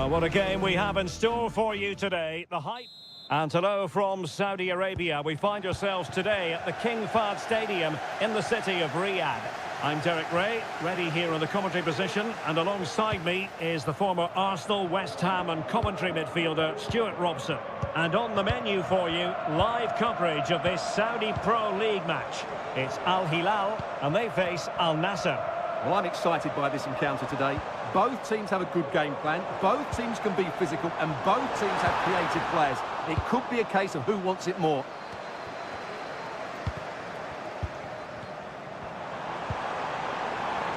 What a game we have in store for you today. The hype. And hello from Saudi Arabia. We find ourselves today at the King Fahd Stadium in the city of Riyadh. I'm Derek Ray, ready here in the commentary position, and alongside me is the former Arsenal, West Ham and commentary midfielder Stuart Robson. And on the menu for you, live coverage of this Saudi Pro League match. It's Al Hilal and they face Al Nassr. Well, I'm excited by this encounter today. Both teams have a good game plan, both teams can be physical, and both teams have creative players. It could be a case of who wants it more.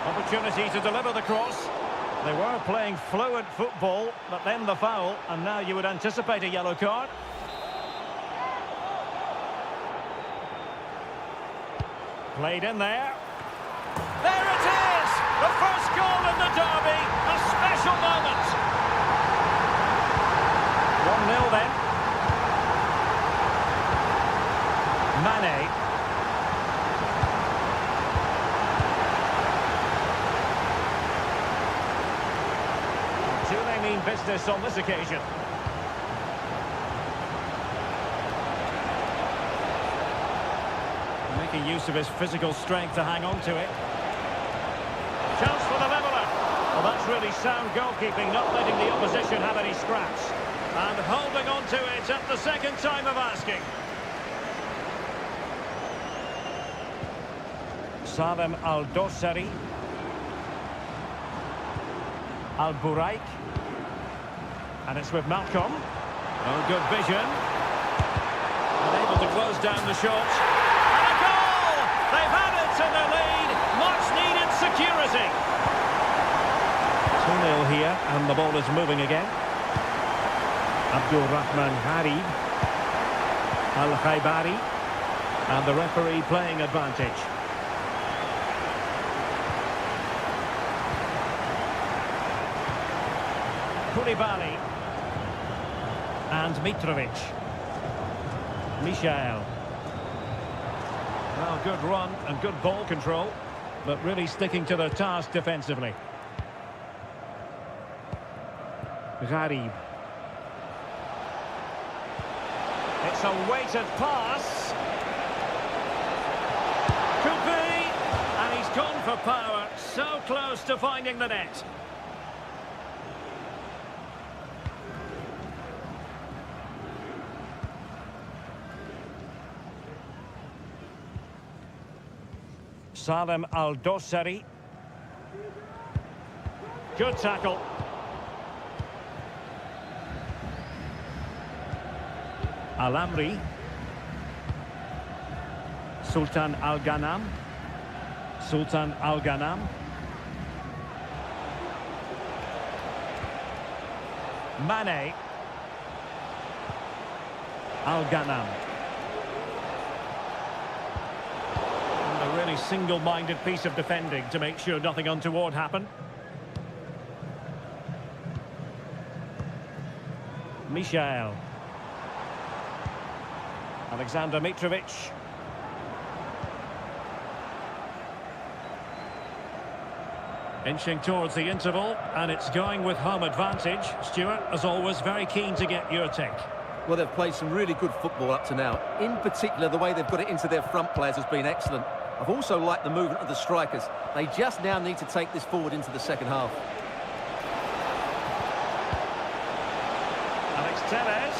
Opportunity to deliver the cross. They were playing fluid football, but then the foul, and now you would anticipate a yellow card. Played in there. There it is! The first goal in the derby, a special moment. 1-0 then. Mane. Do they mean business on this occasion? Making use of his physical strength to hang on to it. Chance for the leveller. Well, that's really sound goalkeeping, not letting the opposition have any scraps. And holding on to it at the second time of asking. Salem Al-Dosari. Al-Buraik. And it's with Malcolm. Oh, good vision. Unable to close down the shot. And a goal! They've had it in the lead. Much needed security. 2-0 here, and the ball is moving again. Abdul Rahman Harib. Al-Khaibari. And the referee playing advantage. Koulibaly. And Mitrovic. Michael. Well, good run and good ball control, but really sticking to their task defensively. Gharib. It's a weighted pass. Could be. And he's gone for power. So close to finding the net. Salem Al-Dosari. Good tackle. Al-Amri. Sultan Al-Ghanam. Sultan Al-Ghanam. Mane. Al-Ghanam. A really single-minded piece of defending to make sure nothing untoward happened. Michael. Alexander Mitrovic. Inching towards the interval, and it's going with home advantage. Stuart, as always, very keen to get your take. Well, they've played some really good football up to now. In particular, the way they've got it into their front players has been excellent. I've also liked the movement of the strikers. They just now need to take this forward into the second half. Alex Tellez.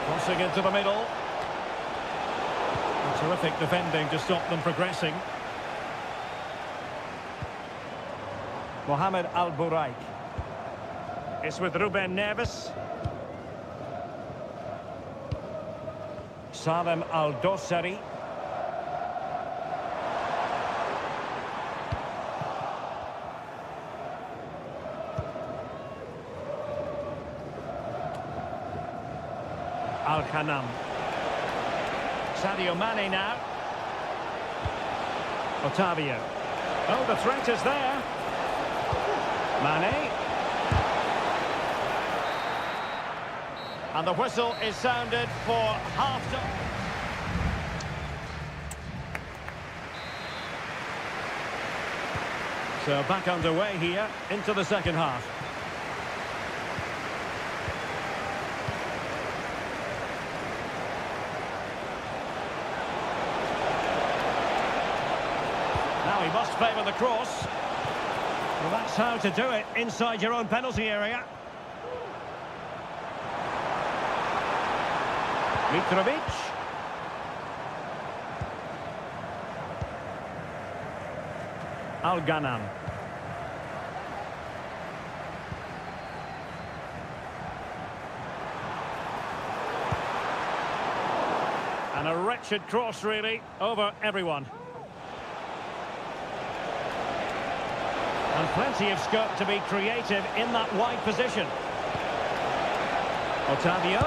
Crossing into the middle. And terrific defending to stop them progressing. Mohamed Al-Buraik. It's with Ruben Neves. Salem Al-Dosari. Al-Khanam. Sadio Mane now. Otavio. Oh, the threat is there. Mane. And the whistle is sounded for half-time. So back underway here into the second half. he must favour the cross. Well, that's how to do it inside your own penalty area. Mitrovic. Al-Ghanam. And a wretched cross, really, over everyone. And plenty of scope to be creative in that wide position. Otavio.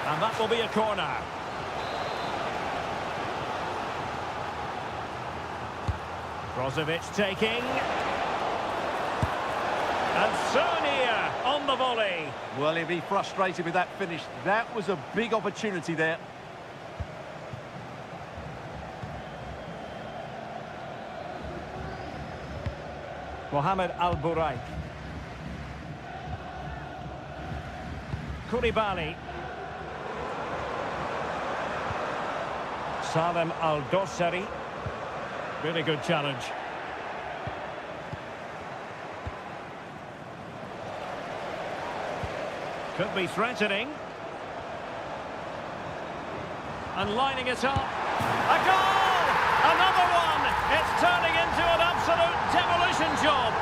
And that will be a corner. Brozovic taking. And so near on the volley. Well, he'll be frustrated with that finish. That was a big opportunity there. Mohamed Al-Buraik. Koulibaly. Salem Al-Dossari. Really good challenge. Could be threatening. And lining it up. A goal! Another one! It's turning into an absolute demolition job.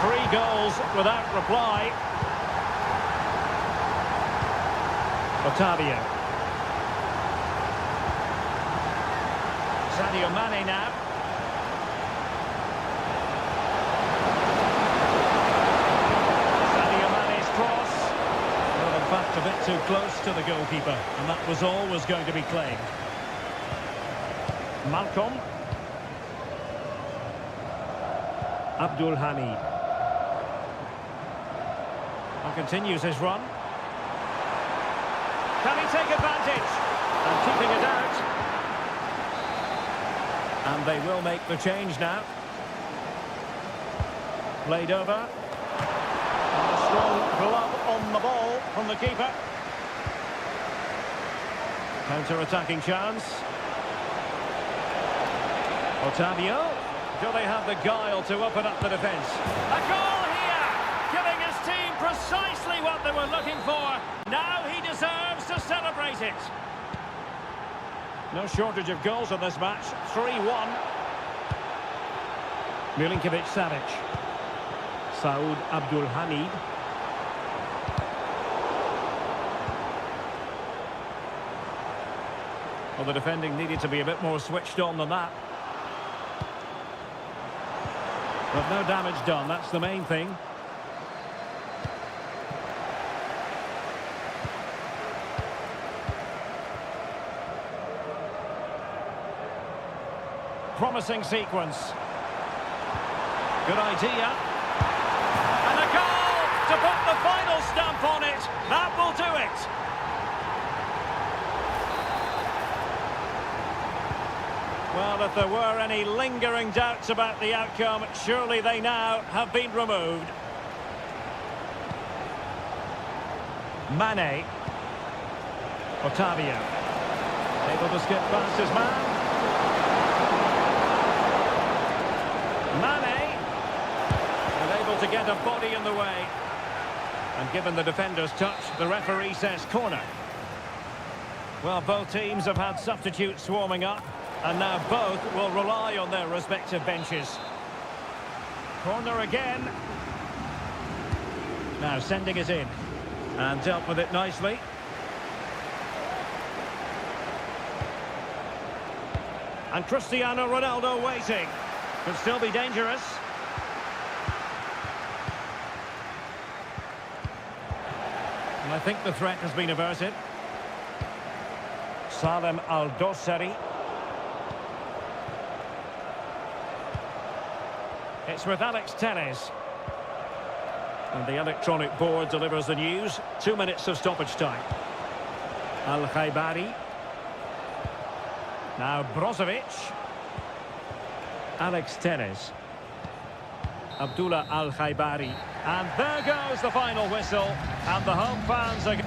3 goals without reply. Otavio. Sadio Mane now. Sadio Mane's cross. Well, in fact, a bit too close to the goalkeeper, and that was always going to be claimed. Malcolm. Abdul Hamid. And continues his run. Can he take advantage? And keeping it out. And they will make the change now. Played over. And a strong glove on the ball from the keeper. Counter-attacking chance. Otavio. Do they have the guile to open up the defence? A goal here! Giving his team precisely what they were looking for. Now he deserves to celebrate it. No shortage of goals in this match. 3-1. Milinkovic-Savic. Saud Abdul Hamid. Well, the defending needed to be a bit more switched on than that. But no damage done, that's the main thing. Promising sequence. Good idea. And a goal to put the final stamp on it. That will do it. Well, if there were any lingering doubts about the outcome, surely they now have been removed. Mane. Otavio. Able to skip past his man. Mane, and able to get a body in the way. And given the defender's touch, the referee says corner. Well, both teams have had substitutes swarming up, and now both will rely on their respective benches. Corner again. Now sending it in. And dealt with it nicely. And Cristiano Ronaldo waiting. Could still be dangerous. And I think the threat has been averted. Salem Al-Dossari. It's with Alex Telles. And the electronic board delivers the news. 2 minutes of stoppage time. Al-Khaibari. Now Brozovic. Alex Telles. Abdullah Al-Khaibari. And there goes the final whistle. And the home fans are...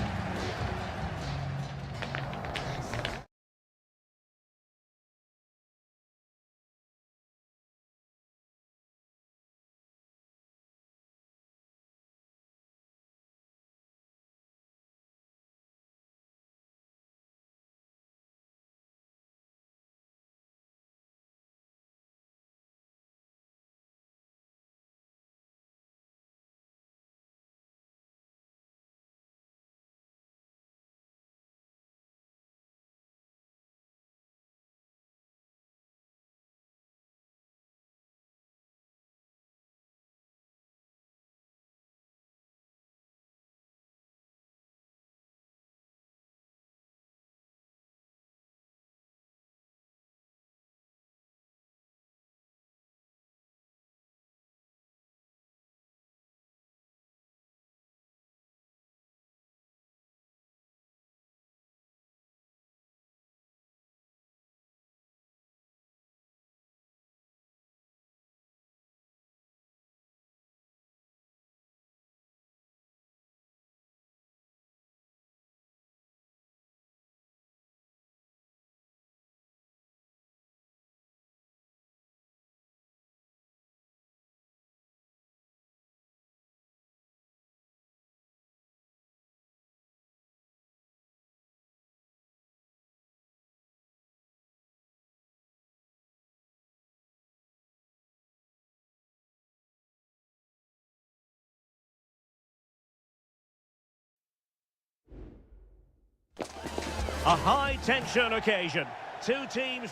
A high-tension occasion. Two teams...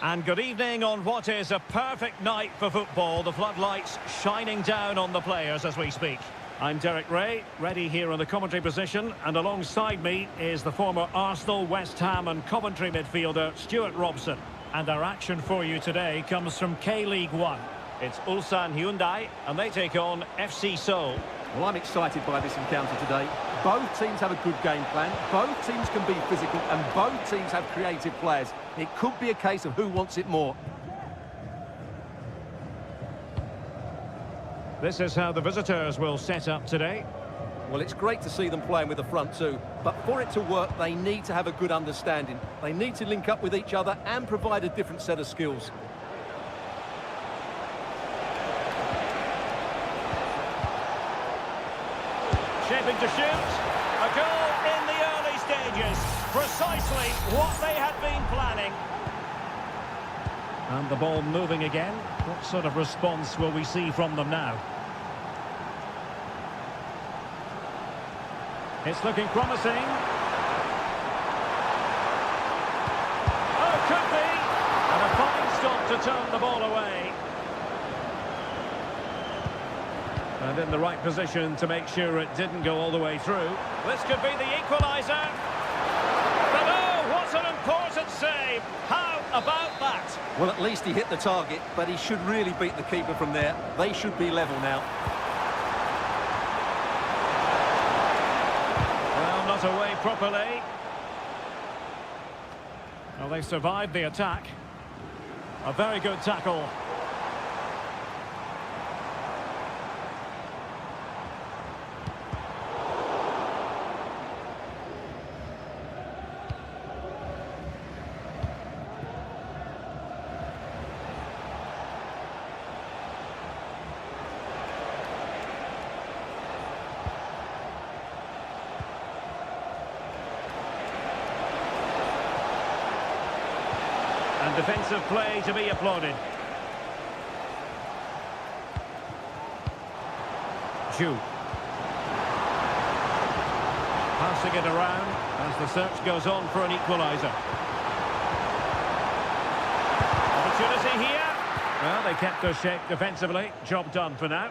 And good evening on what is a perfect night for football. The floodlights shining down on the players as we speak. I'm Derek Ray, ready here in the commentary position. And alongside me is the former Arsenal, West Ham and Coventry midfielder, Stuart Robson. And our action for you today comes from K-League 1. It's Ulsan Hyundai, and they take on FC Seoul. Well, I'm excited by this encounter today. Both teams have a good game plan, both teams can be physical, and both teams have creative players. It could be a case of who wants it more. This is how the visitors will set up today. Well, it's great to see them playing with the front two, but for it to work, they need to have a good understanding. They need to link up with each other and provide a different set of skills. Shaping to shoot. A goal in the early stages. Precisely what they had been planning. And the ball moving again. What sort of response will we see from them now? It's looking promising. Oh, could be. And a fine stop to turn the ball away. And in the right position to make sure it didn't go all the way through. This could be the equaliser. But oh, what an important save. How about that? Well, at least he hit the target, but he should really beat the keeper from there. They should be level now. Well, not away properly. Well, they survived the attack. A very good tackle. And defensive play to be applauded. Ju. Passing it around as the search goes on for an equaliser. Opportunity here. Well, they kept their shape defensively. Job done for now.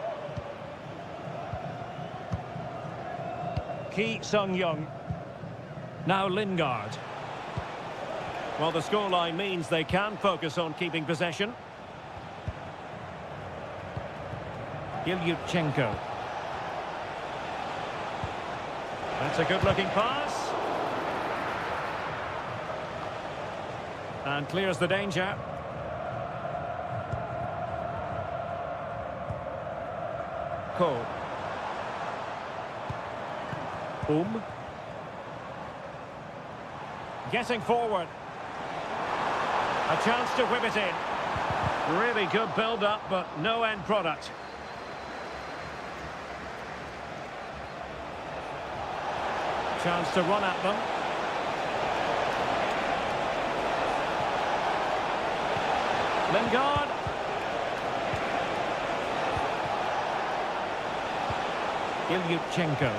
Ki Sung-young. Now Lingard. Well, the scoreline means they can focus on keeping possession. Ilyutchenko. That's a good-looking pass. And clears the danger. Ko. Getting forward. A chance to whip it in. Really good build-up, but no end product. Chance to run at them. Lingard. Ilyutchenko.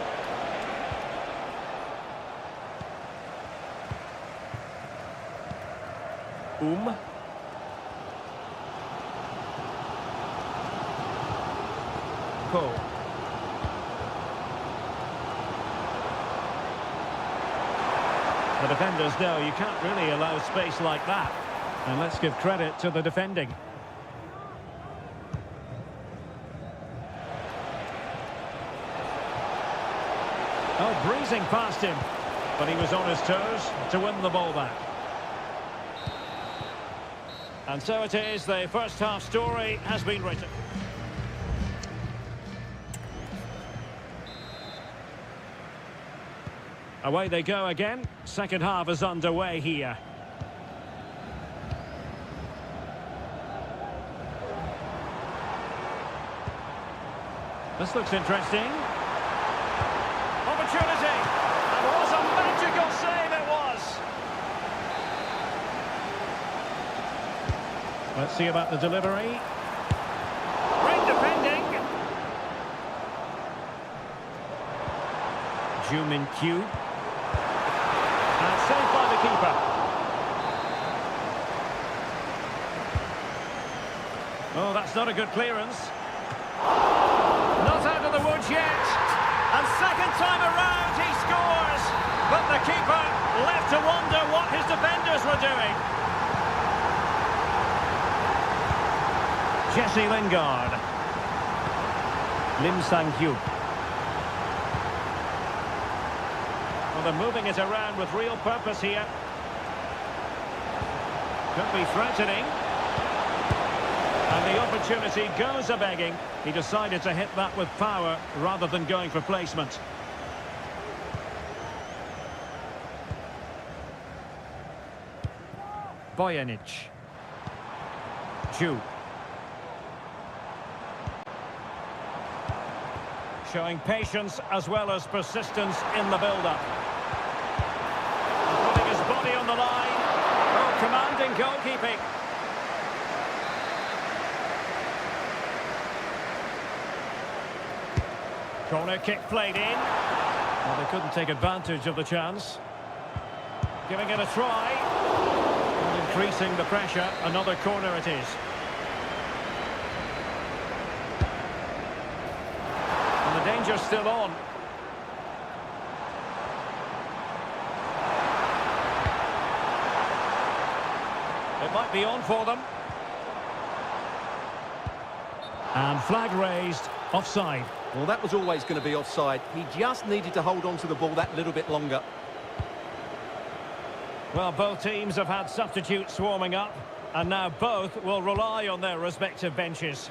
Ko. The defenders know you can't really allow space like that. And let's give credit to the defending. Oh, breezing past him. But he was on his toes to win the ball back. And so it is, the first half story has been written. Away they go again. Second half is underway here. This looks interesting. Opportunity! And what a magical save it was! Let's see about the delivery. Great defending! Ju Min Kyu. And saved by the keeper. Oh, that's not a good clearance. Not out of the woods yet. And second time around he scores. But the keeper left to wonder what his defenders were doing. Jesse Lingard. Lim Sang-hyuk. Well, they're moving it around with real purpose here. Could be threatening. And the opportunity goes a-begging. He decided to hit that with power rather than going for placement. Bojanic. Chu. Showing patience as well as persistence in the build-up. Putting his body on the line. Oh, commanding goalkeeping. Corner kick played in. Well, they couldn't take advantage of the chance. Giving it a try. And increasing the pressure. Another corner it is. And the danger's still on. It might be on for them. And flag raised. Offside. Well, that was always going to be offside. He just needed to hold on to the ball that little bit longer. Well, both teams have had substitutes warming up, and now both will rely on their respective benches.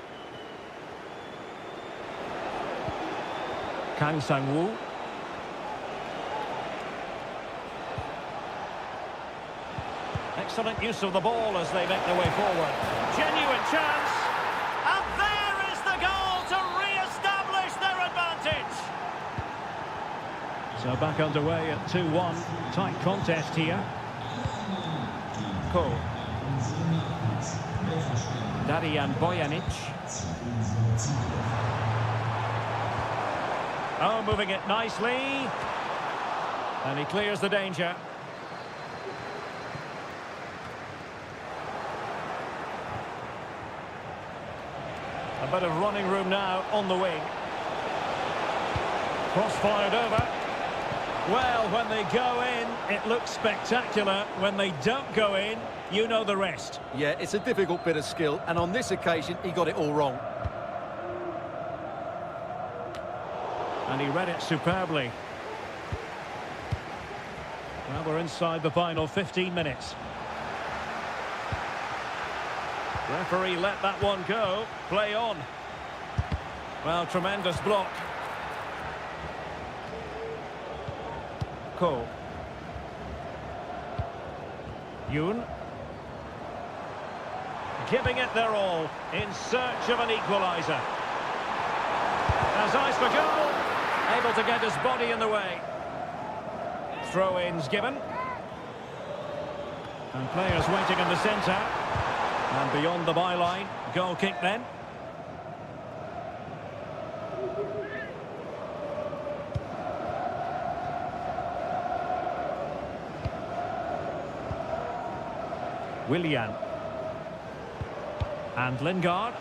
Kang Sang-woo. Excellent use of the ball as they make their way forward. Genuine chance. And there is the goal to re-establish their advantage. So back underway at 2-1. Tight contest here. Cole. Darian Bojanic. Oh, moving it nicely. And he clears the danger. A bit of running room now on the wing. Cross-fired over. Well, when they go in, it looks spectacular. When they don't go in, you know the rest. Yeah, it's a difficult bit of skill, and on this occasion, he got it all wrong. And he read it superbly. Well, we're inside the final 15 minutes. Referee let that one go. Play on. Well, tremendous block. Cole. Yoon. Giving it their all in search of an equaliser. Has eyes for goal. Able to get his body in the way. Throw-ins given. And players waiting in the centre. And beyond the byline. Goal kick then. Willian. And Lingard.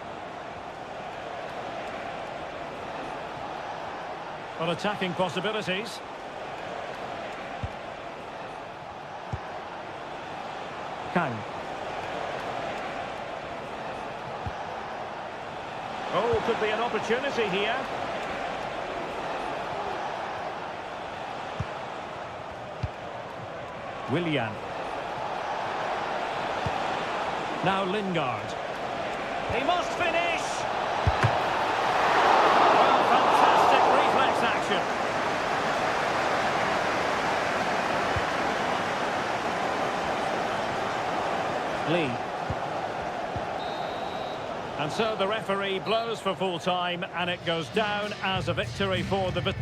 Well, attacking possibilities. Kang. Oh, could be an opportunity here. Willian. Now Lingard. He must finish! Well, fantastic reflex action. Lee. And so the referee blows for full time, and it goes down as a victory for the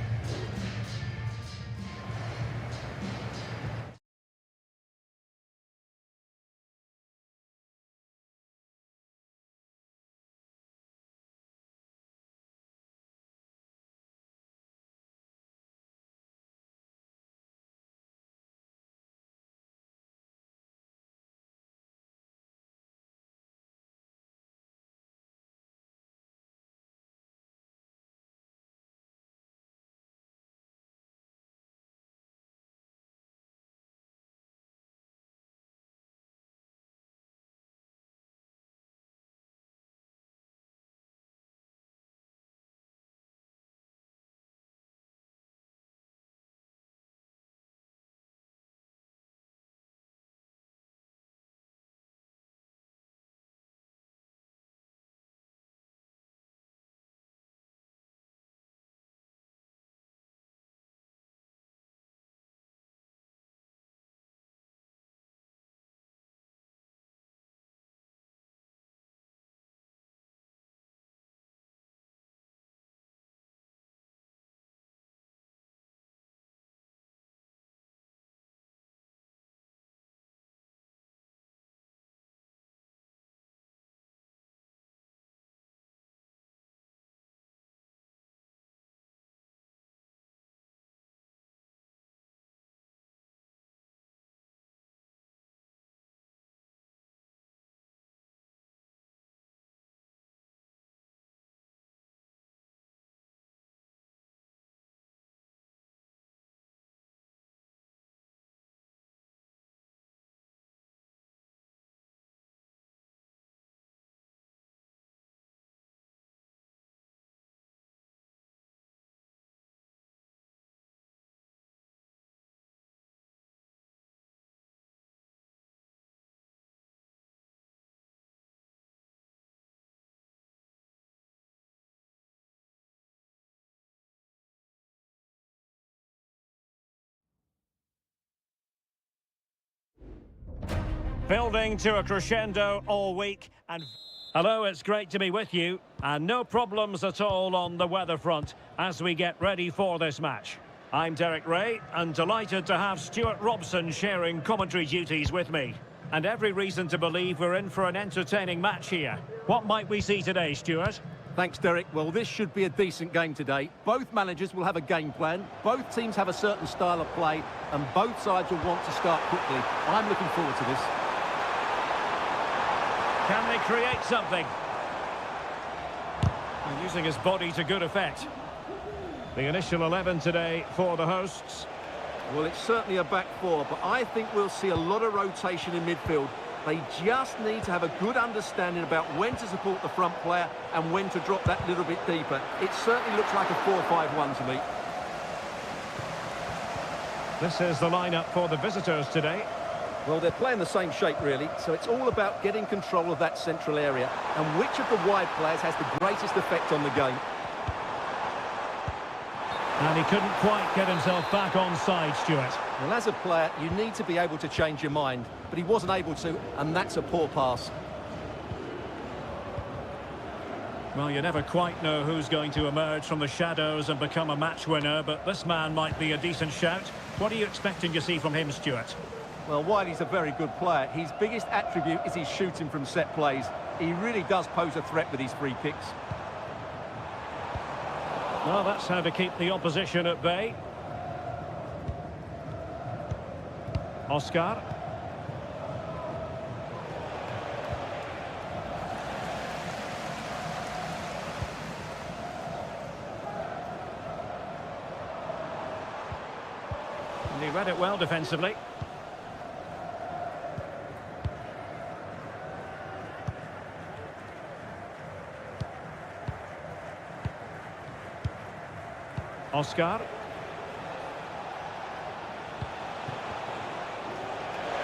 Building to a crescendo all week. And hello, it's great to be with you. And no problems at all on the weather front as we get ready for this match. I'm Derek Ray and delighted to have Stuart Robson sharing commentary duties with me. And every reason to believe we're in for an entertaining match here. What might we see today, Stuart? Thanks, Derek. Well, this should be a decent game today. Both managers will have a game plan. Both teams have a certain style of play, and both sides will want to start quickly. I'm looking forward to this. Can they create something? And using his body to good effect. The initial 11 today for the hosts. Well, it's certainly a back four, but I think we'll see a lot of rotation in midfield. They just need to have a good understanding about when to support the front player and when to drop that little bit deeper. It certainly looks like a 4-5-1 to me. This is the lineup for the visitors today. Well, they're playing the same shape, really, so it's all about getting control of that central area and which of the wide players has the greatest effect on the game. And he couldn't quite get himself back on side, Stuart. Well, as a player, you need to be able to change your mind, but he wasn't able to, and that's a poor pass. Well, you never quite know who's going to emerge from the shadows and become a match winner, but this man might be a decent shout. What are you expecting to see from him, Stuart? Well, while he's a very good player, his biggest attribute is his shooting from set plays. He really does pose a threat with his free kicks. Well, that's how to keep the opposition at bay. Oscar. And he read it well defensively. Oscar.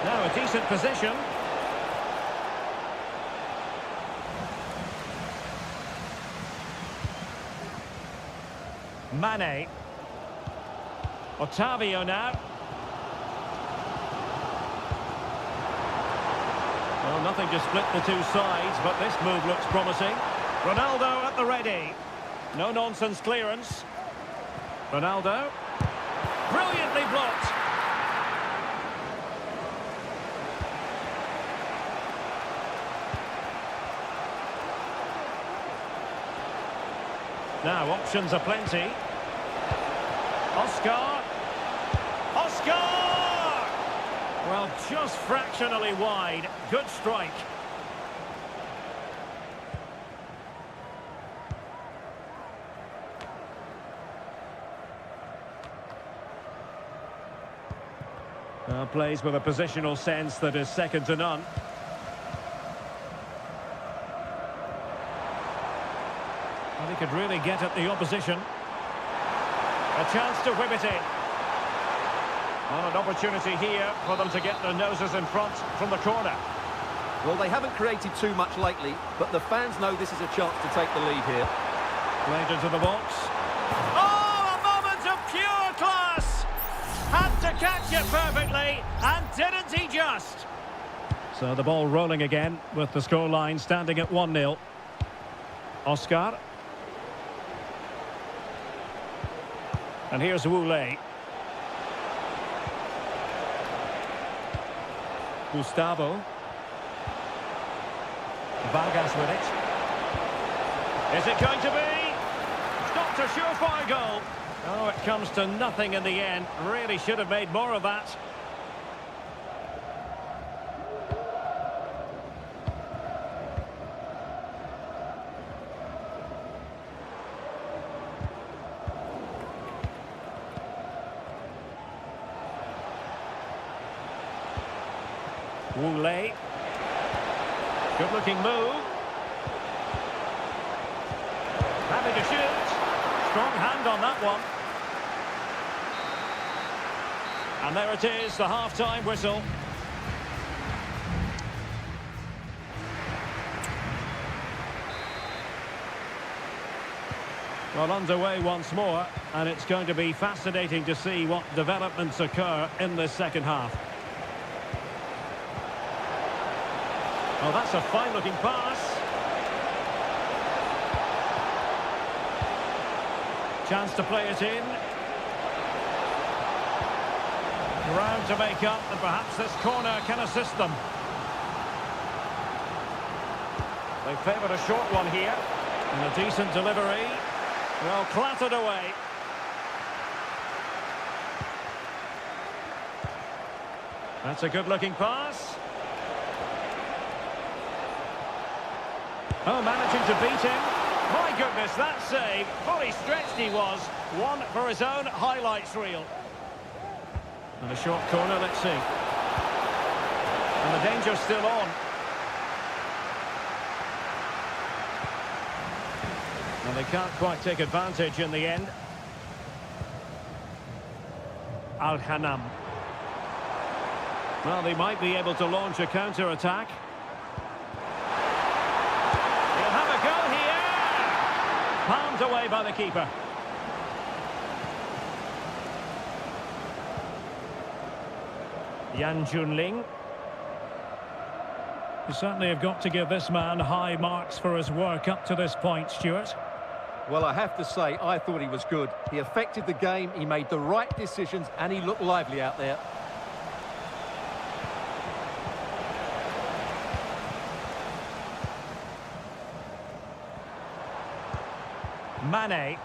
Now a decent position. Mane. Otavio now. Well, nothing to split the two sides, but this move looks promising. Ronaldo at the ready. No-nonsense clearance. Ronaldo. Brilliantly blocked. Now, options are plenty. Oscar. Oscar! Well, just fractionally wide. Good strike. Plays with a positional sense that is second to none. And he could really get at the opposition. A chance to whip it in. Well, an opportunity here for them to get their noses in front from the corner. Well, they haven't created too much lately, but the fans know this is a chance to take the lead here. Played into the box. Oh, a moment of pure class! Had to catch it perfectly, and didn't he just? So the ball rolling again with the scoreline standing at 1-0. Oscar. And here's Wule. Gustavo. Vargas with it. Is it going to be? Stopped a surefire goal. Oh, it comes to nothing in the end. Really should have made more of that. Wule. Good-looking move. Having to shoot. Strong hand on that one. And there it is, the half-time whistle. Well, underway once more, and it's going to be fascinating to see what developments occur in this second half. Oh, that's a fine-looking pass. Chance to play it in. Ground to make up, and perhaps this corner can assist them. They favoured a short one here. And a decent delivery. Well, clattered away. That's a good-looking pass. Oh, managing to beat him. My goodness, that save. Fully stretched he was. One for his own highlights reel. And a short corner, let's see. And the danger's still on. And they can't quite take advantage in the end. Al-Hanam. Well, they might be able to launch a counter-attack. He'll have a go here! Palmed away by the keeper. Yan Junling. You certainly have got to give this man high marks for his work up to this point, Stuart. Well, I have to say, I thought he was good. He affected the game, he made the right decisions, and he looked lively out there. Mane.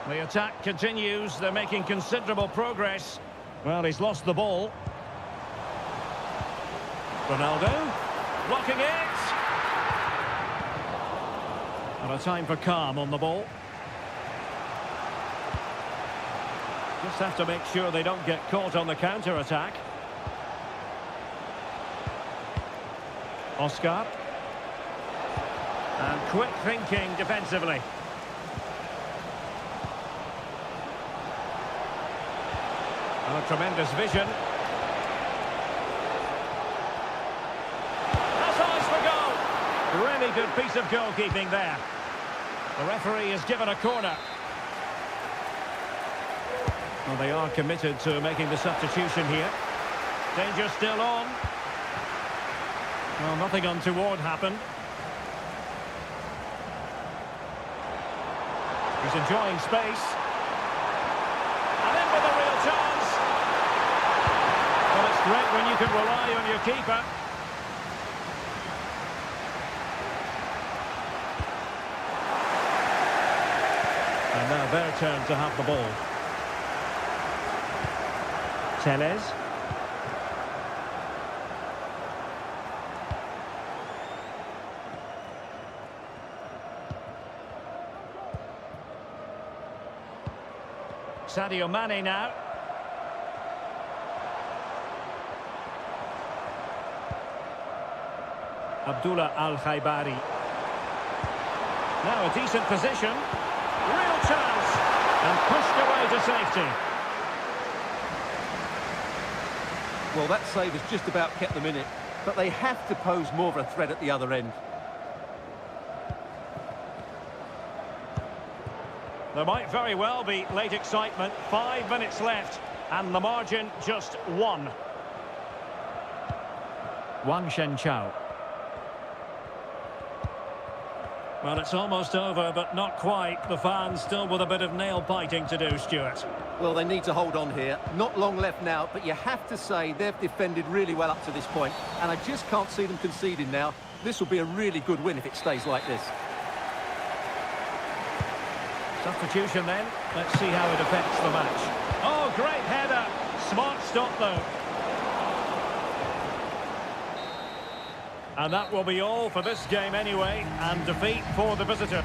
The attack continues. They're making considerable progress. Well, he's lost the ball. Ronaldo. Blocking it. And a time for calm on the ball. Just have to make sure they don't get caught on the counter-attack. Oscar. And quick thinking defensively. And a tremendous vision. That's eyes for goal. Really good piece of goalkeeping there. The referee is given a corner. Well, they are committed to making the substitution here. Danger still on. Well, nothing untoward happened. He's enjoying space. And in with a real chance. Well, it's great when you can rely on your keeper. And now their turn to have the ball. Teles. Sadio Mane now. Abdullah Al-Khaibari. Now a decent position. Real chance. And pushed away to safety. Well, that save has just about kept them in it, but they have to pose more of a threat at the other end. There might very well be late excitement. 5 minutes left, and the margin just 1. Wang Shenchao. Well, it's almost over, but not quite. The fans still with a bit of nail-biting to do, Stuart. Well, they need to hold on here. Not long left now, but you have to say they've defended really well up to this point, and I just can't see them conceding now. This will be a really good win if it stays like this. Substitution then. Let's see how it affects the match. Oh, great header. Smart stop, though. And that will be all for this game anyway, and defeat for the visitor.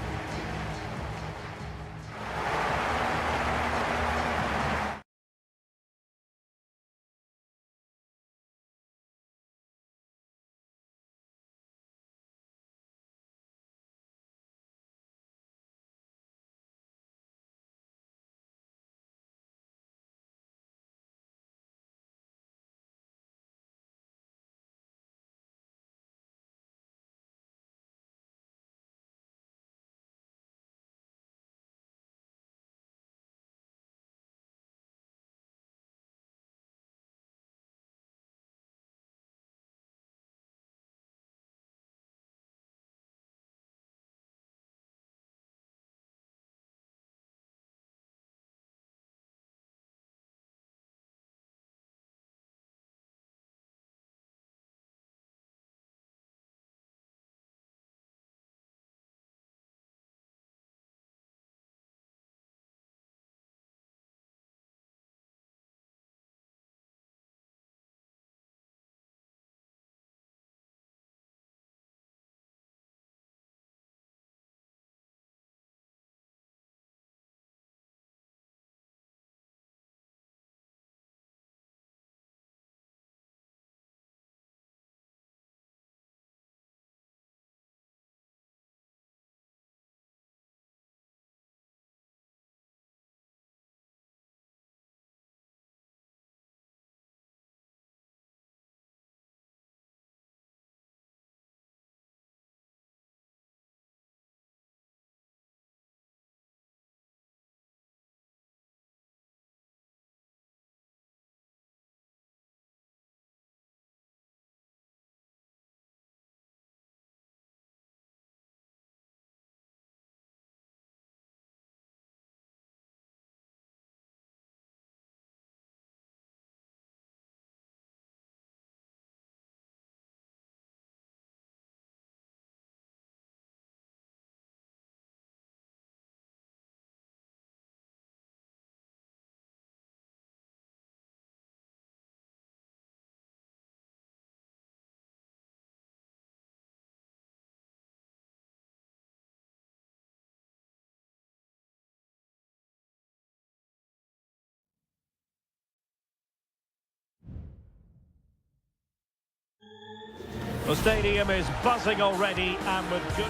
The stadium is buzzing already and with good...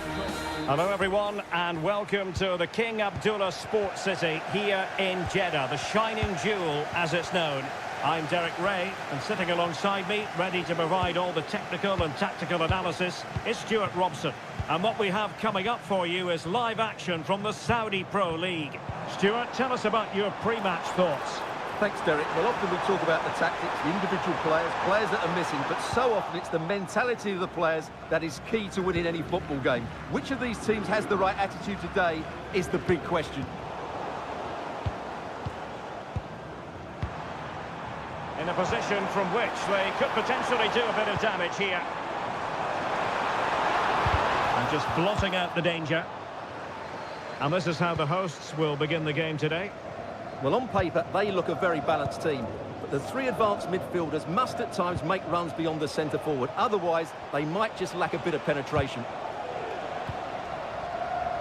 Hello everyone and welcome to the King Abdullah Sports City here in Jeddah, the shining jewel as it's known. I'm Derek Ray, and sitting alongside me, ready to provide all the technical and tactical analysis, is Stuart Robson. And what we have coming up for you is live action from the Saudi Pro League. Stuart, tell us about your pre-match thoughts. Thanks, Derek. Well, often we talk about the tactics, the individual players that are missing, but so often it's the mentality of the players that is key to winning any football game. Which of these teams has the right attitude today is the big question. In a position from which they could potentially do a bit of damage here. And just blotting out the danger. And this is how the hosts will begin the game today. Well, on paper, they look a very balanced team. But the three advanced midfielders must at times make runs beyond the centre forward. Otherwise, they might just lack a bit of penetration.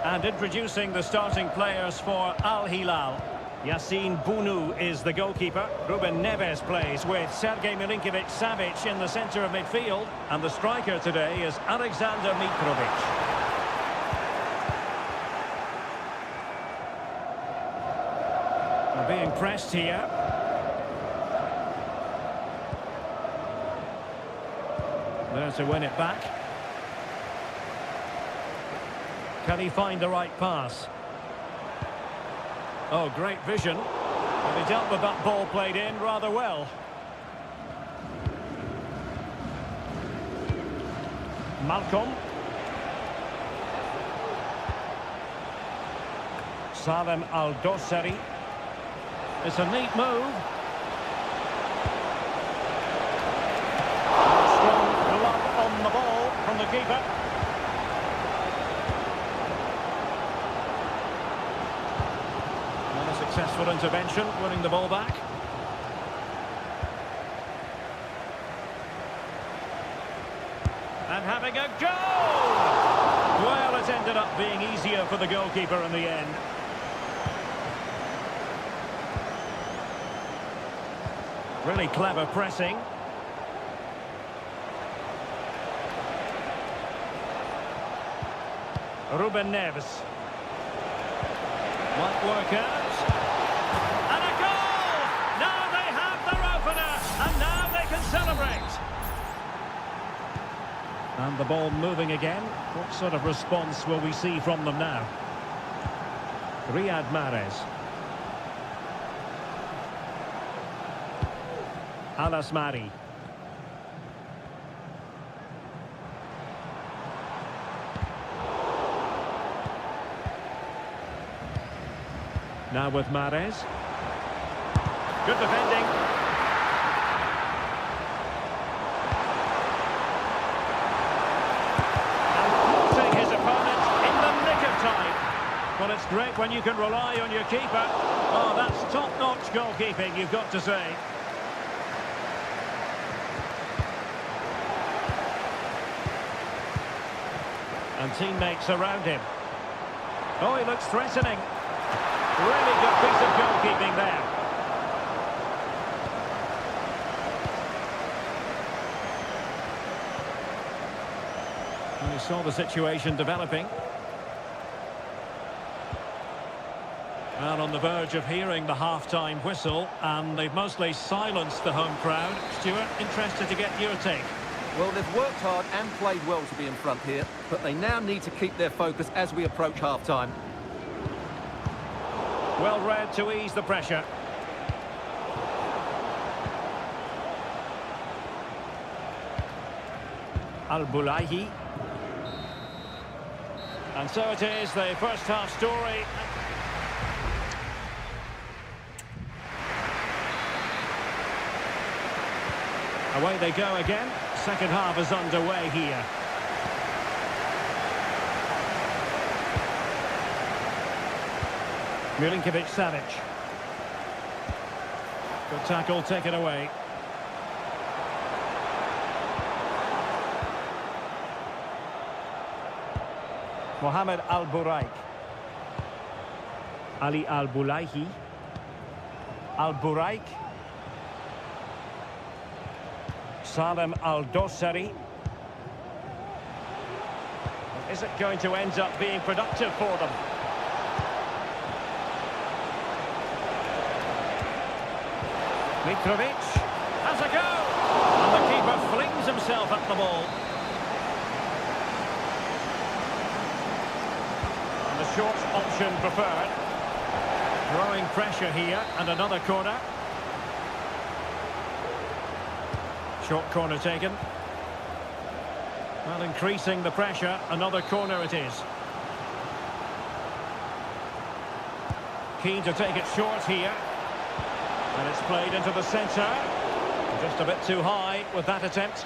And introducing the starting players for Al Hilal. Yassine Bounou is the goalkeeper. Ruben Neves plays with Sergei Milinkovic-Savic in the centre of midfield. And the striker today is Alexander Mitrovic. Being pressed here. There to win it back. Can he find the right pass? Oh, great vision. And he dealt with that ball played in rather well. Malcolm. Salem Al-Dosseri. It's a neat move. Strong glove on the ball from the keeper. And a successful intervention, winning the ball back. And having a goal! Well, it ended up being easier for the goalkeeper in the end. Really clever pressing. Ruben Neves. Might work out. And a goal! Now they have their opener, and now they can celebrate. And the ball moving again. What sort of response will we see from them now? Riyad Mahrez. Al-Asmari. Now with Mahrez. Good defending. And thwarting his opponent in the nick of time. Well, it's great when you can rely on your keeper. Oh, that's top-notch goalkeeping, you've got to say. And teammates around him. Oh, he looks threatening. Really good piece of goalkeeping there. And you saw the situation developing. And on the verge of hearing the half-time whistle, and they've mostly silenced the home crowd. Stuart, interested to get your take. Well, they've worked hard and played well to be in front here, but they now need to keep their focus as we approach half-time. Well read to ease the pressure. Al-Bulaihi. And so it is, the first half story. Away they go again. Second half is underway here. Milinkovic-Savic. Good tackle taken away. Mohamed Al-Buraik. Ali Al-Bulaihi. Al-Buraik. Salem Al-Dosseri. Is it going to end up being productive for them? Mitrovic has a go! And the keeper flings himself at the ball. And the short option preferred. Growing pressure here, and another corner. Short corner taken. Well, increasing the pressure, another corner it is. Keen to take it short here. And it's played into the centre. Just a bit too high with that attempt.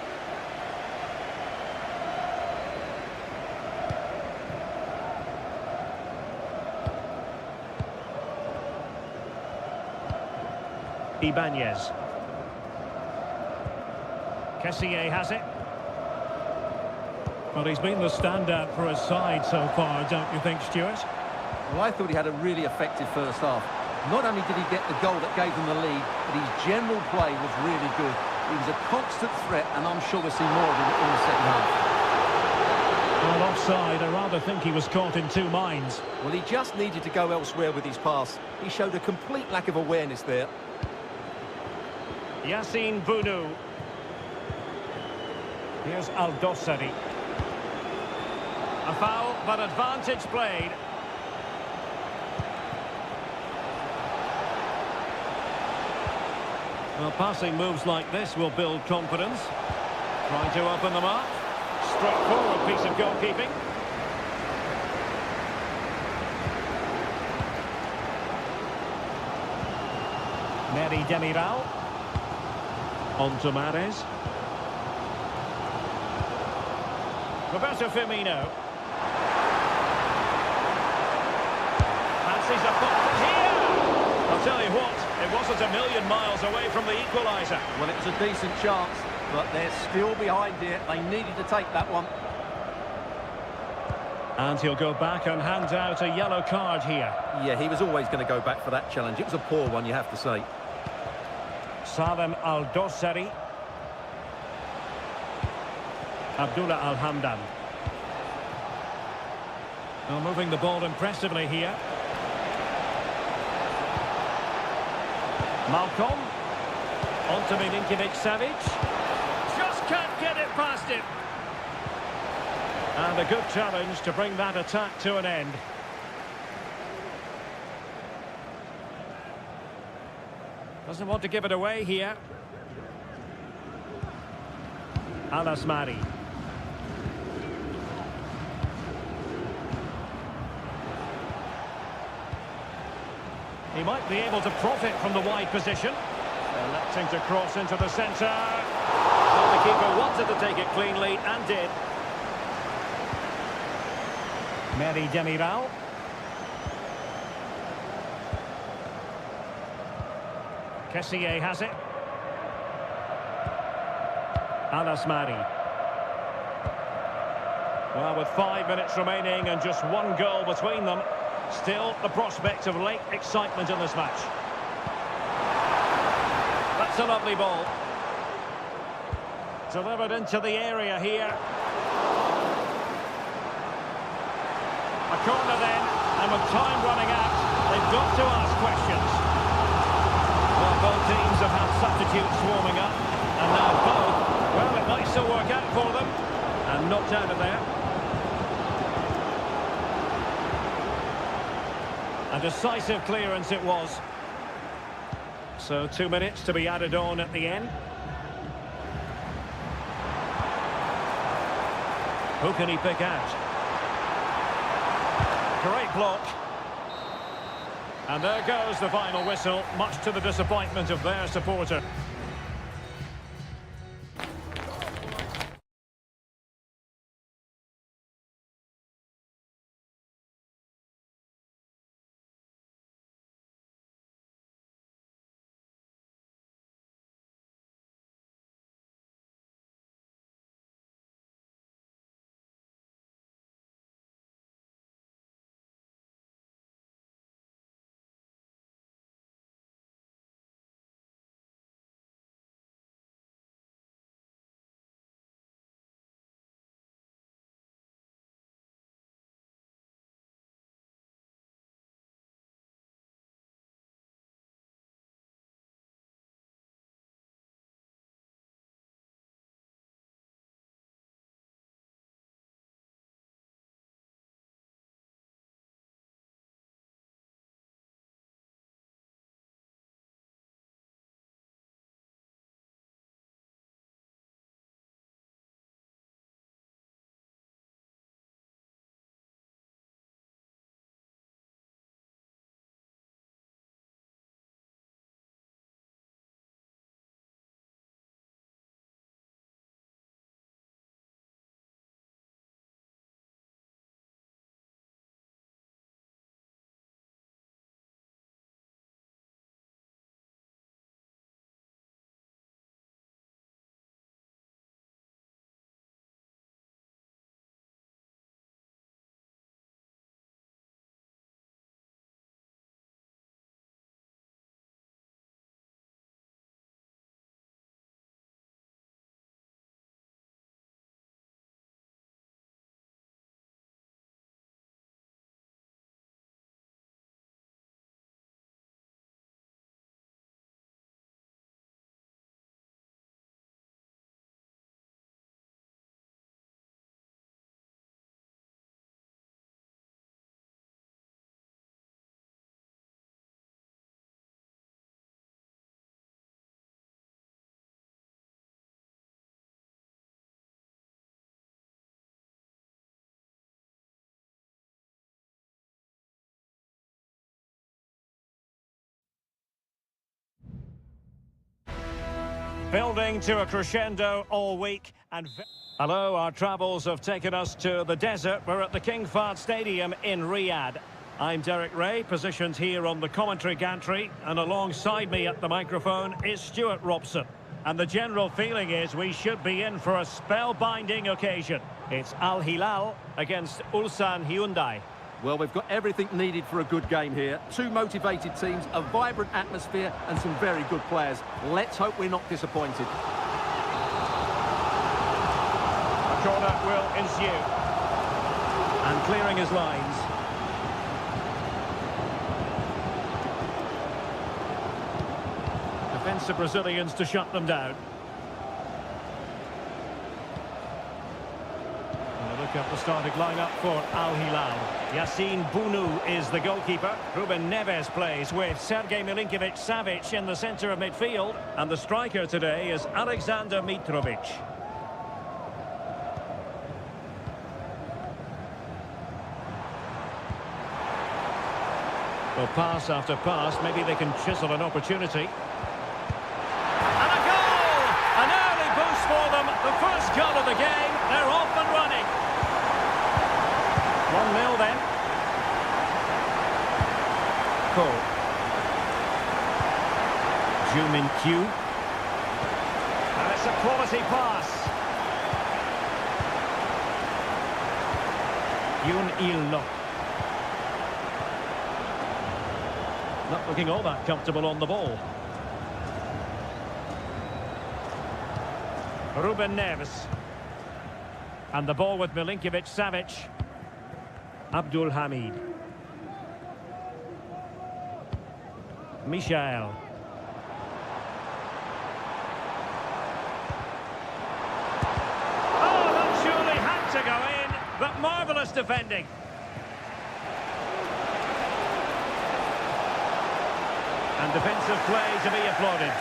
Ibanez. Kessié has it. Well, he's been the standout for his side so far, don't you think, Stuart? Well, I thought he had a really effective first half. Not only did he get the goal that gave them the lead, but his general play was really good. He was a constant threat, and I'm sure we'll see more of him in the second half. Well, offside, I rather think he was caught in two minds. Well, he just needed to go elsewhere with his pass. He showed a complete lack of awareness there. Yassine Bounou. Here's Al-Dossari. A foul, but advantage played. Well, passing moves like this will build confidence. Trying to open them up. Straightforward piece of goalkeeping. Meri Demiral. On to Mahrez. Roberto Firmino. Fancies a ball here! I'll tell you what, it wasn't a million miles away from the equaliser. Well, it was a decent chance, but they're still behind here. They needed to take that one. And he'll go back and hand out a yellow card here. Yeah, he was always going to go back for that challenge. It was a poor one, you have to say. Salem Al-Dossari. Abdullah Al-Hamdan. Well, moving the ball impressively here. Malcolm. On to Milinkovic-Savic. Just can't get it past him. And a good challenge to bring that attack to an end. Doesn't want to give it away here. Al-Asmari. He might be able to profit from the wide position. Electing to cross into the centre. Well, the keeper wanted to take it cleanly and did. Meri Demiral. Kessié has it. Al-Asmari. Well, with 5 minutes remaining and just one goal between them, still the prospect of late excitement in this match. That's a lovely ball. Delivered into the area here. A corner then, and with time running out, they've got to ask questions. Well, both teams have had substitutes warming up, and now both, well, it might still work out for them, and knocked out of there. A decisive clearance it was. So 2 minutes to be added on at the end. Who can he pick out? Great block. And there goes the final whistle, much to the disappointment of their supporter. Building to a crescendo all week and... Hello, our travels have taken us to the desert. We're at the King Fahd Stadium in Riyadh. I'm Derek Ray, positioned here on the commentary gantry, and alongside me at the microphone is Stuart Robson. And the general feeling is we should be in for a spellbinding occasion. It's Al Hilal against Ulsan Hyundai. Well, we've got everything needed for a good game here. Two motivated teams, a vibrant atmosphere, and some very good players. Let's hope we're not disappointed. A corner will ensue. And clearing his lines. Defensive Brazilians to shut them down. And a look at the starting lineup for Al Hilal. Yassine Bounou is the goalkeeper. Ruben Neves plays with Sergej Milinkovic-Savic in the centre of midfield. And the striker today is Alexander Mitrovic. Well, pass after pass, maybe they can chisel an opportunity. And a goal! An early boost for them. The first goal of the game. They're off and running. 1-0 then. Cole. Ju-Min Kyu. And it's a quality pass. Yoon-Il-Nok. Not looking all that comfortable on the ball. Ruben Neves. And the ball with Milinkovic-Savic. Abdul Hamid. Michael. Oh, that surely had to go in, but marvellous defending. And defensive play to be applauded.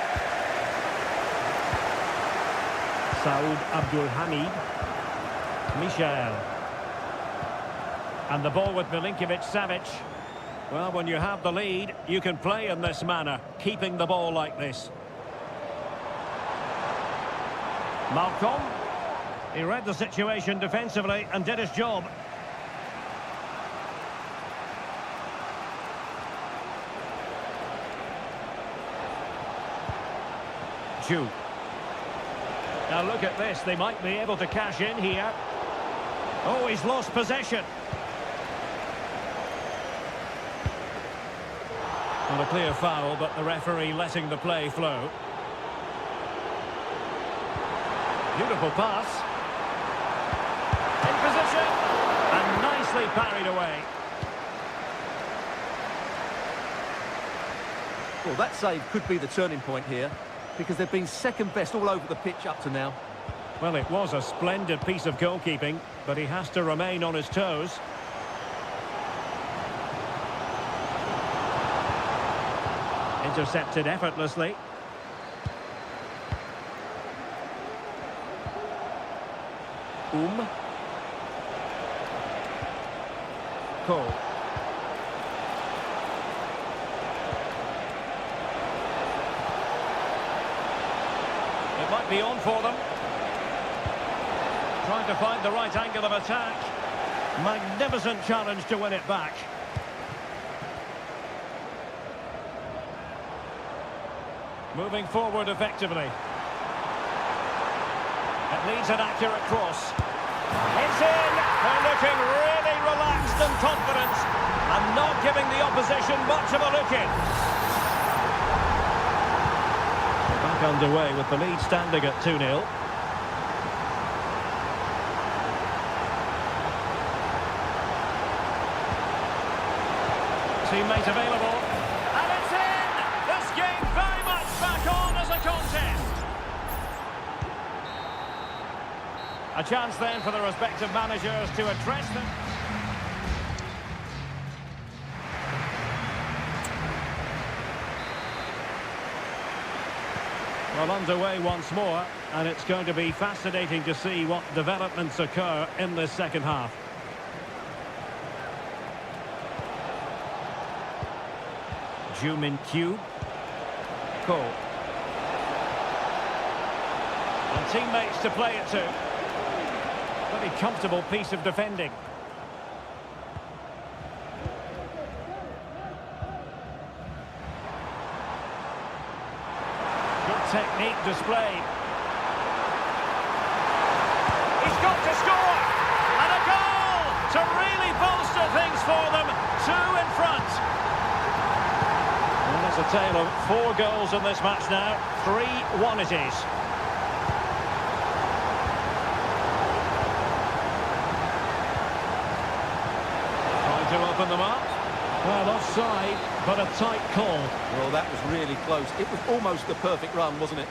Saud Abdul Hamid. Michael. And the ball with Milinkovic-Savic. Well, when you have the lead, you can play in this manner, keeping the ball like this. Malcolm. He read the situation defensively and did his job. Ju. Now look at this, they might be able to cash in here. Oh, he's lost possession. Not a clear foul, but the referee letting the play flow. Beautiful pass. In position. And nicely parried away. Well, that save could be the turning point here, because they've been second best all over the pitch up to now. Well, it was a splendid piece of goalkeeping, but he has to remain on his toes. Intercepted effortlessly. Cole. It might be on for them. Trying to find the right angle of attack. Magnificent challenge to win it back. Moving forward effectively. It needs an accurate cross. It's in! They're looking really relaxed and confident, and not giving the opposition much of a look in. Back underway with the lead standing at 2-0. Teammate available. And it's in! This game very much back on as a contest. A chance then for the respective managers to address them. Well, underway once more, and it's going to be fascinating to see what developments occur in this second half. Ju-Min Kyu. Cole. And teammates to play it to. Pretty comfortable piece of defending. Good technique displayed. He's got to score! And a goal to really bolster things for them. 2 in front. Well, there's a tale of 4 goals in this match now. 3-1 it is. Trying to open them up. Well, offside, but a tight call. Well, that was really close. It was almost the perfect run, wasn't it?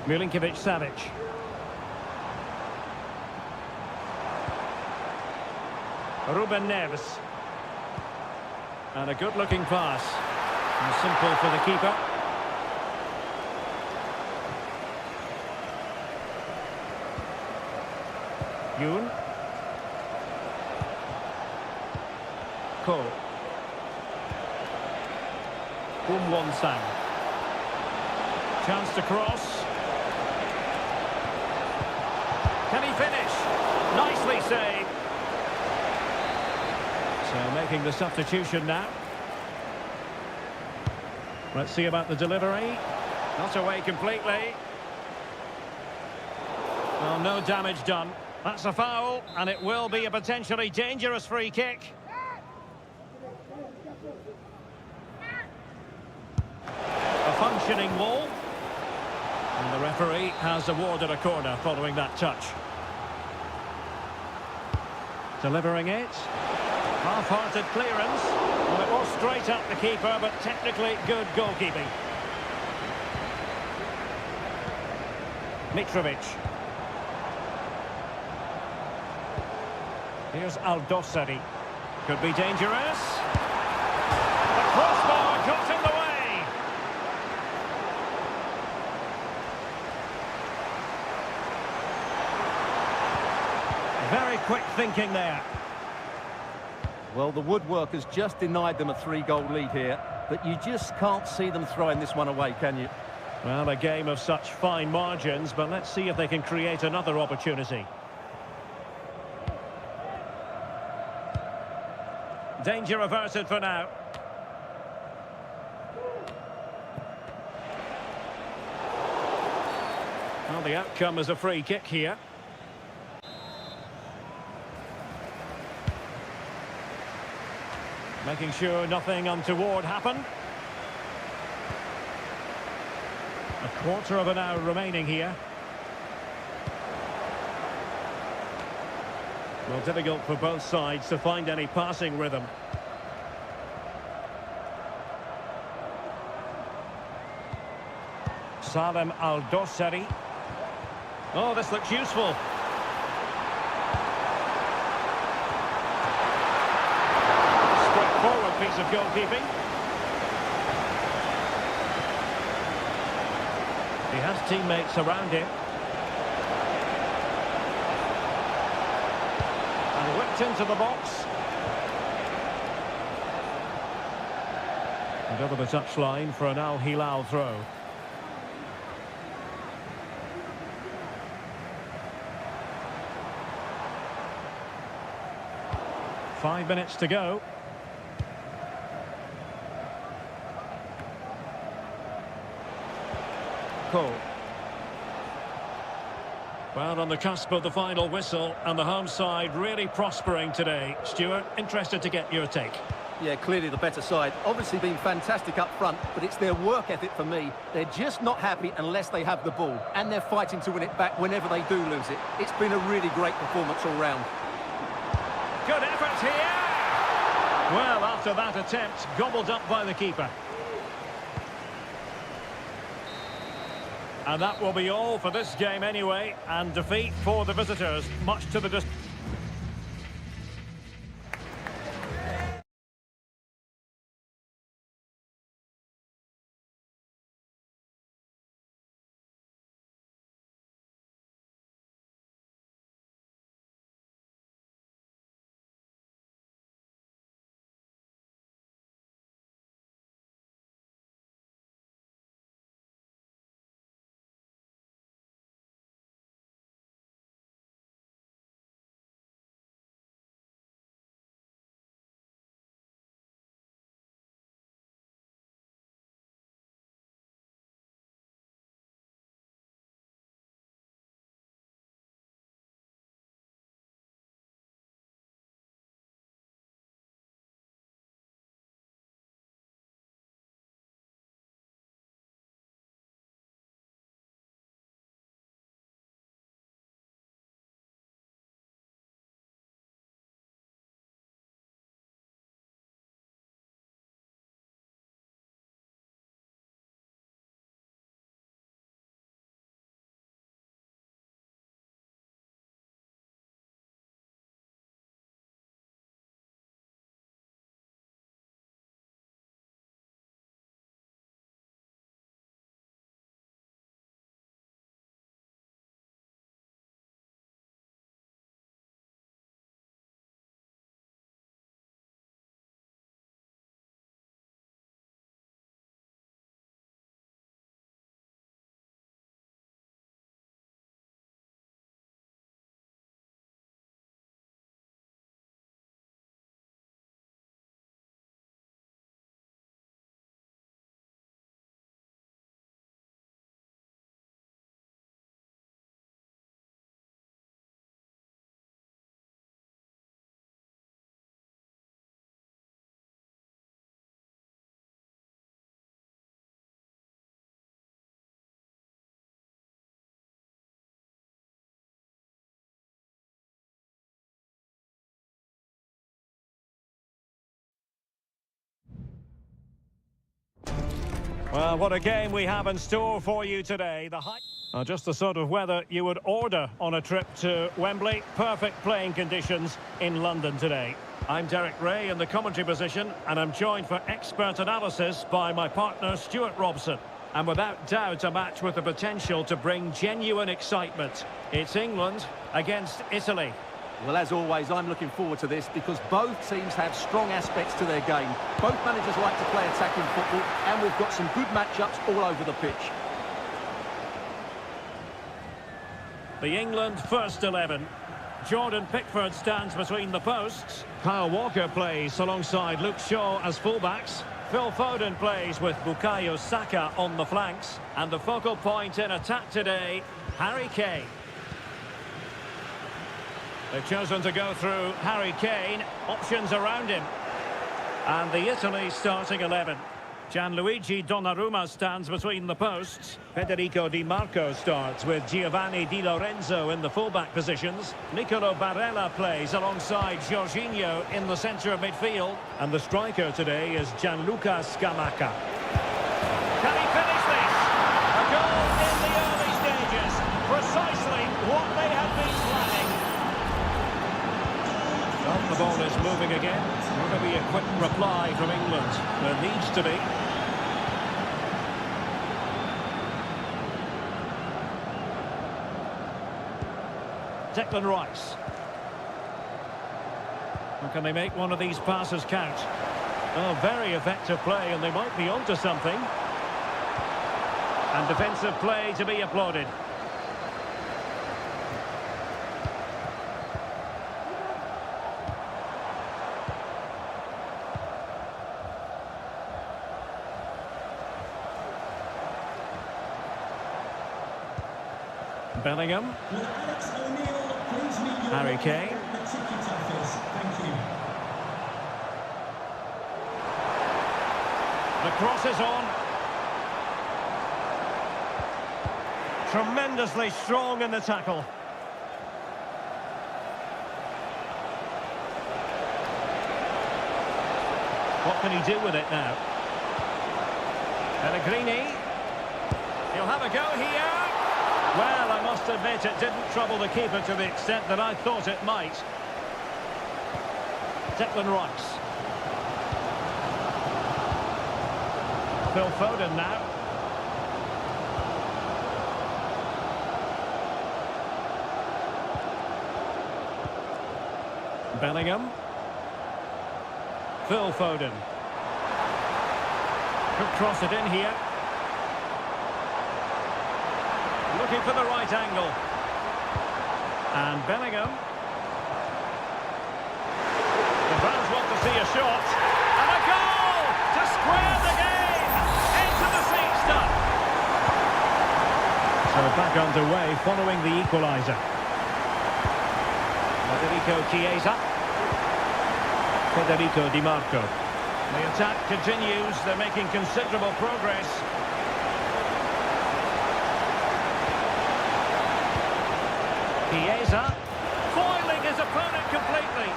Milinkovic-Savic. Ruben Neves. And a good-looking pass. And simple for the keeper. Yoon. Ko. Won-Sang. Chance to cross. Can he finish? Nicely saved. So making the substitution now. Let's see about the delivery. Not away completely. Well, no damage done. That's a foul, and it will be a potentially dangerous free kick. A functioning wall. And the referee has awarded a corner following that touch. Delivering it. Half-hearted clearance. Well, it was straight at the keeper, but technically good goalkeeping. Mitrovic. Here's Aldosari. Could be dangerous. The crossbar got in the way. Very quick thinking there. Well, the woodwork has just denied them a 3-goal lead here, but you just can't see them throwing this one away, can you? Well, a game of such fine margins, but let's see if they can create another opportunity. Danger averted for now. Well, the outcome is a free kick here. Making sure nothing untoward happened. A quarter of an hour remaining here. Well, difficult for both sides to find any passing rhythm. Salem Aldosari. Oh, this looks useful. Straightforward piece of goalkeeping. He has teammates around him. And whipped into the box. And over the touchline for an Al Hilal throw. Five minutes to go. Cole. Well, on the cusp of the final whistle, and the home side really prospering today. Stuart, interested to get your take. Yeah, clearly the better side. Obviously been fantastic up front, but it's their work ethic for me. They're just not happy unless they have the ball, and they're fighting to win it back whenever they do lose it. It's been a really great performance all round. Good effort here. Well, after that attempt, gobbled up by the keeper. And that will be all for this game anyway, and defeat for the visitors, much to the Well, what a game we have in store for you today. Just the sort of weather you would order on a trip to Wembley. Perfect playing conditions in London today. I'm Derek Ray in the commentary position, and I'm joined for expert analysis by my partner Stuart Robson. And without doubt, a match with the potential to bring genuine excitement. It's England against Italy. Well, as always, I'm looking forward to this because both teams have strong aspects to their game. Both managers like to play attacking football, and we've got some good matchups all over the pitch. The England first 11. Jordan Pickford stands between the posts. Kyle Walker plays alongside Luke Shaw as fullbacks. Phil Foden plays with Bukayo Saka on the flanks. And the focal point in attack today, Harry Kane. They've chosen to go through Harry Kane. Options around him. And the Italy starting 11. Gianluigi Donnarumma stands between the posts. Federico Di Marco starts with Giovanni Di Lorenzo in the fullback positions. Nicolo Barella plays alongside Jorginho in the centre of midfield. And the striker today is Gianluca Scamacca. Can he finish this? A goal in the early stages. Precisely what they had been planning. Well, the ball is moving again. Will there be a quick reply from England? There needs to be. Declan Rice. Or can they make one of these passes count? Oh, very effective play, and they might be onto something. And defensive play to be applauded. Bellingham. Harry Kane. The cross is on. Tremendously strong in the tackle. What can he do with it now? Pellegrini. He'll have a go here. Well, I must admit it didn't trouble the keeper to the extent that I thought it might. Declan Rice. Phil Foden now. Bellingham. Phil Foden. Could cross it in here. Looking for the right angle. And Bellingham. The fans want to see a shot. And a goal to square the game. Into the seat stuff. So back underway following the equaliser. Federico Chiesa. Federico Di Marco. The attack continues. They're making considerable progress. Chiesa, foiling his opponent completely.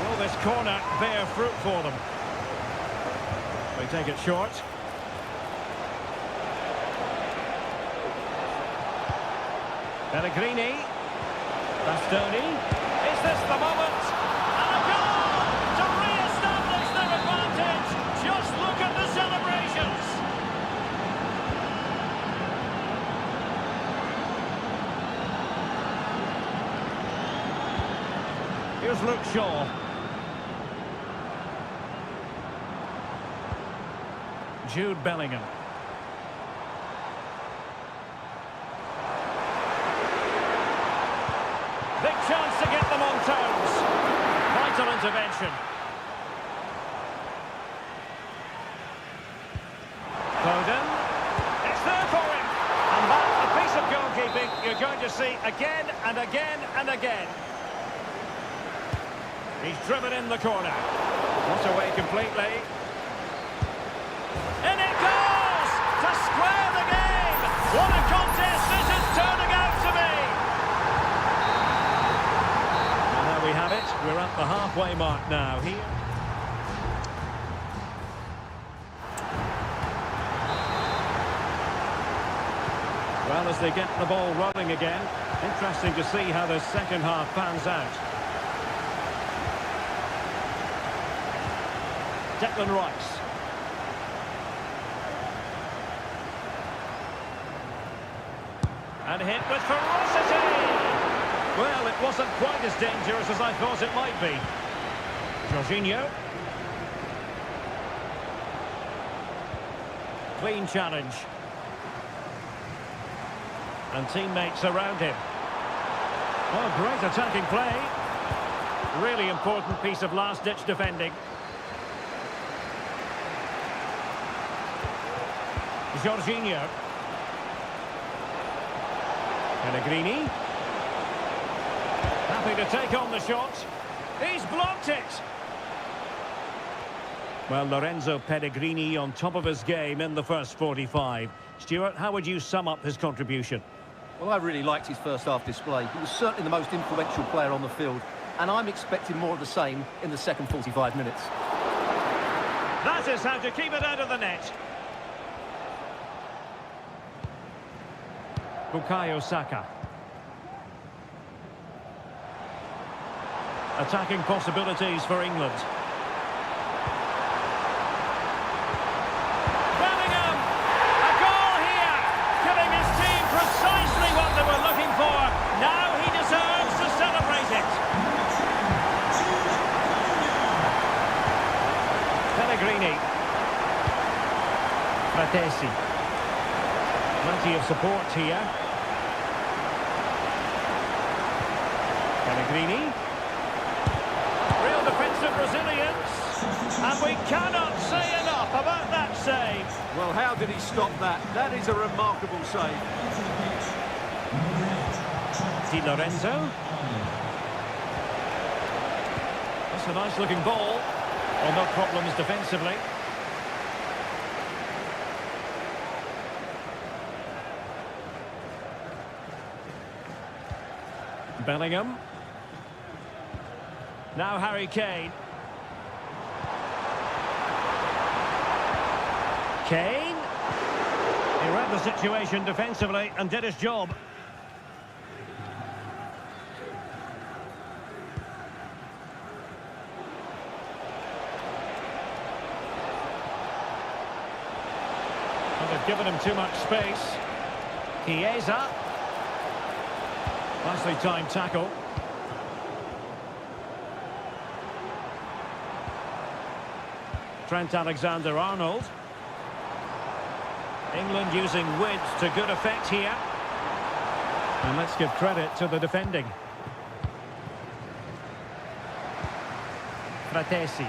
Will this corner bear fruit for them? They take it short. Pellegrini. Bastoni. Is this the moment? And a goal to re-establish their advantage. Just look at the celebrations. Here's Luke Shaw. Jude Bellingham. Big chance to get them on toes. Vital intervention. Foden. It's there for him. And that's a piece of goalkeeping you're going to see again and again and again. He's driven in the corner. Not away completely. In it goes! To square the game! What a contest this is turning out to be! And there we have it. We're at the halfway mark now here. Well, as they get the ball rolling again, interesting to see how the second half pans out. Declan Rice. And hit with ferocity! Well, it wasn't quite as dangerous as I thought it might be. Jorginho. Clean challenge. And teammates around him. Oh, great attacking play. Really important piece of last-ditch defending. Jorginho. Pellegrini. Happy to take on the shot. He's blocked it. Well, Lorenzo Pellegrini on top of his game in the first 45. Stuart, how would you sum up his contribution? Well, I really liked his first half display. He was certainly the most influential player on the field, and I'm expecting more of the same in the second 45 minutes. That is how to keep it out of the net. Bukayo Saka. Attacking possibilities for England. Bellingham! A goal here! Giving his team precisely what they were looking for. Now he deserves to celebrate it. Pellegrini. Fratesi. Plenty of support here. Pellegrini. Real defensive resilience. And we cannot say enough about that save. Well, how did he stop that? That is a remarkable save. Di Lorenzo. That's a nice looking ball. Well, no problems defensively. Bellingham. Now Harry Kane. Kane. He read the situation defensively and did his job. Well, they've given him too much space. Chiesa. Nicely timed tackle. Trent Alexander-Arnold. England using width to good effect here. And let's give credit to the defending. Fratesi.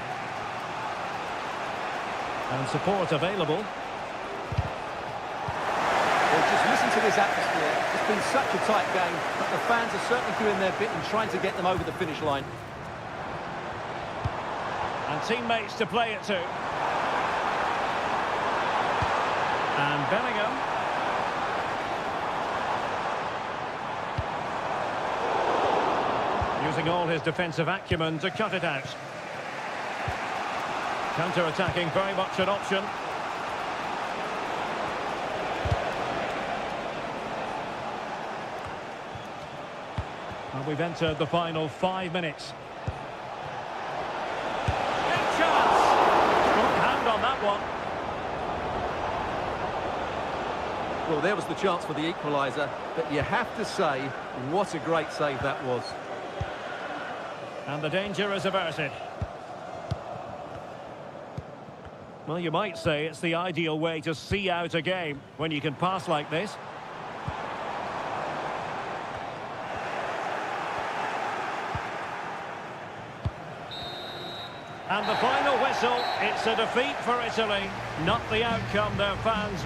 And support available. Well, just listen to this atmosphere. It's been such a tight game, but the fans are certainly doing their bit and trying to get them over the finish line. And teammates to play it to. And Bellingham. Using all his defensive acumen to cut it out. Counter-attacking, very much an option. And we've entered the final 5 minutes. Hand on that one. Well, there was the chance for the equaliser, but you have to say, what a great save that was. And the danger is averted. Well, you might say it's the ideal way to see out a game when you can pass like this. And the final whistle, it's a defeat for Italy, not the outcome their fans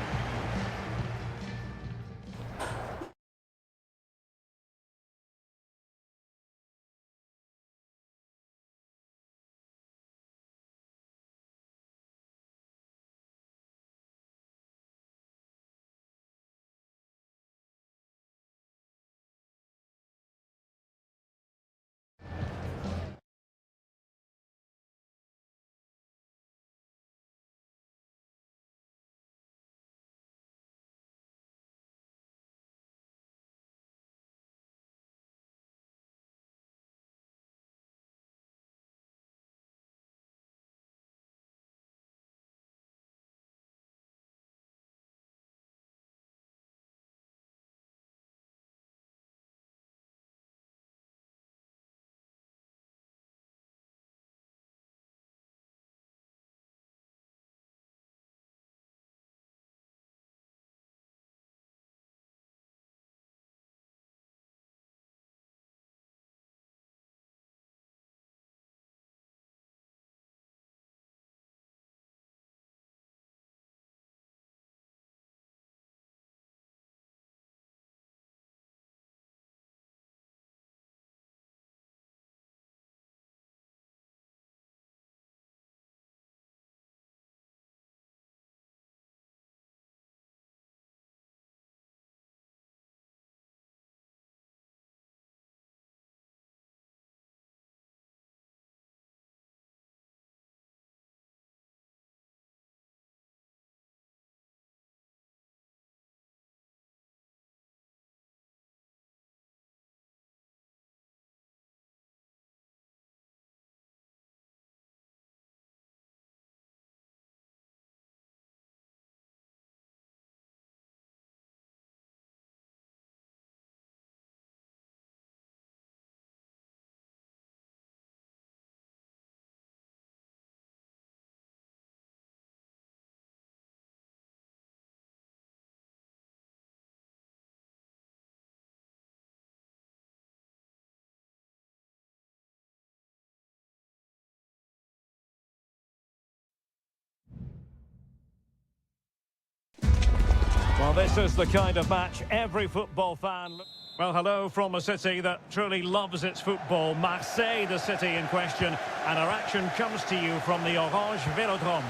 this is the kind of match every football fan... Well, hello from a city that truly loves its football, Marseille, the city in question, and our action comes to you from the Orange Vélodrome.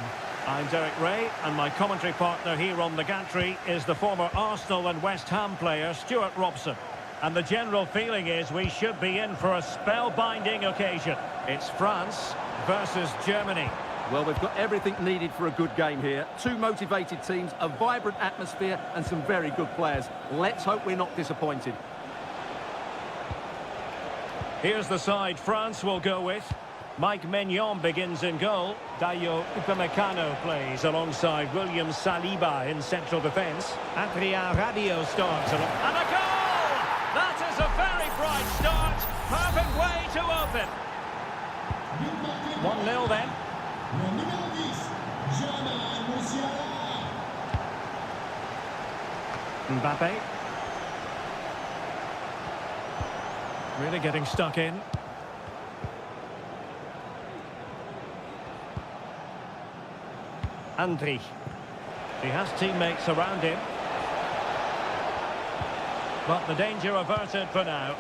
I'm Derek Ray, and my commentary partner here on the gantry is the former Arsenal and West Ham player, Stuart Robson. And the general feeling is we should be in for a spellbinding occasion. It's France versus Germany. Well, we've got everything needed for a good game here. Two motivated teams, a vibrant atmosphere, and some very good players. Let's hope we're not disappointed. Here's the side France will go with. Mike Maignan begins in goal. Dayo Upamecano plays alongside William Saliba in central defence. Adrien Rabiot starts. And a goal! That is a very bright start. Perfect way to open. 1-0 then. Mbappe. Really getting stuck in. Andri. He has teammates around him. But the danger averted for now.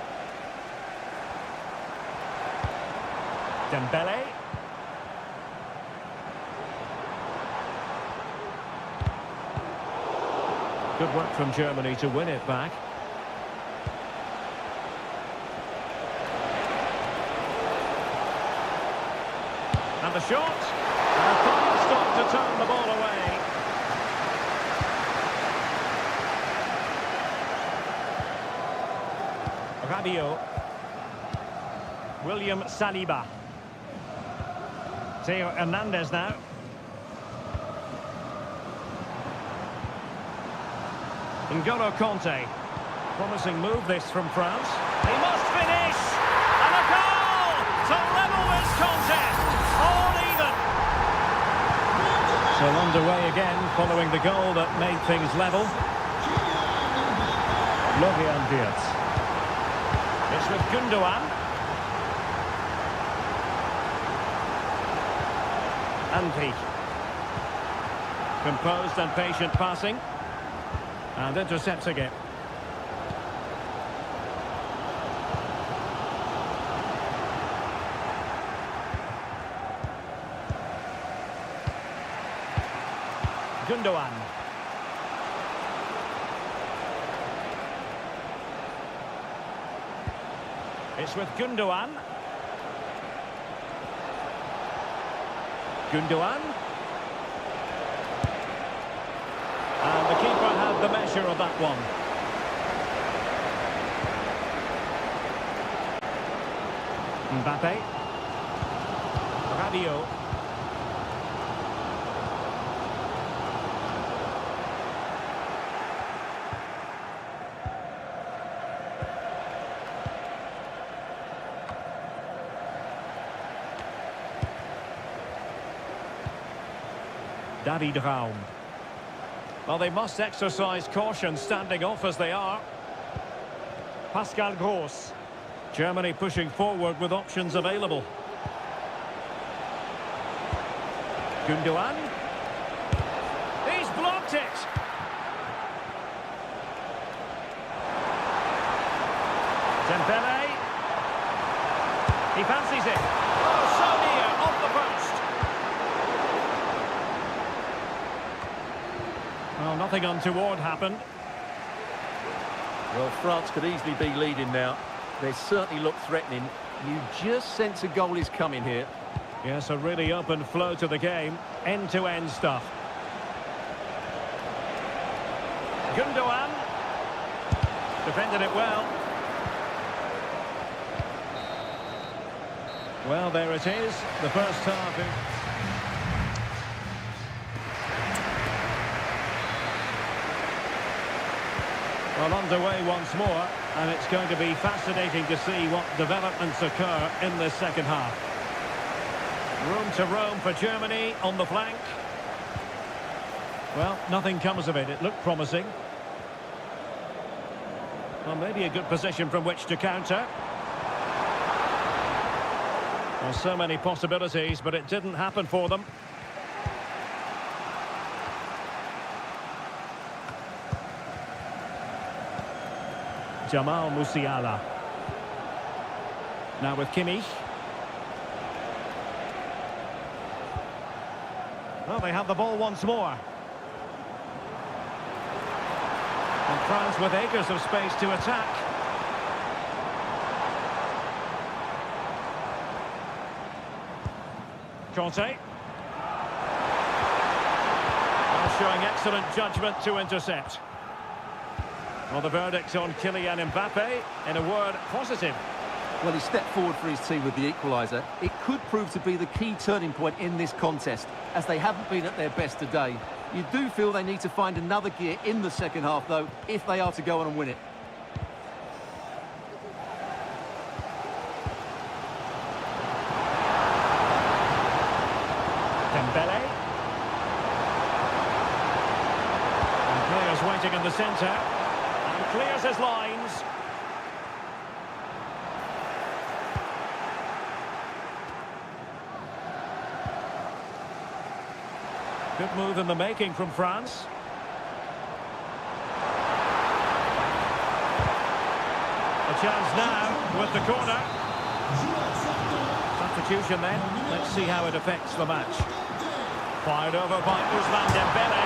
Dembele. Good work from Germany to win it back. And the shot. And a fine stop to turn the ball away. Rabiot. William Saliba. Theo Hernandez now. N'Golo Kanté. Promising move this from France. He must finish! And a goal to level this contest! All even! So underway again following the goal that made things level. Florian Wirtz. It's with Gundogan. Andri. Composed and patient passing. And intercepting it. Gundogan. It's with Gundogan. Gundogan. And the keeper had the measure of that one. Mbappe. Rabiot. David Raum. Well, they must exercise caution standing off as they are. Pascal Gross. Germany pushing forward with options available. Gundogan. He's blocked it. Dembele. He fancies it. Oh, so near, off the post. Well, nothing untoward happened. Well, France could easily be leading now. They certainly look threatening. You just sense a goal is coming here. Yes, a really open flow to the game. End-to-end stuff. Gundogan. Defended it well. Well, there it is. The first half. Well, underway once more, and it's going to be fascinating to see what developments occur in this second half. Room to roam for Germany on the flank. Well, nothing comes of it. It looked promising. Well, maybe a good position from which to counter. Well, so many possibilities, but it didn't happen for them. Jamal Musiala. Now with Kimmich. Well, they have the ball once more. And France with acres of space to attack. Conte. Showing excellent judgment to intercept. Well, the verdict on Kylian Mbappe, in a word, positive. Well, he stepped forward for his team with the equaliser. It could prove to be the key turning point in this contest, as they haven't been at their best today. You do feel they need to find another gear in the second half, though, if they are to go on and win it. Dembele. And players waiting in the centre. And clears his lines. Good move in the making from France. A chance now with the corner. Substitution then. Let's see how it affects the match. Fired over by Ousmane Dembele.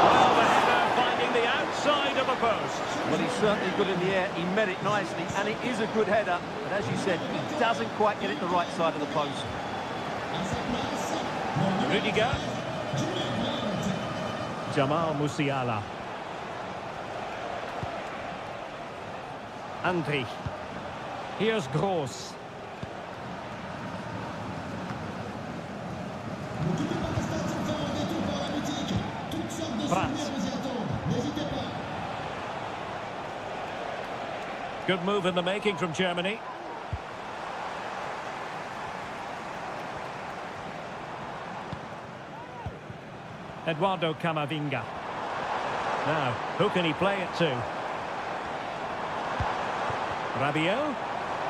Well, the header finding the outside of the post. Well, he's certainly good in the air. He met it nicely, and it is a good header. But as you said, he doesn't quite get it the right side of the post. Rudiger. Jamal Musiala. Andri. Here's Gross. France. Good move in the making from Germany. Eduardo Camavinga. Now, who can he play it to? Rabiot.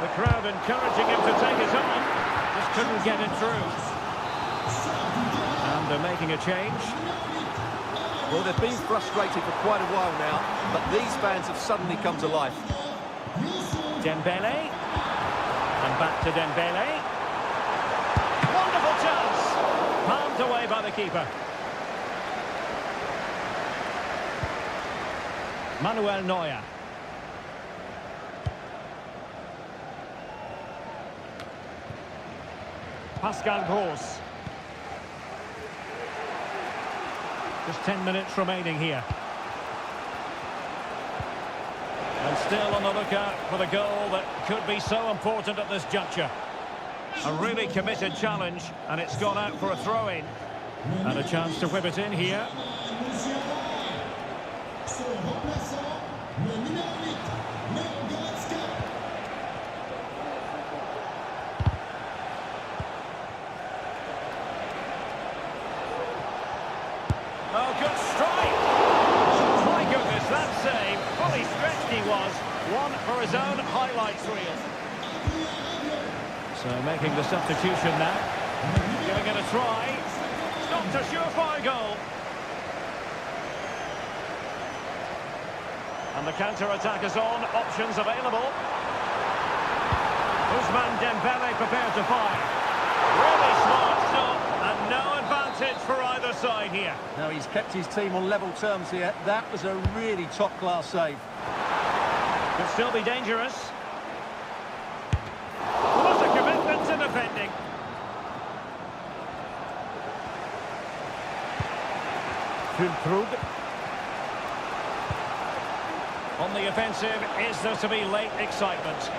The crowd encouraging him to take it on. Just couldn't get it through. And they're making a change. Well, they've been frustrated for quite a while now, but these fans have suddenly come to life. Dembele. And back to Dembele. Wonderful chance. Palmed away by the keeper. Manuel Neuer. Pascal Gross. Just 10 minutes remaining here. And still on the lookout for the goal that could be so important at this juncture. A really committed challenge, and it's gone out for a throw-in. And a chance to whip it in here. Oh, good strike! My goodness, that save. Fully stretched he was. One for his own highlights reel. So making the substitution now. Giving it a try. Stopped a surefire goal. And the counter-attack is on. Options available. Ousmane Dembele prepared to fire. Really smart stop. And no advantage for either side here. Now, he's kept his team on level terms here. That was a really top-class save. Could still be dangerous. What a commitment to defending. Füllkrug. On the offensive, is there to be late excitement?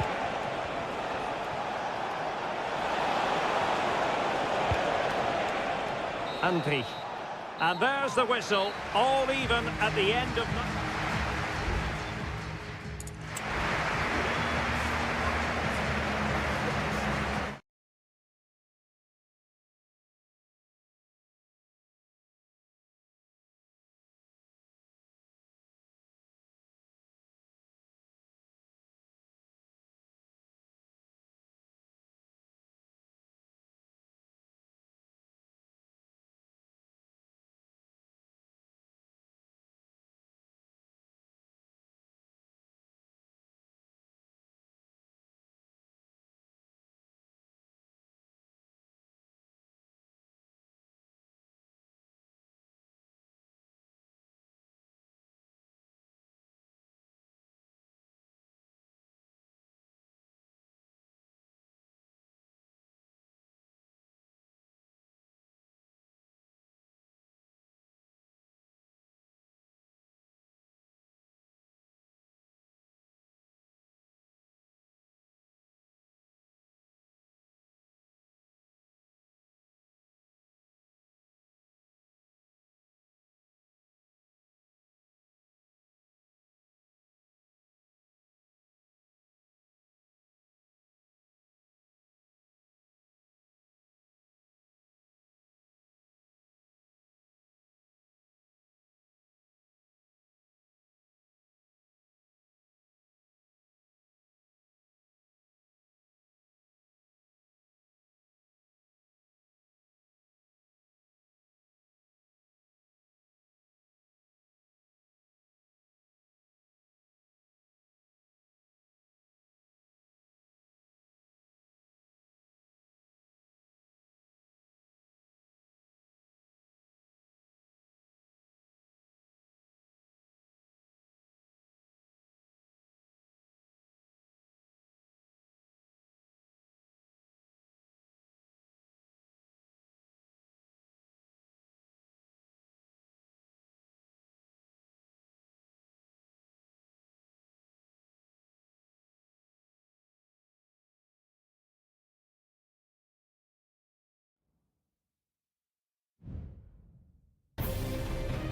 Andri. And there's the whistle, all even at the end of...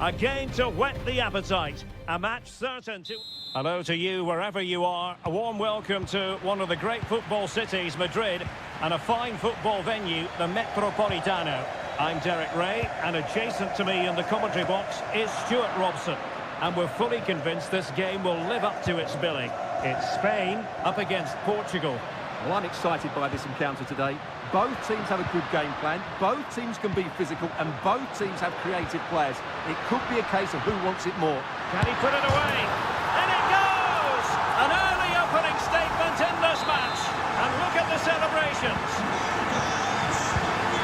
A game to whet the appetite. A match certain to... Hello to you wherever you are. A warm welcome to one of the great football cities, Madrid, and a fine football venue, the Metropolitano. I'm Derek Ray, and adjacent to me in the commentary box is Stuart Robson. And we're fully convinced this game will live up to its billing. It's Spain up against Portugal. Well, I'm excited by this encounter today. Both teams have a good game plan, both teams can be physical, and both teams have creative players. It could be a case of who wants it more. Can he put it away? And it goes! An early opening statement in this match. And look at the celebrations.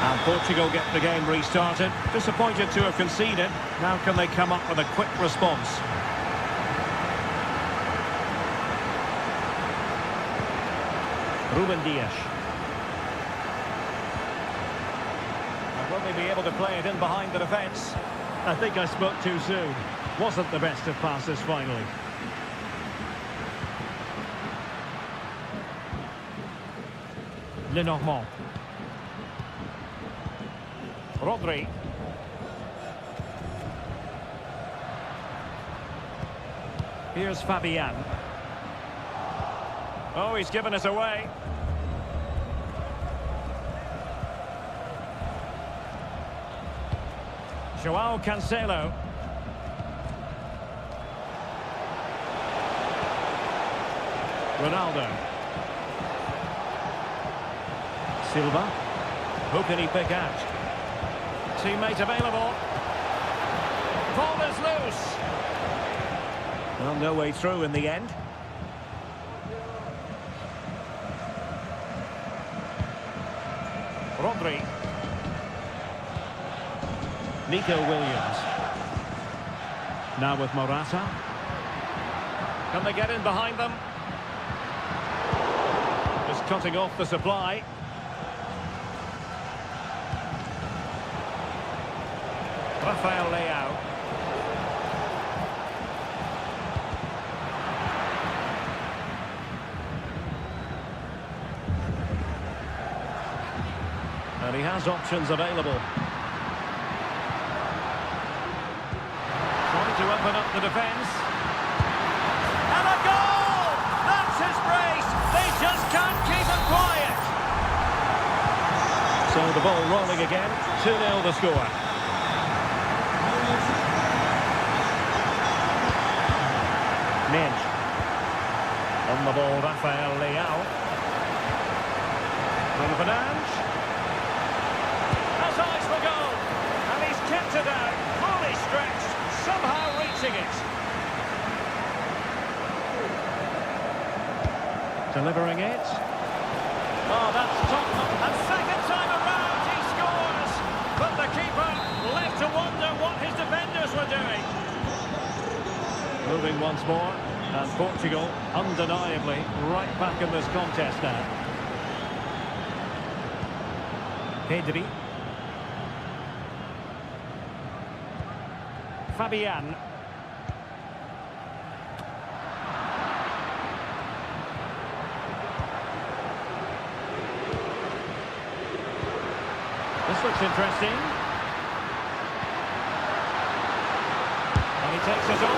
And Portugal get the game restarted. Disappointed to have conceded. Now can they come up with a quick response? Ruben Dias. Will they be able to play it in behind the defence? I think I spoke too soon. Wasn't the best of passes finally. Lenormand. Rodri. Here's Fabian. Oh, he's given us away. Joao Cancelo. Ronaldo. Silva. Who can he pick out? Teammate available. Ball is loose. Well, no way through in the end. Rodri. Nico Williams. Now with Morata. Can they get in behind them? Just cutting off the supply. Rafael Leao. And he has options available. To open up the defence. And a goal! That's his brace! They just can't keep it quiet! So the ball rolling again. 2-0 the score. Minge. On the ball, Rafael Leao. Bruno Fernandes. Has eyes for goal! And he's kept it out. Fully stretched. Somehow reaching it. Delivering it. Oh, that's top. And second time around he scores. But the keeper left to wonder what his defenders were doing. Moving once more. And Portugal, undeniably, right back in this contest now. Pedri. Fabian. This looks interesting. And he takes it on.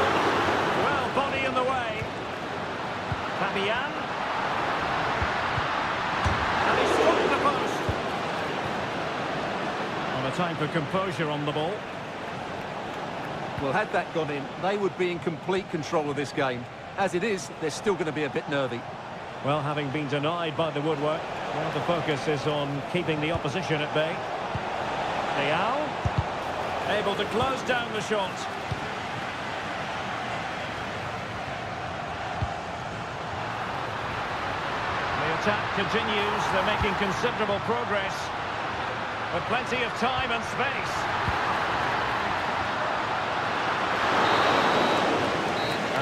Well, body in the way. Fabian. And he struck the post. On a time for composure on the ball. Well, had that gone in, they would be in complete control of this game. As it is, they're still going to be a bit nervy. Well, having been denied by the woodwork, now the focus is on keeping the opposition at bay. Leao, able to close down the shot. The attack continues, they're making considerable progress, with plenty of time and space.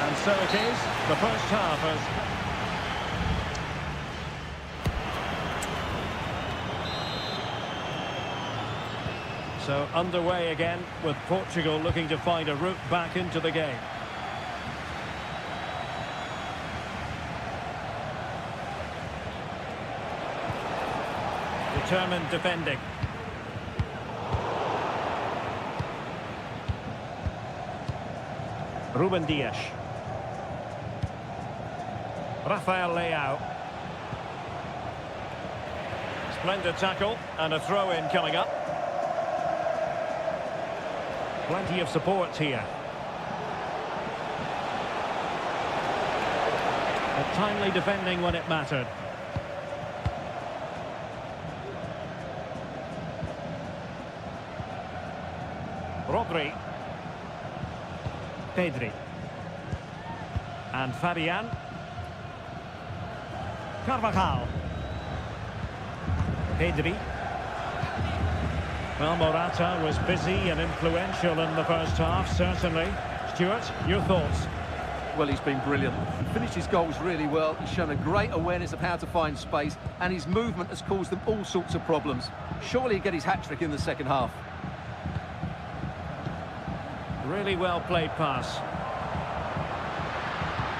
And so it is, the first half has... So underway again, with Portugal looking to find a route back into the game. Determined defending. Ruben Dias. Rafael Leao. Splendid tackle and a throw-in coming up. Plenty of support here. But timely defending when it mattered. Rodri. Pedri. And Fabian. Carvajal. Pedri. Well, Morata was busy and influential in the first half, certainly. Stuart, your thoughts? Well, he's been brilliant. He finished his goals really well. He's shown a great awareness of how to find space, and his movement has caused them all sorts of problems. Surely he'll get his hat-trick in the second half. Really well played pass.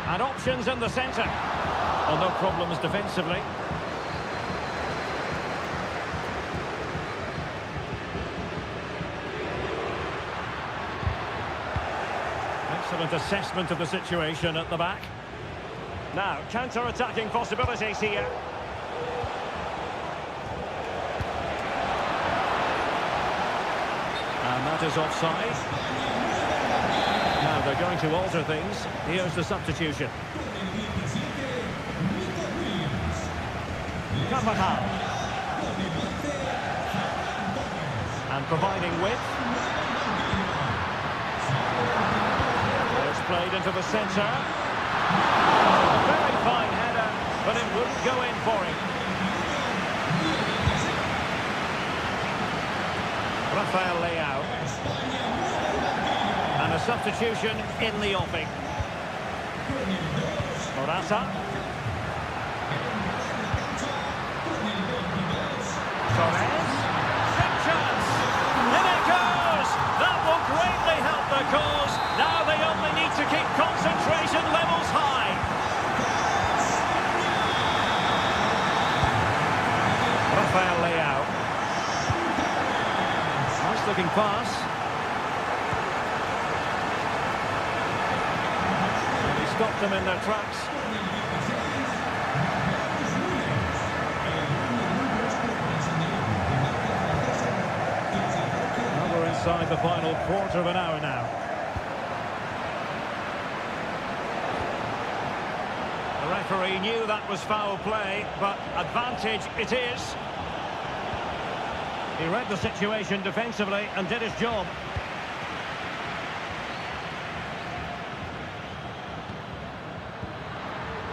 And options in the centre. Well, no problems defensively. Excellent assessment of the situation at the back. Now, counter-attacking possibilities here. And that is offside. Now they're going to alter things. Here's the substitution. Carvajal. And providing width. It's played into the centre. A very fine header, but it wouldn't go in for him. Rafael Leao. And a substitution in the offing. Morata. Torres. Big chance. In it goes! That will greatly help the cause. Now they only need to keep concentration levels high. Rafael Leao. Nice looking pass. Stopped them in their tracks. Now we're inside the final quarter of an hour now. The referee knew that was foul play, but advantage it is. He read the situation defensively and did his job.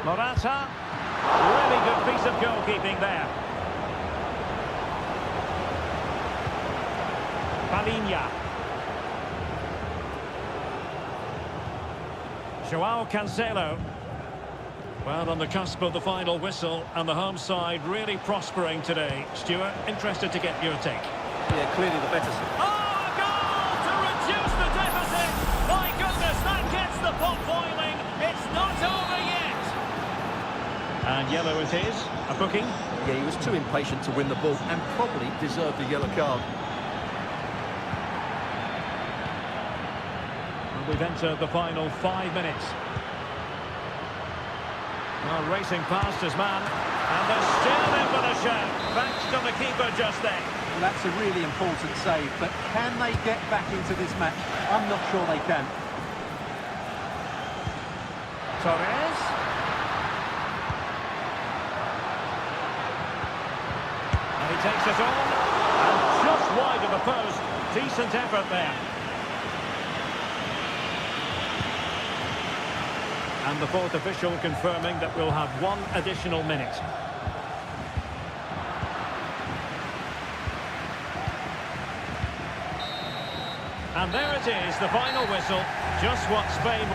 Morata, really good piece of goalkeeping there. Palinha. Joao Cancelo. Well, on the cusp of the final whistle, and the home side really prospering today. Stuart, interested to get your take. Yeah, clearly the better side. Oh, a goal to reduce the deficit! My goodness, that gets the pot boiling. It's not over yet. And yellow it is, a booking. Yeah, he was too impatient to win the ball and probably deserved a yellow card. And we've entered the final 5 minutes. Well, racing past his man, and they're still in with a shout, thanks to the keeper just then. Well, that's a really important save, but can they get back into this match? I'm not sure they can. Torres. And he takes it on, and just wide of the post. Decent effort there. And the fourth official confirming that we'll have 1 additional minute. And there it is, the final whistle. Just what Spain...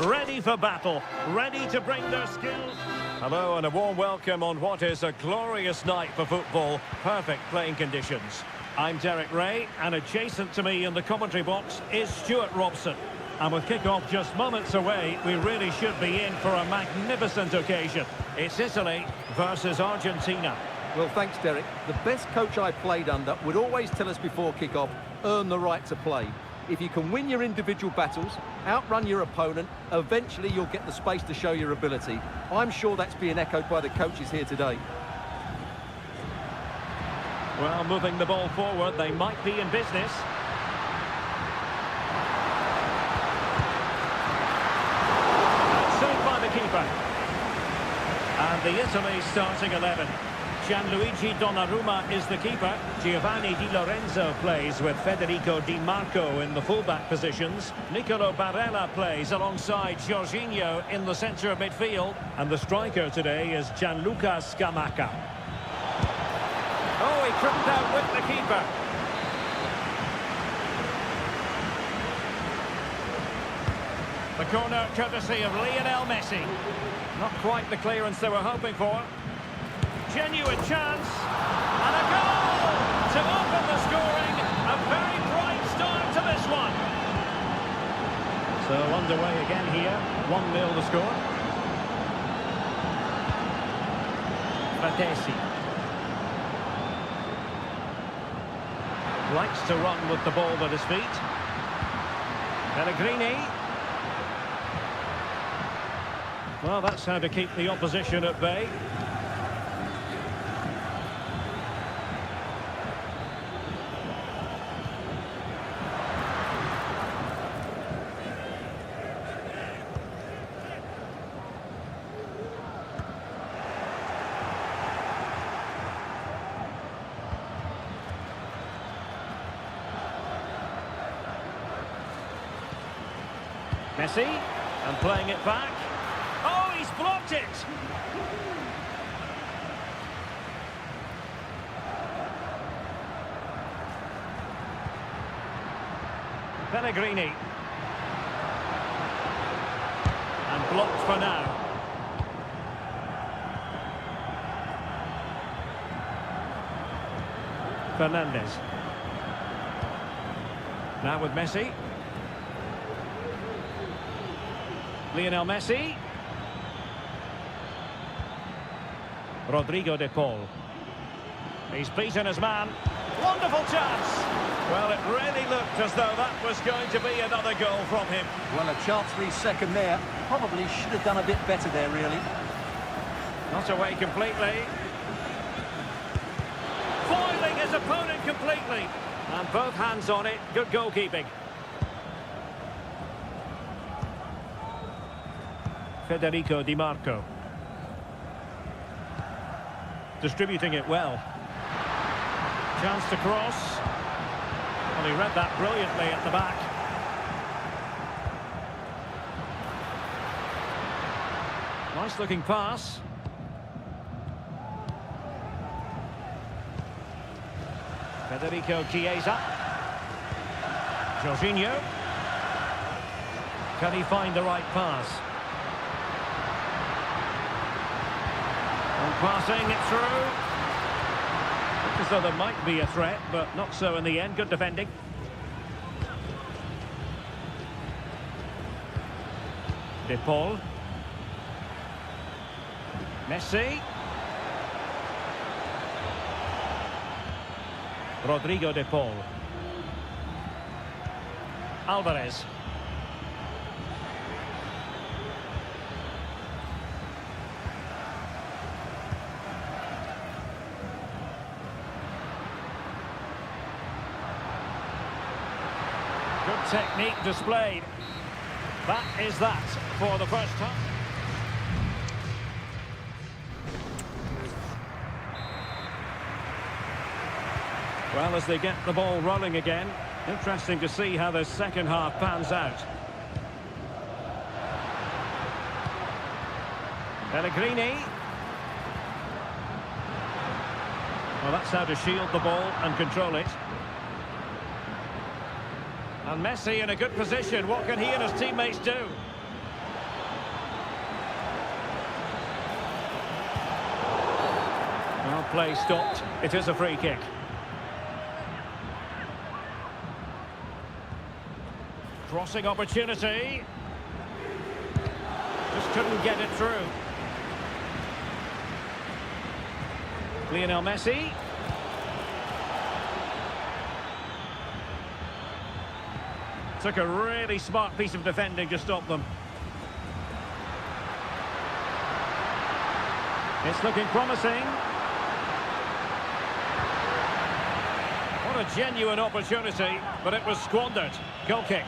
ready for battle, ready to bring their skills. Hello and a warm welcome on what is a glorious night for football. Perfect playing conditions. I'm Derek Ray, and adjacent to me in the commentary box is Stuart Robson. And with kick-off just moments away, we really should be in for a magnificent occasion. It's Italy versus Argentina. Well, thanks, Derek. The best coach I played under would always tell us before kick-off, earn the right to play. If you can win your individual battles, outrun your opponent, eventually you'll get the space to show your ability. I'm sure that's being echoed by the coaches here today. Well, moving the ball forward, they might be in business. Saved by the keeper. And the Italy starting 11. Gianluigi Donnarumma is the keeper. Giovanni Di Lorenzo plays with Federico Di Marco in the fullback positions. Nicolo Barella plays alongside Jorginho in the centre of midfield. And the striker today is Gianluca Scamacca. Oh, he tripped out with the keeper. The corner courtesy of Lionel Messi. Not quite the clearance they were hoping for. Genuine chance, and a goal to open the scoring. A very bright start to this one. So underway again here, 1-0 the score. Batesi likes to run with the ball at his feet. Pellegrini. Well, that's how to keep the opposition at bay. Messi, and playing it back. Oh, he's blocked it! Pellegrini. And blocked for now. Fernandez. Now with Messi. Lionel Messi. Rodrigo de Paul. He's beaten his man. Wonderful chance. Well, it really looked as though that was going to be another goal from him. Well, a chance for his second there. Probably should have done a bit better there, really. Not away completely. Foiling his opponent completely. And both hands on it. Good goalkeeping. Federico Di Marco. Distributing it well. Chance to cross. Well, he read that brilliantly at the back. Nice looking pass. Federico Chiesa. Jorginho. Can he find the right pass? And passing it through. Looked as though there might be a threat, but not so in the end. Good defending. De Paul. Messi. Rodrigo de Paul. Alvarez. Good technique displayed. That is that for the first time. Well, as they get the ball rolling again, interesting to see how the second half pans out. Pellegrini. Well, that's how to shield the ball and control it. And Messi in a good position. What can he and his teammates do? play stopped. It is a free kick. Crossing opportunity. Just couldn't get it through. Lionel Messi. Took a really smart piece of defending to stop them. It's looking promising. What a genuine opportunity, but it was squandered. Goal kick.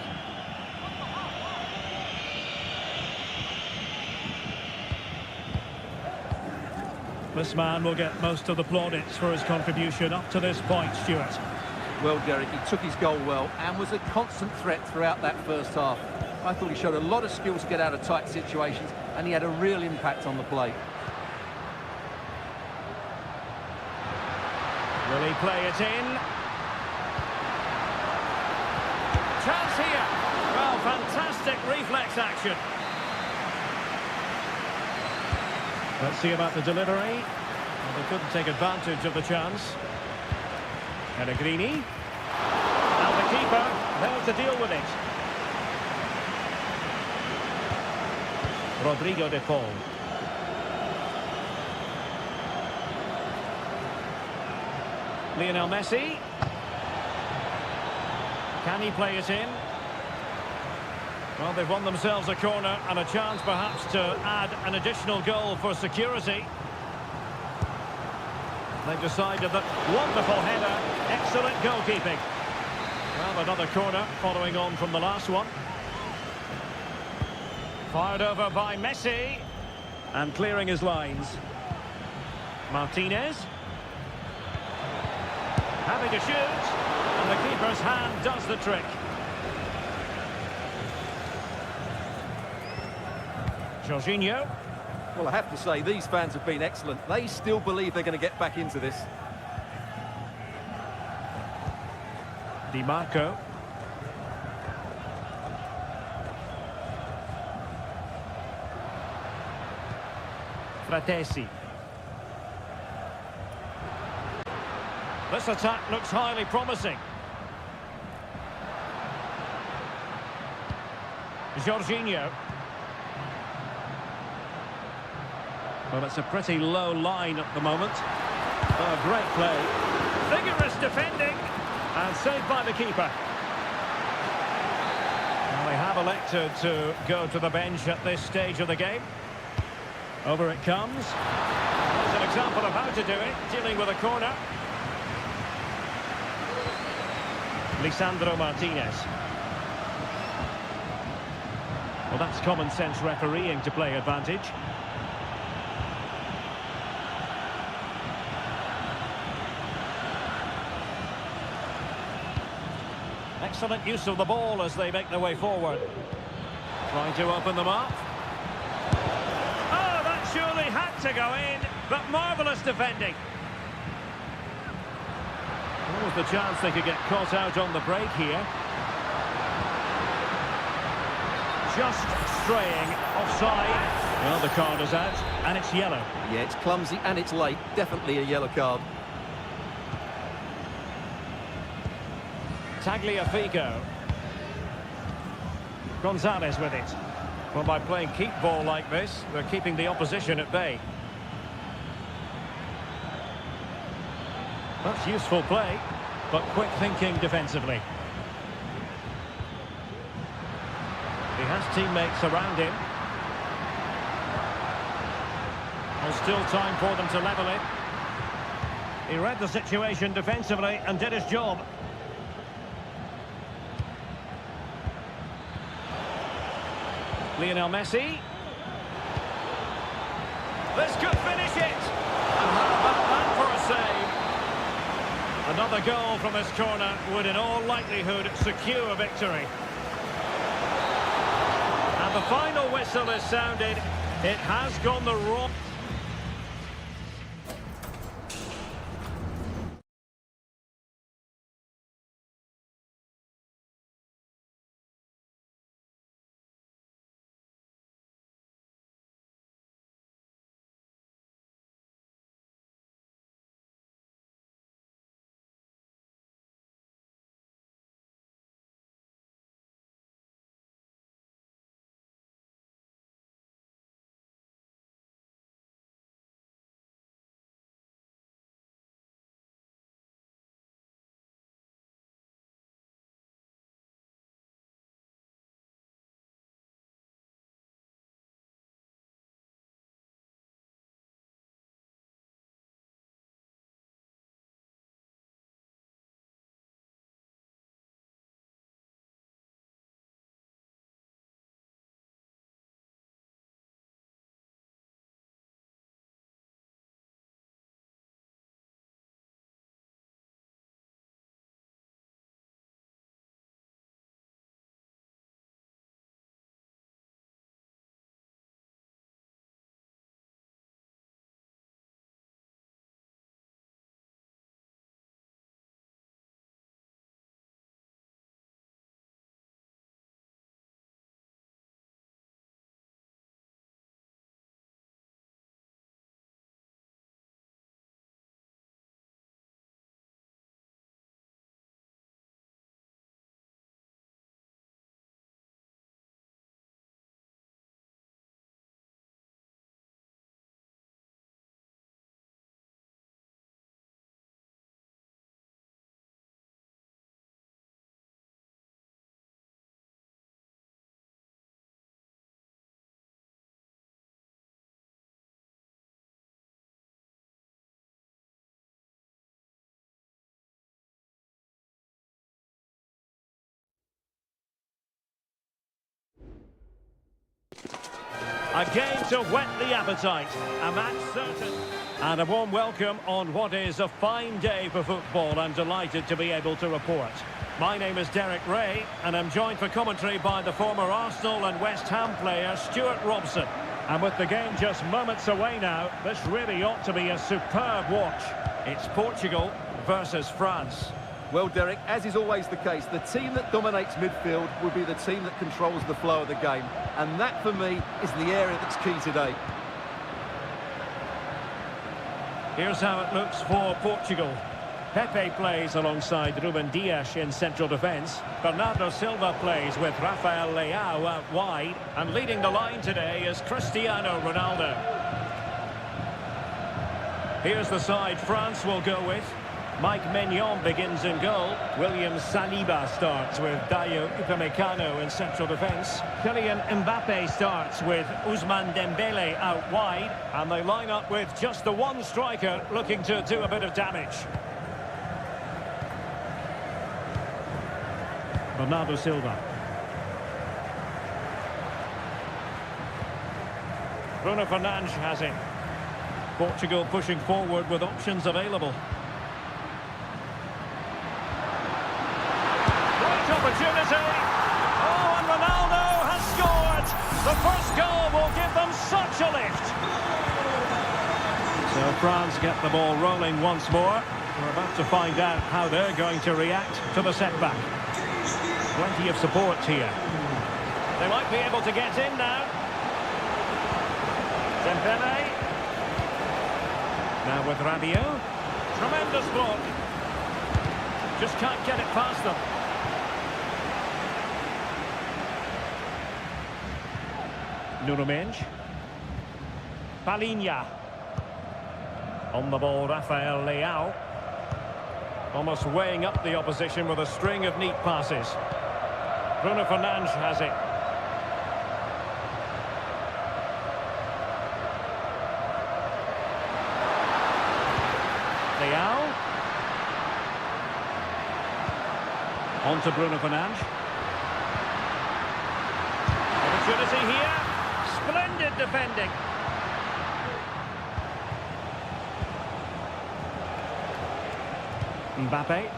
This man will get most of the plaudits for his contribution up to this point, Stuart. Well, Derek, he took his goal well and was a constant threat throughout that first half. I thought he showed a lot of skills to get out of tight situations, and he had a real impact on the play. Will he play it in? Chance here. Well, fantastic reflex action. Let's see about the delivery. Well, they couldn't take advantage of the chance. Pellegrini. And the keeper failed to deal with it. Rodrigo de Paul. Lionel Messi. Can he play it in? Well, they've won themselves a corner and a chance perhaps to add an additional goal for security. They've decided that wonderful header, excellent goalkeeping. Well, another corner following on from the last one. Fired over by Messi and clearing his lines. Martinez. Having to shoot, and the keeper's hand does the trick. Jorginho. Well, I have to say, these fans have been excellent. They still believe they're going to get back into this. Di Marco. Fratesi. This attack looks highly promising. Jorginho. Well, it's a pretty low line at the moment. Oh, great play. Vigorous defending. And saved by the keeper. And they have elected to go to the bench at this stage of the game. Over it comes. There's an example of how to do it, dealing with a corner. Lisandro Martinez. Well, that's common sense refereeing to play advantage. Excellent use of the ball as they make their way forward. Trying to open them up. Oh, that surely had to go in, but marvellous defending. What was the chance they could get caught out on the break here? Just straying offside. Well, the card is out, and it's yellow. Yeah, it's clumsy and it's late. Definitely a yellow card. Tagliafico. Gonzalez with it. Well, by playing keep ball like this, they're keeping the opposition at bay. That's useful play, but quick thinking defensively. He has teammates around him. There's still time for them to level it. He read the situation defensively and did his job. Lionel Messi. This could finish it. And how about that for a save? Another goal from this corner would in all likelihood secure victory. And the final whistle is sounded. It has gone the wrong... A game to whet the appetite. A match certain. And a warm welcome on what is a fine day for football. I'm delighted to be able to report. My name is Derek Ray, and I'm joined for commentary by the former Arsenal and West Ham player Stuart Robson. And with the game just moments away now, this really ought to be a superb watch. It's Portugal versus France. Well, Derek, as is always the case, the team that dominates midfield will be the team that controls the flow of the game. And that, for me, is the area that's key today. Here's how it looks for Portugal. Pepe plays alongside Ruben Dias in central defence. Bernardo Silva plays with Rafael Leao out wide. And leading the line today is Cristiano Ronaldo. Here's the side France will go with. Mike Maignan begins in goal. William Saliba starts with Dayo Upamecano in central defence. Kylian Mbappe starts with Ousmane Dembele out wide. And they line up with just the one striker looking to do a bit of damage. Bernardo Silva. Bruno Fernandes has it. Portugal pushing forward with options available. Opportunity. Oh, and Ronaldo has scored. The first goal will give them such a lift. So France get the ball rolling once more. We're about to find out how they're going to react to the setback. Plenty of support here. They might be able to get in now. Dembele. Now with Rabiot. Tremendous block. Just can't get it past them. Nuno Mendes. Palhinha. On the ball, Rafael Leao. Almost weighing up the opposition with a string of neat passes. Bruno Fernandes has it. Leao. On to Bruno Fernandes. Opportunity here. Splendid defending. Mbappe.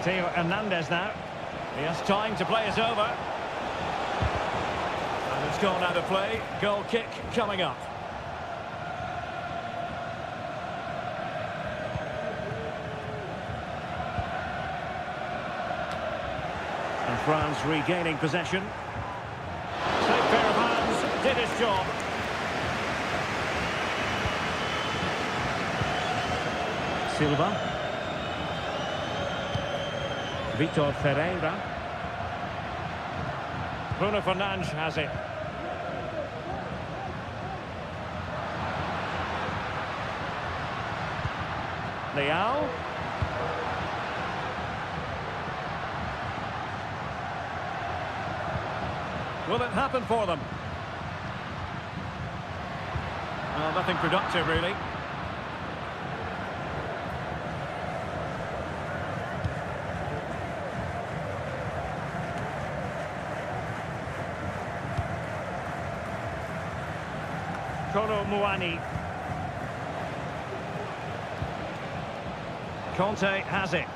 Theo Hernandez now. He has time to play it over. And it's gone out of play. Goal kick coming up. And France regaining possession. Safe pair of hands, did his job. Silva. Vitor Ferreira. Bruno Fernandes has it. Leao. Will it happen for them? Well, nothing productive, really. Kolo Muani. Conte has it.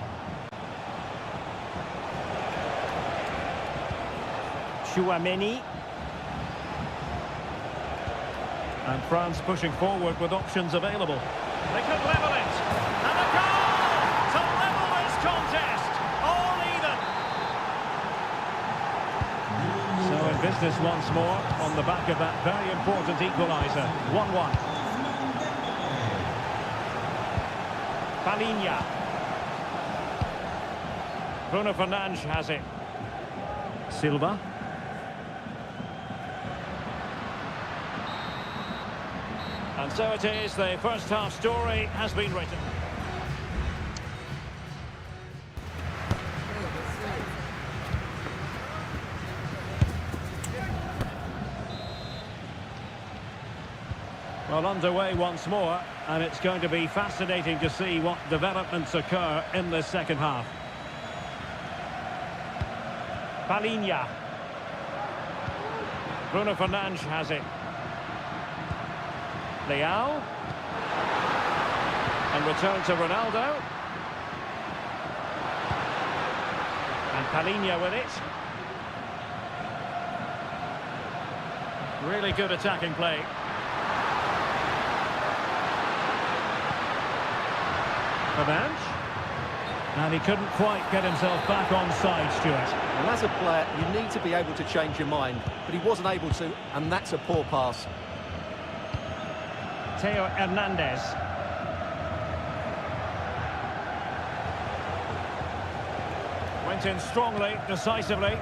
Chouameni. And France pushing forward with options available. They could level it. And a goal to level this contest. All even. So in business once more on the back of that very important equaliser. 1-1. Palhinha. Bruno Fernandes has it. Silva. And so it is, the first half story has been written. Well, underway once more, and it's going to be fascinating to see what developments occur in the second half. Palhinha. Bruno Fernandes has it. Leao. And return to Ronaldo. And Palhinha with it. Really good attacking play. Fernandes. And he couldn't quite get himself back on side, Stuart. And as a player, you need to be able to change your mind, but he wasn't able to, and that's a poor pass. Theo Hernandez. Went in strongly, decisively.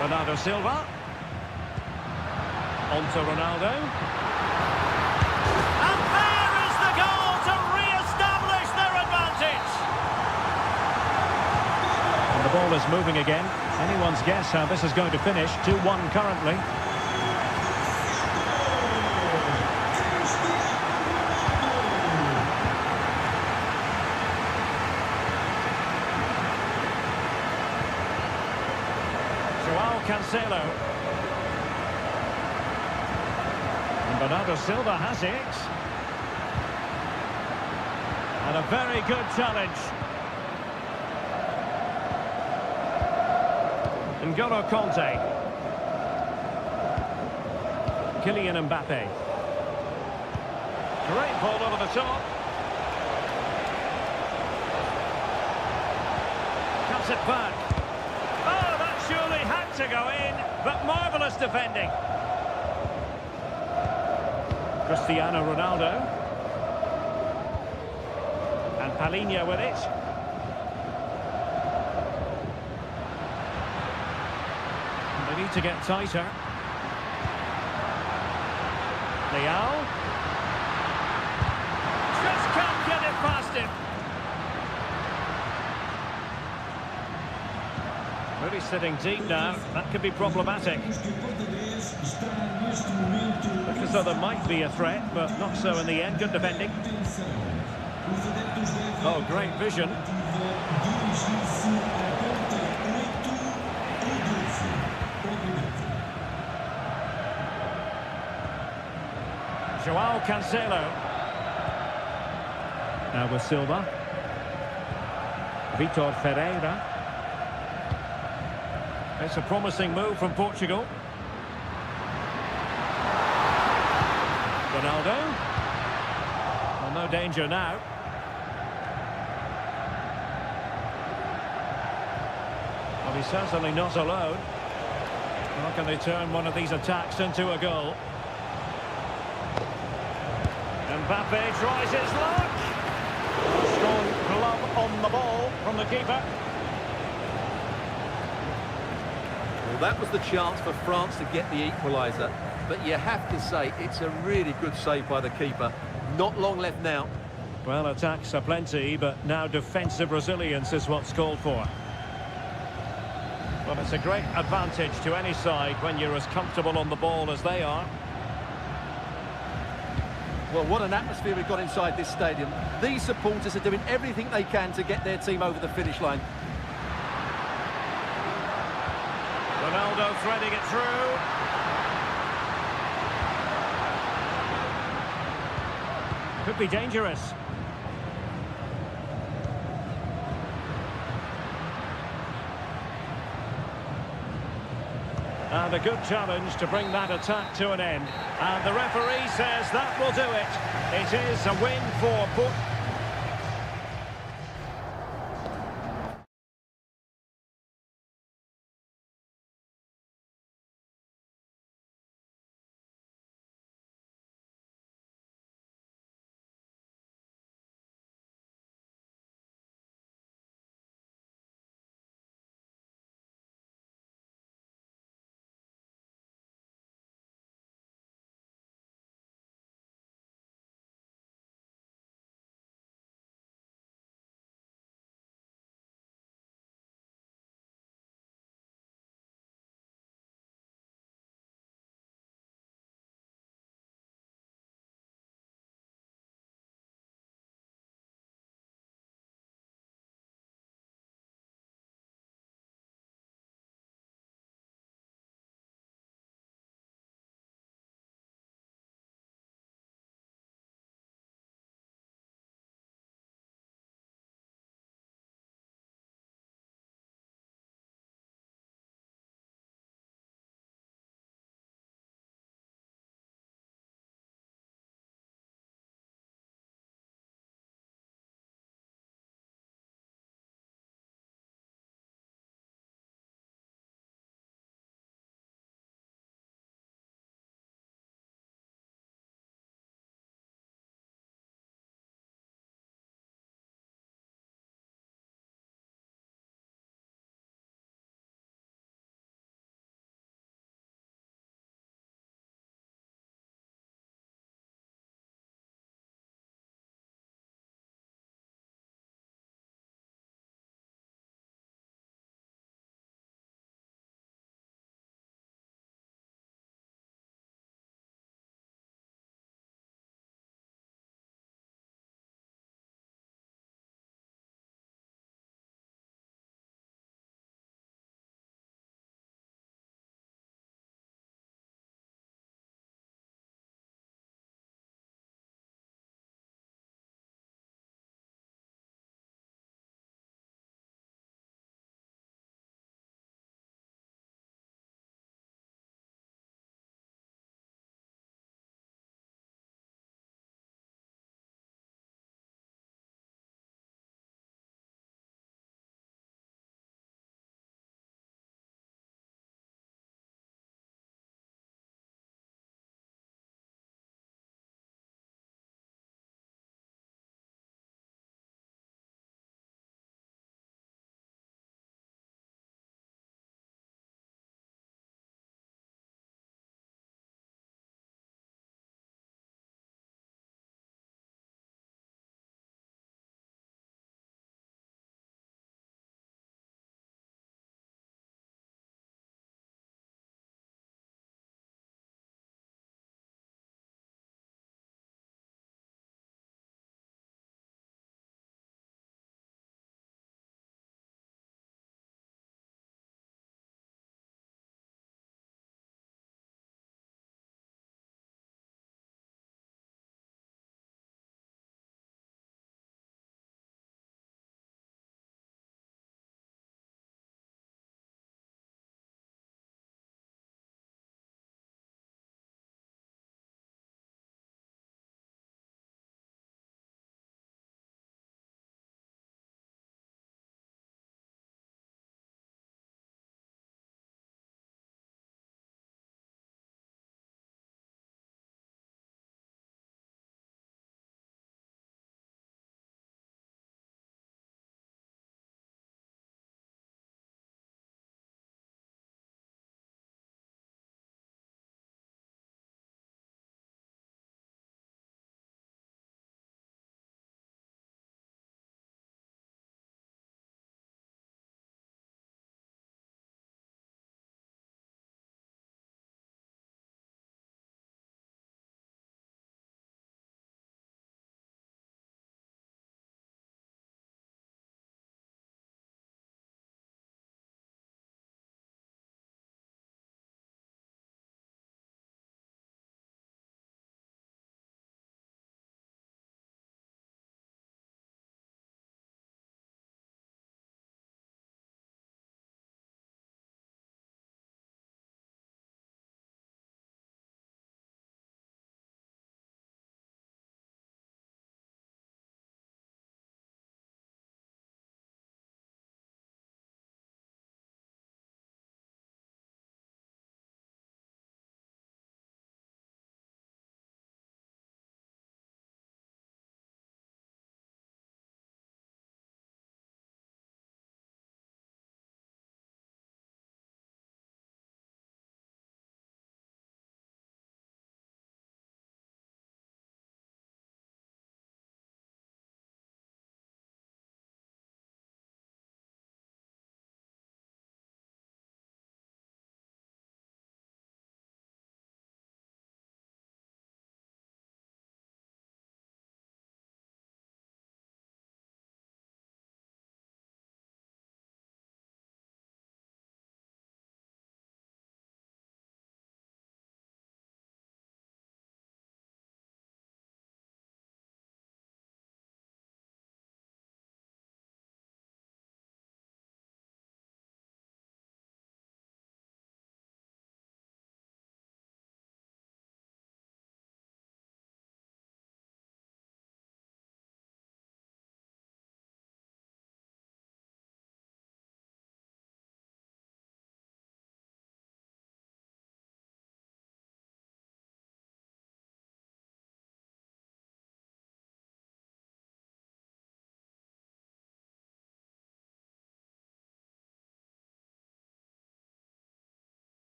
Bernardo Silva. On to Ronaldo. And there is the goal to re-establish their advantage. And the ball is moving again. Anyone's guess how this is going to finish. 2-1 currently. Cancelo. And Bernardo Silva has it. And a very good challenge. N'Golo Kanté. Kylian Mbappe. Great ball over the top. Cuts it back. Oh, that surely had to go in, but marvellous defending. Cristiano Ronaldo. And Palhinha with it. They need to get tighter. Leao. Just can't get it past him. Really sitting deep now. That could be problematic. Looks as though there might be a threat, but not so in the end. Good defending. Oh, great vision. Joao Cancelo. Now with Silva. Vitor Ferreira. It's a promising move from Portugal. Ronaldo. Well, no danger now. Well, he's certainly not alone. How can they turn one of these attacks into a goal? Mbappe tries his luck. A strong glove on the ball from the keeper. Well, that was the chance for France to get the equaliser. But you have to say, it's a really good save by the keeper. Not long left now. Well, attacks are plenty, but now defensive resilience is what's called for. Well, it's a great advantage to any side when you're as comfortable on the ball as they are. Well, what an atmosphere we've got inside this stadium. These supporters are doing everything they can to get their team over the finish line. Ronaldo threading it through. Could be dangerous. And a good challenge to bring that attack to an end. And the referee says that will do it. It is a win for Portugal.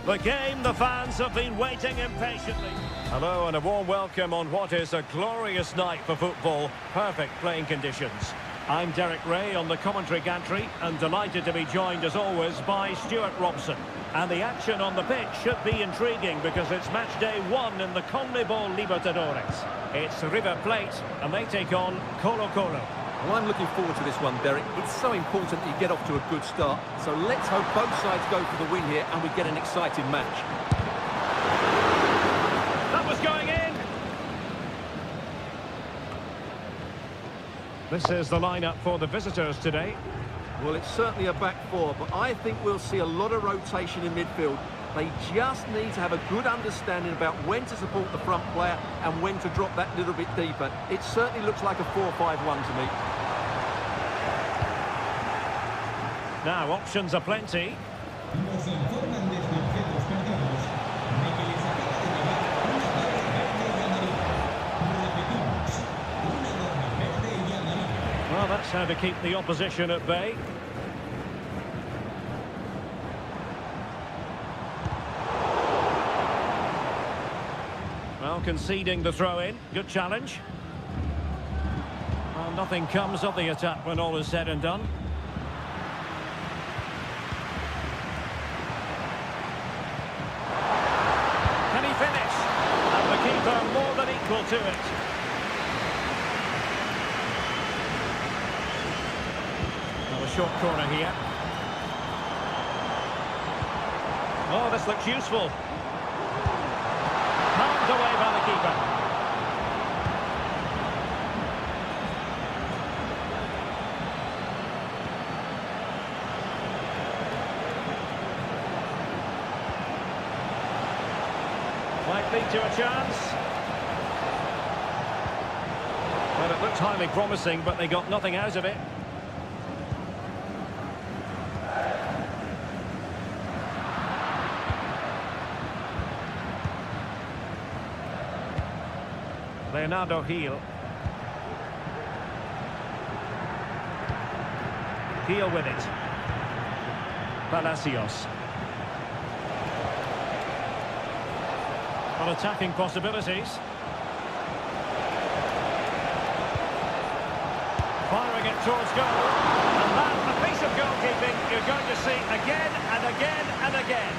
The game the fans have been waiting impatiently. Hello and a warm welcome on what is a glorious night for football. Perfect playing conditions. I'm Derek Ray on the commentary gantry and delighted to be joined as always by Stuart Robson. And the action on the pitch should be intriguing because it's match day 1 in the CONMEBOL Libertadores. It's River Plate and they take on Colo-Colo. Well, I'm looking forward to this one, Derek. It's so important that you get off to a good start. So let's hope both sides go for the win here and we get an exciting match. That was going in. This is the lineup for the visitors today. Well, it's certainly a back four, but I think we'll see a lot of rotation in midfield. They just need to have a good understanding about when to support the front player and when to drop that little bit deeper. It certainly looks like a 4-5-1 to me. Now, options are plenty. Well, that's how to keep the opposition at bay. Well, conceding the throw-in. Good challenge. Well, nothing comes of the attack when all is said and done. Can he finish? And the keeper more than equal to it. Short corner here. Oh, this looks useful. Palmed away by the keeper. Might lead to a chance. Well, it looked highly promising, but they got nothing out of it. Leonardo Gil. Gil with it. Palacios. Well, attacking possibilities. Firing it towards goal. And that, a piece of goalkeeping you're going to see again and again and again.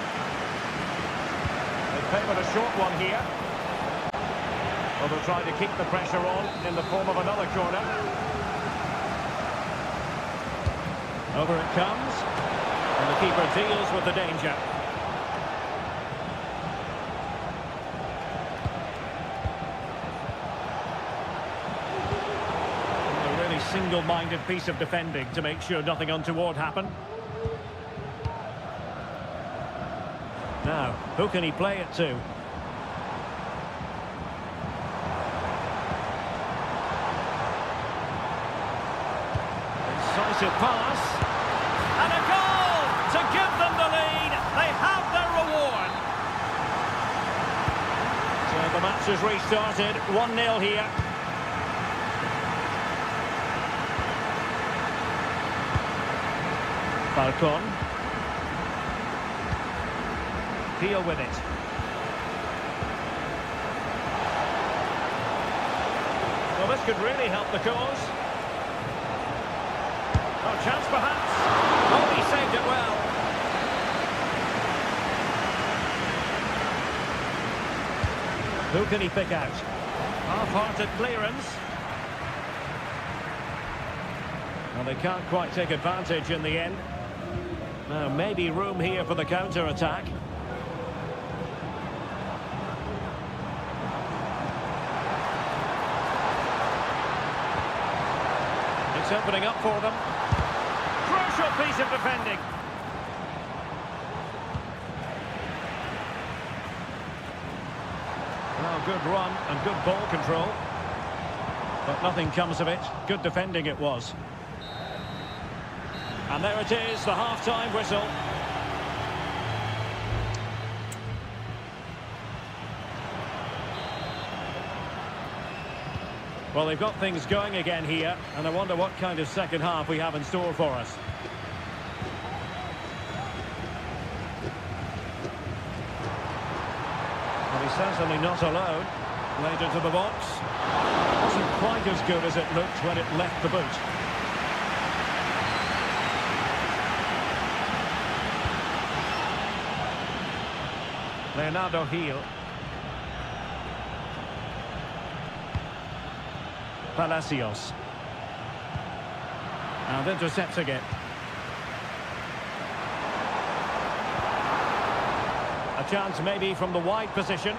They favoured a short one here. Well, they'll try to keep the pressure on in the form of another corner. Over it comes. And the keeper deals with the danger. A really single-minded piece of defending to make sure nothing untoward happened. Now, who can he play it to? Decisive pass. And a goal to give them the lead. They have their reward. So the match has restarted. 1-0 here. Falcon. Gil with it. Well, this could really help the cause. Oh, chance perhaps. Oh, he saved it well. Who can he pick out? Half-hearted clearance. Well, they can't quite take advantage in the end. Now, maybe room here for the counter-attack. It's opening up for them. Crucial piece of defending. Well, good run and good ball control. But nothing comes of it. Good defending it was. And there it is, the half-time whistle. Well, they've got things going again here, and I wonder what kind of second half we have in store for us. He's certainly not alone. Laid into the box. Wasn't quite as good as it looked when it left the boot. Leonardo Gil. Palacios. And intercepting it. A chance maybe from the wide position.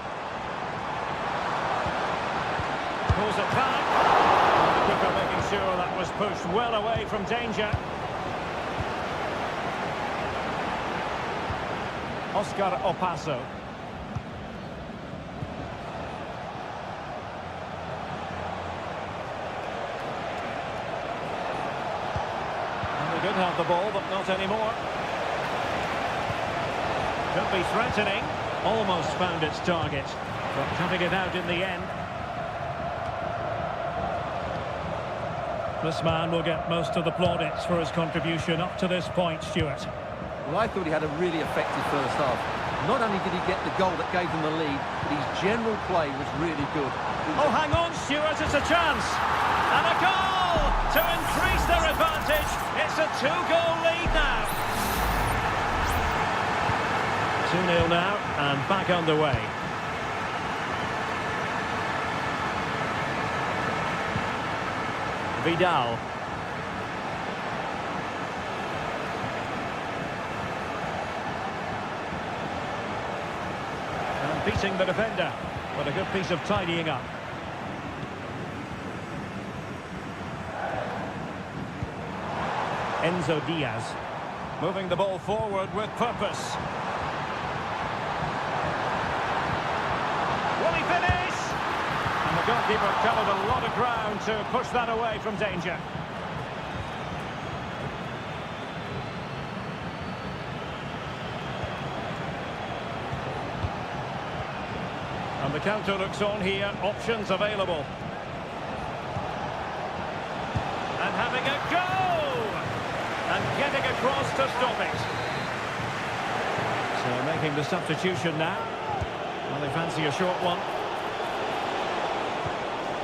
Pulls it back. The keeper making sure that was pushed well away from danger. Oscar Opaso. They did have the ball, but not anymore. Could be threatening. Almost found its target, but cutting it out in the end. This man will get most of the plaudits for his contribution up to this point, Stuart. Well, I thought he had a really effective first half. Not only did he get the goal that gave them the lead, but his general play was really good. Oh, hang on, Stuart, it's a chance. And a goal to increase their advantage. It's a two-goal lead now. 2-0 now, and back underway. Vidal. And beating the defender, but a good piece of tidying up. Enzo Diaz, moving the ball forward with purpose. Will he finish? And the goalkeeper covered a lot of ground to push that away from danger. And the counter looks on here, options available. And having a go! And getting across to stop it. So making the substitution now. Well, they fancy a short one.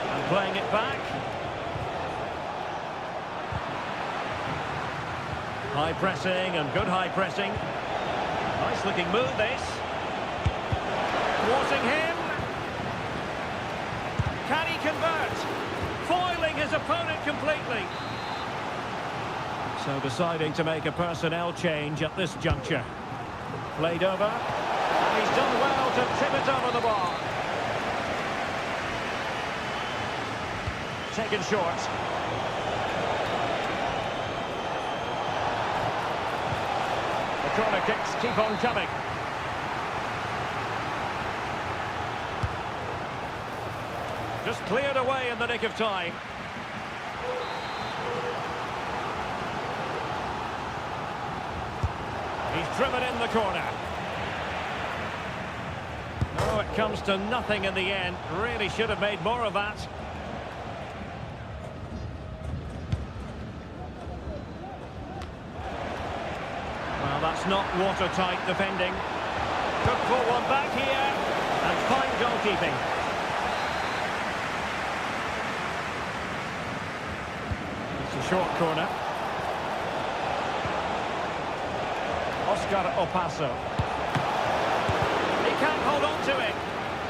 And playing it back. High pressing and good high pressing. Nice looking move this. Thwarting him. Can he convert? Foiling his opponent completely. So deciding to make a personnel change at this juncture. Played over. And he's done well to tip it over the bar. Taken short. The corner kicks keep on coming. Just cleared away in the nick of time. He's driven in the corner. No, it comes to nothing in the end. Really should have made more of that. Well, that's not watertight defending. Could pull one back here. And fine goalkeeping. It's a short corner. Oscar Opaso. He can't hold on to it.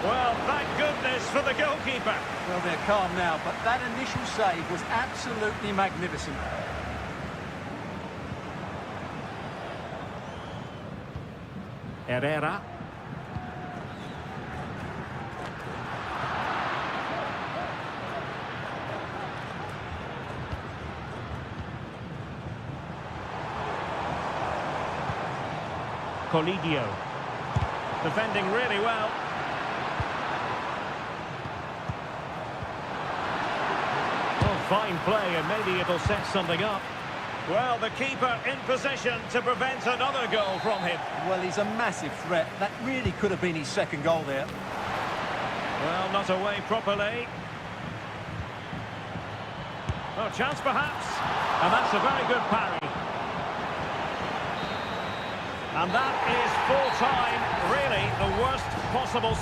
Well, thank goodness for the goalkeeper. Well, they're calm now, but that initial save was absolutely magnificent. Herrera. Colidio. Defending really well. Oh, fine play, and maybe it'll set something up. Well, the keeper in position to prevent another goal from him. Well, he's a massive threat. That really could have been his second goal there. Well, not away properly. Oh, chance perhaps. And that's a very good parry. And that is full time, really the worst possible.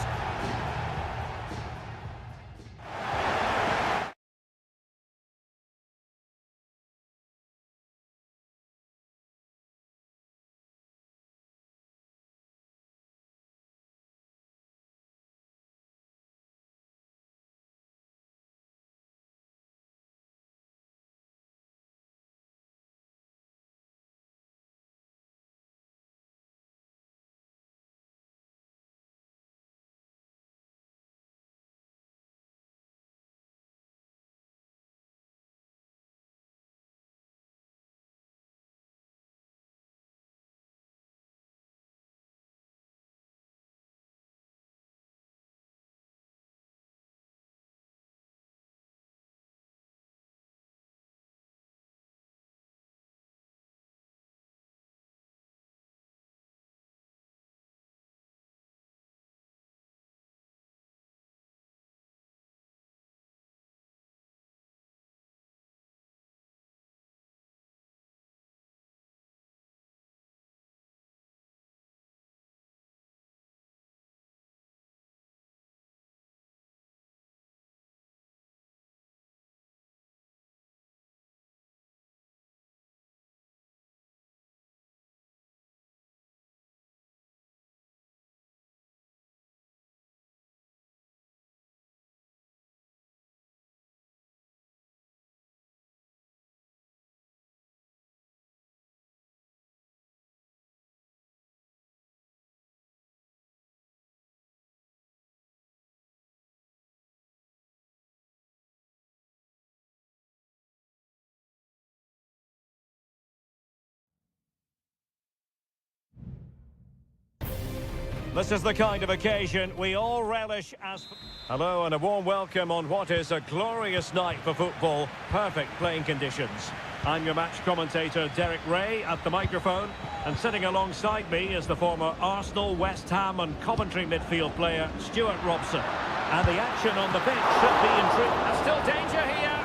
This is the kind of occasion we all relish as... Hello and a warm welcome on what is a glorious night for football. Perfect playing conditions. I'm your match commentator, Derek Ray, at the microphone. And sitting alongside me is the former Arsenal, West Ham and Coventry midfield player, Stuart Robson. And the action on the pitch should be intriguing. There's still danger here.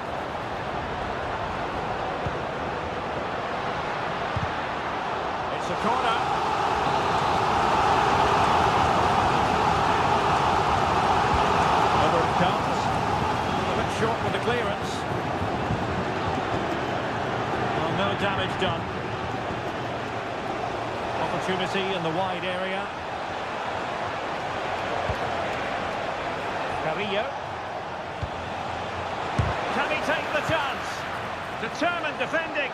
It's a corner. Short with the clearance. Well, no damage done. Opportunity in the wide area. Carrillo. Can he take the chance? Determined defending.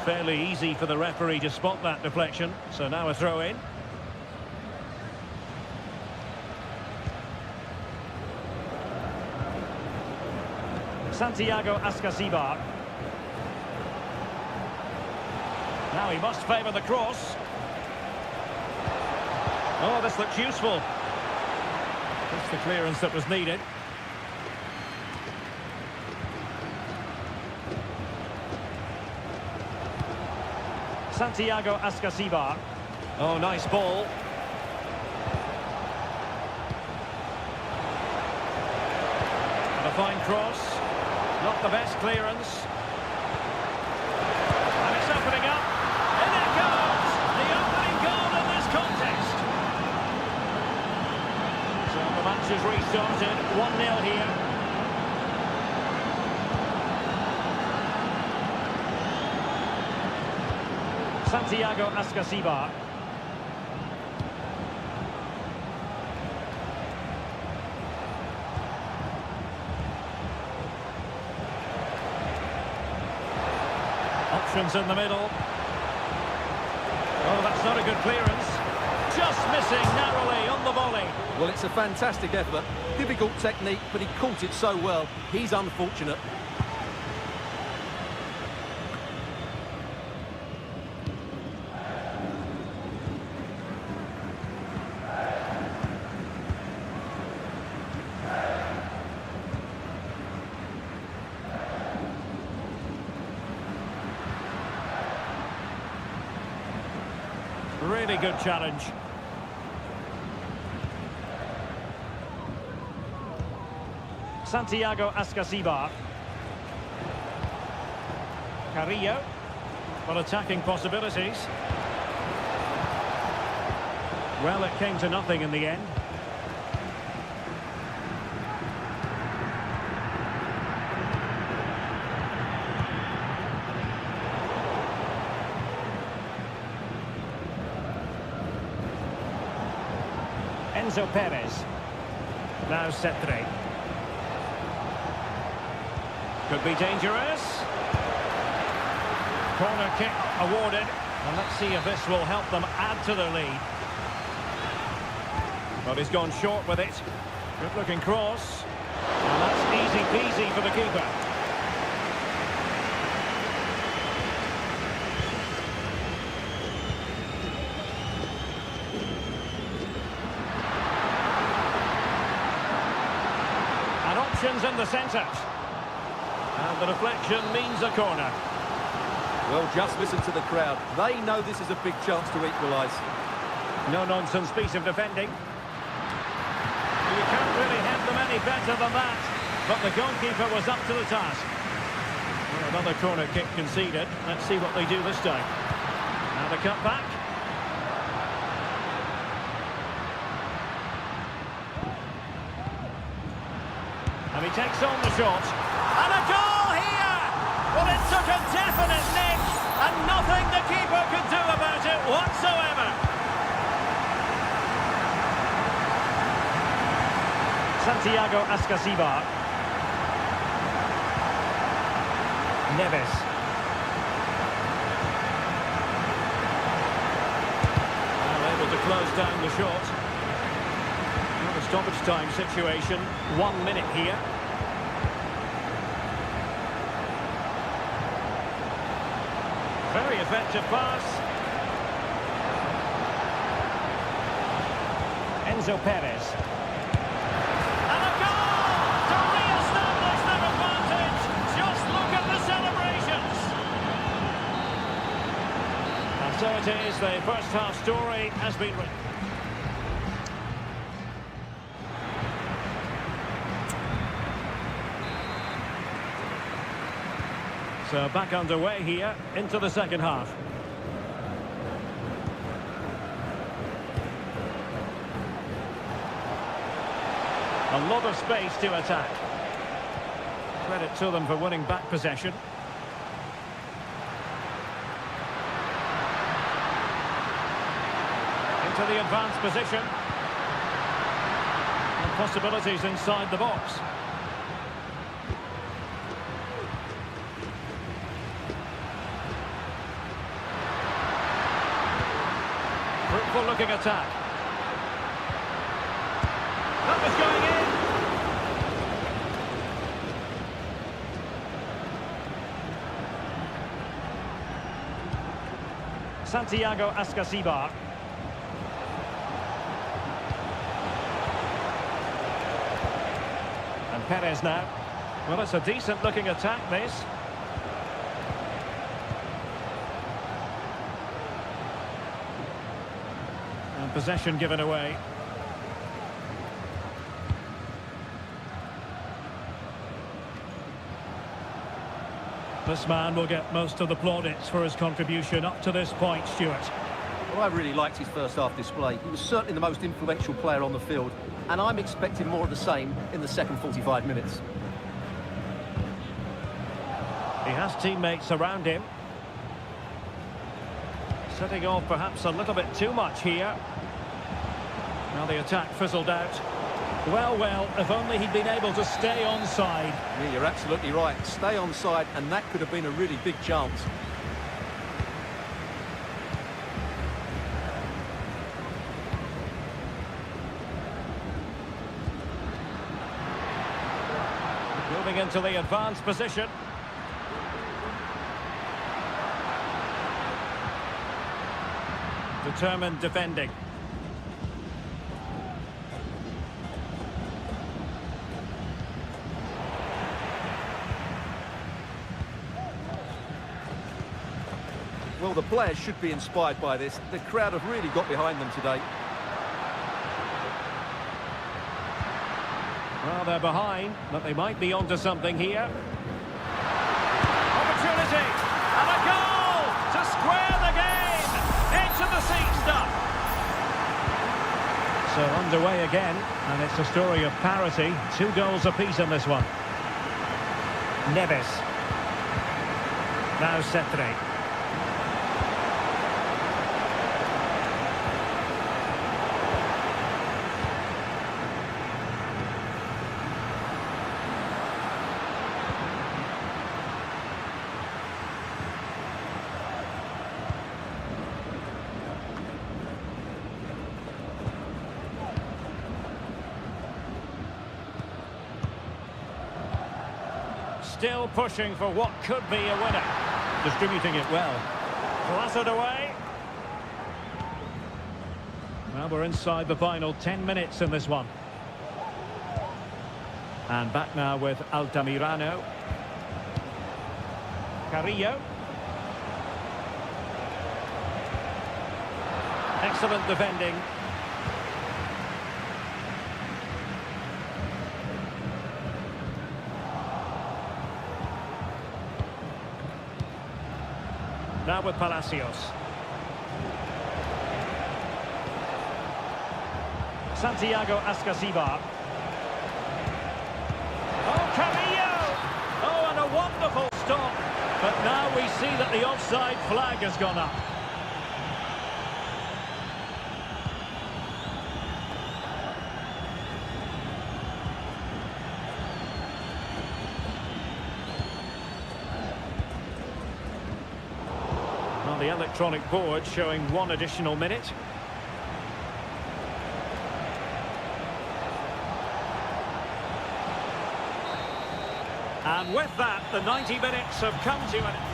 Fairly easy for the referee to spot that deflection. So now a throw in. Santiago Ascasibar. Now he must favour the cross. Oh, this looks useful. That's the clearance that was needed. Santiago Ascasibar. Oh, nice ball. And a fine cross. Not the best clearance. And it's opening up. And it goes! The opening goal in this contest. So the match is restarted. 1-0 here. Santiago Ascasibar. Options in the middle. Oh, that's not a good clearance. Just missing narrowly on the volley. Well, it's a fantastic effort. Difficult technique, but he caught it so well. He's unfortunate. Really good challenge. Santiago Ascasibar. Carrillo. Well, attacking possibilities. Well, it came to nothing in the end. Enzo Perez. Now Cetre. Could be dangerous. Corner kick awarded. And let's see if this will help them add to their lead. But he's gone short with it. Good looking cross. And that's easy peasy for the keeper. And options in the centre. And the deflection means a corner. Well, just listen to the crowd. They know this is a big chance to equalise. No-nonsense piece of defending. You can't really have them any better than that. But the goalkeeper was up to the task. Well, another corner kick conceded. Let's see what they do this time. Now the cut back. And he takes on the shot. And a goal here! Well, it took a definite nick, and nothing the keeper could do about it whatsoever. Santiago Ascasibar. Neves. Well, able to close down the shot. Well, the stoppage time situation. 1 minute here. Very effective pass. Enzo Perez. And a goal to re-establish their advantage. Just look at the celebrations. And so it is, the first half story has been written. So back underway here into the second half. A lot of space to attack. Credit to them for winning back possession. Into the advanced position. And possibilities inside the box. Fruitful looking attack. That was going in. Santiago Ascasibar. And Perez now. Well, it's a decent looking attack, this. And possession given away. This man will get most of the plaudits for his contribution up to this point, Stuart. Well, I really liked his first half display. He was certainly the most influential player on the field, and I'm expecting more of the same in the second 45 minutes. He has teammates around him. Setting off perhaps a little bit too much here. Now the attack fizzled out. Well, well, if only he'd been able to stay onside. Yeah, you're absolutely right. Stay onside, and that could have been a really big chance. Moving into the advanced position. Determined defending. Well, the players should be inspired by this. The crowd have really got behind them today. Well, they're behind, but they might be onto something here. Opportunity! And a goal to square the game! Into the seat stuff! So underway again, and it's a story of parity. 2 goals apiece in this one. Neves. Now Cetre. Still pushing for what could be a winner. Distributing it well. Clattered away. Well, we're inside the final 10 minutes in this one. And back now with Altamirano. Carrillo. Excellent defending. Now with Palacios. Santiago Ascasibar. Oh, Carrillo! Oh, and a wonderful stop. But now we see that the offside flag has gone up. The electronic board showing 1 additional minute. And with that, the 90 minutes have come to an end.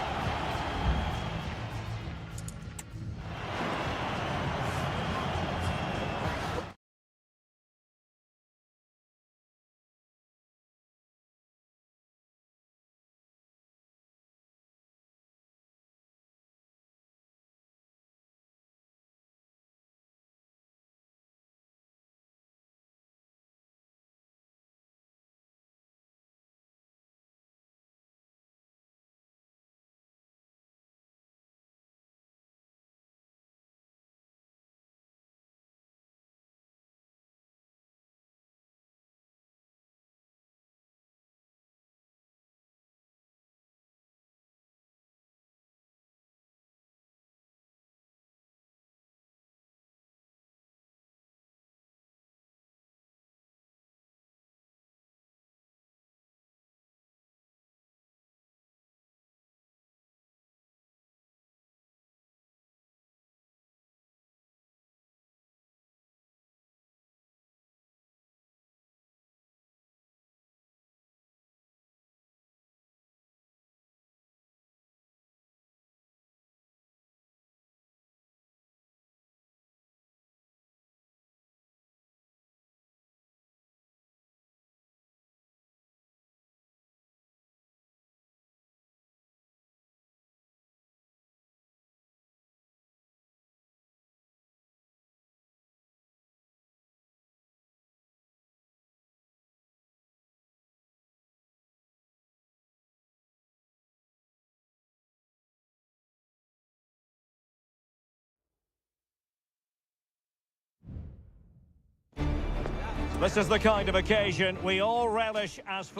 This is the kind of occasion we all relish as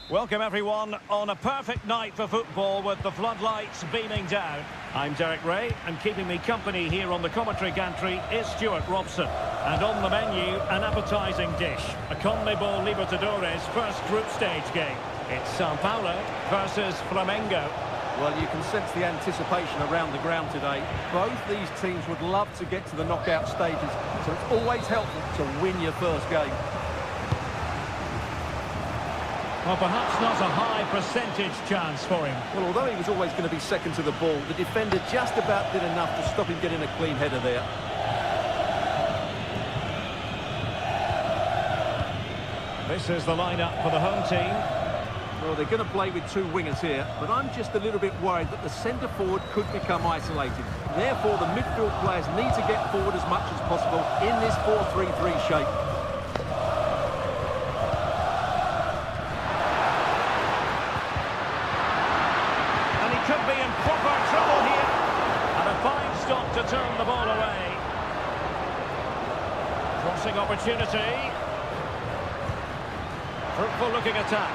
Welcome everyone on a perfect night for football with the floodlights beaming down. I'm Derek Ray, and keeping me company here on the commentary gantry is Stuart Robson. And on the menu, an appetising dish, a CONMEBOL Libertadores first group stage game. It's Sao Paulo versus Flamengo. Well, you can sense the anticipation around the ground today. Both these teams would love to get to the knockout stages, so it's always helpful to win your first game. Well, perhaps not a high percentage chance for him. Well, although he was always going to be second to the ball, the defender just about did enough to stop him getting a clean header there. This is the lineup for the home team. Well, they're going to play with 2 wingers here, but I'm just a little bit worried that the centre-forward could become isolated. Therefore, the midfield players need to get forward as much as possible in this 4-3-3 shape. And he could be in proper trouble here. And a fine stop to turn the ball away. crossing opportunity. Fruitful looking attack.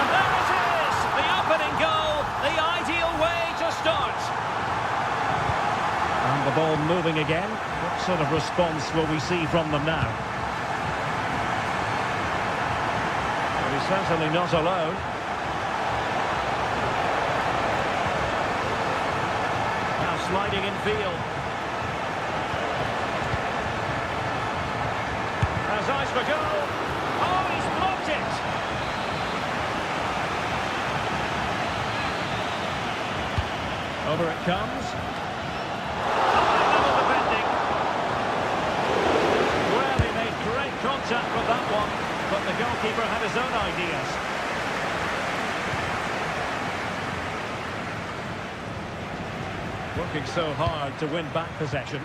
And there it is! The opening goal, the ideal way to start. And the ball moving again. What sort of response will we see from them now? Well, he's certainly not alone. Now sliding in field. Has eyes for goal. Oh, he's blocked it! Over it comes. Level defending. Well, he made great contact with that one, but the goalkeeper had his own ideas. Working so hard to win back possession.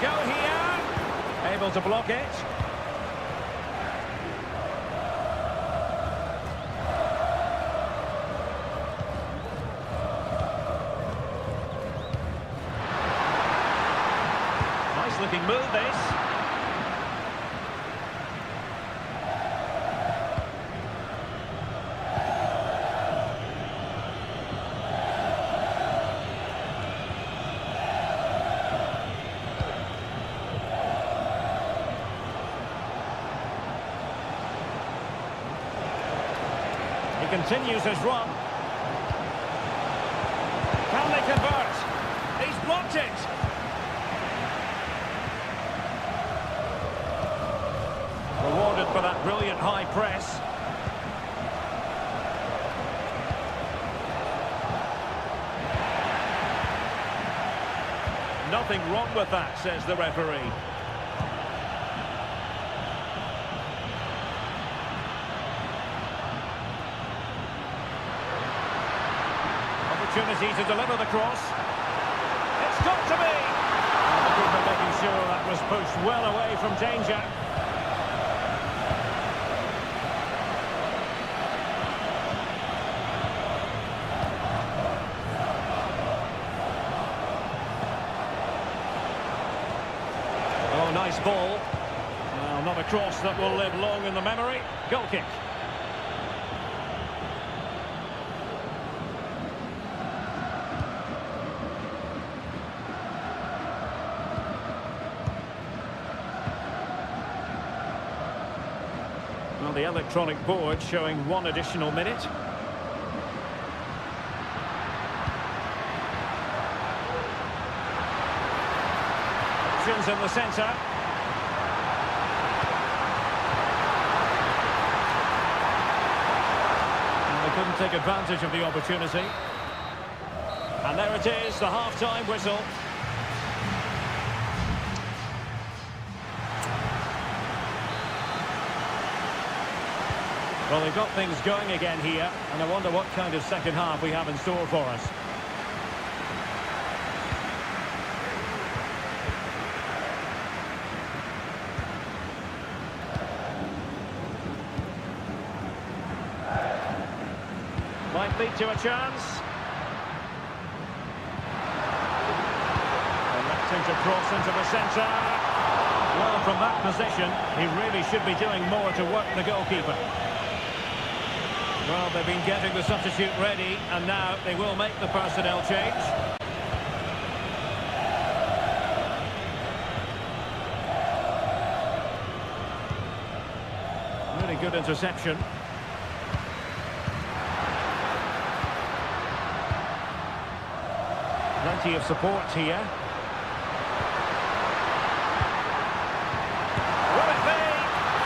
Go here, able to block it. Nice looking move this. He continues his run. Can they convert? He's blocked it. Rewarded for that brilliant high press. Nothing wrong with that, says the referee. Opportunity to deliver the cross. It's got to be! And the keeper making sure that was pushed well away from danger. Oh, nice ball. Well, not a cross that will live long in the memory. Goal kick. Well, the electronic board showing one additional minute. Options in the centre. And they couldn't take advantage of the opportunity. And there it is, the half-time whistle. Well, they've got things going again here, and I wonder what kind of second half we have in store for us. Might lead to a chance. Electing to cross into the centre. Well, from that position, he really should be doing more to work the goalkeeper. Well, they've been getting the substitute ready, and now they will make the personnel change. Really good interception. Plenty of support here. Will it be?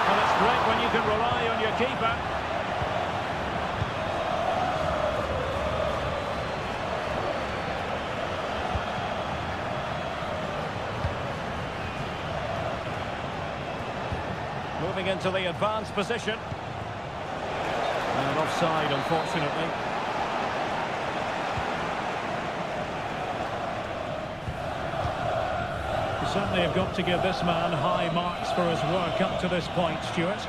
Well, it's great when you can rely on your keeper. Moving into the advanced position. And offside, unfortunately. You certainly have got to give this man high marks for his work up to this point, Stuart.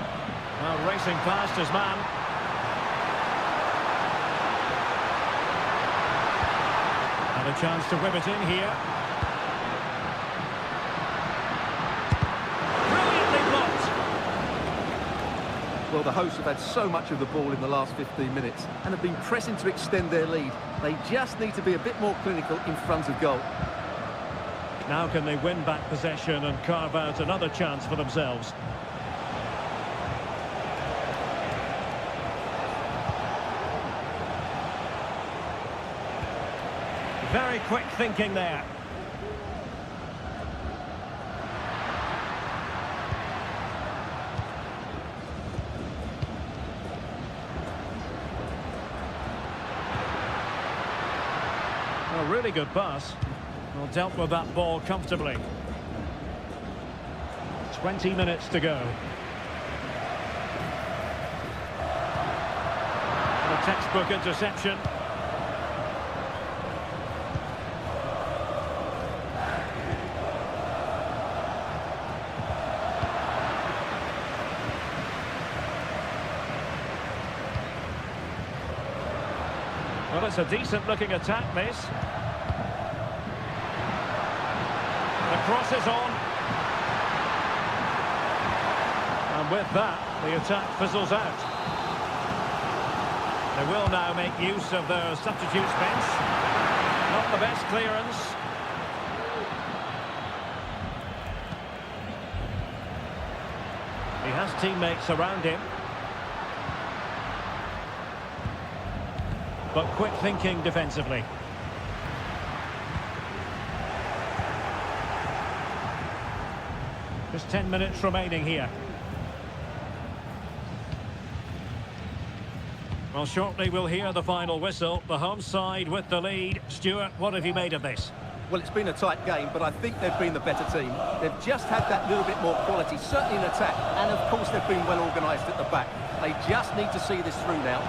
Well, racing past his man. And a chance to whip it in here. Brilliantly blocked. Well, the hosts have had so much of the ball in the last 15 minutes and have been pressing to extend their lead. They just need to be a bit more clinical in front of goal. Now can they win back possession and carve out another chance for themselves? Very quick thinking there. A really good pass. Well, dealt with that ball comfortably. 20 minutes to go. And a textbook interception. Well, it's a decent-looking attack, this. The cross is on. And with that, the attack fizzles out. They will now make use of their substitutes bench. Not the best clearance. He has teammates around him. But quick thinking defensively. Just 10 minutes remaining here. Well, shortly we'll hear the final whistle. The home side with the lead. Stuart, what have you made of this? Well, it's been a tight game, but I think they've been the better team. They've just had that little bit more quality, certainly in attack, and of course they've been well organised at the back. They just need to see this through now.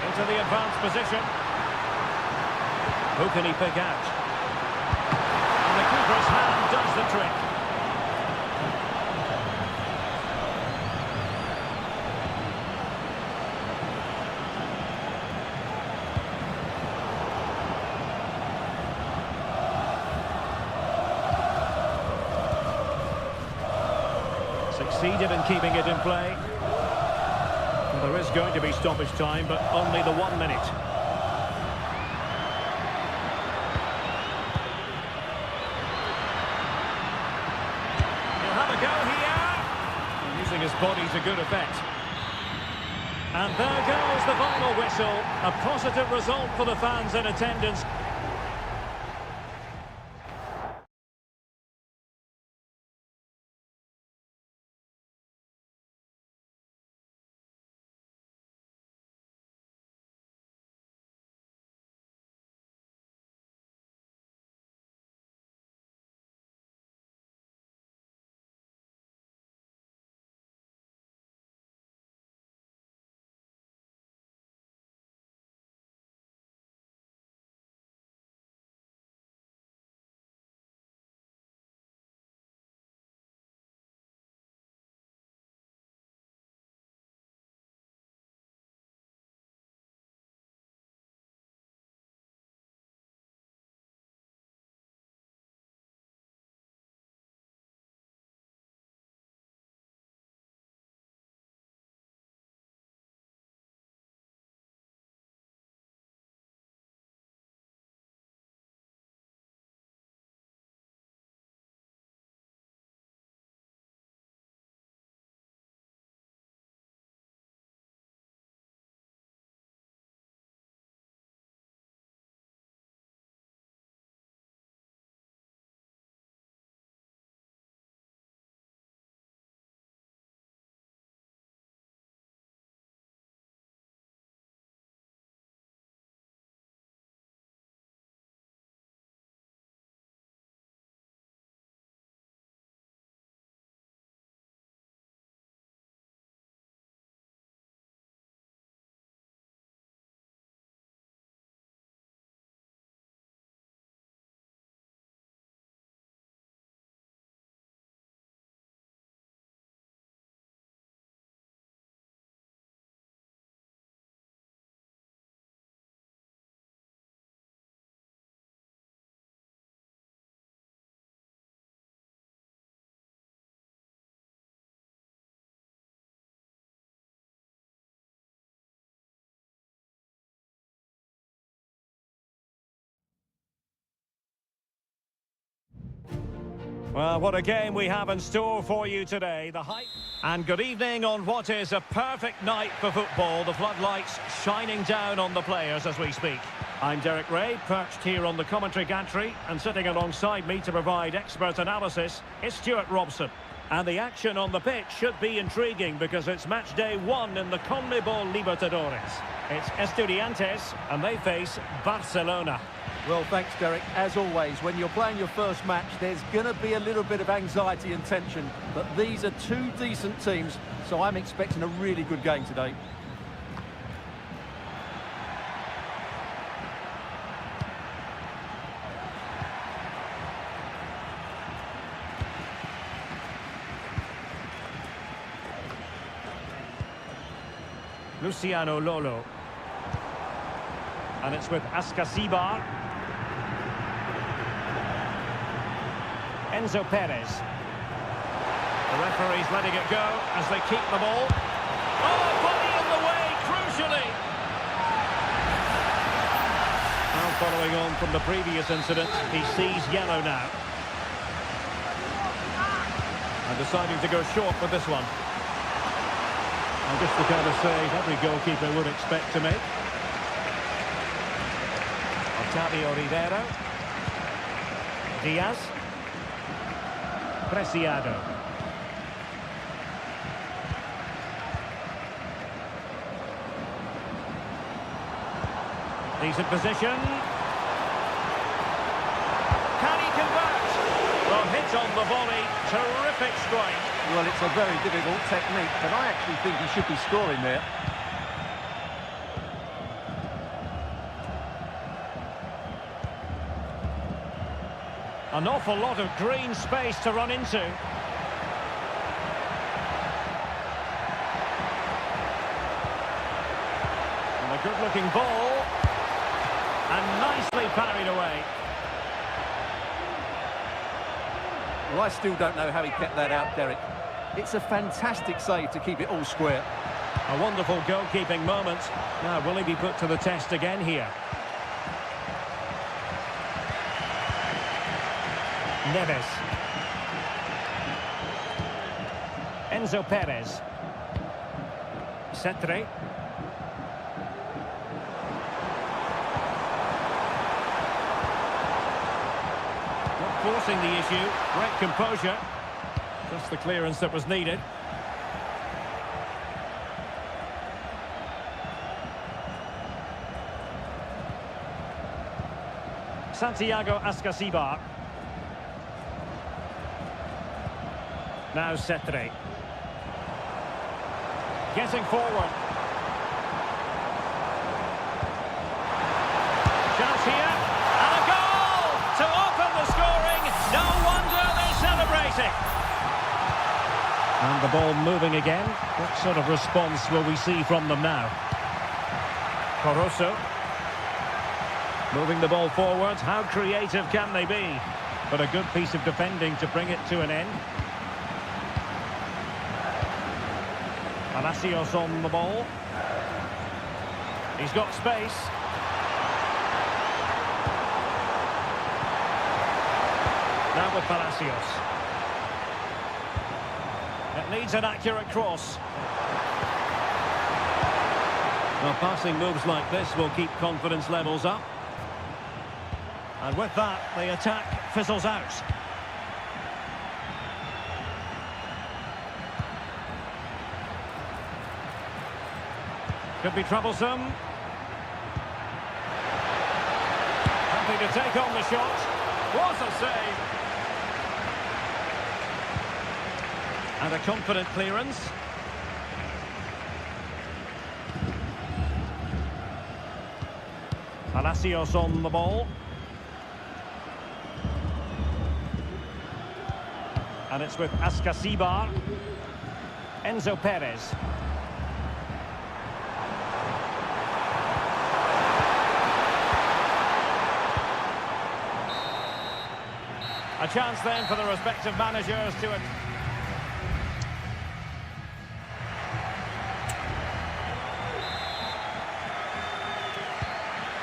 Into the advanced position. Who can he pick out? And the keeper's hand does the trick. Succeeded in keeping it in play. Well, there is going to be stoppage time, but only the 1 minute. He'll have a go here. Using his body to good effect. And there goes the final whistle. A positive result for the fans in attendance. Well, what a game we have in store for you today. The hype. And good evening on what is a perfect night for football. The floodlights shining down on the players as we speak. I'm Derek Ray, perched here on the commentary gantry, and sitting alongside me to provide expert analysis is Stuart Robson. And the action on the pitch should be intriguing because it's match day 1 in the CONMEBOL Libertadores. It's Estudiantes and they face Barcelona. Well, thanks, Derek. As always, when you're playing your first match, there's going to be a little bit of anxiety and tension. But these are two decent teams, so I'm expecting a really good game today. Luciano Lolo. And it's with Ascasibar. Enzo Perez. The referee's letting it go as they keep the ball. Oh, body in the way, crucially. Now following on from the previous incident, he sees yellow now. And deciding to go short with this one. And just the kind of save every goalkeeper would expect to make. Octavio Rivero. Diaz. Preciado. Decent position. Can he convert? Well, hit on the volley. Terrific strike. Well, it's a very difficult technique, but I actually think he should be scoring there. An awful lot of green space to run into. And a good-looking ball. And nicely parried away. Well, I still don't know how he kept that out, Derek. It's a fantastic save to keep it all square. A wonderful goalkeeping moment. Now, will he be put to the test again here? Neves. Enzo Perez. Cetre. Not forcing the issue. Great composure. Just the clearance that was needed. Santiago Ascasibar. Now Cetre. Getting forward. Chance here. And a goal to open the scoring. No wonder they're celebrating. And the ball moving again. What sort of response will we see from them now? Corosso. Moving the ball forwards. How creative can they be? But a good piece of defending to bring it to an end. Palacios on the ball. He's got space. Now with Palacios. It needs an accurate cross. Well, passing moves like this will keep confidence levels up. And with that, the attack fizzles out. Could be troublesome. Happy to take on the shot. What a save! And a confident clearance. Palacios on the ball. And it's with Ascasibar. Enzo Perez. A chance then for the respective managers to it.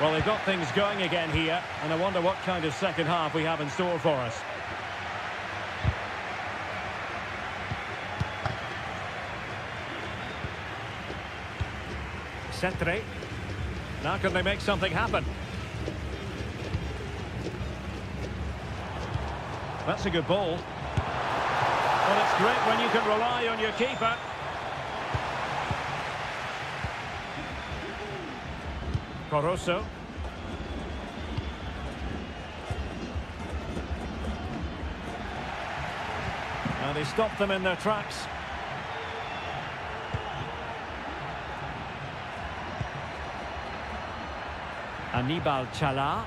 Well, they've got things going again here, and I wonder what kind of second half we have in store for us. Centre. Now can they make something happen? That's a good ball. Well, it's great when you can rely on your keeper. Corosso. And he stopped them in their tracks. Anibal Chala.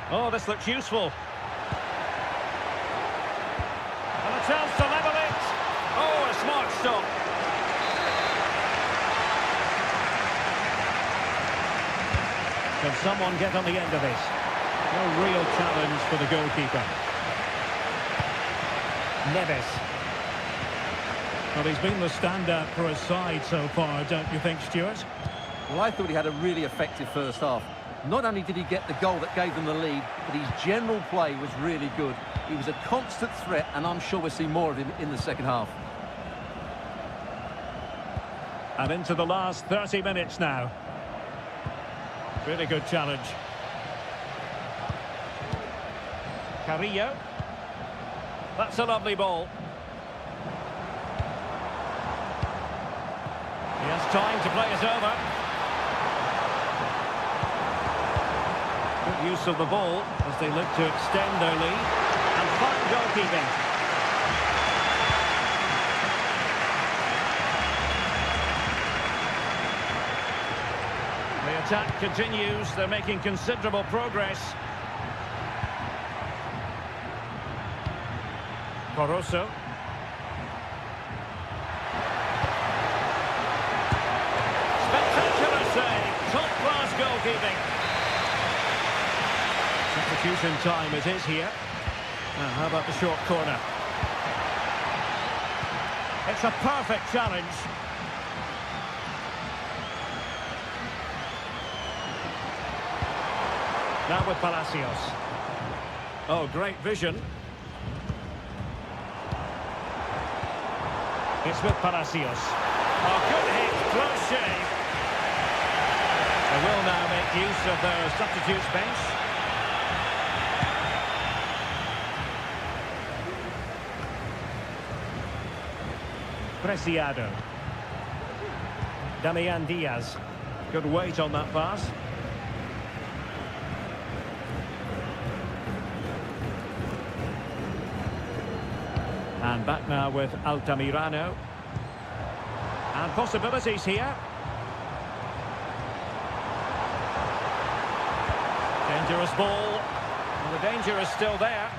Oh, this looks useful. And a chance to level it. Oh, a smart stop. Can someone get on the end of this? No real challenge for the goalkeeper. Neves. Well, he's been the standout for his side so far, don't you think, Stuart? Well, I thought he had a really effective first half. Not only did he get the goal that gave them the lead, but his general play was really good. He was a constant threat, and I'm sure we'll see more of him in the second half. And into the last 30 minutes now. Really good challenge. Carrillo. That's a lovely ball. He has time to play it over. Good use of the ball as they look to extend their lead. And fine goalkeeping. The attack continues. They're making considerable progress. Corosso. Spectacular save. Top-class goalkeeping. Substitution time it is here. Now, how about the short corner? It's a perfect challenge. Now with Palacios. Oh, great vision. It's with Palacios. Oh, good hit, close shave. They will now make use of their substitutes bench. Preciado. Damian Diaz. Good weight on that pass. And back now with Altamirano. And possibilities here. Dangerous ball. And the danger is still there.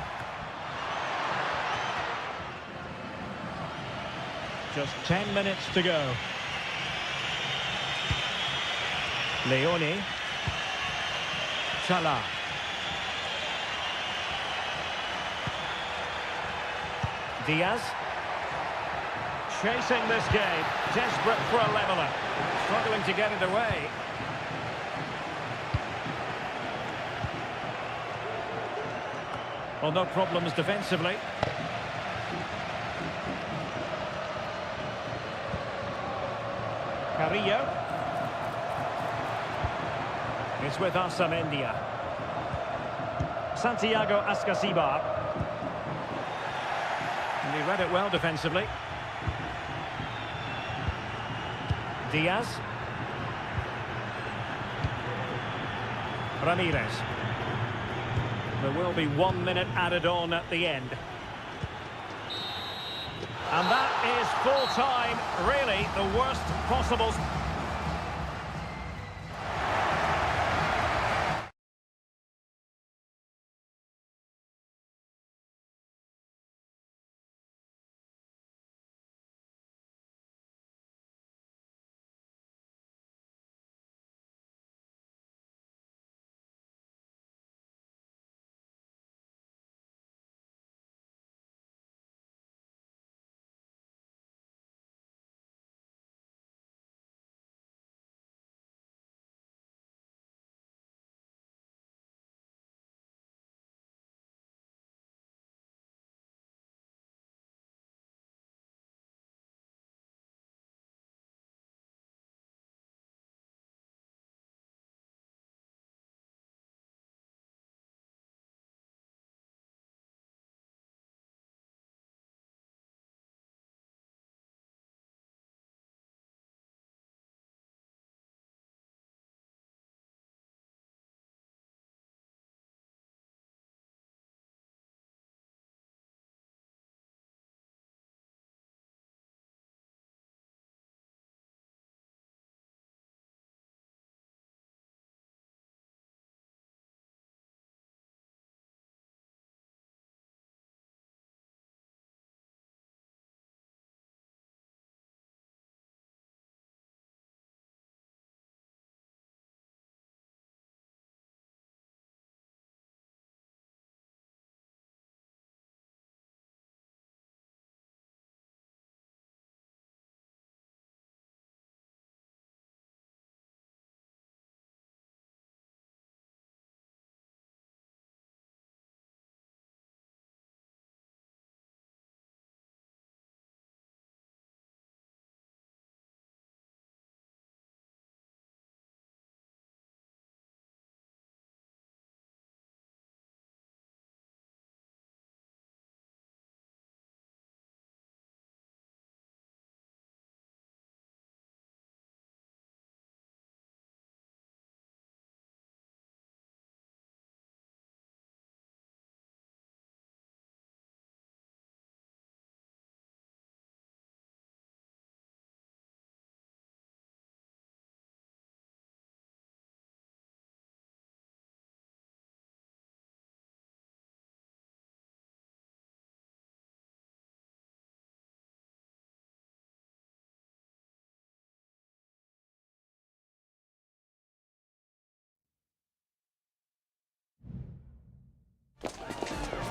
Just 10 minutes to go. Leone. Chala. Diaz. Chasing this game. Desperate for a leveller. Struggling to get it away. Well, no problems defensively. Carrillo. It's with Arsamendia. Santiago Ascasibar. And he read it well defensively. Diaz. Ramirez. There will be 1 minute added on at the end. And that is full time, really the worst possible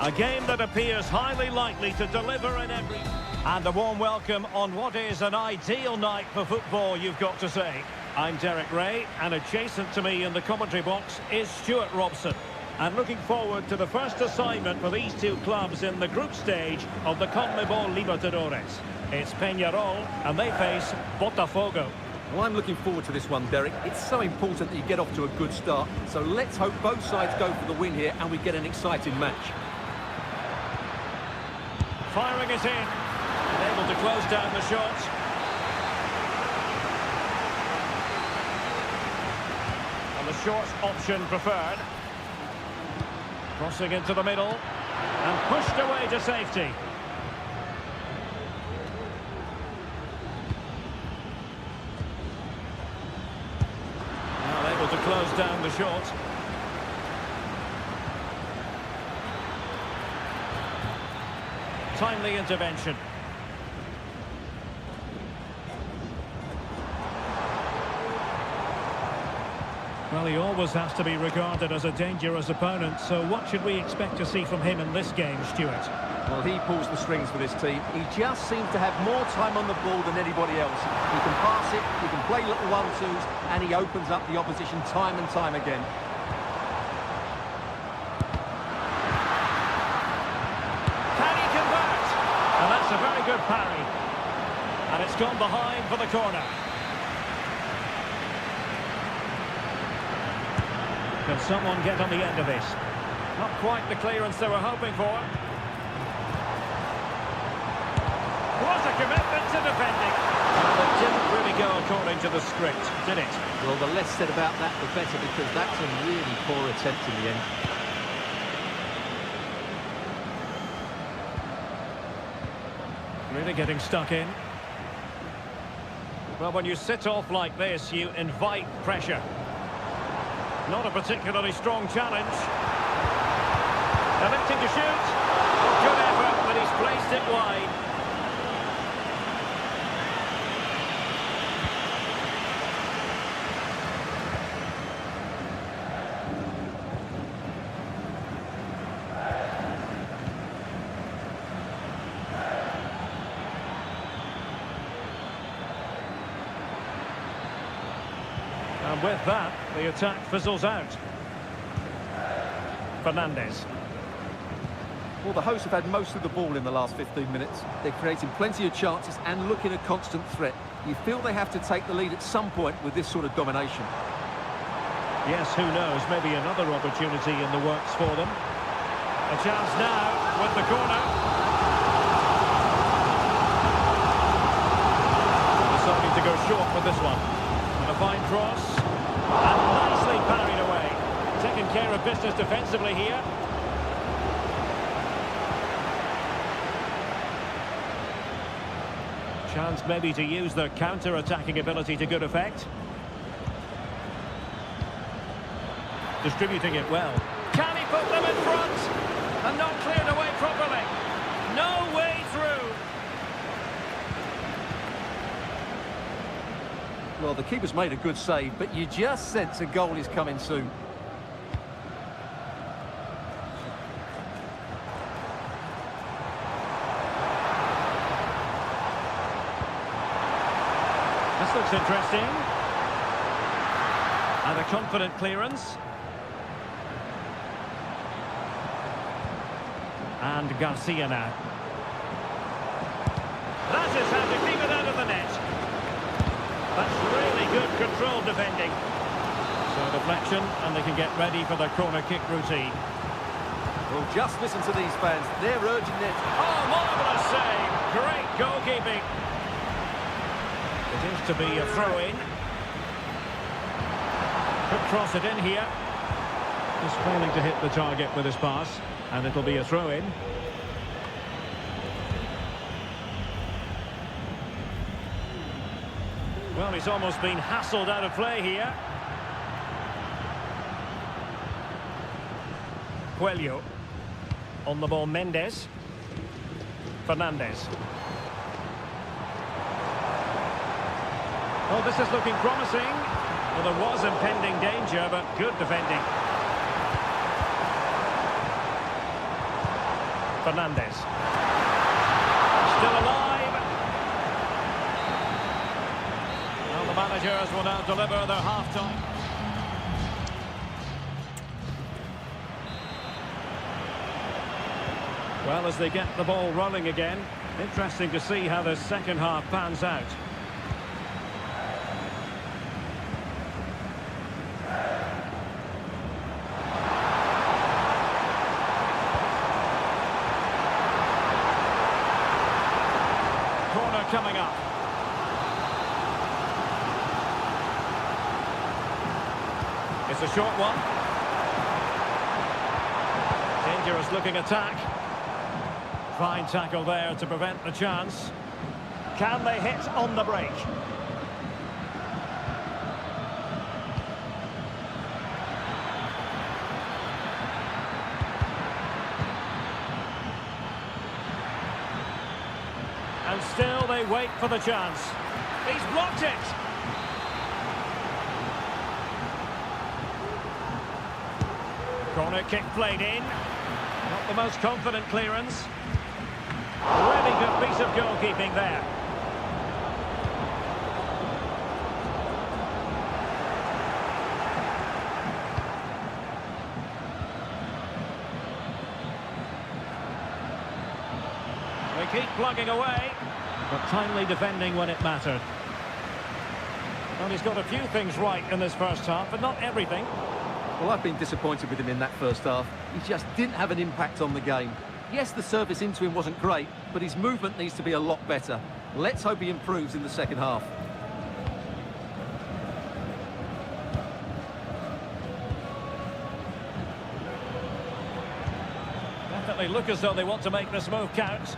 A game that appears highly likely to deliver in every... And a warm welcome on what is an ideal night for football, you've got to say. I'm Derek Ray, and adjacent to me in the commentary box is Stuart Robson. And looking forward to the first assignment for these two clubs in the group stage of the CONMEBOL Libertadores. It's Peñarol, and they face Botafogo. Well, I'm looking forward to this one, Derek. It's so important that you get off to a good start. So let's hope both sides go for the win here and we get an exciting match. Firing it in. And able to close down the shot. And the short option preferred. Crossing into the middle. And pushed away to safety. Now able to close down the shot. Timely intervention. Well, he always has to be regarded as a dangerous opponent, so what should we expect to see from him in this game, Stuart? Well, he pulls the strings for this team. He just seems to have more time on the ball than anybody else. He can pass it, he can play little one-twos, and he opens up the opposition time and time again. Can he convert? And that's a very good parry. And it's gone behind for the corner. Can someone get on the end of this? Not quite the clearance they were hoping for. What a commitment to defending. Well, it didn't really go according to the script, did it? Well, the less said about that, the better, because that's a really poor attempt in the end. Really getting stuck in. Well, when you sit off like this, you invite pressure. Not a particularly strong challenge. Attempting to shoot. Good effort, but he's placed it wide. And with that, the attack fizzles out. Fernandez. Well, the hosts have had most of the ball in the last 15 minutes. They're creating plenty of chances and looking a constant threat. You feel they have to take the lead at some point with this sort of domination. Yes, who knows, maybe another opportunity in the works for them. A chance now with the corner. Deciding to go short with this one. And a fine cross. And nicely parried away. Taking care of business defensively here. Chance maybe to use their counter-attacking ability to good effect. Distributing it well. Can he put them in front? And not cleared away properly. No way through. Well, the keeper's made a good save, but you just sense a goal is coming soon. This looks interesting. And a confident clearance. And Garcia now. That is how to keep it out of the net. That's really good controlled defending. So deflection, and they can get ready for their corner kick routine. Well, just listen to these fans. They're urging it. Oh, marvellous save. Great goalkeeping. It is to be a throw-in. Could cross it in here. Just failing to hit the target with his pass, and it'll be a throw-in. Well, he's almost been hassled out of play here. Coelho. On the ball, Mendes. Fernandez. Well, this is looking promising. Well, there was impending danger, but good defending. Fernandez. Still alive. Well, the managers will now deliver their half-time. Well, as they get the ball rolling again, interesting to see how the second half pans out. Corner coming up. It's a short one. Dangerous looking attack. Fine tackle there to prevent the chance. Can they hit on the break? And still they wait for the chance. He's blocked it. Corner kick played in. Not the most confident clearance. Really good piece of goalkeeping there. They keep plugging away, but timely defending when it mattered. Well, he's got a few things right in this first half, but not everything. Well, I've been disappointed with him in that first half. He just didn't have an impact on the game. Yes, the service into him wasn't great, but his movement needs to be a lot better. Let's hope he improves in the second half. Definitely look as though they want to make this move count.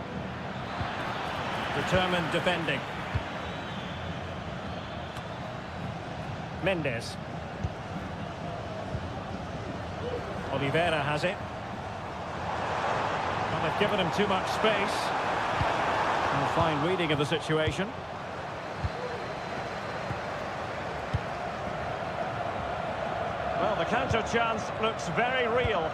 Determined defending. Mendes. Oliveira has it. Well, they've given him too much space. And a fine reading of the situation. Well, the counter chance looks very real.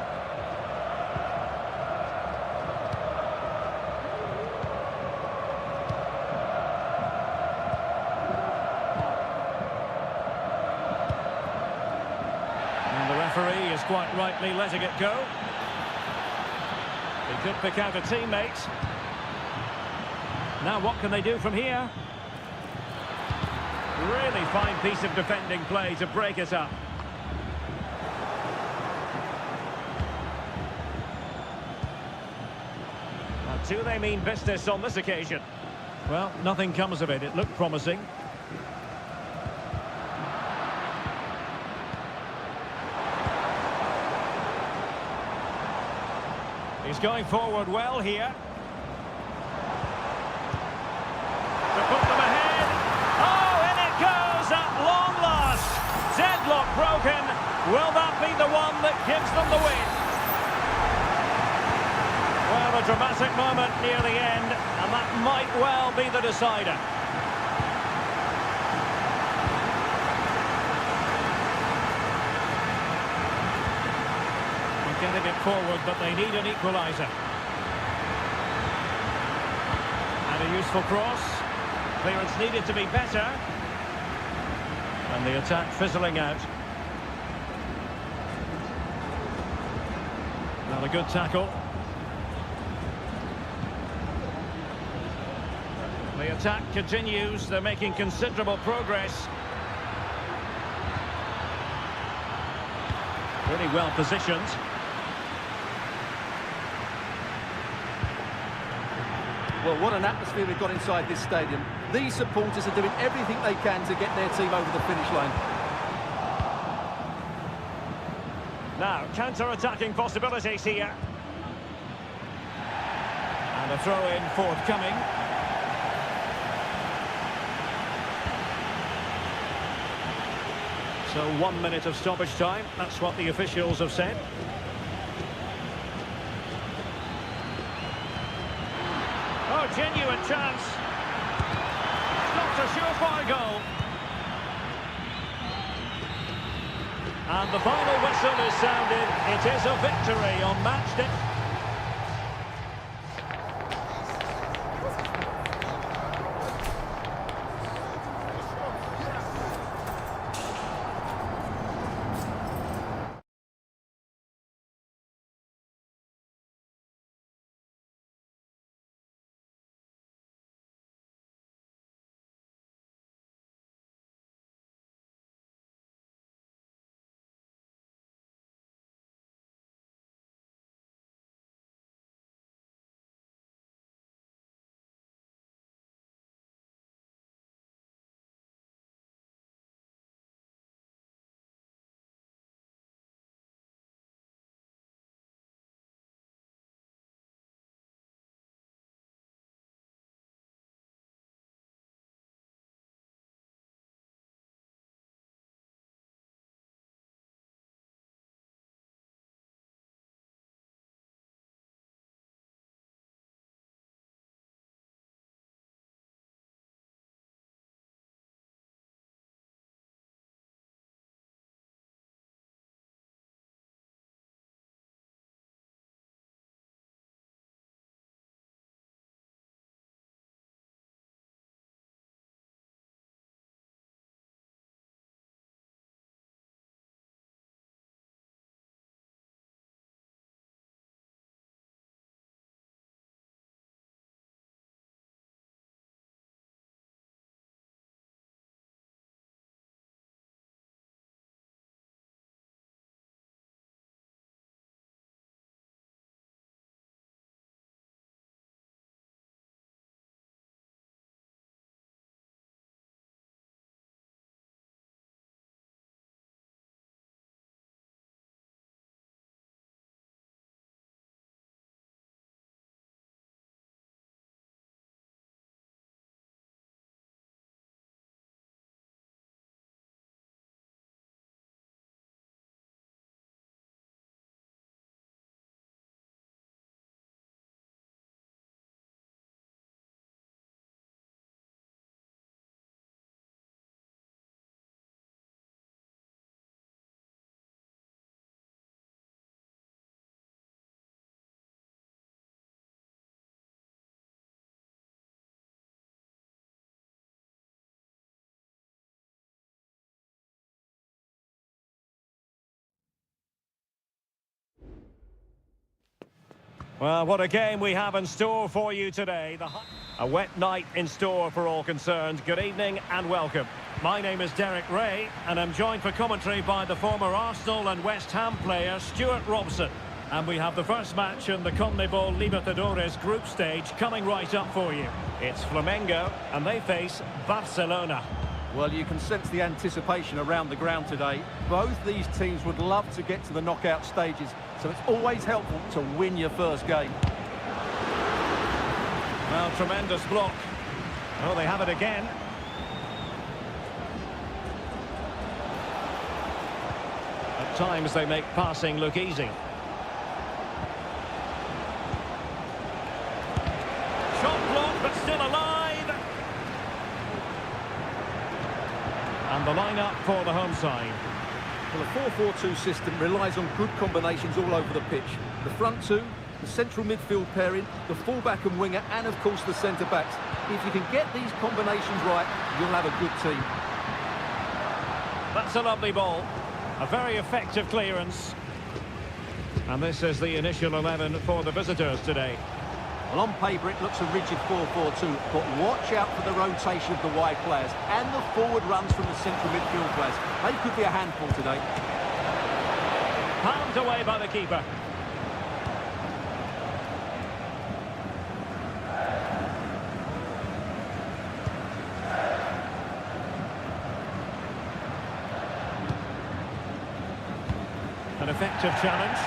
And the referee is quite rightly letting it go. He could pick out a teammate. Now what can they do from here? Really fine piece of defending play to break it up. Now, do they mean business on this occasion? Well, nothing comes of it. It looked promising. He's going forward well here. To put them ahead. Oh, in it goes at long last. Deadlock broken. Will that be the one that gives them the win? Well, a dramatic moment near the end, and that might well be the decider. Getting it forward, but they need an equaliser. And a useful cross. Clearance needed to be better. And the attack fizzling out. Not a good tackle. The attack continues. They're making considerable progress. Really well positioned. Well, what an atmosphere we've got inside this stadium. These supporters are doing everything they can to get their team over the finish line. Now, counter-attacking possibilities here. And a throw-in forthcoming. So 1 minute of stoppage time. That's what the officials have said. Oh, genuine chance. Not a surefire goal. And the final whistle is sounded. It is a victory on match day. Well, what a game we have in store for you today. A wet night in store for all concerned. Good evening and welcome. My name is Derek Ray, and I'm joined for commentary by the former Arsenal and West Ham player Stuart Robson. And we have the first match in the CONMEBOL Libertadores group stage coming right up for you. It's Flamengo, and they face Barcelona. Well, you can sense the anticipation around the ground today. Both these teams would love to get to the knockout stages, so it's always helpful to win your first game. Well, tremendous block. Oh, they have it again. At times they make passing look easy. Shot blocked, but still alive. And the line-up for the home side. Well, a 4-4-2 system relies on good combinations all over the pitch. The front two, the central midfield pairing, the fullback and winger, and of course the centre-backs. If you can get these combinations right, you'll have a good team. That's a lovely ball. A very effective clearance. And this is the initial 11 for the visitors today. Well, on paper it looks a rigid 4-4-2, but watch out for the rotation of the wide players and the forward runs from the central midfield players. They could be a handful today. Palmed away by the keeper. An effective challenge.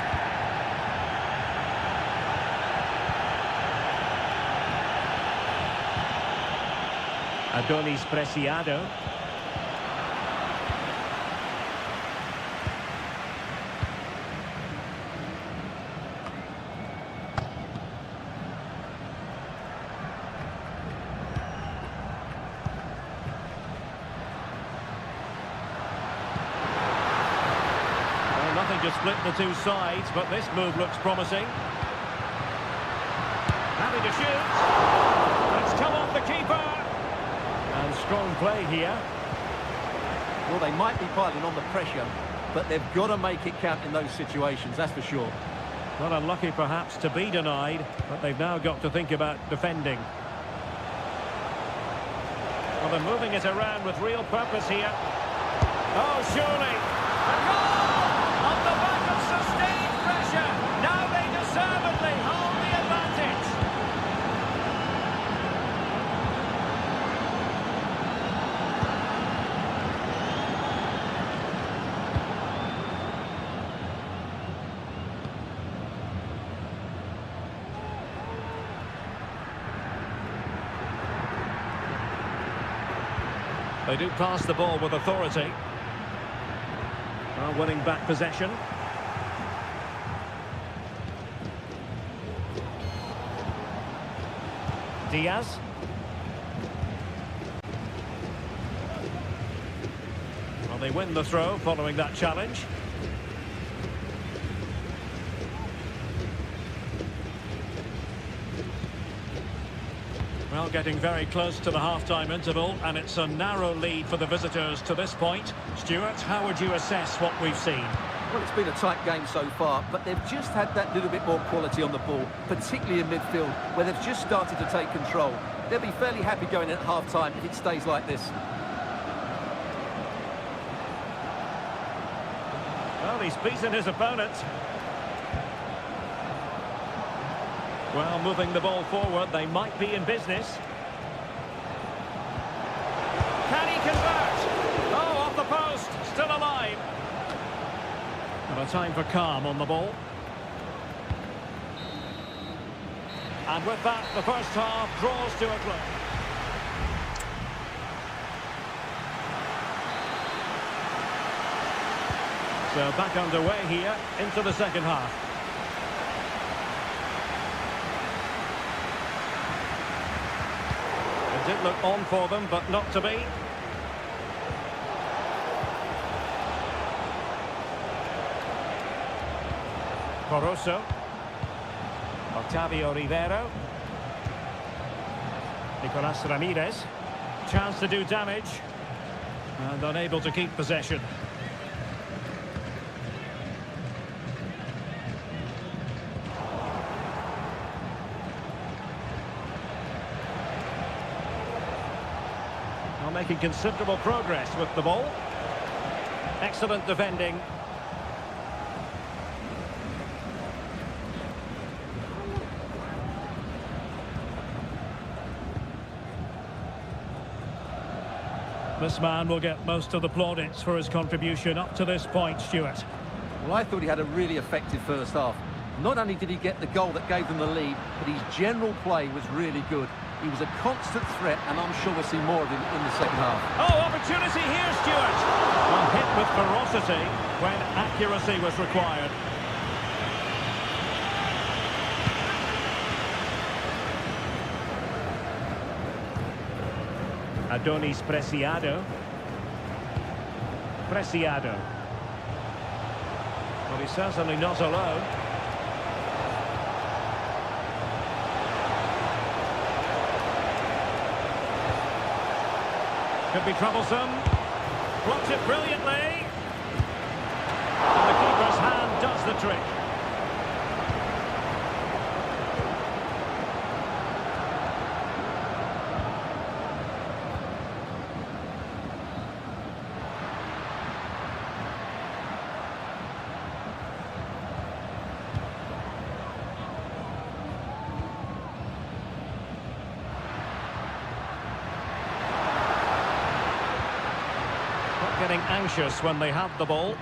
Adonis Preciado. Well, nothing to split the two sides, but this move looks promising. Having to shoot. It's come off the keeper. And strong play here. Well, they might be piling on the pressure, but they've got to make it count in those situations, that's for sure. Well, unlucky perhaps to be denied, but they've now got to think about defending. Well, they're moving it around with real purpose here. Oh, surely. A goal! On the back of sustained pressure. Now they deservedly hold the advantage. They do pass the ball with authority. Well, winning back possession. Diaz. Well, they win the throw following that challenge. Well, getting very close to the half-time interval, and it's a narrow lead for the visitors to this point. Stuart, how would you assess what we've seen? Well, it's been a tight game so far, but they've just had that little bit more quality on the ball, particularly in midfield, where they've just started to take control. They'll be fairly happy going in at half-time if it stays like this. Well, he's beaten his opponent. Well, moving the ball forward, they might be in business. Can he convert? Oh, off the post, still alive. And a time for calm on the ball. And with that, the first half draws to a close. So back underway here into the second half. It did look on for them, but not to be. Coroso. Octavio Rivero. Nicolas Ramirez. Chance to do damage. And unable to keep possession. Well, making considerable progress with the ball. Excellent defending. This man will get most of the plaudits for his contribution up to this point, Stuart. Well, I thought he had a really effective first half. Not only did he get the goal that gave them the lead, but his general play was really good. He was a constant threat, and I'm sure we'll see more of him in the second half. Oh, opportunity here, Stuart. Well, hit with ferocity when accuracy was required. Adonis Preciado. Preciado. Well, he's certainly not alone. Could be troublesome. Blocks it brilliantly. And the keeper's hand does the trick. Getting anxious when they have the ball.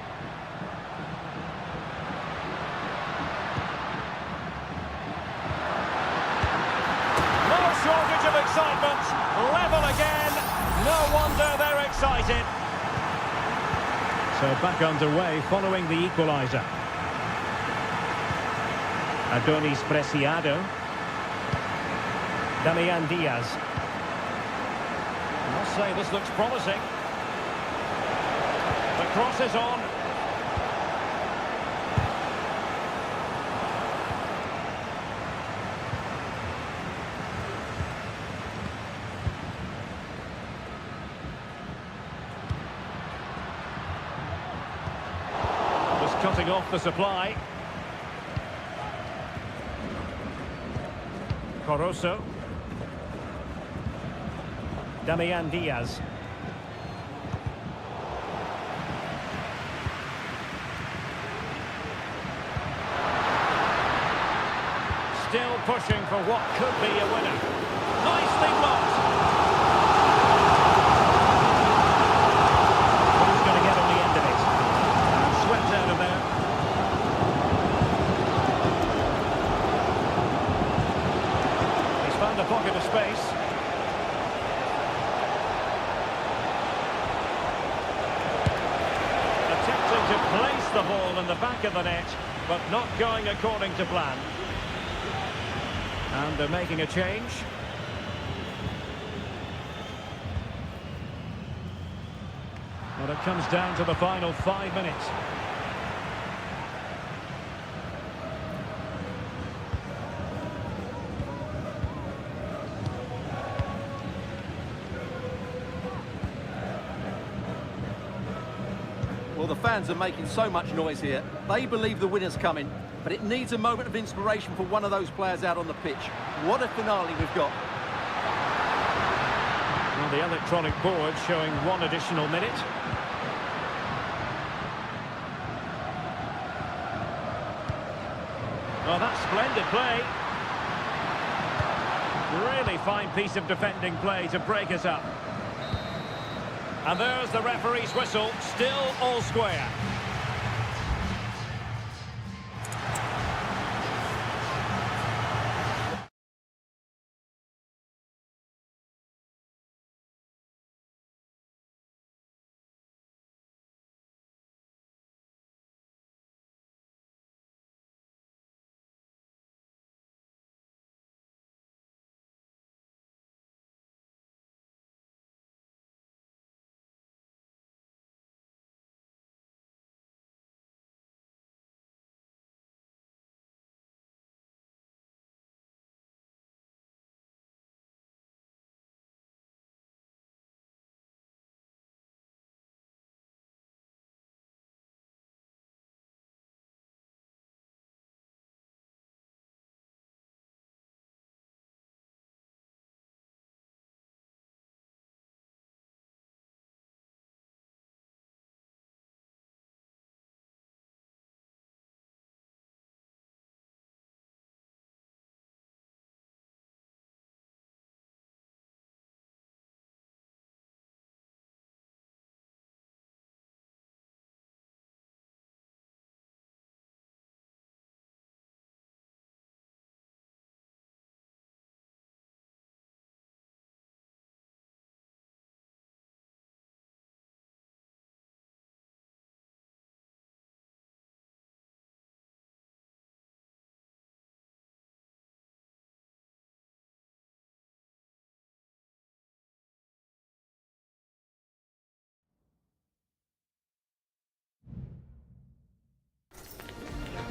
No shortage of excitement. Level again. No wonder they're excited. So back underway following the equaliser. Adonis Preciado. Damian Diaz. I must say this looks promising. The cross is on. Just cutting off the supply. Coroso. Damian Diaz. Still pushing for what could be a winner. Nicely blocked. Who's going to get on the end of it? And swept out of there. He's found a pocket of space. Attempting to place the ball in the back of the net, but not going according to plan. And they're making a change. Well, it comes down to the final 5 minutes. Well, the fans are making so much noise here. They believe the winner's coming, but it needs a moment of inspiration for one of those players out on the pitch. What a finale we've got. Well, the electronic board showing 1 additional minute. Well, that's splendid play. Really fine piece of defending play to break us up. And there's the referee's whistle, still all square.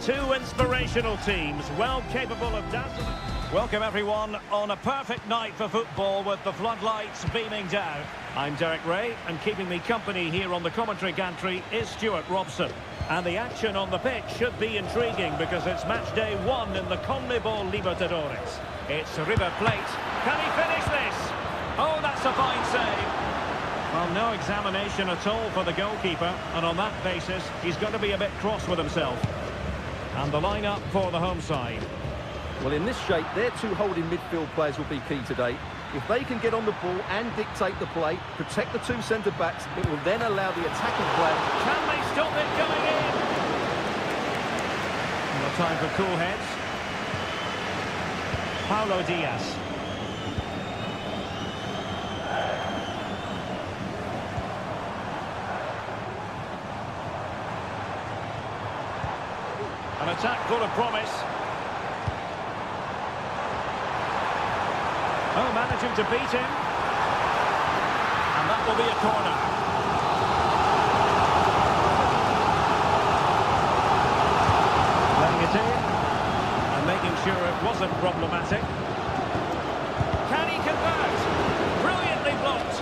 Two inspirational teams, well capable of dazzling. Welcome everyone on a perfect night for football with the floodlights beaming down. I'm Derek Ray, and keeping me company here on the commentary gantry is Stuart Robson. And the action on the pitch should be intriguing because it's match day 1 in the CONMEBOL Libertadores. It's River Plate. Can he finish this? Oh, that's a fine save. Well, no examination at all for the goalkeeper, and on that basis, he's going to be a bit cross with himself. And the line-up for the home side. Well, in this shape, their two holding midfield players will be key today. If they can get on the ball and dictate the play, protect the two centre-backs, it will then allow the attacking player... Can they stop it going in? No time for cool heads. Paulo Diaz. An attack full of promise. Oh, managing to beat him. And that will be a corner. Letting it in. And making sure it wasn't problematic. Can he convert? Brilliantly blocked.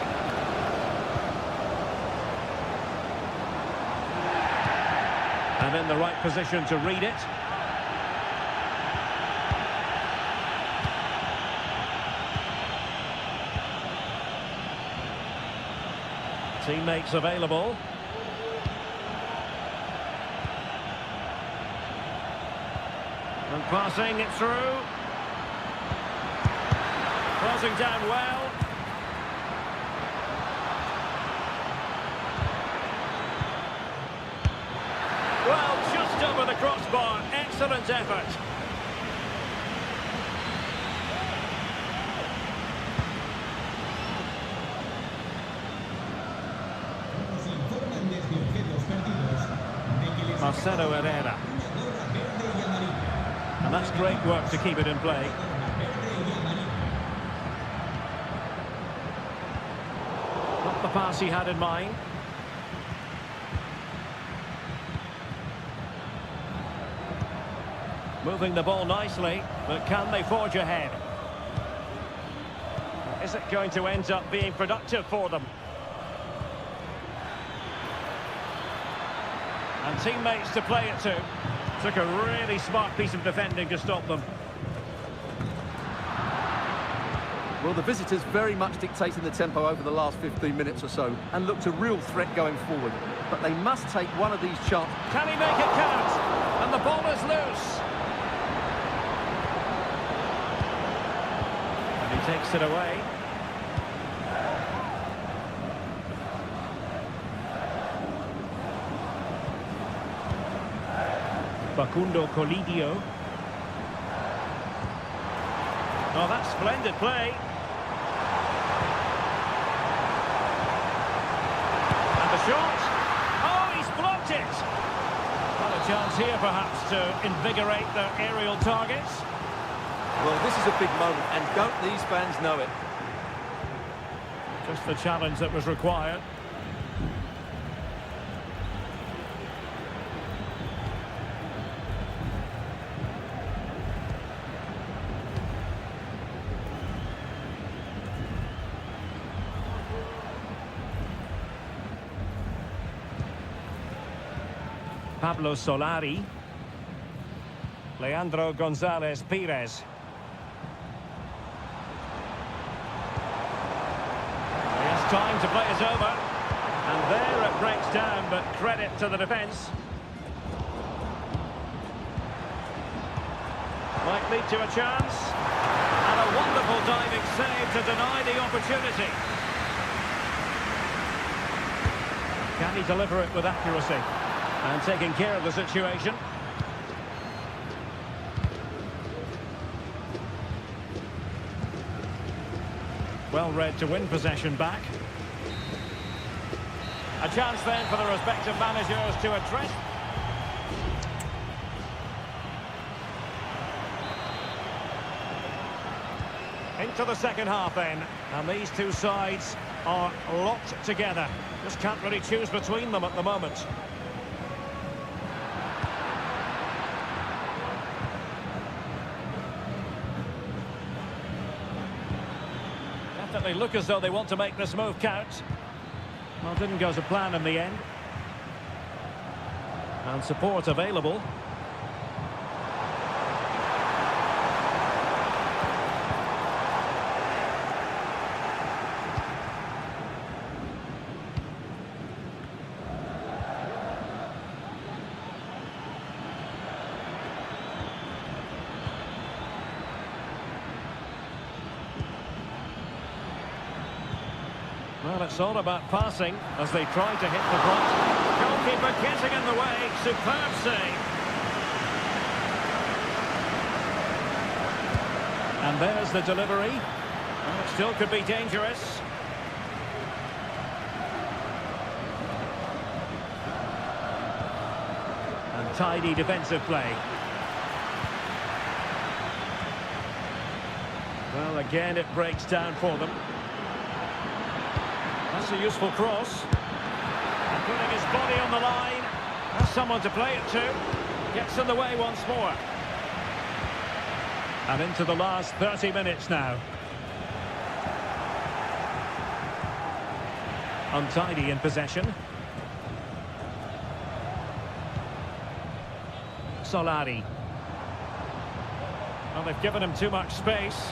And in the right position to read it. Teammates available. And passing it through. Crossing down well. Well, just over the crossbar. Excellent effort. Marcelo Herrera. And that's great work to keep it in play. Not the pass he had in mind. Moving the ball nicely, but can they forge ahead? Is it going to end up being productive for them? And teammates to play it to. Took a really smart piece of defending to stop them. Well, the visitors very much dictating the tempo over the last 15 minutes or so and looked a real threat going forward. But they must take one of these chances. Can he make it count? And the ball is loose. And he takes it away. Facundo Colidio. Oh, that's splendid play. And the shot. Oh, he's blocked it. Well, a chance here, perhaps, to invigorate their aerial targets. Well, this is a big moment, and don't these fans know it? Just the challenge that was required. Pablo Solari. Leandro González Pires. He has time to play it over. And there it breaks down, but credit to the defence. Might lead to a chance. And a wonderful diving save to deny the opportunity. Can he deliver it with accuracy? And taking care of the situation. Well read to win possession back. A chance then for the respective managers to address. Into the second half then. And these two sides are locked together. Just can't really choose between them at the moment. definitely look as though they want to make this move count. Well, didn't go to plan in the end. And support available. Well, it's all about passing as they try to hit the front. Goalkeeper getting in the way. Superb save. And there's the delivery. Well, it still could be dangerous. And tidy defensive play. Well, again, it breaks down for them. That's a useful cross. And putting his body on the line. That's someone to play it to. Gets in the way once more. And into the last 30 minutes now. Untidy in possession. Solari. Well, they've given him too much space.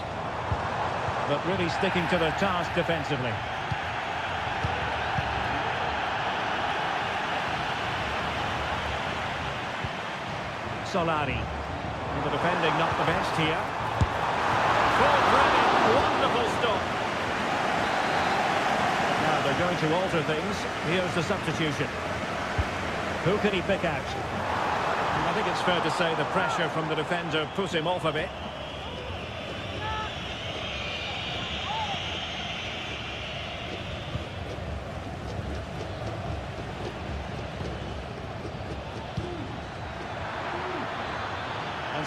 But really sticking to their task defensively. Solari. And the defending not the best here. Full credit, wonderful stop. Now they're going to alter things. Here's the substitution. Who can he pick out? And I think it's fair to say the pressure from the defender put him off a bit.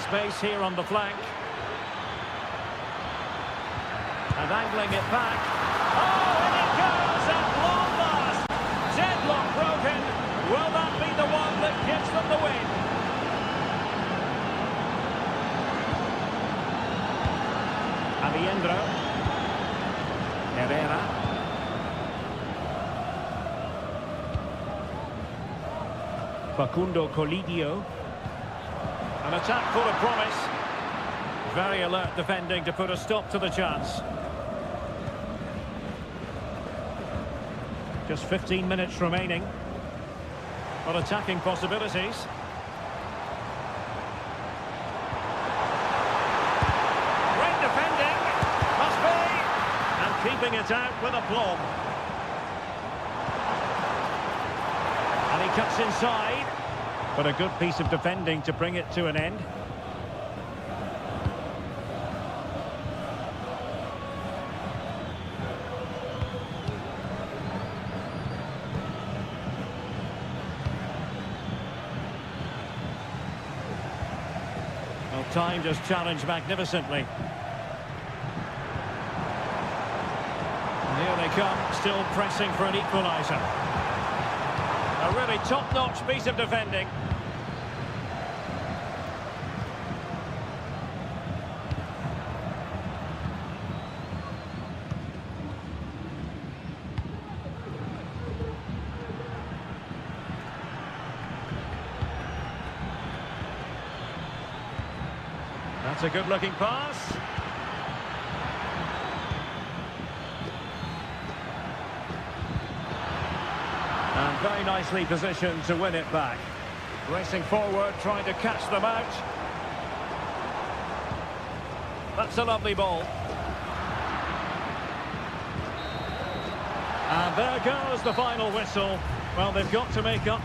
Space here on the flank. And angling it back. Oh, and it goes at long last. Deadlock broken. Will that be the one that gives them the win? Aviendro. Herrera. Facundo Colidio. An attack full of promise. Very alert defending to put a stop to the chance. Just 15 minutes remaining. But attacking possibilities. Great defending. Must be. And keeping it out with aplomb. And he cuts inside. But a good piece of defending to bring it to an end. Well, time just challenged magnificently. And here they come, still pressing for an equaliser. A really top-notch piece of defending. That's a good-looking pass. And very nicely positioned to win it back. Racing forward, trying to catch them out. That's a lovely ball. And there goes the final whistle. Well, they've got to make up.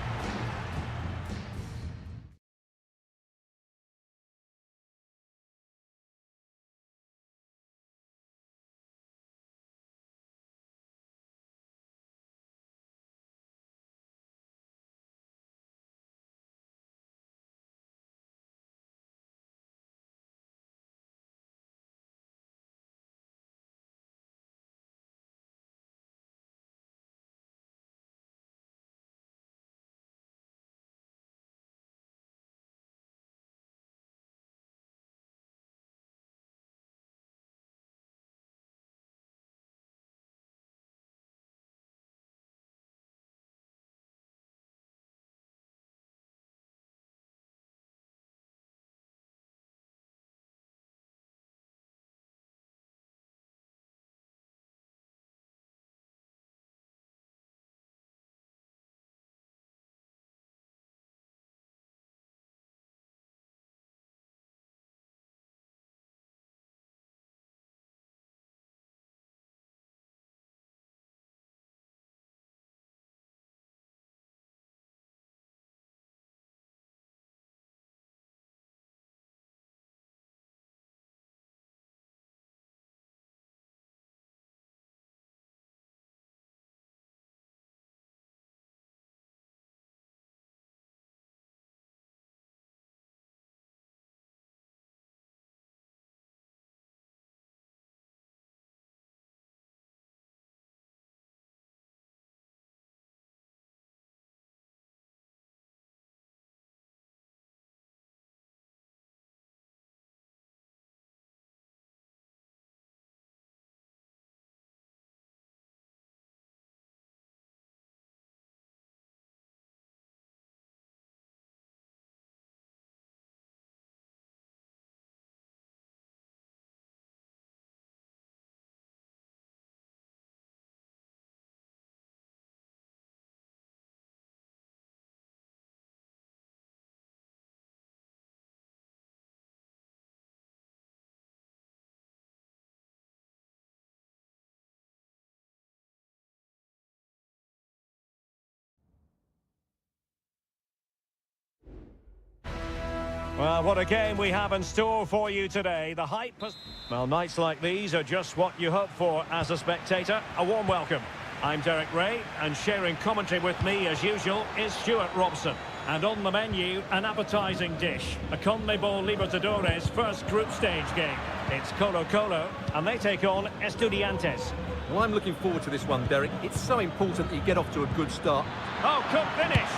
Well, what a game we have in store for you today. The hype has... Well, nights like these are just what you hope for as a spectator. A warm welcome. I'm Derek Ray, and sharing commentary with me, as usual, is Stuart Robson. And on the menu, an appetising dish. A CONMEBOL Libertadores first group stage game. It's Colo-Colo, and they take on Estudiantes. Well, I'm looking forward to this one, Derek. It's so important that you get off to a good start. Oh, good finish.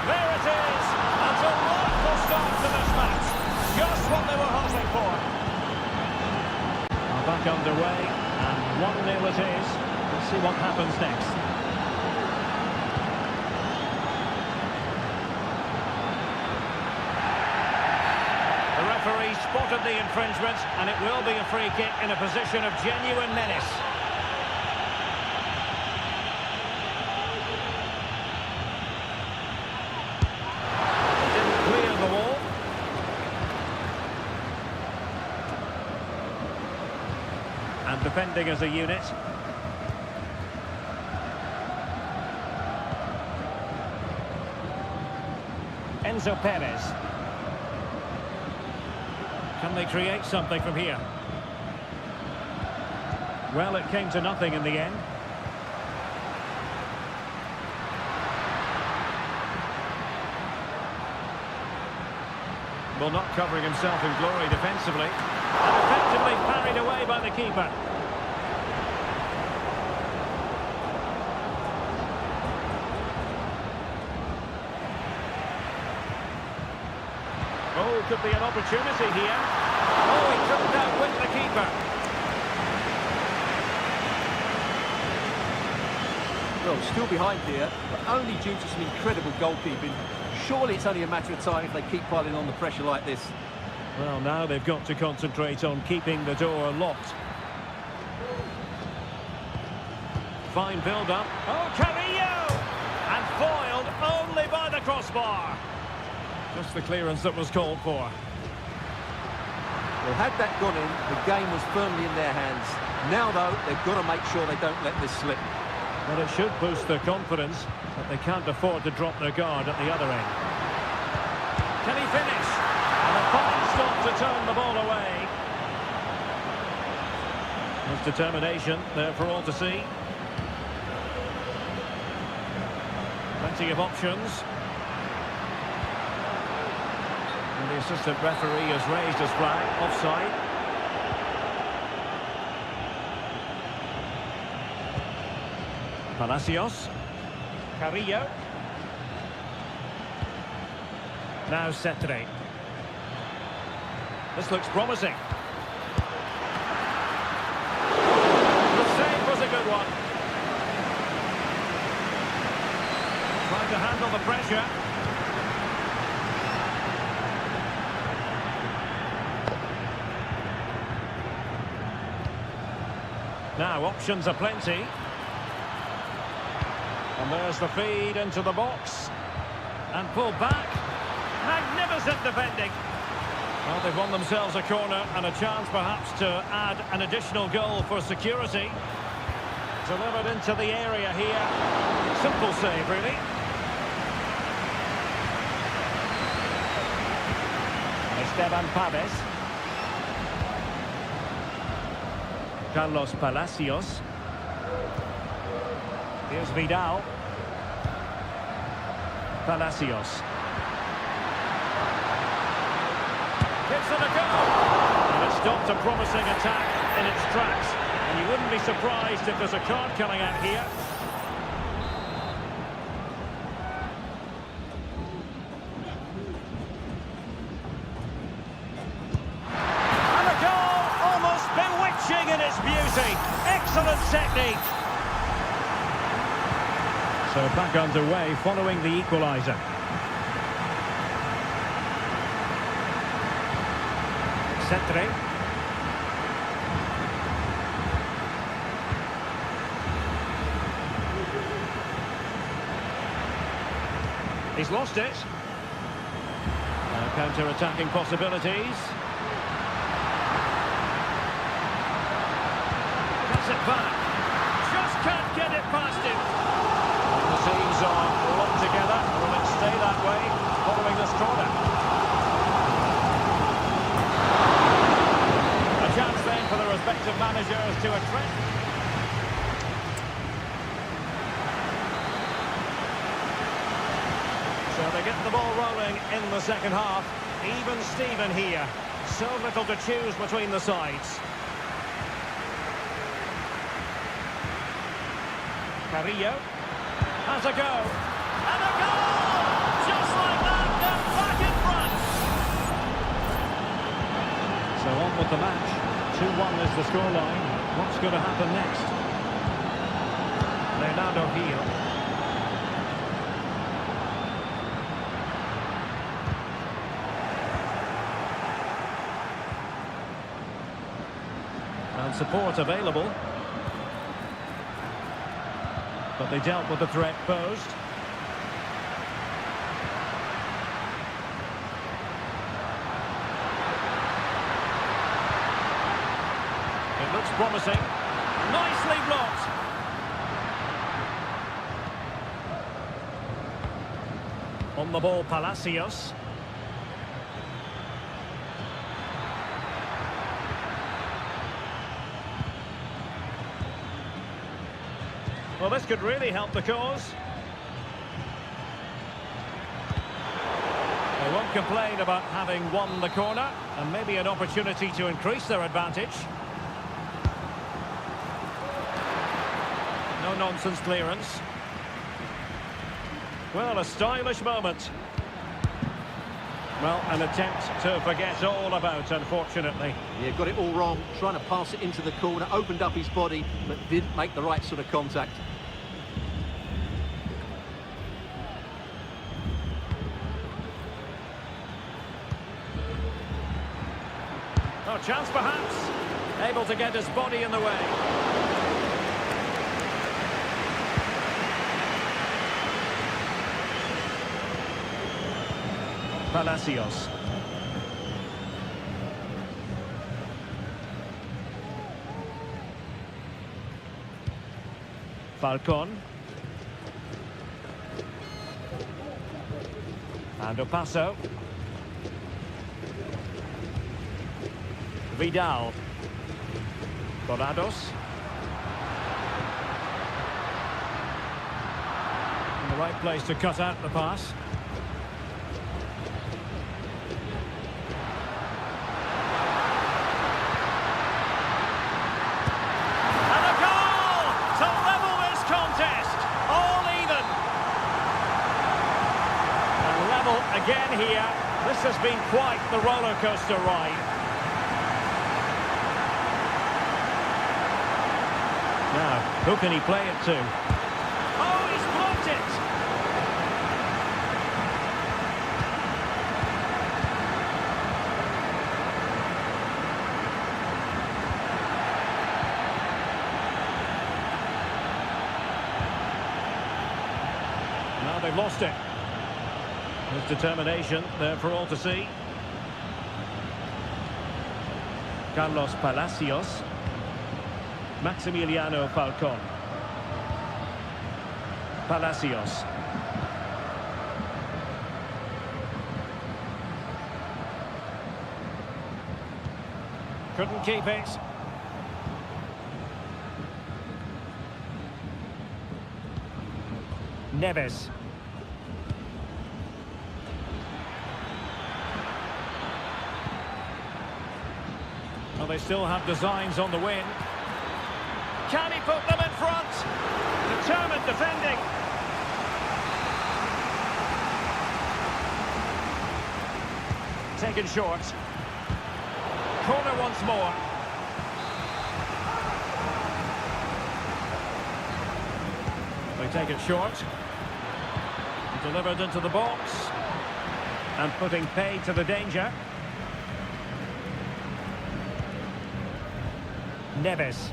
There it is. That's a wonderful start to this match. Just what they were hoping for. Back underway, and 1-0 it is. Let's see what happens next. The referee spotted the infringement, and it will be a free kick in a position of genuine menace. And defending as a unit. Enzo Perez. Can they create something from here? Well, it came to nothing in the end. Well, not covering himself in glory defensively. And effectively parried away by the keeper. Oh, could be an opportunity here. Oh, he couldn't outwit the keeper. Well, still behind here, but only due to some incredible goalkeeping. Surely it's only a matter of time if they keep piling on the pressure like this. Well, now they've got to concentrate on keeping the door locked. Fine build-up. Oh, Carrillo! And foiled only by the crossbar. Just the clearance that was called for. Well, had that gone in, the game was firmly in their hands. Now, though, they've got to make sure they don't let this slip. Well, it should boost their confidence, but they can't afford to drop their guard at the other end. Can he finish? And a fine stop to turn the ball away. There's determination there for all to see. Plenty of options. And the assistant referee has raised his flag, offside. Palacios. Carrillo. Now Cetre. This looks promising. The save was a good one. Trying to handle the pressure. Now options are plenty. And there's the feed into the box. And pulled back. Magnificent defending. Well, they've won themselves a corner and a chance perhaps to add an additional goal for security. Delivered into the area here. Simple save, really. Esteban Paves. Carlos Palacios. Here's Vidal. Palacios. Gives it a go. And it stopped a promising attack in its tracks. And you wouldn't be surprised if there's a card coming out here. And a goal almost bewitching in its beauty. Excellent technique. So back underway following the equaliser. Cetre. He's lost it. Now counter-attacking possibilities. Cuts it back. Just can't get it past him. The teams are locked together. Will it stay that way following this corner? of managers to a trip. So they get the ball rolling in the second half. Even Steven here. So little to choose between the sides. Carrillo has a go. And a goal! Just like that, they're back in front. So on with the match. 2-1 is the scoreline. What's going to happen next? Leonardo Gil. And support available. But they dealt with the threat posed. It looks promising. Nicely blocked. On the ball, Palacios. Well, this could really help the cause. They won't complain about having won the corner, and maybe an opportunity to increase their advantage. No-nonsense clearance. Well, a stylish moment. Well, an attempt to forget all about, unfortunately. Yeah, got it all wrong. Trying to pass it into the corner, opened up his body, but didn't make the right sort of contact. Oh, chance perhaps. Able to get his body in the way. Palacios. Falcon. And Opaso. Vidal. Dorados. In the right place to cut out the pass. And a goal to level this contest. All even. And level again here. This has been quite the roller coaster ride. Now, who can he play it to? Oh, he's blocked it! Now they've lost it. His determination there for all to see. Carlos Palacios. Maximiliano Falcon. Palacios. Couldn't keep it. Neves. Well, they still have designs on the win. Can he put them in front? Determined defending. Taken short. Corner once more. They take it short. Delivered into the box. And putting pay to the danger. Neves.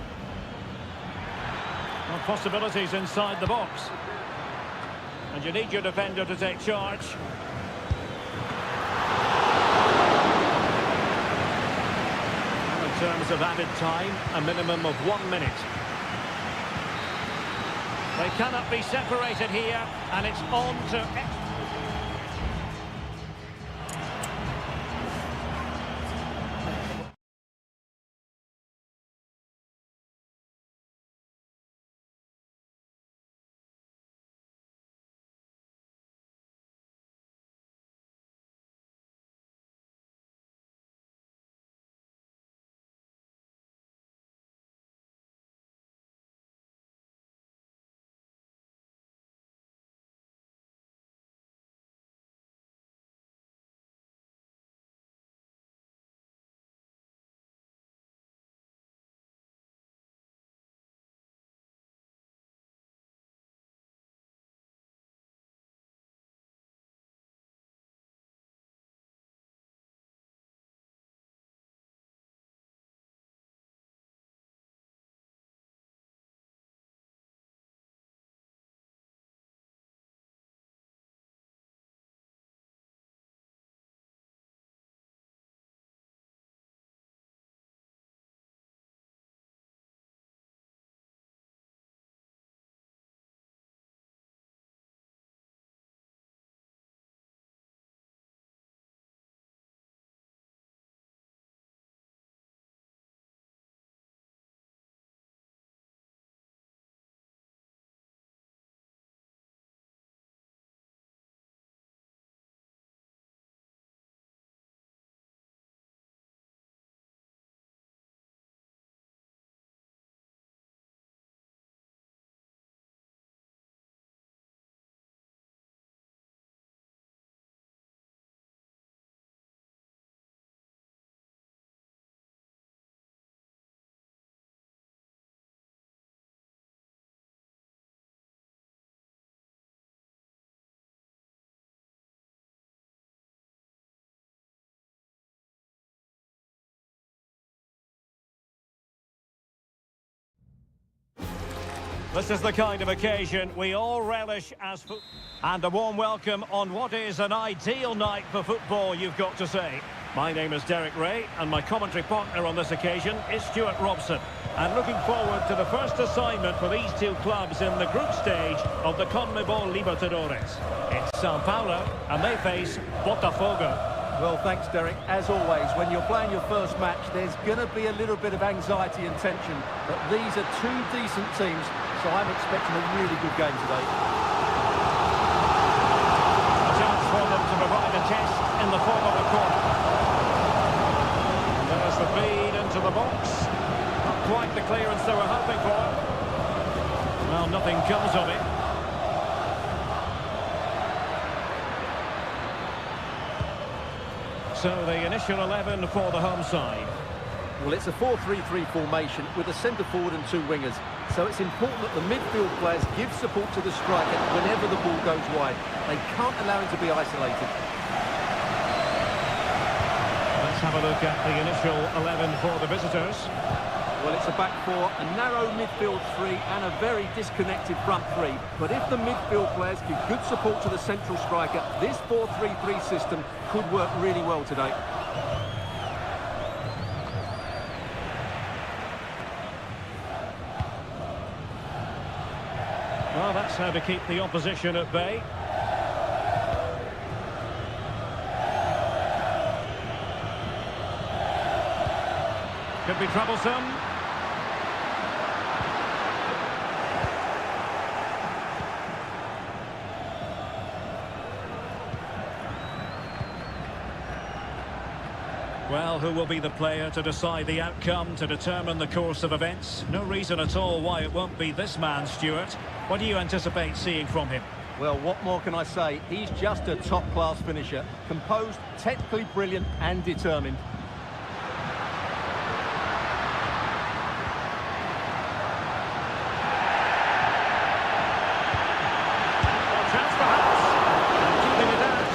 Well, possibilities inside the box. And you need your defender to take charge. And in terms of added time, a minimum of 1 minute. They cannot be separated here, and it's on to... This is the kind of occasion we all relish as football. And a warm welcome on what is an ideal night for football, you've got to say. My name is Derek Ray, and my commentary partner on this occasion is Stuart Robson. And looking forward to the first assignment for these two clubs in the group stage of the CONMEBOL Libertadores. It's Sao Paulo, and they face Botafogo. Well, thanks, Derek. As always, when you're playing your first match, there's going to be a little bit of anxiety and tension. But these are two decent teams, so I'm expecting a really good game today. A chance for them to provide a test in the form of a corner. And there's the feed into the box. Not quite the clearance they were hoping for. Well, nothing comes of it. So the initial 11 for the home side. Well, it's a 4-3-3 formation with a centre forward and two wingers. So it's important that the midfield players give support to the striker whenever the ball goes wide. They can't allow him to be isolated. Let's have a look at the initial 11 for the visitors. Well, it's a back four, a narrow midfield three and a very disconnected front three. But if the midfield players give good support to the central striker, this 4-3-3 system could work really well today. Well, that's how to keep the opposition at bay. Could be troublesome. Well, who will be the player to decide the outcome, to determine the course of events? No reason at all why it won't be this man, Stuart. What do you anticipate seeing from him? Well, what more can I say? He's just a top-class finisher. Composed, technically brilliant and determined. Chance perhaps. Keeping it out.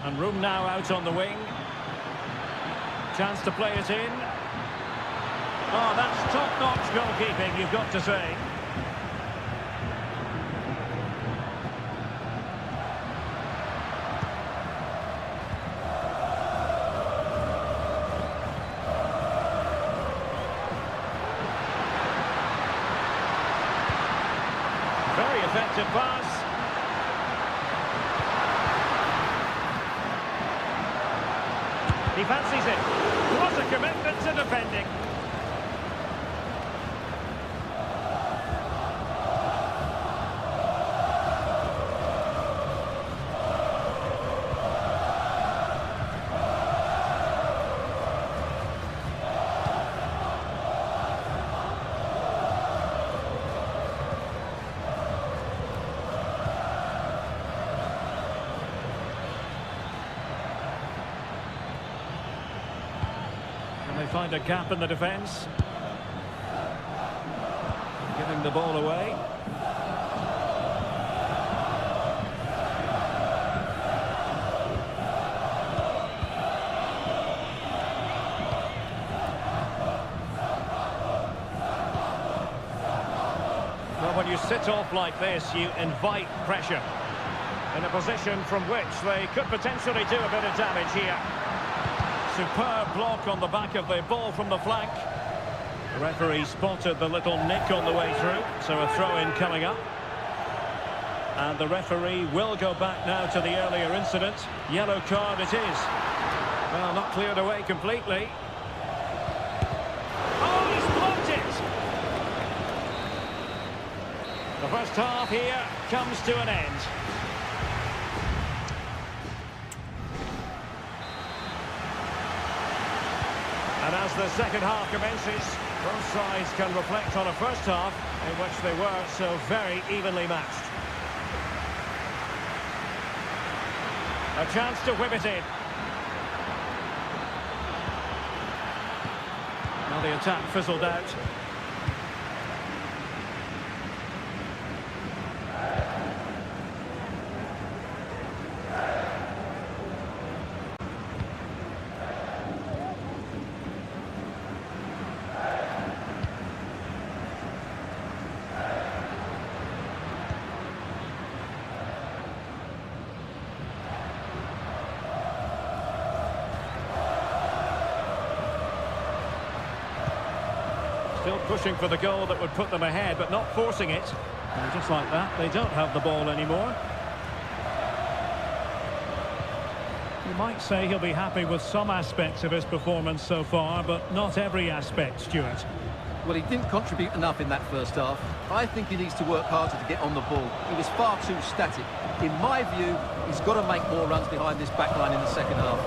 And room now out on the wing. Chance to play it in. Oh, that's top-notch goalkeeping, you've got to say. Very effective pass. He fancies it. What a commitment to defending. They find a gap in the defence. Giving the ball away. Well, when you sit off like this, you invite pressure. In a position from which they could potentially do a bit of damage here. Superb block on the back of the ball from the flank. The referee spotted the little nick on the way through, so a throw-in coming up. And the referee will go back now to the earlier incident. Yellow card it is. Well, not cleared away completely. Oh, he's blocked it! The first half here comes to an end. And as the second half commences, both sides can reflect on a first half in which they were so very evenly matched. A chance to whip it in. Now the attack fizzled out. Still pushing for the goal that would put them ahead, but not forcing it. And just like that, they don't have the ball anymore. You might say he'll be happy with some aspects of his performance so far, but not every aspect, Stuart. Well, he didn't contribute enough in that first half. I think he needs to work harder to get on the ball. He was far too static. In my view, he's got to make more runs behind this back line in the second half.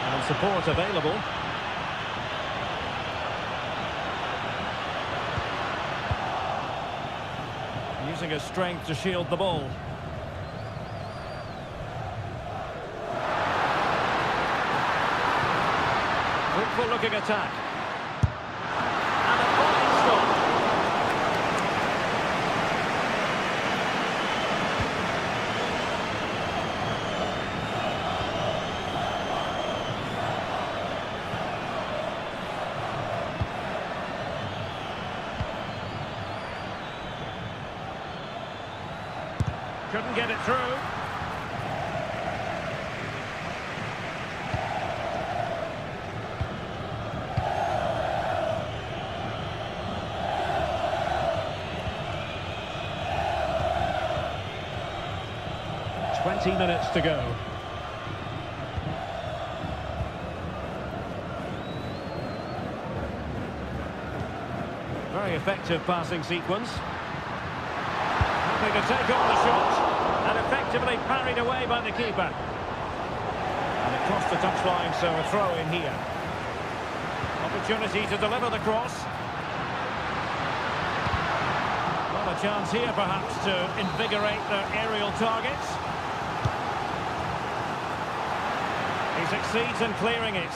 And support available. Using his strength to shield the ball. Fruitful looking attack. And a fine stop. Couldn't get it through. Minutes to go. Very effective passing sequence. Hoping to take on the shot and effectively parried away by the keeper. And it crossed the touchline, so a throw in here. Opportunity to deliver the cross. Well, a chance here perhaps to invigorate their aerial targets. He succeeds in clearing it.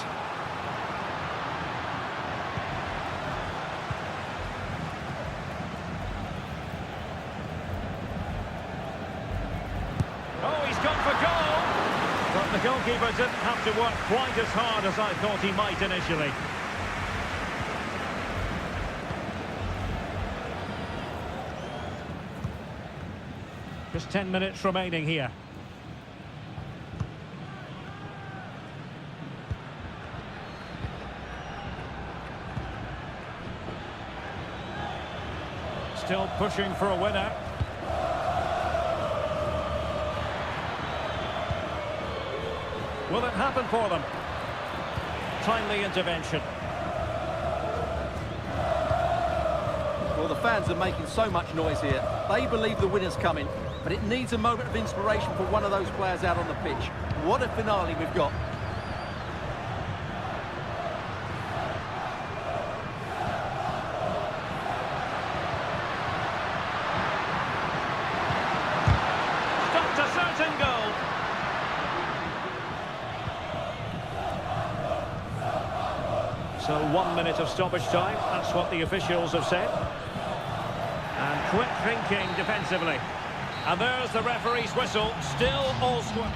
Oh, he's gone for goal! But the goalkeeper didn't have to work quite as hard as I thought he might initially. Just 10 minutes remaining here. Still pushing for a winner. Will it happen for them? Timely intervention. Well, the fans are making so much noise here. They believe the winner's coming, but it needs a moment of inspiration for one of those players out on the pitch. What a finale we've got. Goal. So 1 minute of stoppage time, that's what the officials have said. And quick thinking defensively. And there's the referee's whistle, still all square.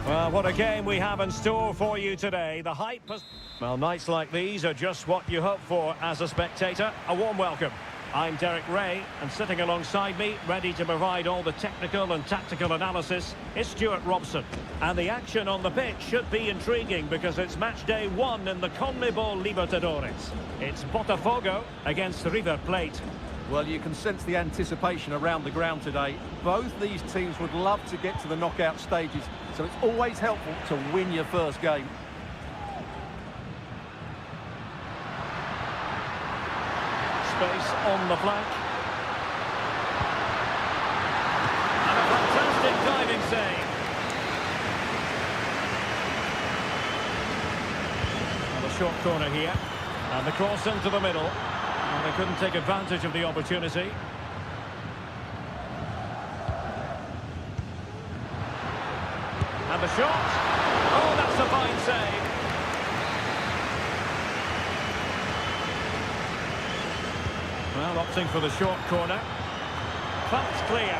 Well, what a game we have in store for you today. The hype has... Well, nights like these are just what you hope for as a spectator. A warm welcome. I'm Derek Ray, and sitting alongside me, ready to provide all the technical and tactical analysis, is Stuart Robson. And the action on the pitch should be intriguing because it's match day 1 in the CONMEBOL Libertadores. It's Botafogo against River Plate. Well, you can sense the anticipation around the ground today. Both these teams would love to get to the knockout stages, so it's always helpful to win your first game. Space on the flank. And a fantastic diving save. And a short corner here. And the cross into the middle. And they couldn't take advantage of the opportunity. And the shot. Oh, that's a fine save. Well, opting for the short corner. That's clear.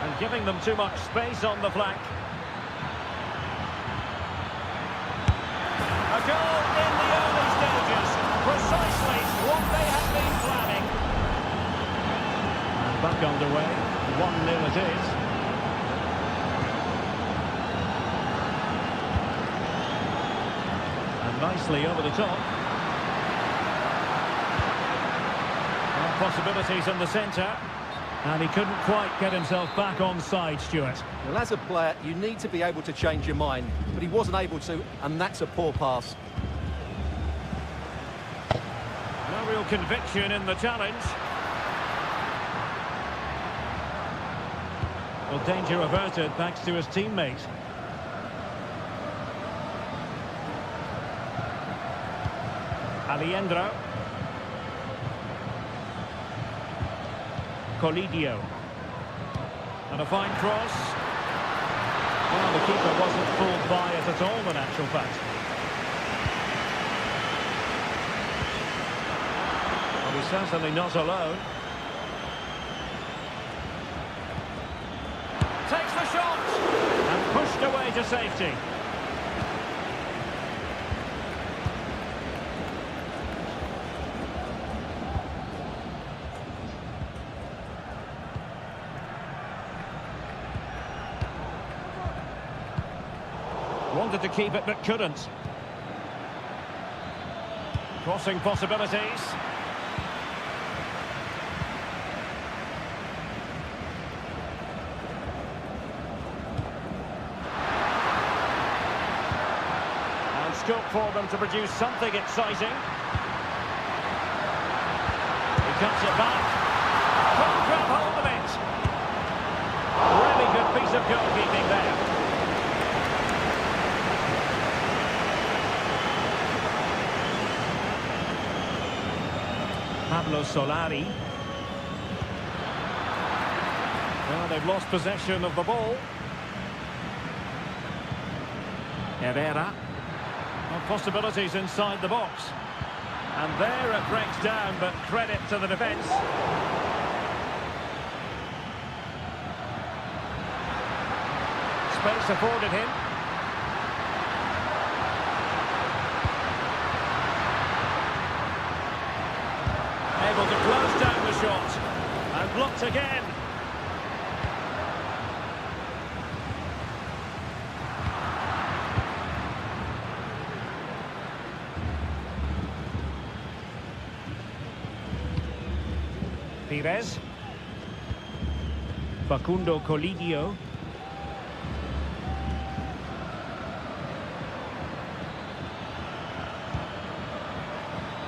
And giving them too much space on the flank. A goal in the early stages. Precisely what they had been planning. And back underway. 1-0 it is. Nicely over the top. Well, possibilities in the centre. And he couldn't quite get himself back on side, Stuart. Well, as a player, you need to be able to change your mind, but he wasn't able to, and that's a poor pass. No real conviction in the challenge. Well, danger averted thanks to his teammate. Aliendro. Colidio. And a fine cross. Well, the keeper wasn't fooled by it at all, in actual fact. Well, he's certainly not alone. Takes the shot! And pushed away to safety. Wanted to keep it, but couldn't. Crossing possibilities. And scope for them to produce something exciting. He cuts it back. Couldn't grab hold of it. Really good piece of goalkeeping there. Pablo Solari. Well, they've lost possession of the ball. Herrera. Well, possibilities inside the box. And there it breaks down, but credit to the defence. Space afforded him. Able to close down the shot. And blocked again. Pires. Facundo Colidio.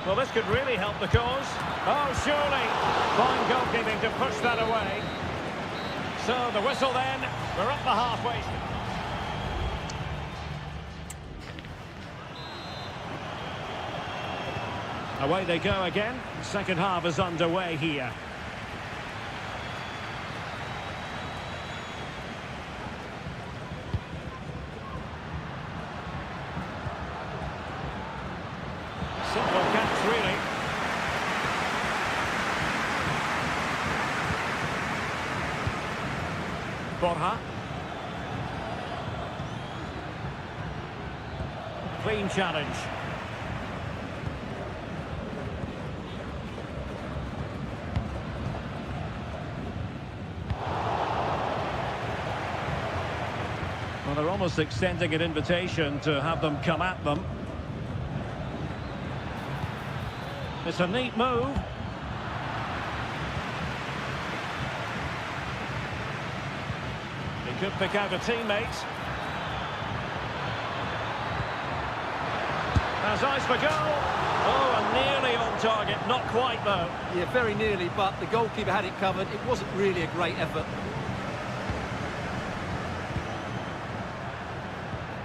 Well, this could really help the cause. Oh, surely. Fine goalkeeping to push that away. So the whistle then. We're up the halfway. Away they go again. Second half is underway here. Simple catch, really. Borja. Clean challenge. Well, they're almost extending an invitation to have them come at them. It's a neat move. He could pick out a teammate. Has eyes for goal. Oh, and nearly on target. Not quite, though. Yeah, very nearly, but the goalkeeper had it covered. It wasn't really a great effort.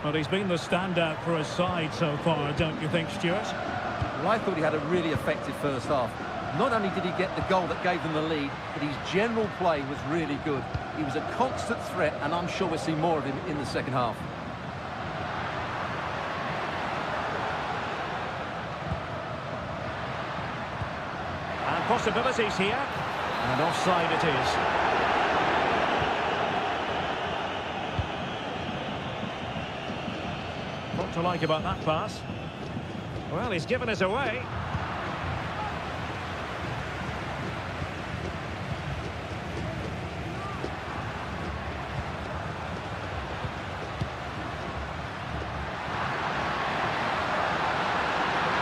Well, he's been the standout for his side so far, don't you think, Stuart? Well, I thought he had a really effective first half. Not only did he get the goal that gave them the lead, but his general play was really good. He was a constant threat, and I'm sure we'll see more of him in the second half. And possibilities here. And offside it is. What to like about that pass? Well, he's given us away.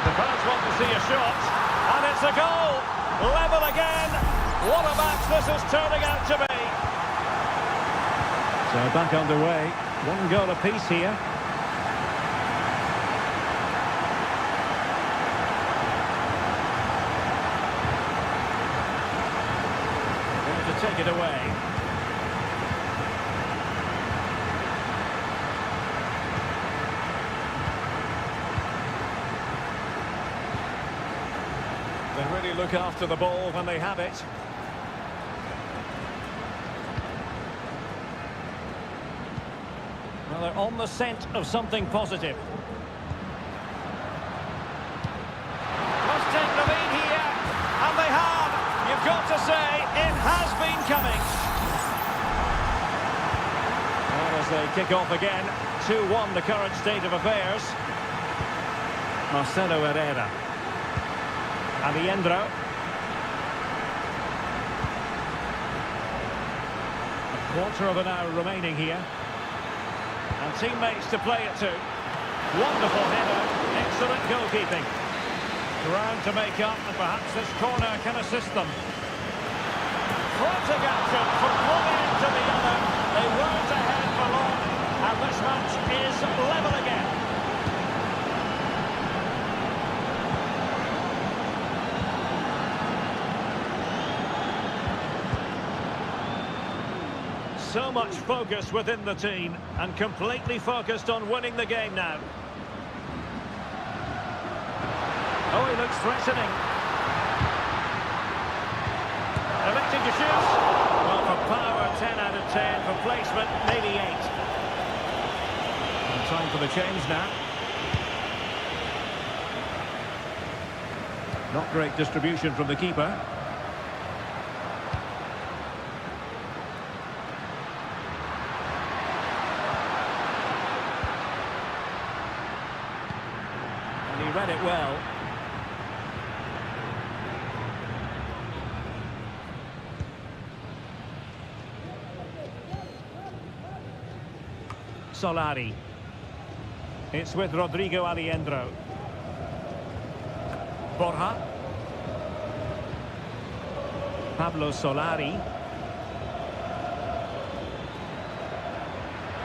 The fans want to see a shot, and it's a goal! Level again! What a match this is turning out to be! So back underway, one goal apiece here. Take it away. They really look after the ball when they have it. Well, they're on the scent of something positive. Must take the lead here, and they have. You've got to say, it has been coming. Well, as they kick off again, 2-1 the current state of affairs. Marcelo Herrera. Alejandro. A quarter of an hour remaining here. And teammates to play it to. Wonderful header. Excellent goalkeeping. Ground to make up, and perhaps this corner can assist them. Frantic action from one end to the other. They weren't ahead for long, and this match is level again. So much focus within the team, and completely focused on winning the game now. Oh, he looks threatening. Electing to shoot. Well, for power, 10 out of 10. For placement, maybe 8. And time for the change now. Not great distribution from the keeper. And he read it well. Solari. It's with Rodrigo Alejandro. Borja. Pablo Solari.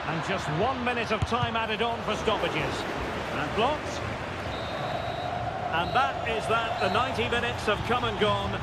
And just 1 minute of time added on for stoppages. And blocked. And that is that. The 90 minutes have come and gone.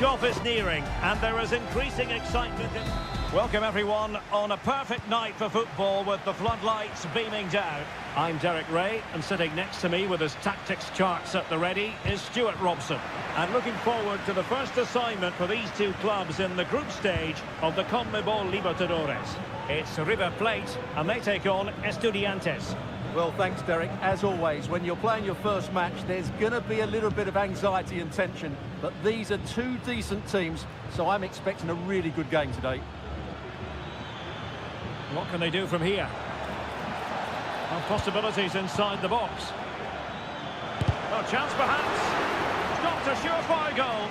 Kickoff is nearing, and there is increasing excitement. Welcome everyone on a perfect night for football with the floodlights beaming down. I'm Derek Ray, and sitting next to me with his tactics charts at the ready is Stuart Robson. And looking forward to the first assignment for these two clubs in the group stage of the CONMEBOL Libertadores. It's River Plate, and they take on Estudiantes. Well, thanks, Derek. As always, when you're playing your first match, there's going to be a little bit of anxiety and tension. But these are two decent teams, so I'm expecting a really good game today. What can they do from here? Well, possibilities inside the box. Oh, chance perhaps. Stopped a surefire goal.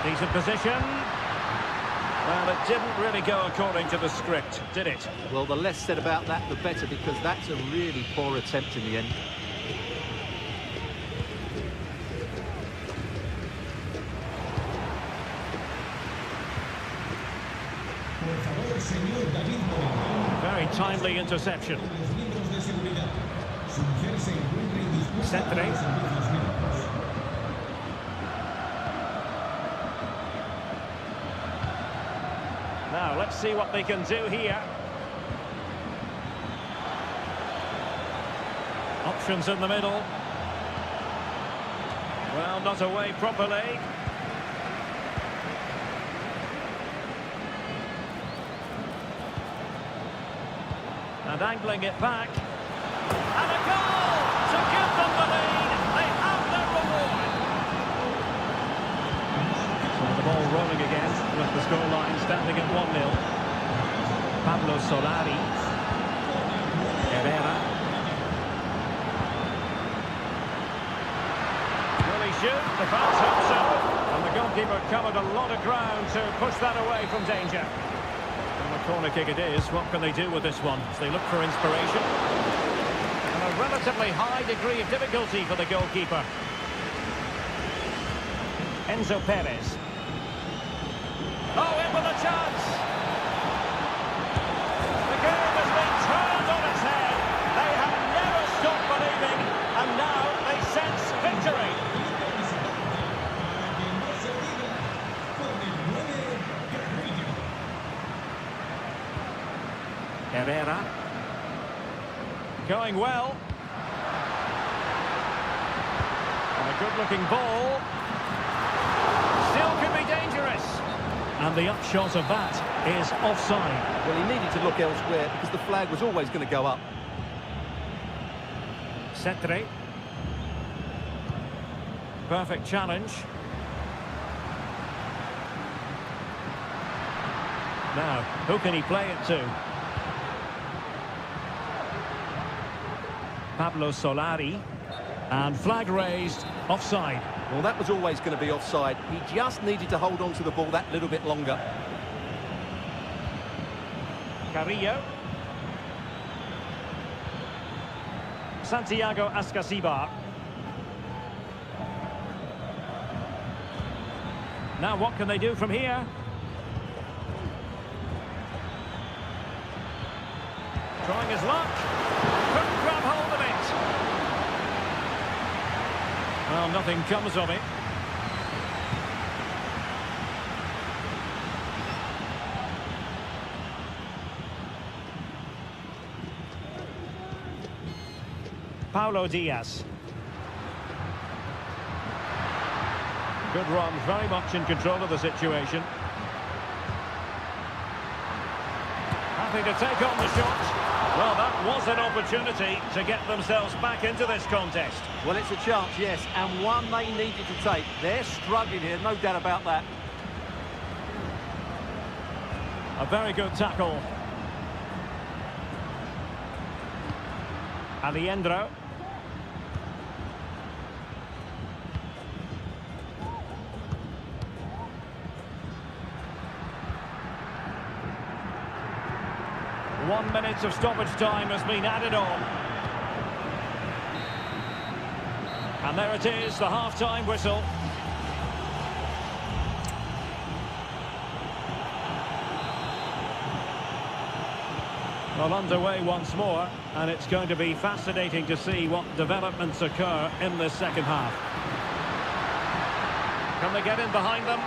Decent position. Well, it didn't really go according to the script, did it? Well, the less said about that, the better, because that's a really poor attempt in the end. Very timely interception. Centre. Now, let's see what they can do here. Options in the middle. Well, not away properly. And angling it back. And a goal to give them the lead. They have their reward. So the ball rolling again with the scoreline standing at 1-0. Pablo Solari. Herrera. Will he shoot? The fans hope so. And the goalkeeper covered a lot of ground to push that away from danger. Corner kick it is. What can they do with this one? As they look for inspiration. And a relatively high degree of difficulty for the goalkeeper. Enzo Perez. Oh, in with a chance! The game has been turned on its head. They have never stopped believing, and now they sense victory. Herrera. Going well. And a good-looking ball. Still could be dangerous. And the upshot of that is offside. Well, he needed to look elsewhere because the flag was always going to go up. Centre. Perfect challenge. Now, who can he play it to? Pablo Solari, and flag raised, offside. Well, that was always going to be offside. He just needed to hold on to the ball that little bit longer. Carrillo. Santiago Ascasibar. Now what can they do from here? Trying his luck. Couldn't grab hold of it. Well, nothing comes of it. Paulo Diaz. Good run, very much in control of the situation. Happy to take on the shot. Well, that was an opportunity to get themselves back into this contest. Well, it's a chance, yes, and one they needed to take. They're struggling here, no doubt about that. A very good tackle. Aliendro. One minute of stoppage time has been added on. And there it is, the half-time whistle. Well, underway once more, and it's going to be fascinating to see what developments occur in this second half. Can they get in behind them?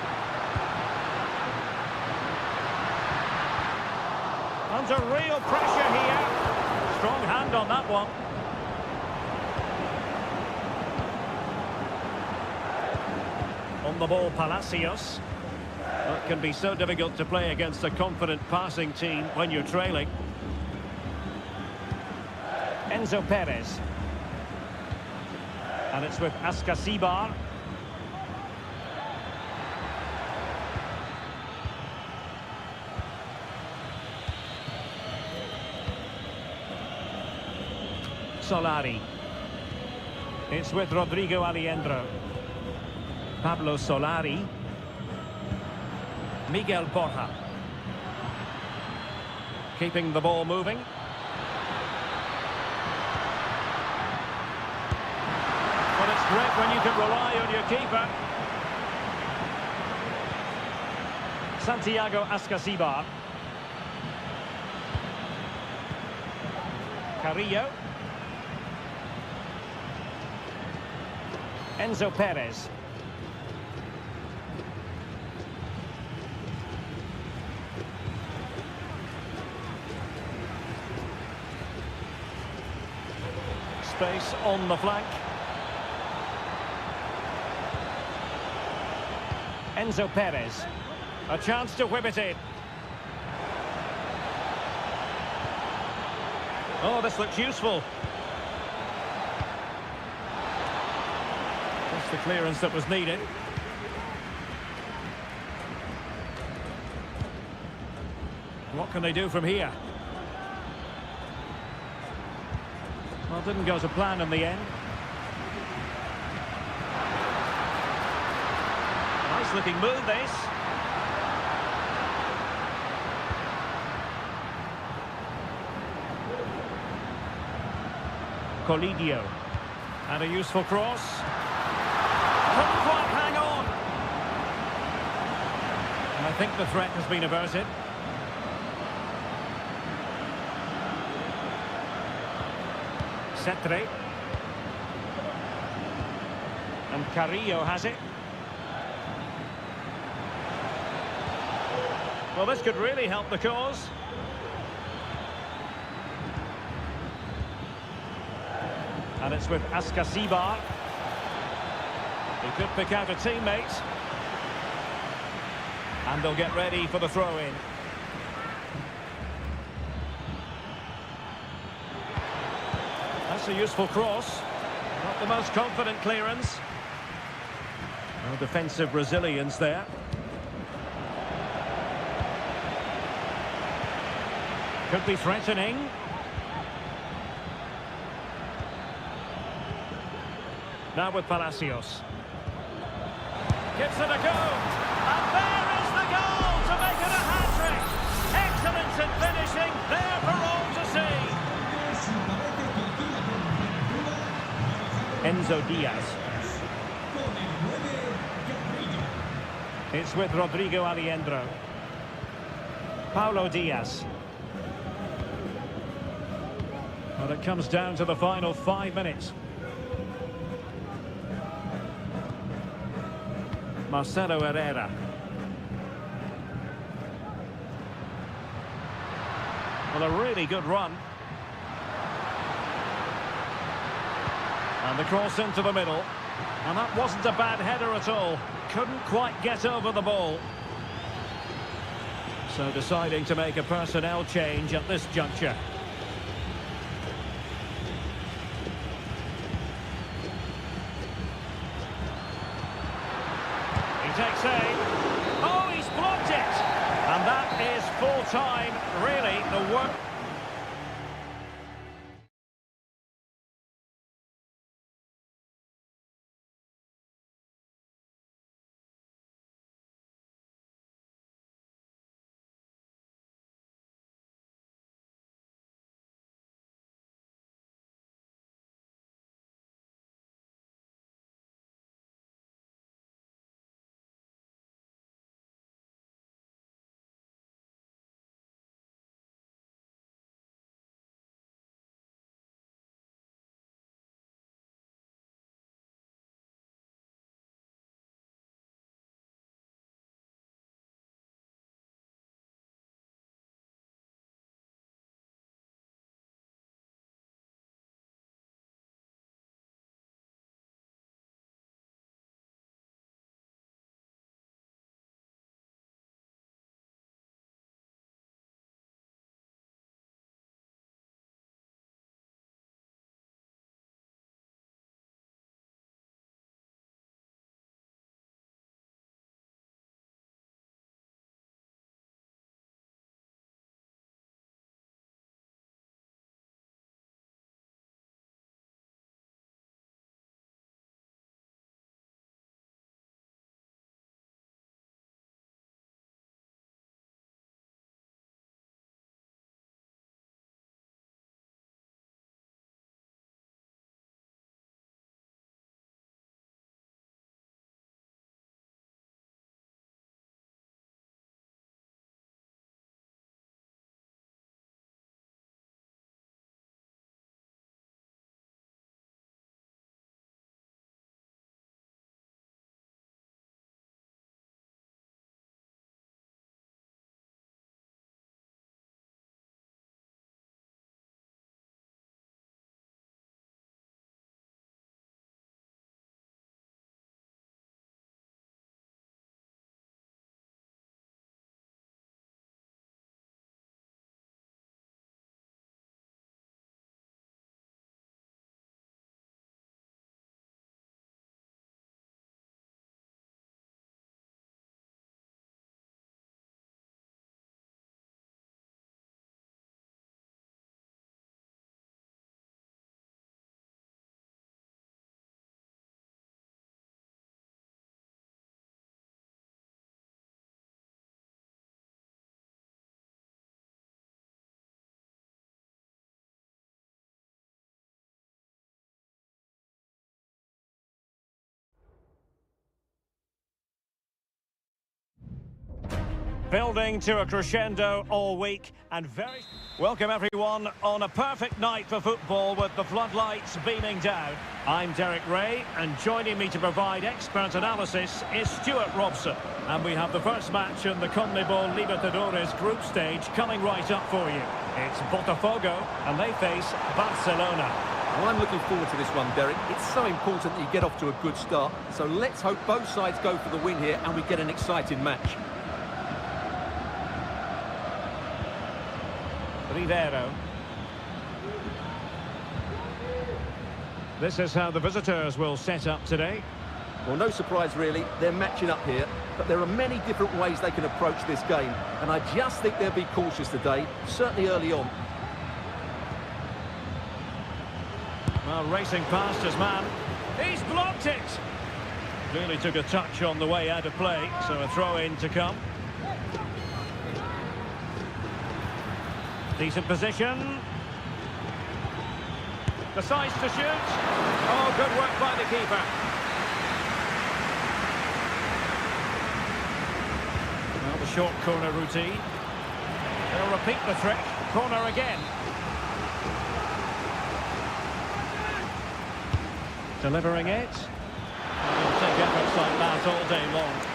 Under real pressure here. Strong hand on that one. On the ball, Palacios. It can be so difficult to play against a confident passing team when you're trailing. Enzo Perez. And it's with Ascasibar. Solari. It's with Rodrigo Aliendro. Pablo Solari. Miguel Borja. Keeping the ball moving. Well, it's great when you can rely on your keeper. Santiago Ascasibar. Carrillo. Enzo Perez. Space on the flank. Enzo Perez. A chance to whip it in. Oh, this looks useful. That's the clearance that was needed. What can they do from here? Well, it didn't go to plan in the end. Nice looking move, this. Colidio. And a useful cross. Couldn't quite hang on. And I think the threat has been averted. Cetre. And Carrillo has it. Well, this could really help the cause. And it's with Ascasibar. He could pick out a teammate. And they'll get ready for the throw-in. That's a useful cross. Not the most confident clearance. No defensive resilience there. Could be threatening. Now with Palacios. Gives it a go. And there is the goal to make it a hat-trick. Excellence in finishing. There for all to see. Enzo Diaz. It's with Rodrigo Aliendro. Paulo Diaz. Well, it comes down to the final 5 minutes. Marcelo Herrera. Well, a really good run. And the cross into the middle. And that wasn't a bad header at all. Couldn't quite get over the ball. So deciding to make a personnel change at this juncture. Takes aim. Oh, he's blocked it. And that is full time, really, the work. Building to a crescendo all week and very... Welcome everyone on a perfect night for football with the floodlights beaming down. I'm Derek Ray and joining me to provide expert analysis is Stuart Robson. And we have the first match in the CONMEBOL Libertadores group stage coming right up for you. It's Botafogo and they face Barcelona. Well, I'm looking forward to this one, Derek. It's so important that you get off to a good start. So let's hope both sides go for the win here and we get an exciting match. Rivero. This is how the visitors will set up today. Well, no surprise really, they're matching up here, but there are many different ways they can approach this game, and I just think they'll be cautious today, certainly early on. Well, racing past his man. He's blocked it! Really took a touch on the way out of play, so a throw-in to come. Decent position. Decides to shoot. Oh, good work by the keeper. Well, the short corner routine. They'll repeat the trick. Corner again. Delivering it. He'll take efforts like that all day long.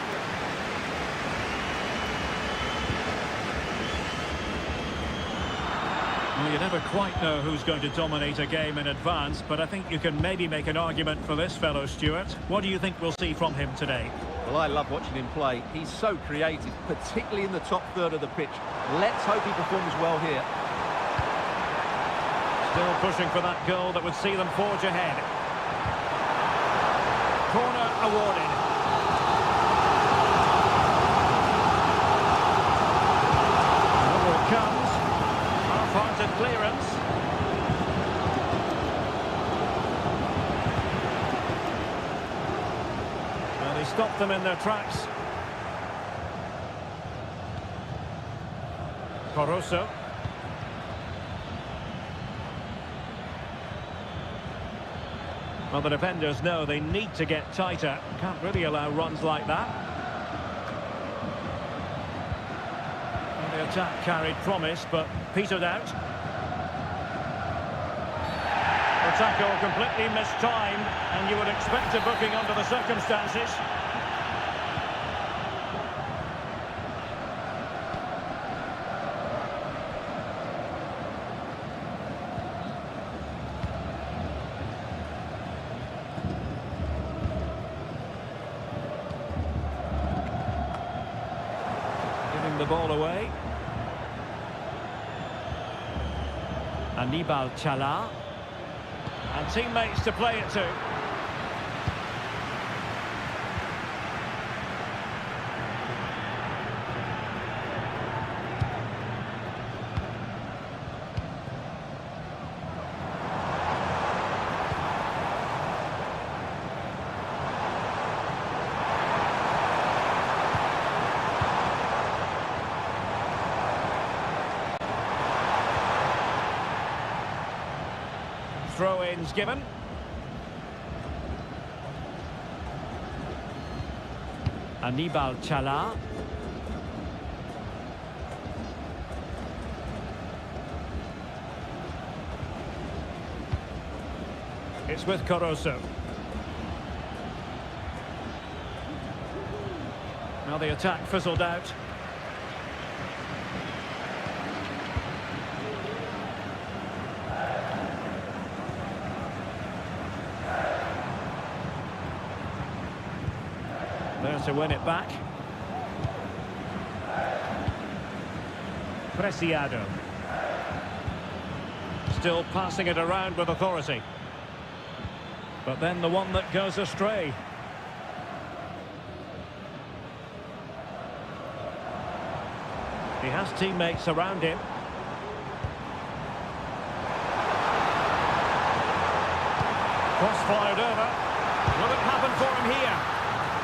Well, you never quite know who's going to dominate a game in advance, but I think you can maybe make an argument for this fellow, Stuart. What do you think we'll see from him today? Well, I love watching him play. He's so creative, particularly in the top third of the pitch. Let's hope he performs well here. Still pushing for that goal that would see them forge ahead. Corner awarded. Over it comes. Half-hearted clearance. Well, they stopped them in their tracks. Caruso. Well, the defenders know they need to get tighter. Can't really allow runs like that. And the attack carried promise, but petered out. The tackle completely mistimed, and you would expect a booking under the circumstances. The ball away. Anibal Chala. And teammates to play it to. Throw-ins given. Anibal Chala. It's with Caruso. Now the attack fizzled out. There to win it back. Preciado. Still passing it around with authority. But then the one that goes astray. He has teammates around him. Cross fired over. Will it happen for him here?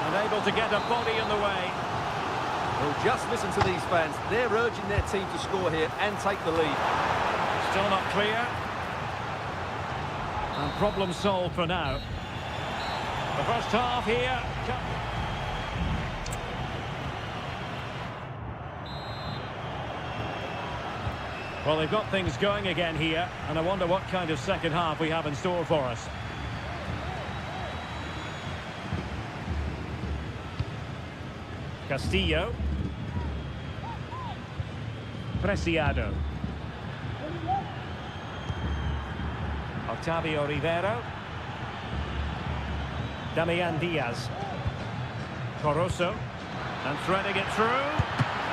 Unable to get a body in the way. Well, just listen to these fans. They're urging their team to score here and take the lead. Still not clear. And problem solved for now. The first half here. Well, they've got things going again here, and I wonder what kind of second half we have in store for us. Castillo. Preciado. Octavio Rivero. Damian Diaz. Coroso. And threading it through.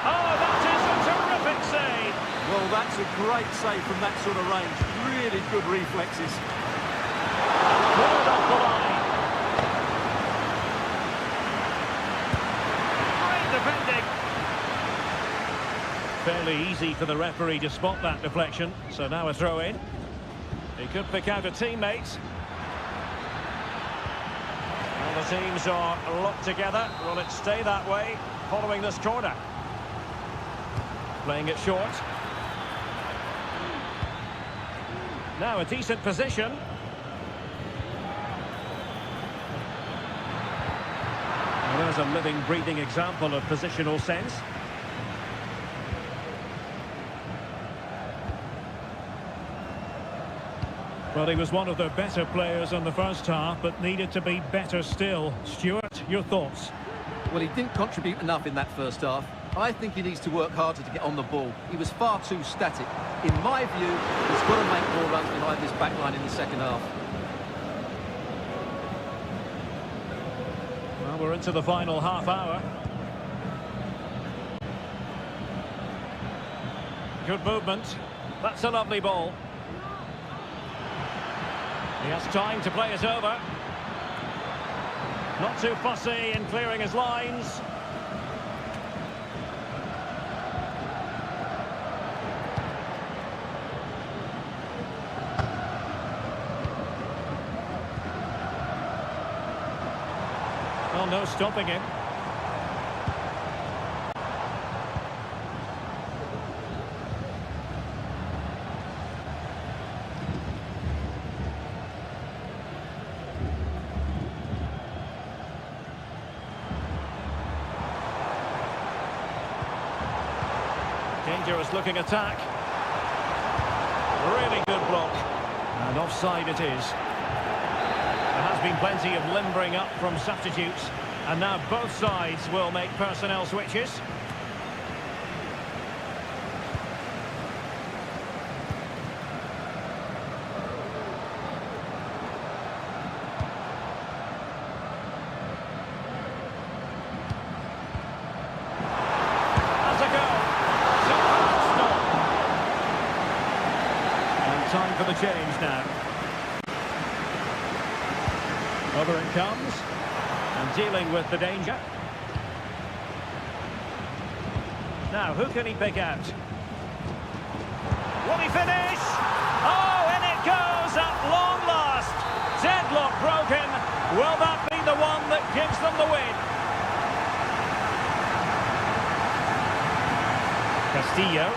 Oh, that is a terrific save! Well, that's a great save from that sort of range. Really good reflexes. Pulled off the line. Great defending. Fairly easy for the referee to spot that deflection. So now a throw in. He could pick out a teammate. Well, the teams are locked together. Will it stay that way following this corner? Playing it short. Now a decent position. Well, there's a living, breathing example of positional sense. Well, he was one of the better players in the first half, but needed to be better still. Stuart, your thoughts? Well, he didn't contribute enough in that first half. I think he needs to work harder to get on the ball. He was far too static. In my view, he's got to make more runs behind this back line in the second half. Well, we're into the final half hour. Good movement. That's a lovely ball. He has time to play it over. Not too fussy in clearing his lines. Well, no stopping him. Dangerous looking attack. Really good block. And offside it is. There has been plenty of limbering up from substitutes. And now both sides will make personnel switches. Time for the change now. Over it comes. And dealing with the danger. Now, who can he pick out? Will he finish? Oh, and it goes at long last. Deadlock broken. Will that be the one that gives them the win? Castillo.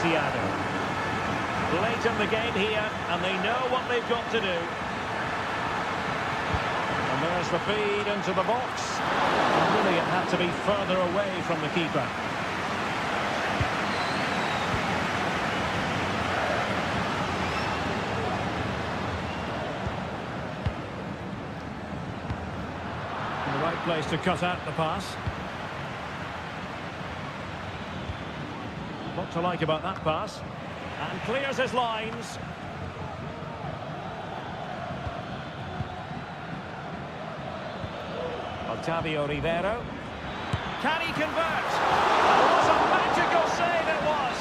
Late in the game here, and they know what they've got to do. And there's the feed into the box. And really, it had to be further away from the keeper. In the right place to cut out the pass. What to like about that pass. And clears his lines. Octavio Rivero. Can he convert? That was a magical save it was.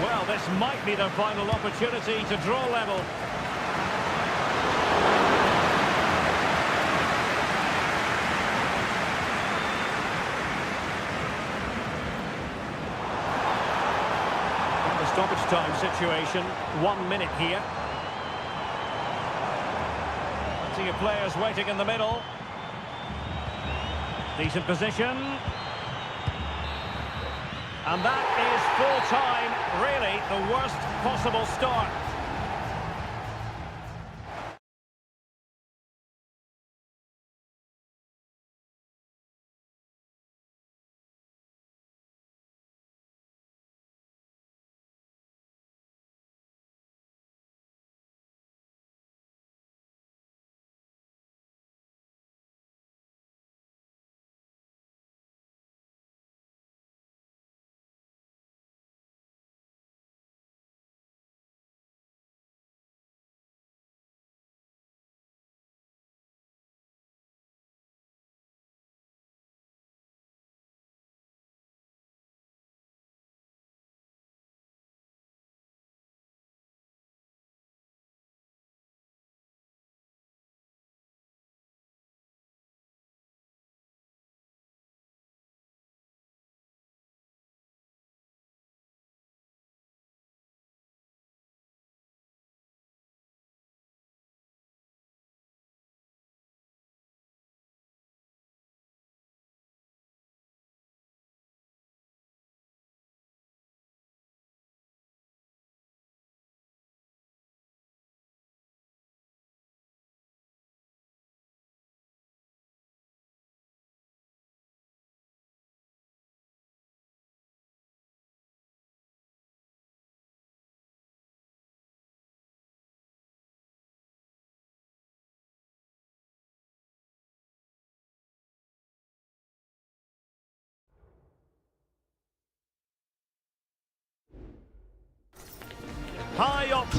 Well, this might be their final opportunity to draw level. Stoppage time situation, 1 minute here. Plenty of players waiting in the middle. Decent position. And that is full time, really the worst possible start.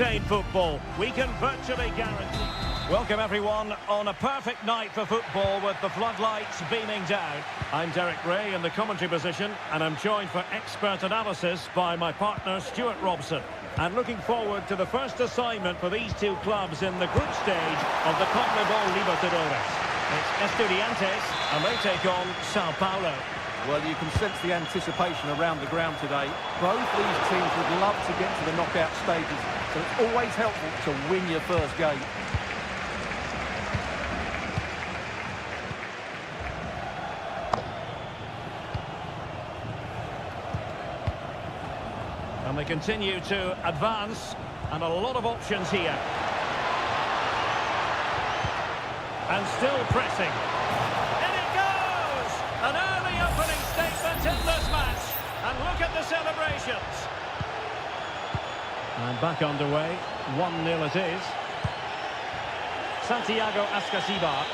entertain football. We can virtually guarantee. Welcome everyone on a perfect night for football with the floodlights beaming down. I'm Derek Ray in the commentary position and I'm joined for expert analysis by my partner Stuart Robson. And looking forward to the first assignment for these two clubs in the group stage of the CONMEBOL Libertadores. It's Estudiantes and they take on Sao Paulo. Well, you can sense the anticipation around the ground today. Both these teams would love to get to the knockout stages, so it's always helpful to win your first game. And they continue to advance, and a lot of options here. And still pressing. In it goes! An early opening statement in this match. And look at the celebrations. And back underway. 1-0 it is. Santiago Ascasibar.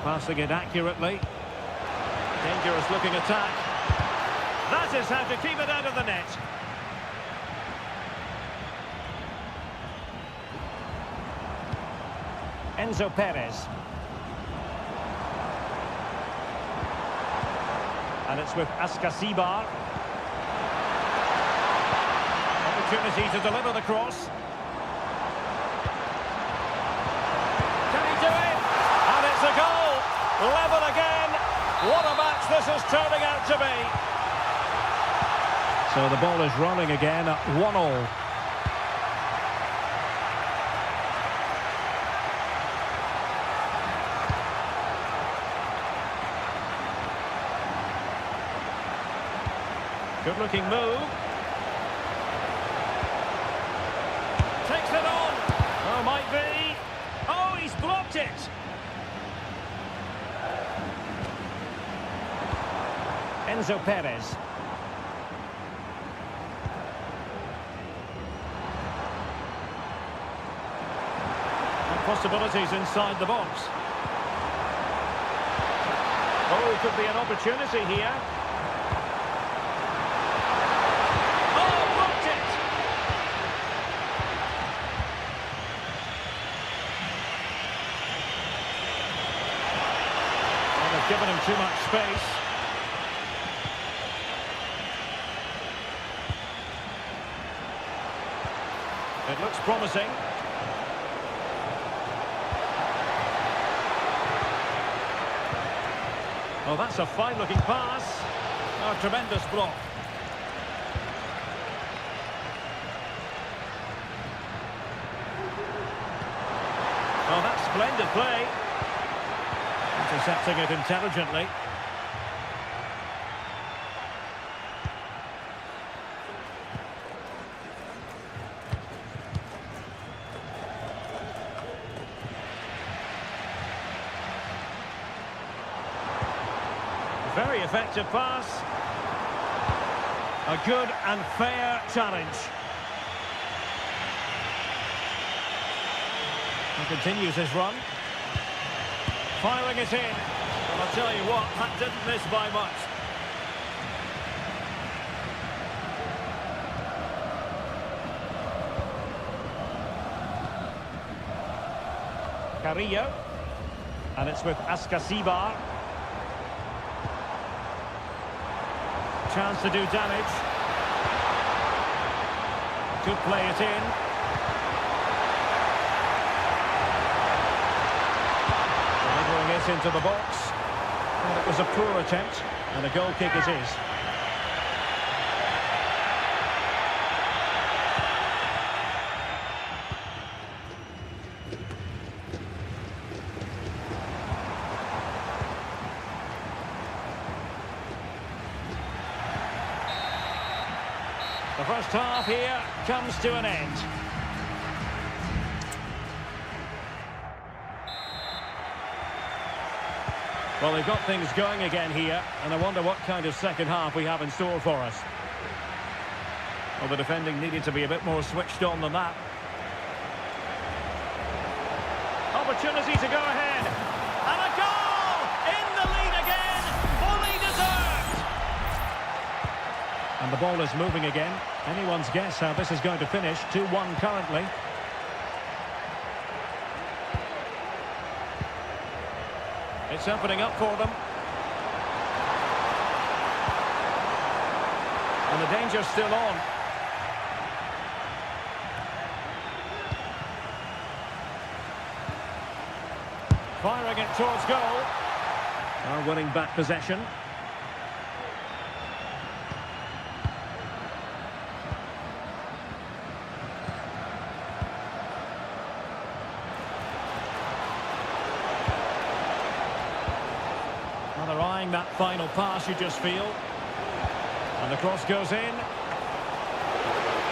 Passing it accurately. Dangerous looking attack. That is how to keep it out of the net. Enzo Perez. And it's with Ascasibar. Opportunity to deliver the cross. Can he do it? And it's a goal! Level again. What a match this is turning out to be. So the ball is running again at 1-1. Good looking move. Takes it on. Oh, might be. Oh, he's blocked it. Enzo Perez. And possibilities inside the box. Oh, could be an opportunity here. Oh, blocked it! And they've given him too much space. It looks promising. Oh, that's a fine-looking pass. Oh, tremendous block. Oh, that's splendid play. Intercepting it intelligently. Very effective pass. A good and fair challenge. He continues his run. Firing it in. And I'll tell you what, that didn't miss by much. Carrillo. And it's with Ascasibar. Chance to do damage. Could play it in. Delivering it into the box. And it was a poor attempt, and a goal kick it is. The first half here comes to an end. Well, they've got things going again here, and I wonder what kind of second half we have in store for us. Well, the defending needed to be a bit more switched on than that. Opportunity to go ahead. And a goal! In the lead again. Fully deserved. And the ball is moving again. Anyone's guess how this is going to finish. 2-1 currently. It's opening up for them. And the danger's still on. Firing it towards goal. Are winning back possession. Well, they're eyeing that final pass, you just feel. And the cross goes in.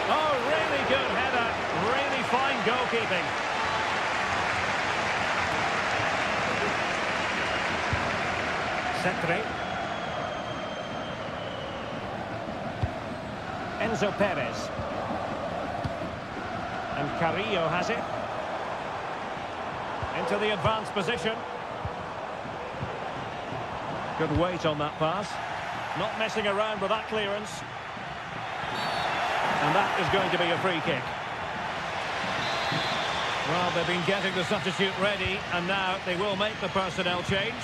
Oh, really good header. Really fine goalkeeping. Centre. Enzo Perez. And Carrillo has it. Into the advanced position. Good weight on that pass. Not messing around with that clearance. And that is going to be a free kick. Well, they've been getting the substitute ready, and now they will make the personnel change.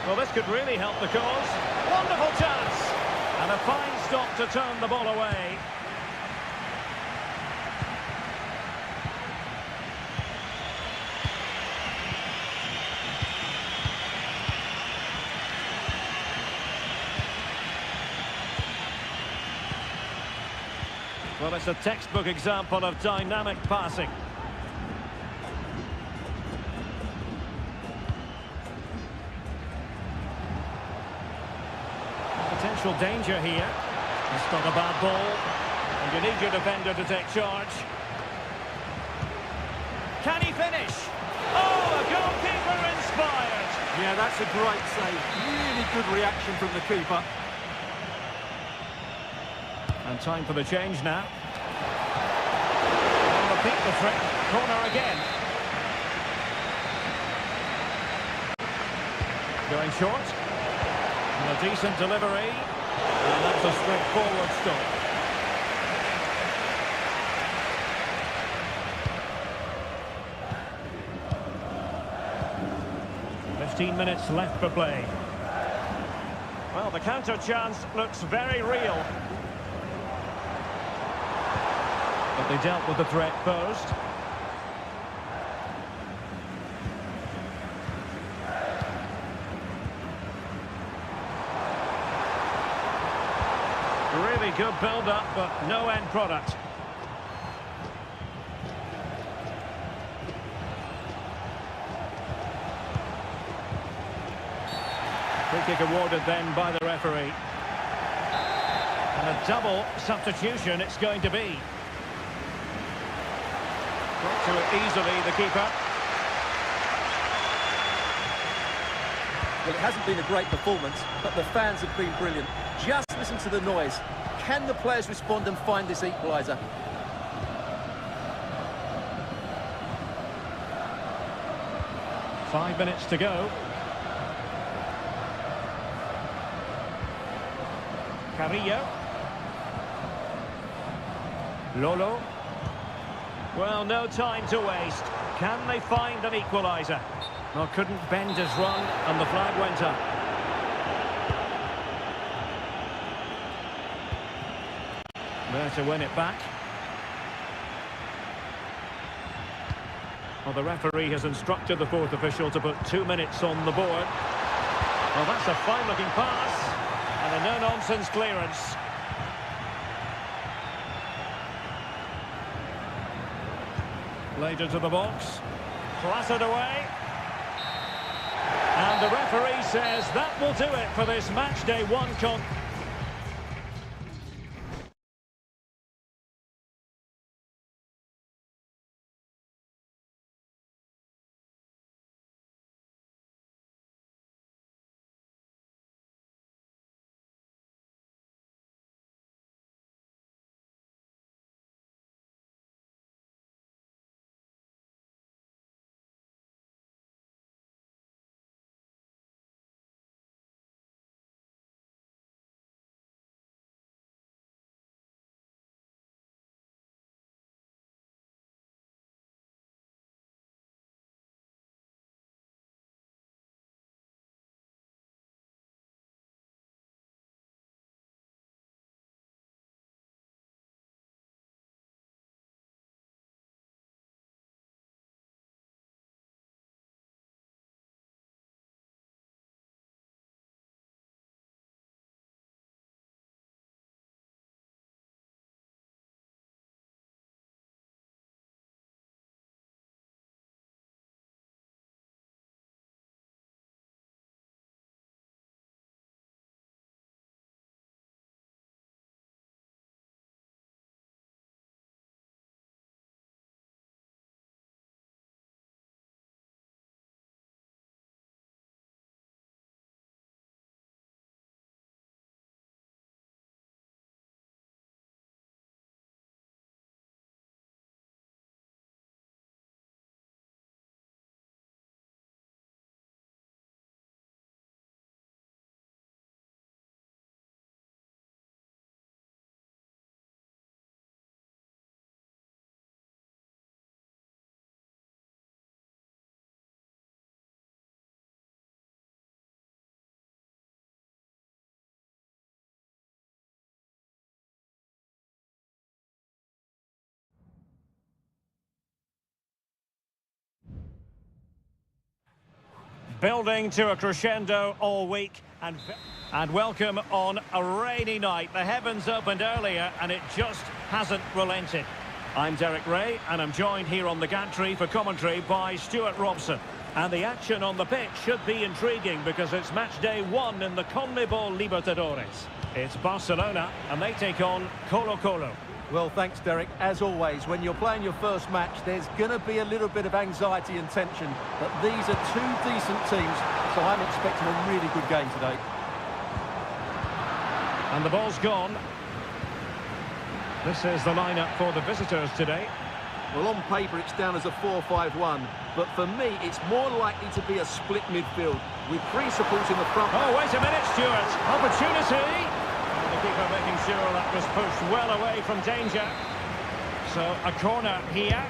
Well, this could really help the cause. Wonderful chance! And a fine stop to turn the ball away. Well, it's a textbook example of dynamic passing. Potential danger here. It's not a bad ball. And you need your defender to take charge. Can he finish? Oh, a goalkeeper inspired. Yeah, that's a great save. Really good reaction from the keeper. And time for the change now. I'll repeat the trick. Corner again. Going short. And a decent delivery. And that's a straightforward stop. "15 minutes left for play." Well, the counter chance looks very real. But they dealt with the threat posed. Really good build-up, but no end product. Free kick awarded then by the referee. And a double substitution it's going to be. Got to it easily, the keeper. Well, it hasn't been a great performance, but the fans have been brilliant. Just listen to the noise. Can the players respond and find this equaliser? Five minutes to go. Carrillo. Lolo. Well, no time to waste. Can they find an equaliser? Well, couldn't bend his run, and the flag went up. There to win it back. Well, the referee has instructed the fourth official to put 2 minutes on the board. Well, that's a fine-looking pass, and a no-nonsense clearance. Laid into the box. Clattered away. And the referee says that will do it for this match day 1 Building to a crescendo all week and welcome on a rainy night. The heavens opened earlier and it just hasn't relented. I'm Derek Ray and I'm joined here on the gantry for commentary by Stuart Robson. And the action on the pitch should be intriguing because it's match day 1 in the CONMEBOL Libertadores. It's Barcelona and they take on Colo-Colo. Well, thanks, Derek. As always, when you're playing your first match, there's going to be a little bit of anxiety and tension. But these are two decent teams, so I'm expecting a really good game today. And the ball's gone. This is the lineup for the visitors today. Well, on paper, it's down as a 4-5-1. But for me, it's more likely to be a split midfield, with 3 supports in the front. Oh, wait a minute, Stuart. Opportunity. The keeper making sure that was pushed well away from danger. So a corner here.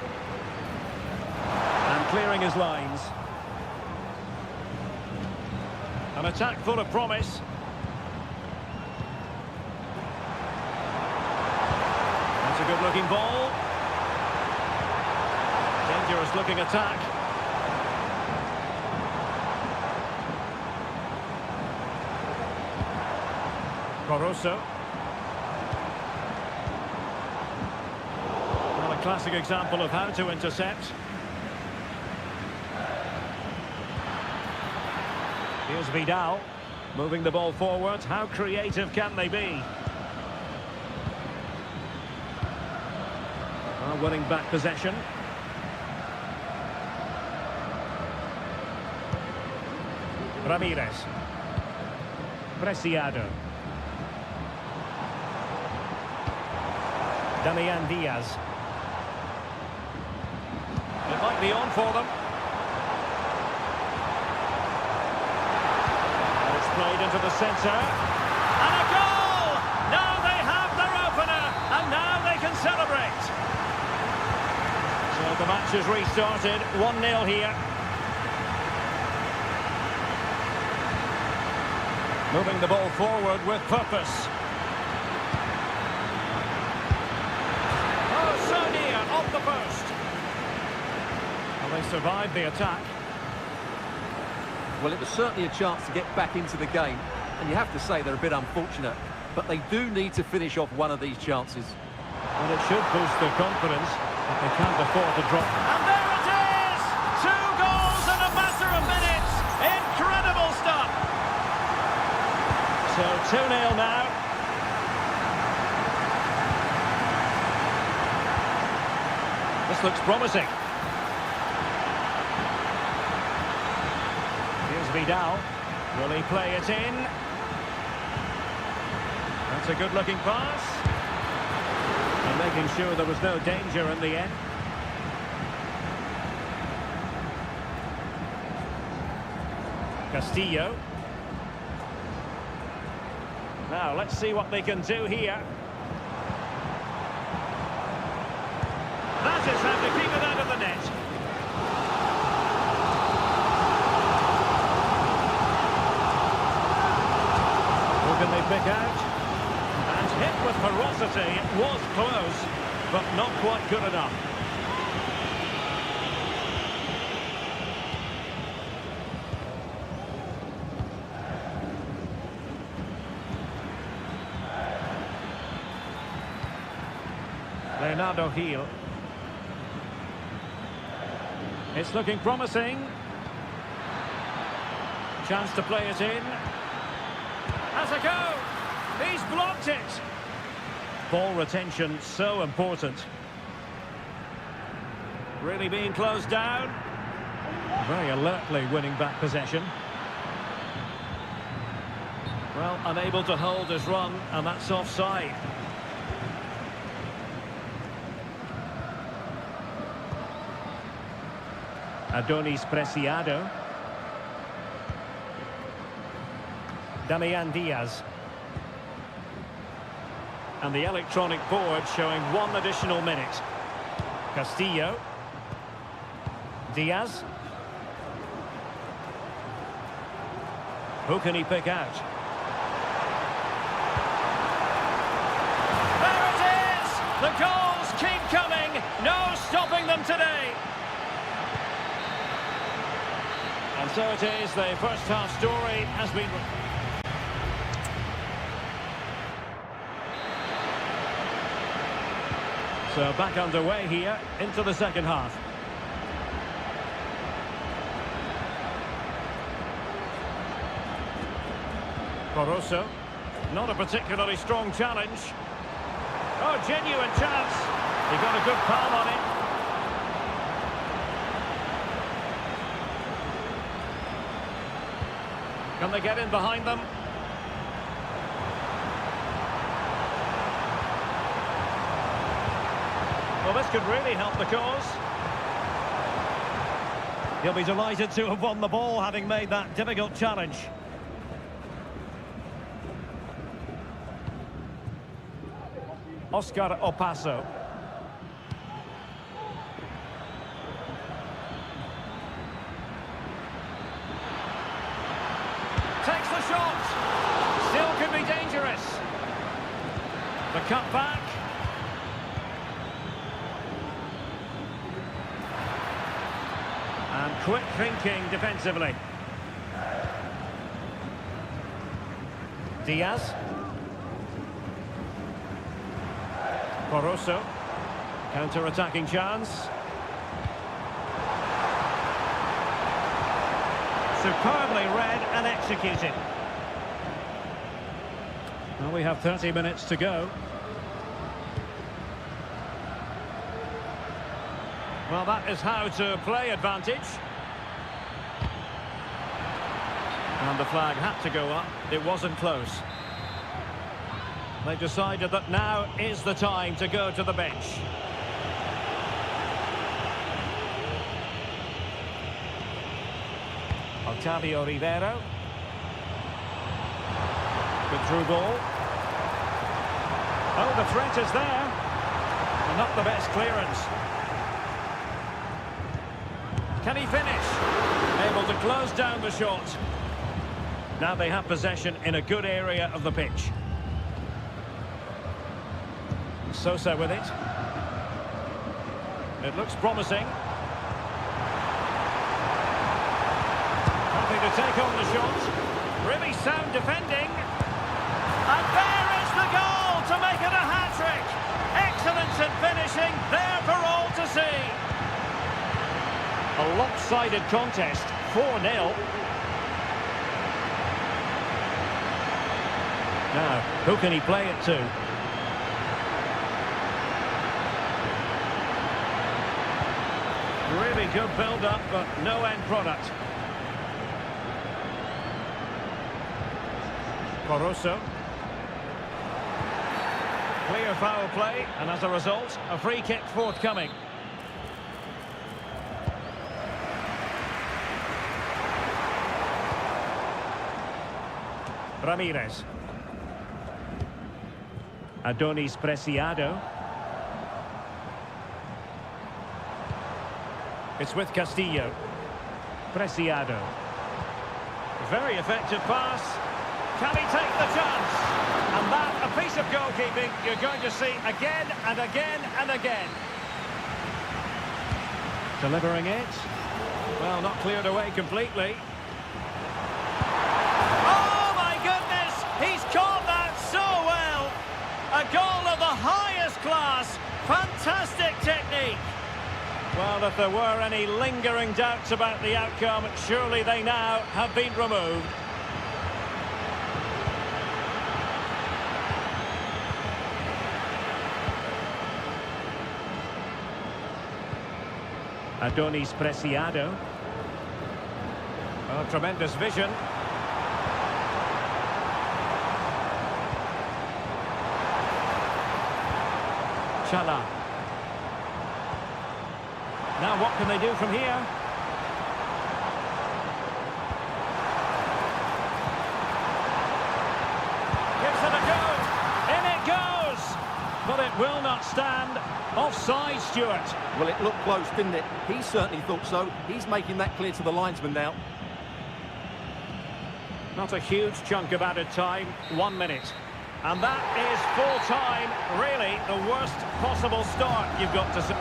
And clearing his lines. An attack full of promise. That's a good-looking ball. Dangerous-looking attack. Caruso. Well, a classic example of how to intercept. Here's Vidal, moving the ball forward. How creative can they be? Winning back possession. Ramirez. Preciado. Damian Diaz. It might be on for them. It's played into the centre. And a goal! Now they have their opener, and now they can celebrate. So the match has restarted, 1-0 here. Moving the ball forward with purpose. Off the post. Well, they survived the attack. Well, it was certainly a chance to get back into the game, and you have to say they're a bit unfortunate, but they do need to finish off one of these chances. And it should boost their confidence, but they can't afford to drop. And there it is! 2 goals in a matter of minutes! Incredible stuff! So 2-0 now. This looks promising. Here's Vidal. Will he play it in? That's a good-looking pass. And making sure there was no danger in the end. Castillo. Now, let's see what they can do here. That is how to keep it out of the net. Who can they pick out? And hit with ferocity. It was close, but not quite good enough. Leonardo Gil. It's looking promising. Chance to play it in. Has a go. He's blocked it. Ball retention so important. Really being closed down. Very alertly winning back possession. Well, unable to hold his run, and that's offside. Adonis Preciado. Damian Diaz. And the electronic board showing 1 additional minute. Castillo. Diaz. Who can he pick out? There it is! The goals keep coming. No stopping them today. And so it is, the first half story has been... So back underway here into the second half. Barroso, not a particularly strong challenge. Oh, genuine chance. He got a good palm on it. Can they get in behind them? Well, this could really help the cause. He'll be delighted to have won the ball, having made that difficult challenge. Oscar Opaso. Takes the shot. Still could be dangerous. The cut back. And quick thinking defensively. Diaz. Barroso. Counter-attacking chance. Superbly read and executed. Well, we have 30 minutes to go. Well, that is how to play advantage. And the flag had to go up. It wasn't close. They've decided that now is the time to go to the bench. Octavio Rivero. Good through ball. Oh, the threat is there. Not the best clearance. Can he finish? Able to close down the shot. Now they have possession in a good area of the pitch. Sosa with it. It looks promising. Happy to take on the shot. Really sound defending. And there is the goal to make it a hat-trick. Excellence in finishing, there for all to see. A lopsided contest, 4-0. Now, who can he play it to? Really good build-up, but no end product. Barroso. Clear foul play, and as a result, a free kick forthcoming. Ramirez. Adonis Preciado. It's with Castillo. Preciado. Very effective pass. Can he take the chance? And that, a piece of goalkeeping you're going to see again and again and again. Delivering it. Well, not cleared away completely. Oh, my goodness! He's caught that so well! A goal of the highest class. Fantastic technique. Well, if there were any lingering doubts about the outcome, surely they now have been removed. Adonis Preciado. Oh, tremendous vision. Chala. Now what can they do from here? Gives it a go. In it goes. But it will not stand. Offside, Stuart. Well, it looked close, didn't it? He certainly thought so. He's making that clear to the linesman now. Not a huge chunk of added time. 1 minute. And that is full time. Really, the worst possible start you've got to say.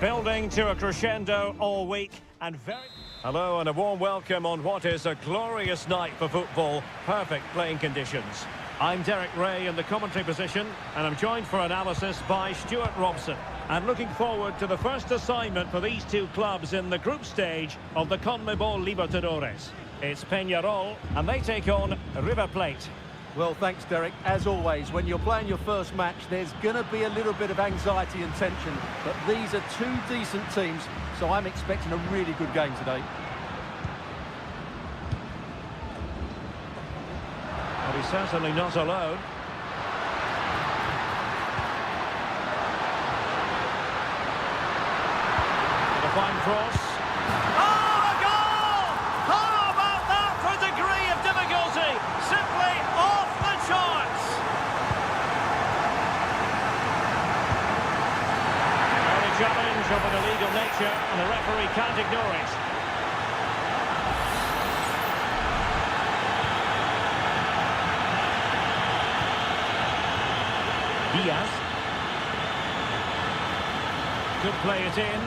Building to a crescendo all week and very... Hello and a warm welcome on what is a glorious night for football. Perfect playing conditions. I'm Derek Ray in the commentary position and I'm joined for analysis by Stuart Robson. And looking forward to the first assignment for these two clubs in the group stage of the CONMEBOL Libertadores. It's Peñarol and they take on River Plate. Well, thanks, Derek. As always, when you're playing your first match, there's going to be a little bit of anxiety and tension. But these are two decent teams, so I'm expecting a really good game today. But he's certainly not alone. With a fine cross. Oh, a goal! How about that for a degree of difficulty? Simply off the charts! Early challenge of an illegal nature, and the referee can't ignore it. Diaz. Could play it in.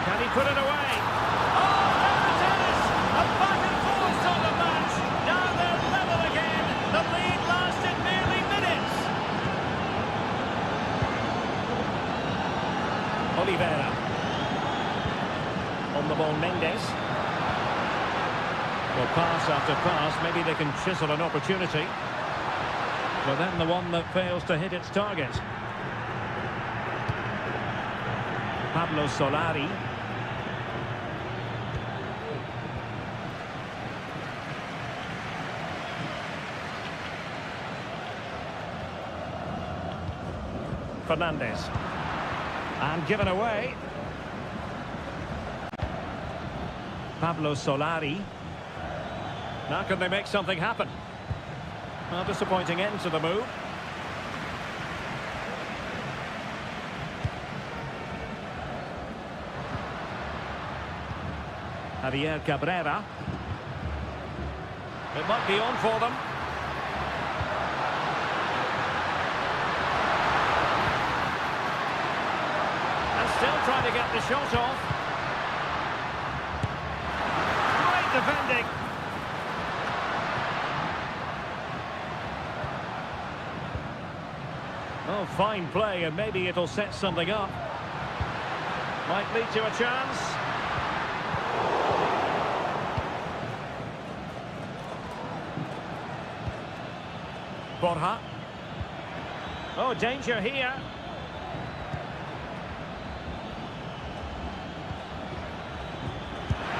Can he put it away? Oh, there it is! A back and forth on the match. Now they're level again. The lead lasted merely minutes. Oliveira. On the ball, Mendes. Well, pass after pass, maybe they can chisel an opportunity. But then the one that fails to hit its target. Pablo Solari. Fernandez. And given away. Pablo Solari. Now can they make something happen? Well, disappointing end to the move. Javier Cabrera. It might be on for them. And still trying to get the shot off. Defending. Oh, fine play, and maybe it'll set something up. Might lead to a chance. Borja. Oh, danger here.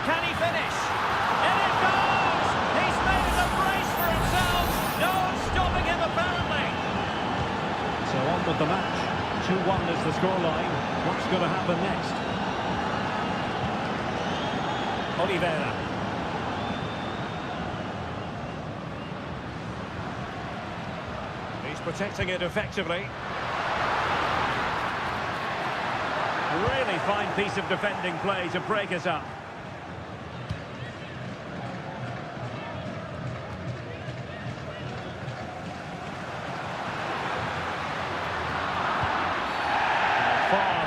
Can he finish? With the match, 2-1 is the scoreline. What's going to happen next? Oliveira. He's protecting it effectively. Really fine piece of defending play to break us up.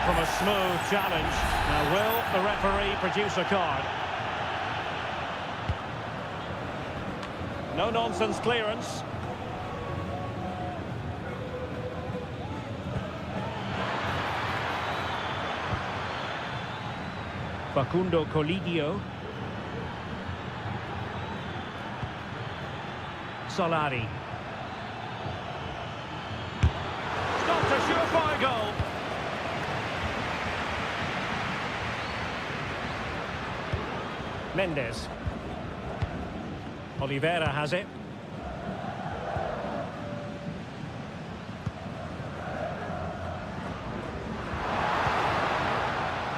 From a smooth challenge. Now will the referee produce a card? No nonsense clearance. Facundo Colidio. Solari. Stopped a surefire goal. Mendes. Oliveira has it.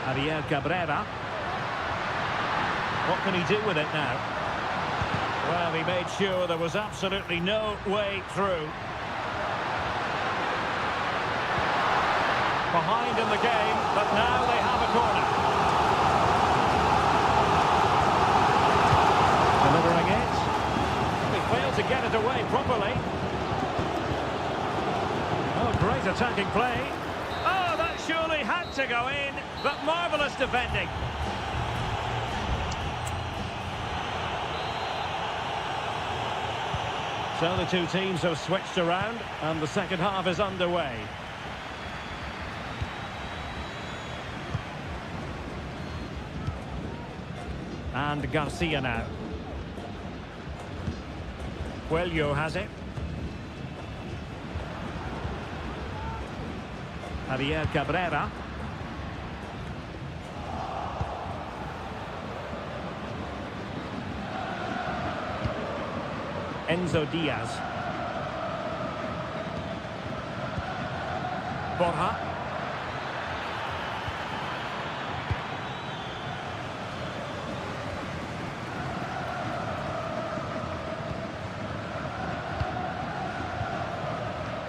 Javier Cabrera. What can he do with it now? Well, he made sure there was absolutely no way through. Behind in the game, but now they have a corner. Delivering it away properly. Oh, great attacking play. Oh, that surely had to go in, but marvellous defending. So the two teams have switched around, and the second half is underway. And Garcia now. Coelho has it. Javier Cabrera. Enzo Diaz. Borja.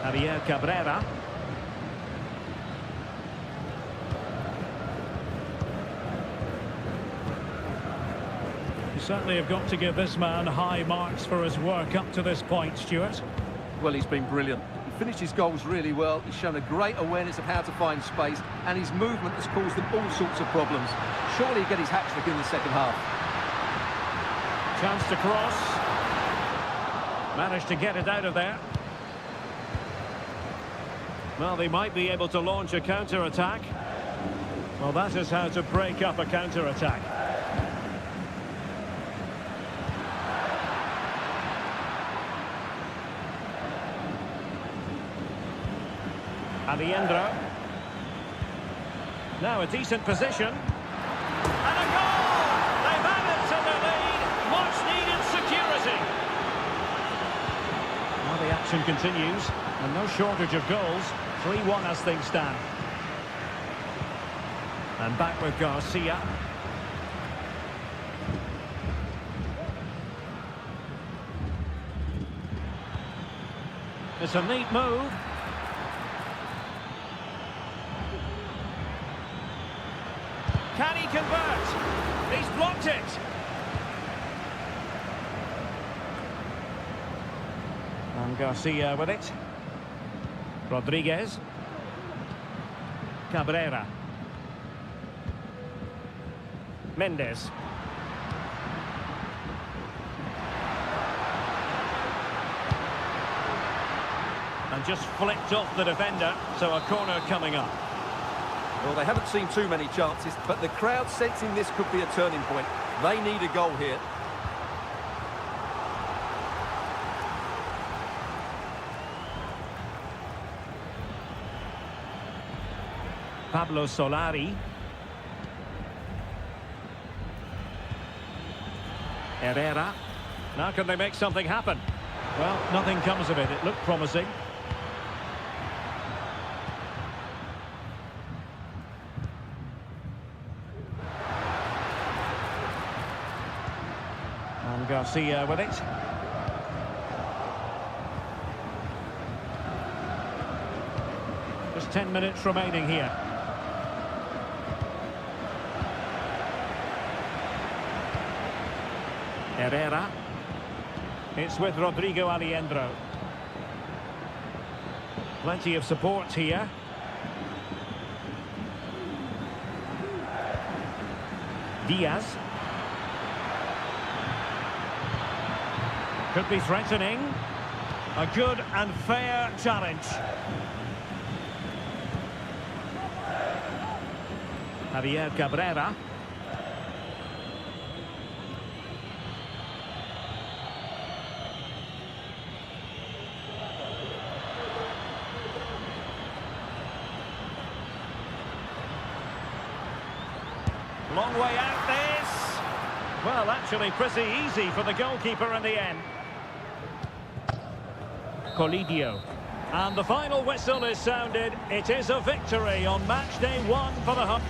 Javier Cabrera. You certainly have got to give this man high marks for his work up to this point, Stuart. Well, he's been brilliant. He finished his goals really well. He's shown a great awareness of how to find space, and his movement has caused them all sorts of problems. Surely he'll get his hat-trick in the second half. Chance to cross. Managed to get it out of there. Well, they might be able to launch a counter-attack. Well, that is how to break up a counter-attack. Aliendro. Now a decent position. And a goal! They've added to the lead. Much-needed security. Now the action continues. And no shortage of goals. 3-1 as things stand. And back with Garcia. It's a neat move. Can he convert? He's blocked it. And Garcia with it. Rodriguez. Cabrera. Mendes. And just flicked off the defender, so a corner coming up. Well, they haven't seen too many chances, but the crowd sensing this could be a turning point. They need a goal here. Pablo Solari. Herrera. Now can they make something happen? Well, nothing comes of it. It looked promising. And Garcia with it. Just 10 minutes remaining here. Herrera. It's with Rodrigo Aliendro. Plenty of support here. Diaz. Could be threatening. A good and fair challenge. Javier Cabrera. Long way out this. Well, actually pretty easy for the goalkeeper in the end. Colidio. And the final whistle is sounded. It is a victory on match day 1 for the Hunt.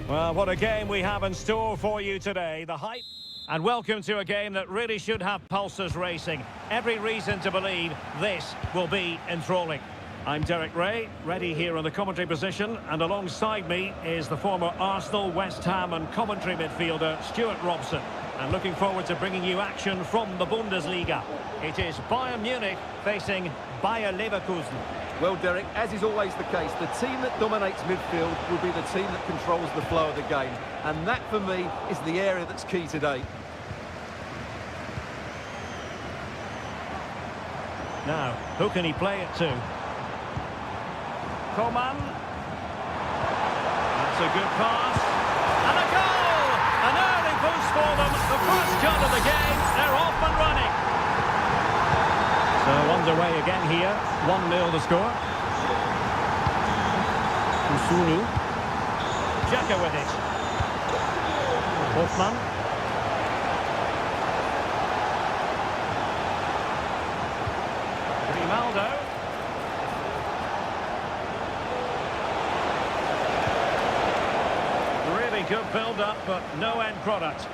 Well, what a game we have in store for you today. The hype. And welcome to a game that really should have pulses racing. Every reason to believe this will be enthralling. I'm Derek Ray, ready here in the commentary position, and alongside me is the former Arsenal, West Ham and commentary midfielder Stuart Robson. And looking forward to bringing you action from the Bundesliga. It is Bayern Munich facing Bayer Leverkusen. Well, Derek, as is always the case, the team that dominates midfield will be the team that controls the flow of the game. And that, for me, is the area that's key today. Now, who can he play it to? Coman. That's a good pass. And a goal! An early boost for them. The first goal of the game. They're off and running. So underway again here. 1-0 the score. Usunu. Xhaka with it. Hoffman. Grimaldo. Really good build-up, but no end product.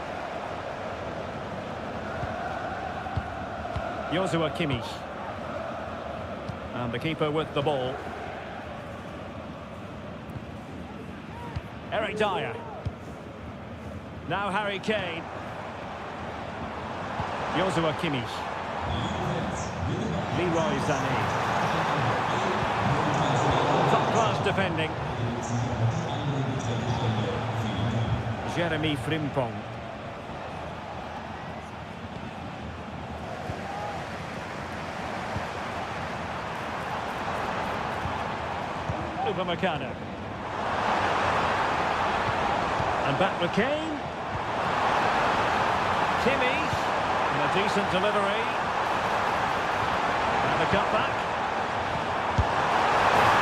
Joshua Kimmich. And the keeper with the ball. Eric Dyer. Now Harry Kane. Joshua Kimmich. Leroy Sané. Top-class defending. Jeremy Frimpong. Upamecano. And back with Kane. Kimmich. And a decent delivery. And the cutback.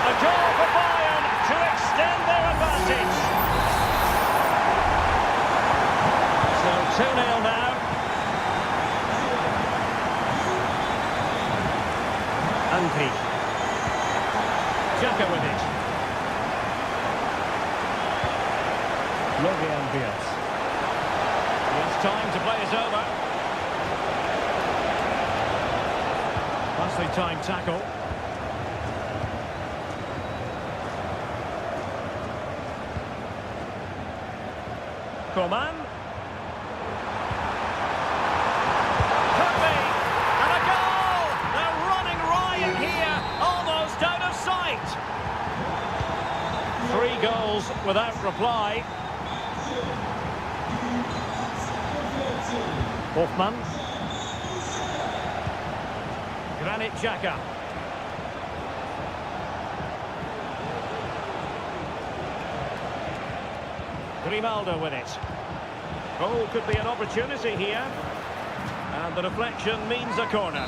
A goal for Bayern to extend their advantage. So 2-0 now. Anpi. Xhaka with it. Logan Biels. It's time to play it over. Nicely timed tackle. Coman. Could be. And a goal! They're running riot here. Almost out of sight. 3 goals without reply. Hoffman. Granit Xhaka. Grimaldo with it. Oh, could be an opportunity here. And the deflection means a corner.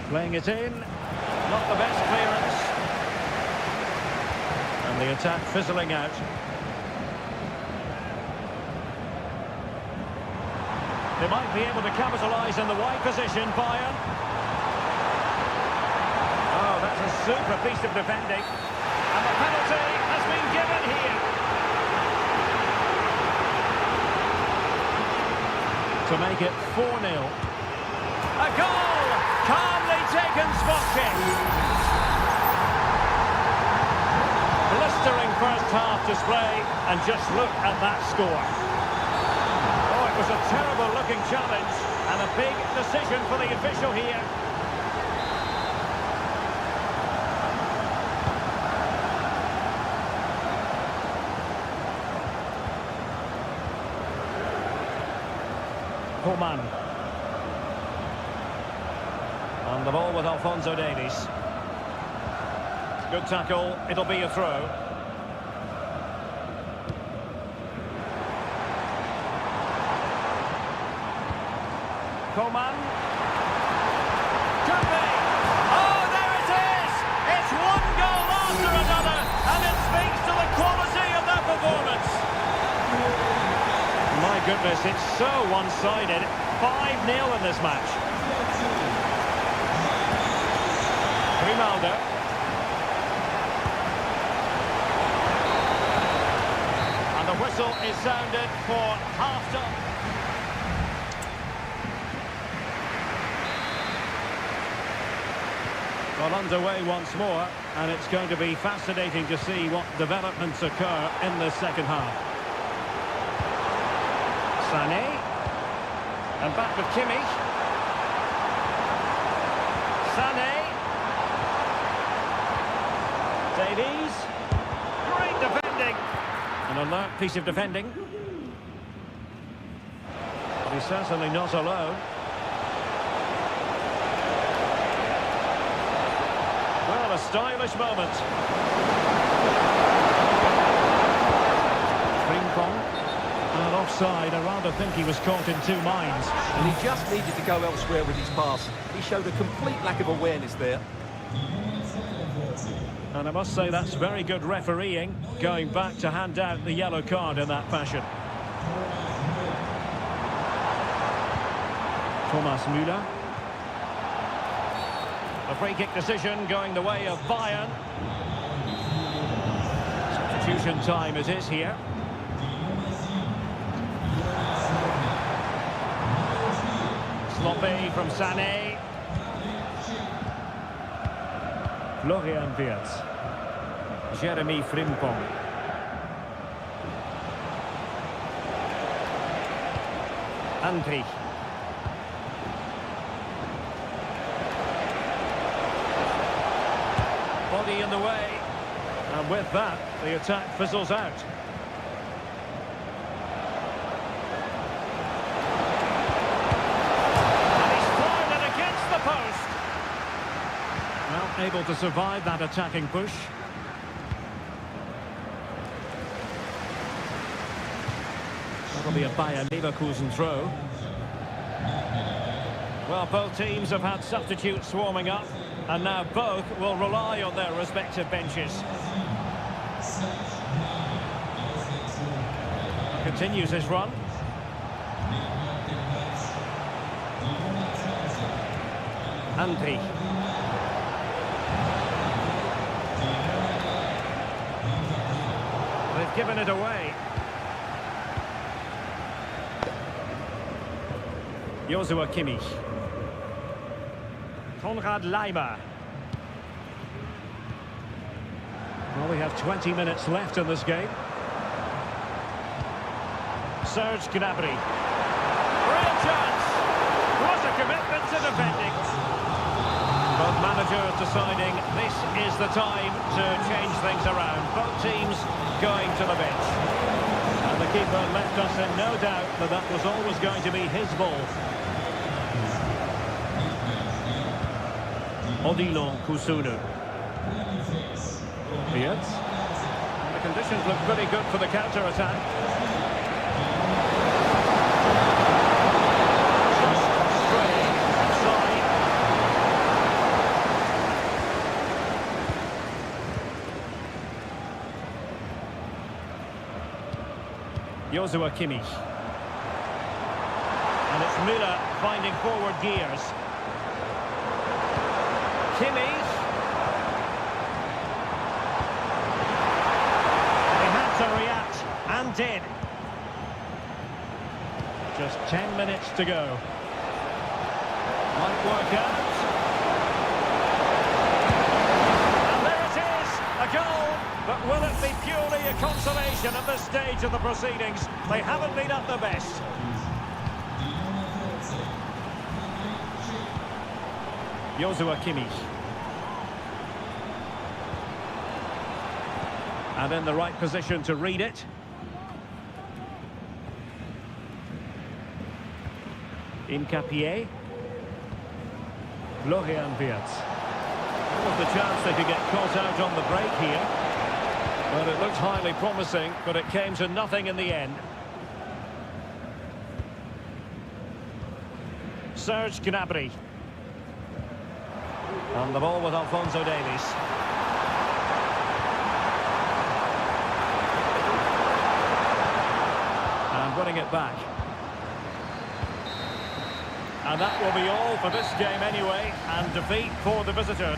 Playing it in. Not the best clearance. And the attack fizzling out. They might be able to capitalise in the wide position, Bayern. Oh, that's a super piece of defending. And the penalty has been given here. To make it 4-0. A goal! Calmly taken spot kick. Blistering first half display, and just look at that score. It was a terrible-looking challenge, and a big decision for the official here. Coman. On the ball with Alphonso Davies. Good tackle, it'll be a throw. Coman. Could be. Oh, there it is! It's one goal after another, and it speaks to the quality of that performance. My goodness, it's so one-sided. 5-0 in this match. Grimaldo. whistle is sounded for half-time. Well, underway once more, and it's going to be fascinating to see what developments occur in the second half. Sané, and back with Kimmich. Sané. Davies. Great defending. An alert piece of defending. But he's certainly not alone. Well, a stylish moment. Frimpong. And offside. I rather think he was caught in two minds. And he just needed to go elsewhere with his pass. He showed a complete lack of awareness there. And I must say that's very good refereeing, going back to hand out the yellow card in that fashion. Thomas Müller. A free kick decision going the way of Bayern. Substitution time it is here. Sloppy from Sané. Florian Wirtz. Jeremy Frimpong. Andri. Body in the way. And with that, the attack fizzles out. And he's thrown it against the post. Well, able to survive that attacking push. That'll be a Bayer Leverkusen throw. Well, both teams have had substitutes swarming up, and now both will rely on their respective benches. Continues his run. Andri. They've given it away. Joshua Kimmich. Konrad Leimer. Well, we have 20 minutes left in this game. Serge Gnabry. Real chance! What a commitment to defending. Both managers deciding this is the time to change things around. Both teams going to the bench. And the keeper left us in no doubt that that was always going to be his ball. Odilon Kusunu. Wirtz. The conditions look pretty good for the counter-attack. Just straight outside. Joshua Kimmich. And it's Müller finding forward gears. Kimmich. He had to react, and did. Just 10 minutes to go. Might work out. And there it is, a goal. But will it be purely a consolation at this stage of the proceedings? They haven't been at their best. Joshua Kimmich. And in the right position to read it. Incapié. Florian Wirtz. There was the chance they could get caught out on the break here. Well, it looked highly promising, but it came to nothing in the end. Serge Gnabry. On the ball with Alphonso Davies. And winning it back. And that will be all for this game anyway, and defeat for the visitor.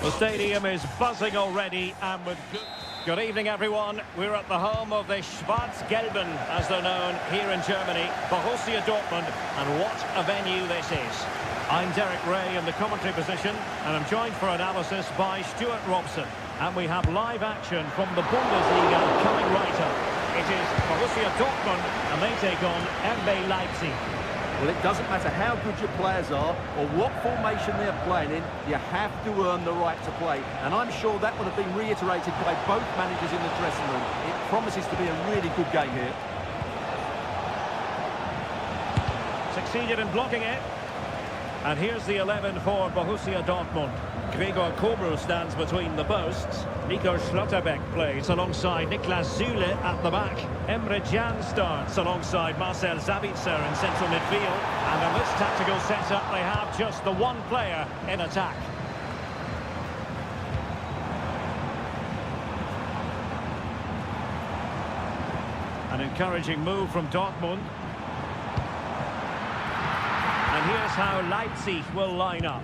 The stadium is buzzing already and with good evening everyone. We're at the home of the Schwarz-Gelben, as they're known here in Germany, Borussia Dortmund, and what a venue this is. I'm Derek Ray in the commentary position, and I'm joined for analysis by Stuart Robson. And we have live action from the Bundesliga coming right up. It is Borussia Dortmund, and they take on RB Leipzig. Well, it doesn't matter how good your players are or what formation they're playing in, you have to earn the right to play. And I'm sure that would have been reiterated by both managers in the dressing room. It promises to be a really good game here. Succeeded in blocking it. And here's the 11 for Borussia Dortmund. Gregor Kobel stands between the posts. Nico Schlotterbeck plays alongside Niklas Süle at the back. Emre Can starts alongside Marcel Sabitzer in central midfield. And in this tactical setup, they have just the one player in attack. An encouraging move from Dortmund. And here's how Leipzig will line up.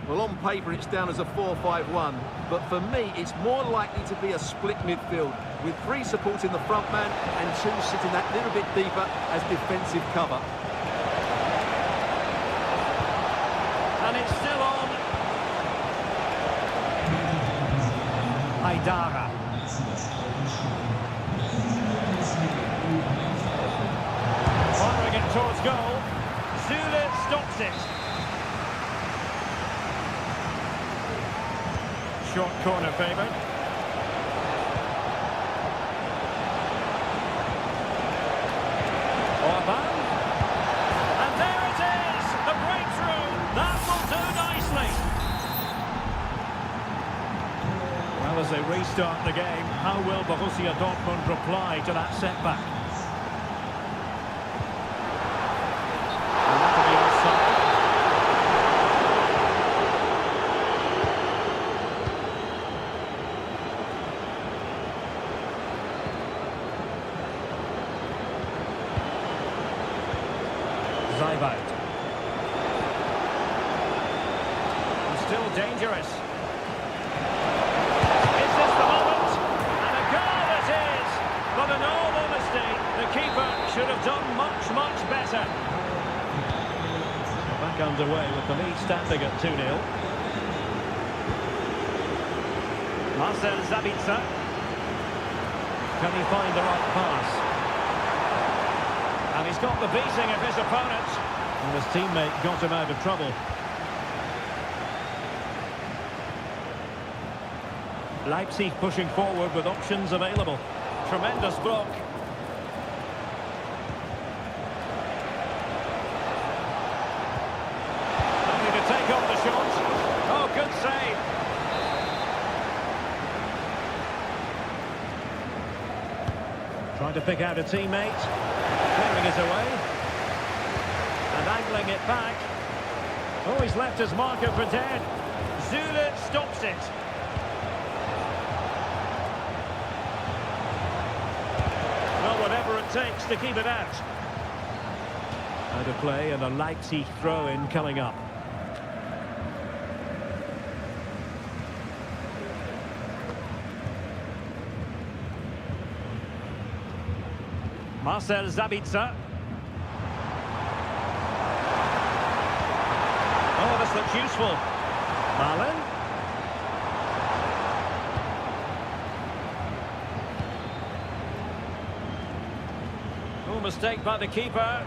Well, on paper, it's down as a 4-5-1. But for me, it's more likely to be a split midfield, with 3 supporting the front man and 2 sitting that little bit deeper as defensive cover. And it's still on. Aidara. Firing it towards goal. Süle stops it. Short corner favoured. Orban. And there it is! The breakthrough! That will do nicely! Well, as they restart the game, how will Borussia Dortmund reply to that setback? And that'll be offside. Zaybaut. Still dangerous. Is this the moment? And a goal it is! But in all honesty, the keeper should have done much, much better. Back underway with the lead standing at 2-0. Marcel Sabitzer. Can he find the right pass? And he's got the beating of his opponent. And his teammate got him out of trouble. Leipzig pushing forward with options available. Tremendous block. Only to take on the shot. Oh, good save. Trying to pick out a teammate. Clearing it away. And angling it back. Oh, he's left his marker for dead. Süle stops it. Well, whatever it takes to keep it out. Out of play and a Leipzig throw-in coming up. Marcel Sabitzer. Oh, this looks useful. Malen. Oh, mistake by the keeper.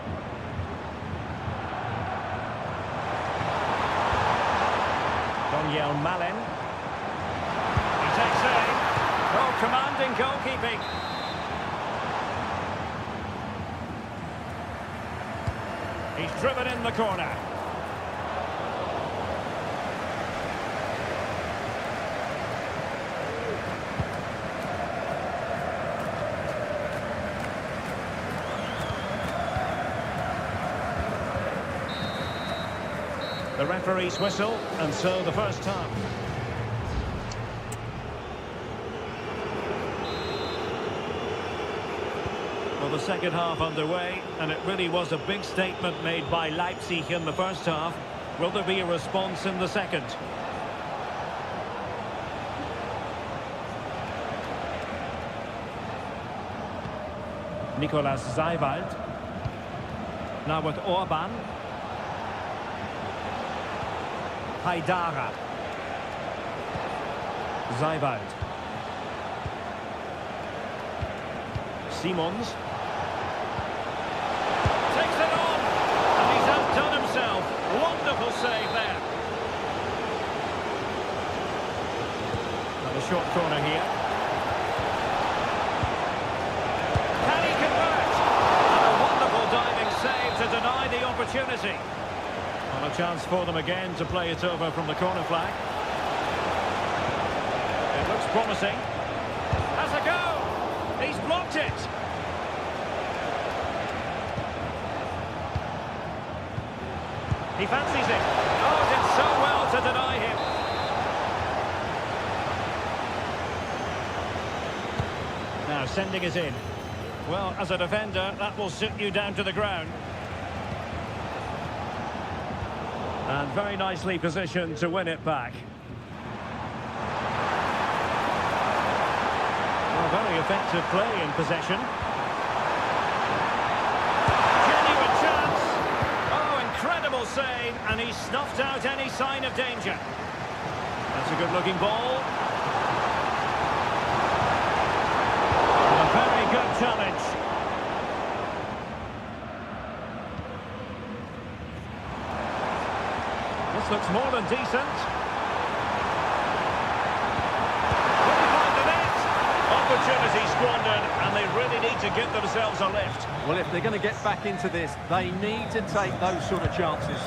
Daniel Malen. He takes aim. Oh, commanding goalkeeping. He's driven in the corner. The referee's whistle, and so the first half. Well, the second half underway, and it really was a big statement made by Leipzig in the first half. Will there be a response in the second? Nicolas Zeiwald. Now with Orban. Haidara. Zeiwald. Simons. Takes it on. And he's outdone himself. Wonderful save there. And a short corner here. Can he convert? And a wonderful diving save to deny the opportunity. And a chance for them again to play it over from the corner flag. It looks promising. Has a go. He's blocked it. He fancies it. Oh, did so well to deny him. Now sending it in. Well, as a defender, that will sit you down to the ground. And very nicely positioned to win it back. Well, very effective play in possession. Genuine chance. Oh, incredible save, and he snuffed out any sign of danger. That's a good-looking ball. And a very good challenge. This looks more than decent. Will he find the net? Opportunity squandered, and they really need to give themselves a lift. Well, if they're going to get back into this, they need to take those sort of chances.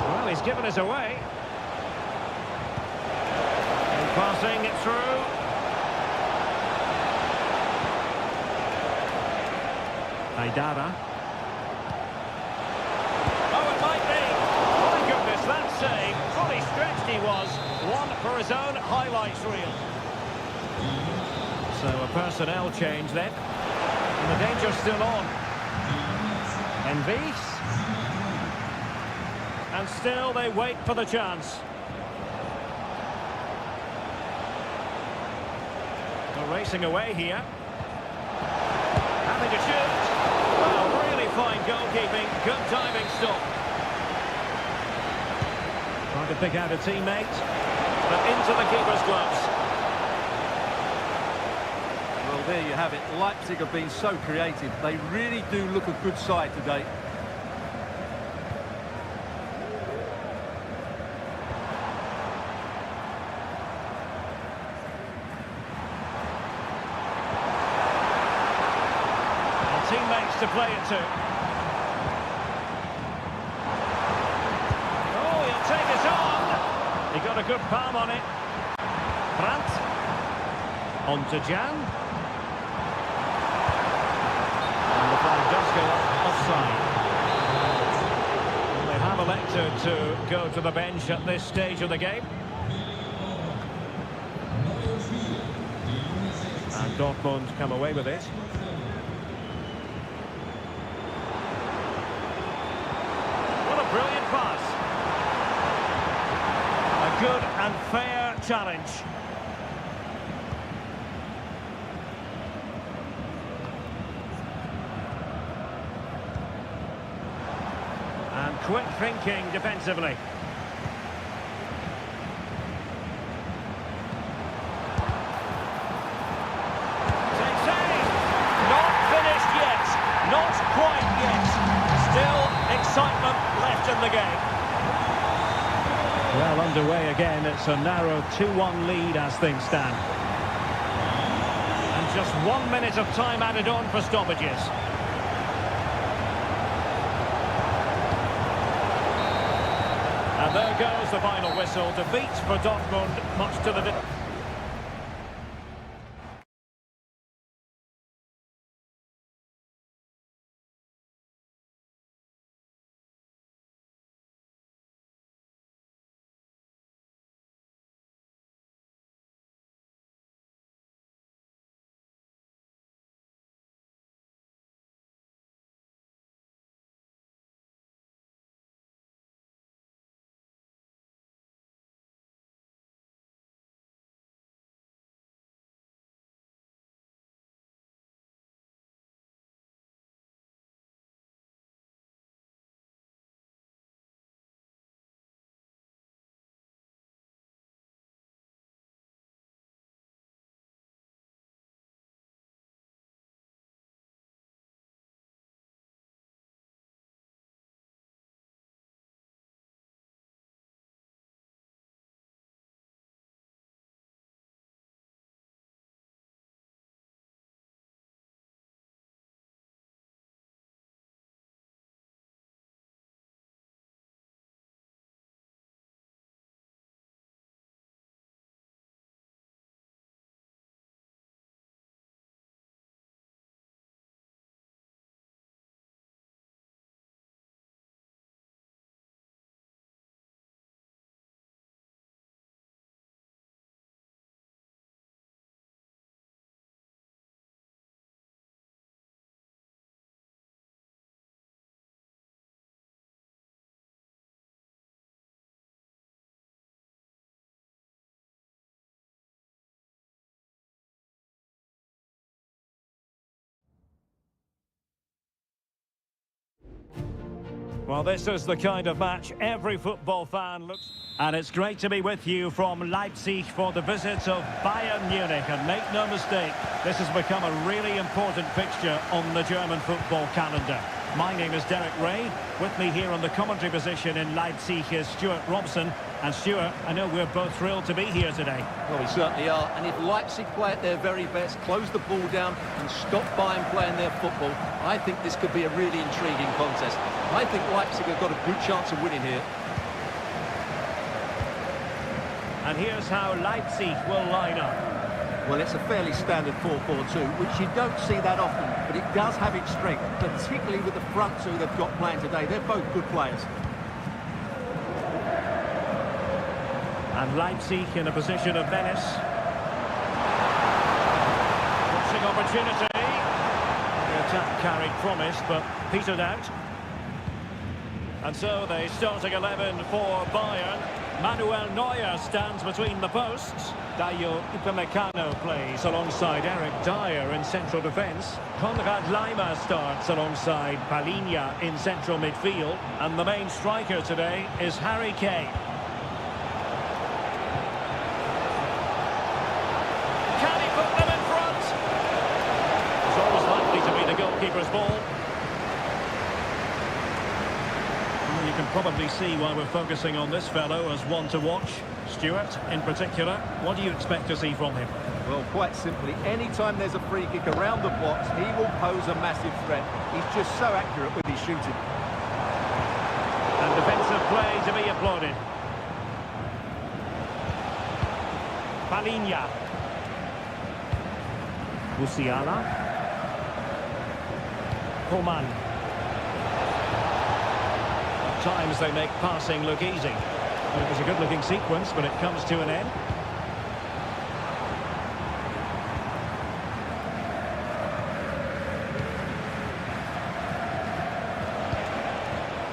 Well, he's given us away. And passing it through. Haidara. Oh, it might be. My goodness, that save. Fully stretched he was. One for his own highlights reel. So a personnel change then. And the danger's still on. Envis. And still they wait for the chance. They're racing away here. Having to shoot. Well, really fine goalkeeping. Good diving stop. Trying to pick out a teammate. But into the keeper's gloves. Well, there you have it. Leipzig have been so creative. They really do look a good side today. Teammates to play it to. Oh, he'll take it on. He got a good palm on it. Brandt. On to Jan. And the flag does go offside. Well, they have elected to go to the bench at this stage of the game. And Dortmund come away with it. Brilliant pass. A good and fair challenge. And quick thinking defensively. Takes aim. Not finished yet. Not quite yet. Still excitement left in the game. Well, underway again. It's a narrow 2-1 lead as things stand. And just 1 minute of time added on for stoppages. And there goes the final whistle. Defeat for Dortmund, much to the... Well, this is the kind of match every football fan looks... And it's great to be with you from Leipzig for the visit of Bayern Munich. And make no mistake, this has become a really important fixture on the German football calendar. My name is Derek Ray. With me here on the commentary position in Leipzig is Stuart Robson. And Stuart, I know we're both thrilled to be here today. Well, we certainly are. And if Leipzig play at their very best, close the ball down and stop Bayern playing their football, I think this could be a really intriguing contest. I think Leipzig have got a good chance of winning here. And here's how Leipzig will line up. Well, it's a fairly standard 4-4-2, which you don't see that often, but it does have its strength, particularly with the front two they've got playing today. They're both good players. And Leipzig in a position of menace. Crossing opportunity. The attack carried promise, but petered out. And so the starting 11 for Bayern. Manuel Neuer stands between the posts. Dayo Upamecano plays alongside Eric Dyer in central defence. Konrad Laimer starts alongside Palinha in central midfield. And the main striker today is Harry Kane. Can he put them in front? It's always likely to be the goalkeeper's ball. You can probably see why we're focusing on this fellow as one to watch. Stuart, in particular, what do you expect to see from him? Well, quite simply, anytime there's a free kick around the box, he will pose a massive threat. He's just so accurate with his shooting. And defensive play to be applauded. Palinha. Musiala. Coman. Times they make passing look easy. Well, it was a good-looking sequence, but it comes to an end.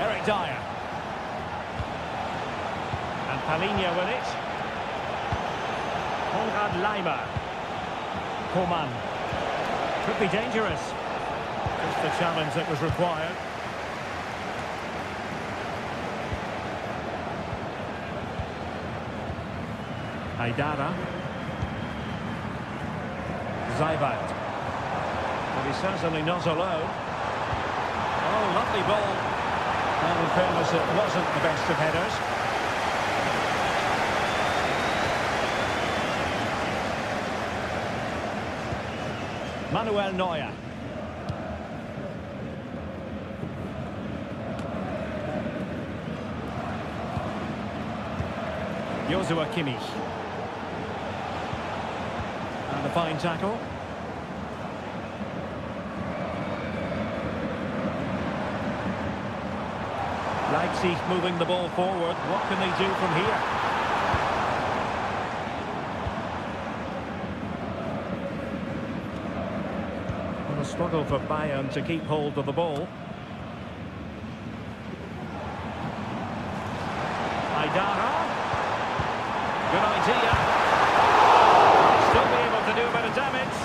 Eric Dyer. And Palinha with it. Konrad Laimer. Coman. Could be dangerous. Just the challenge that was required. Haidara. Zaybalt. But he's certainly not alone. Oh, lovely ball. And in fairness, it wasn't the best of headers. Manuel Neuer. Joshua Kimmich. And a fine tackle. Leipzig moving the ball forward. What can they do from here? Well, a struggle for Bayern to keep hold of the ball. Haidara. Good idea. Still be able to do a bit of damage.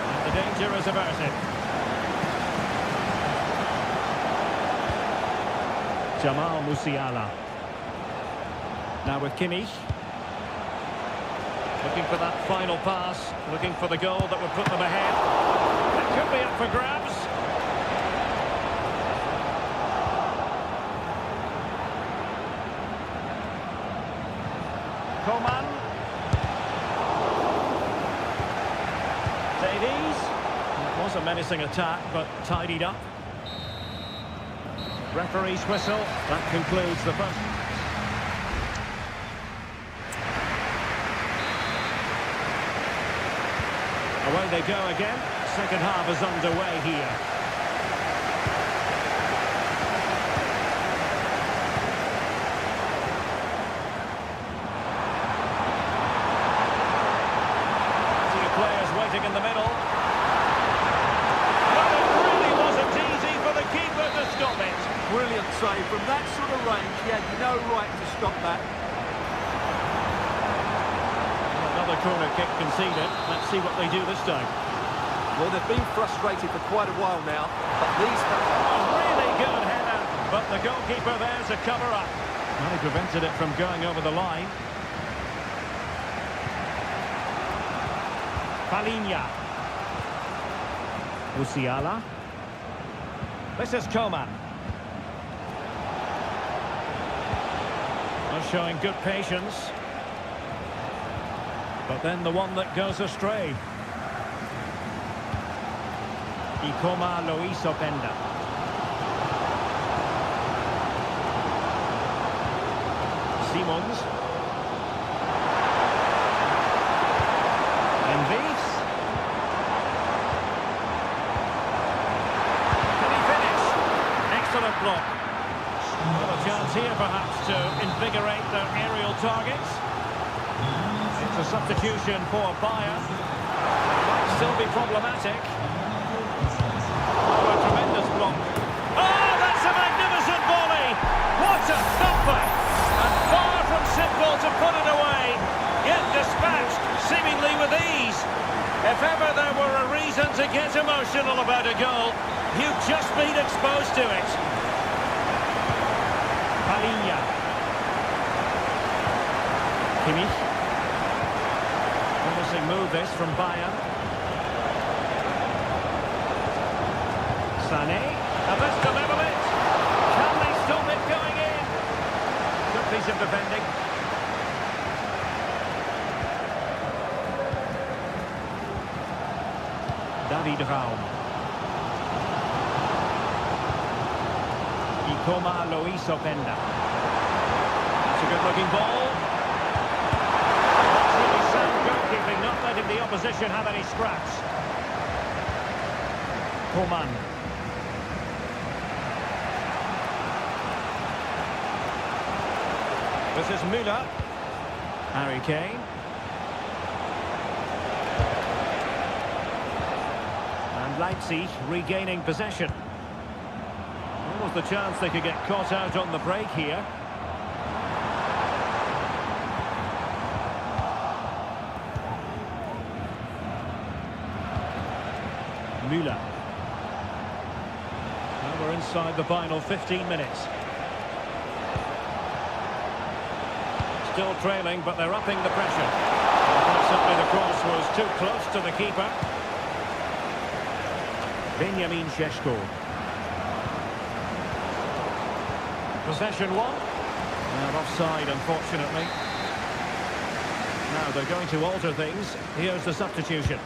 And the danger is averted. Jamal Musiala. Now with Kimmich. Looking for that final pass. Looking for the goal that would put them ahead. That could be up for grabs. Coman. Davies. It was a menacing attack, but tidied up. Referee's whistle. That concludes the first. Away they go again. Second half is underway here. Players waiting in the middle. But it really wasn't easy for the keeper to stop it. Brilliant save. From that sort of range, he had no right to stop that. Another corner kick conceded. Let's see what they do this time. Well, they've been frustrated for quite a while now, but these... Really good header, But the goalkeeper there's a cover-up. Well, he prevented it from going over the line. Palinha. Musiala. This is Coman. Well, showing good patience. But then the one that goes astray. Ikoma Luis Openda. Simons. Envis. Can he finish? Excellent block. Well, a chance here perhaps to invigorate their aerial targets. It's a substitution for Bayern. Might still be problematic. Oh, a tremendous block. Oh, that's a magnificent volley! What a thumper! And far from simple to put it away, yet dispatched seemingly with ease. If ever there were a reason to get emotional about a goal, you've just been exposed to it. Palinha. Kimmich. Promising move this from Bayern. Sané. And this to level it. Can they stop it going in? Good piece of defending. David Raum. Ikoma Luis Openda. That's a good-looking ball. That's really sound goalkeeping, not letting the opposition have any scraps. Coman. This is Müller. Harry Kane. And Leipzig regaining possession. What was the chance they could get caught out on the break here? Müller. Now we're inside the final 15 minutes. Still trailing, but they're upping the pressure. Simply the cross was too close to the keeper. Benjamin Šeško. Possession one. Now offside, unfortunately. Now they're going to alter things. Here's the substitution.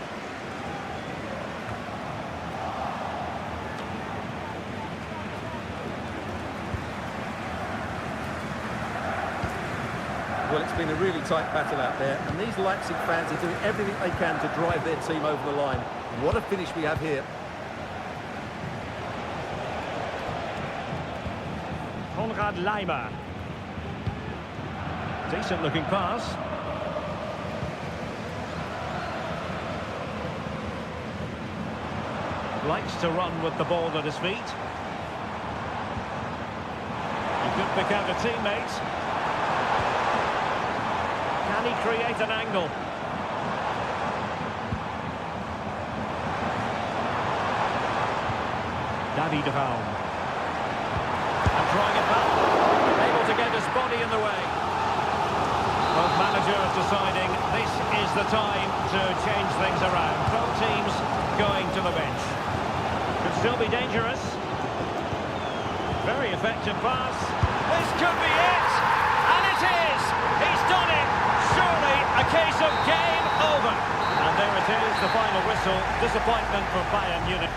Well, it's been a really tight battle out there, and these Leipzig fans are doing everything they can to drive their team over the line. What a finish we have here. Konrad Laimer. Decent looking pass. Likes to run with the ball at his feet. He could pick out a teammate. Can he create an angle? David Raum. And trying it back. Able to get his body in the way. Both managers deciding this is the time to change things around. Both teams going to the bench. Could still be dangerous. Very effective pass. This could be it! And it is! He's done it! Surely a case of game over. And there it is, the final whistle. Disappointment for Bayern Munich.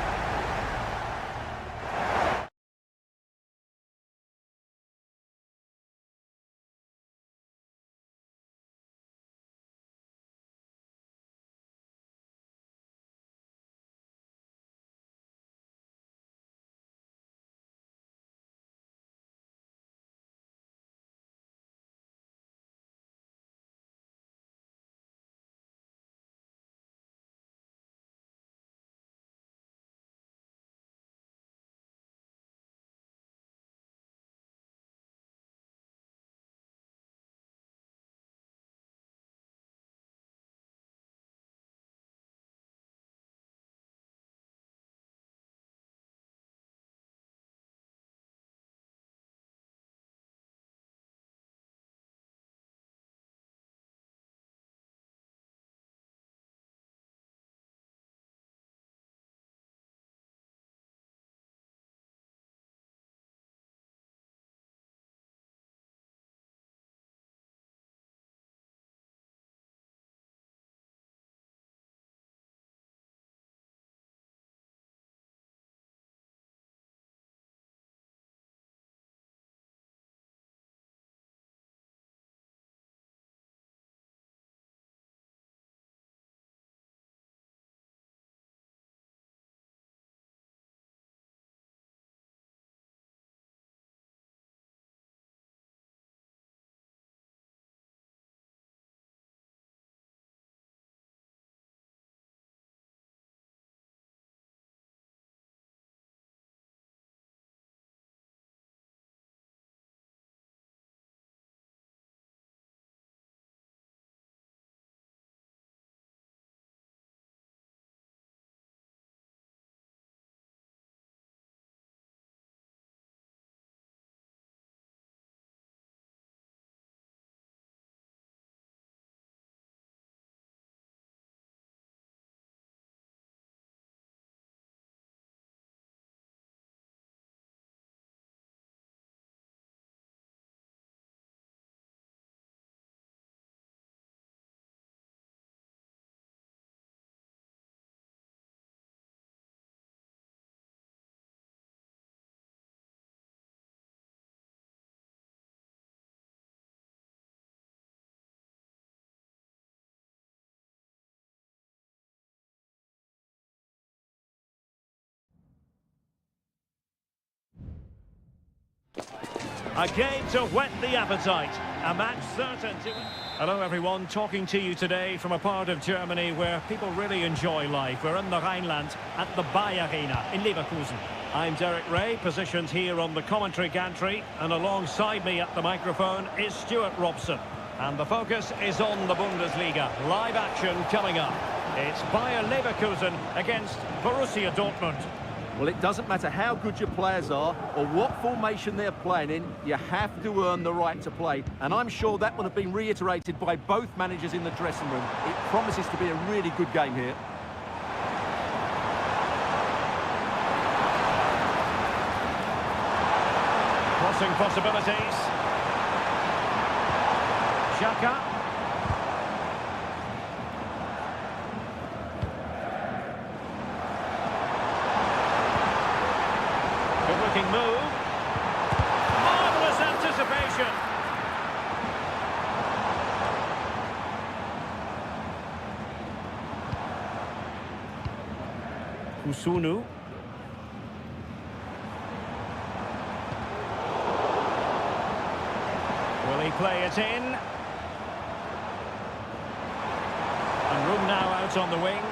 A game to whet the appetite. A match certain to... Hello everyone, talking to you today from a part of Germany where people really enjoy life. We're in the Rhineland at the Bayer Arena in Leverkusen. I'm Derek Ray, positioned here on the commentary gantry, and alongside me at the microphone is Stuart Robson. And the focus is on the Bundesliga. Live action coming up. It's Bayer Leverkusen against Borussia Dortmund. Well, it doesn't matter how good your players are or what formation they're playing in, you have to earn the right to play. And I'm sure that will have been reiterated by both managers in the dressing room. It promises to be a really good game here. Crossing possibilities. Xhaka. Good looking move. Marvellous anticipation. Kusunu. Will he play it in? And room now out on the wing.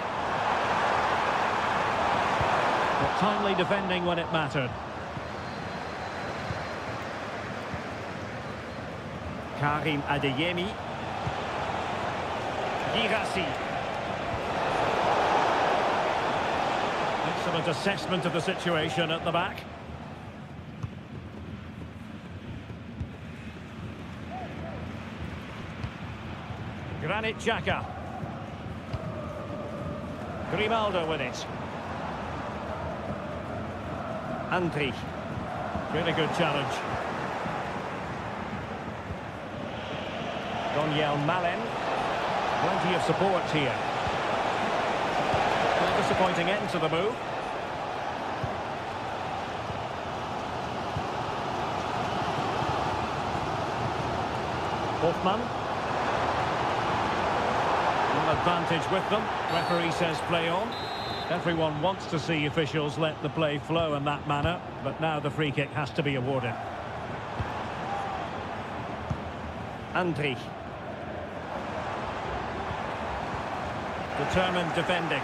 But timely defending when it mattered. Karim Adeyemi. Girassi. Excellent assessment of the situation at the back. Granit Xhaka. Grimaldo with it. Andri. Really good challenge. Daniel Malen. Plenty of support here. A disappointing end to the move. Hoffman. Advantage with them. Referee says play on. Everyone wants to see officials let the play flow in that manner, but now the free kick has to be awarded. Andri. Determined defending.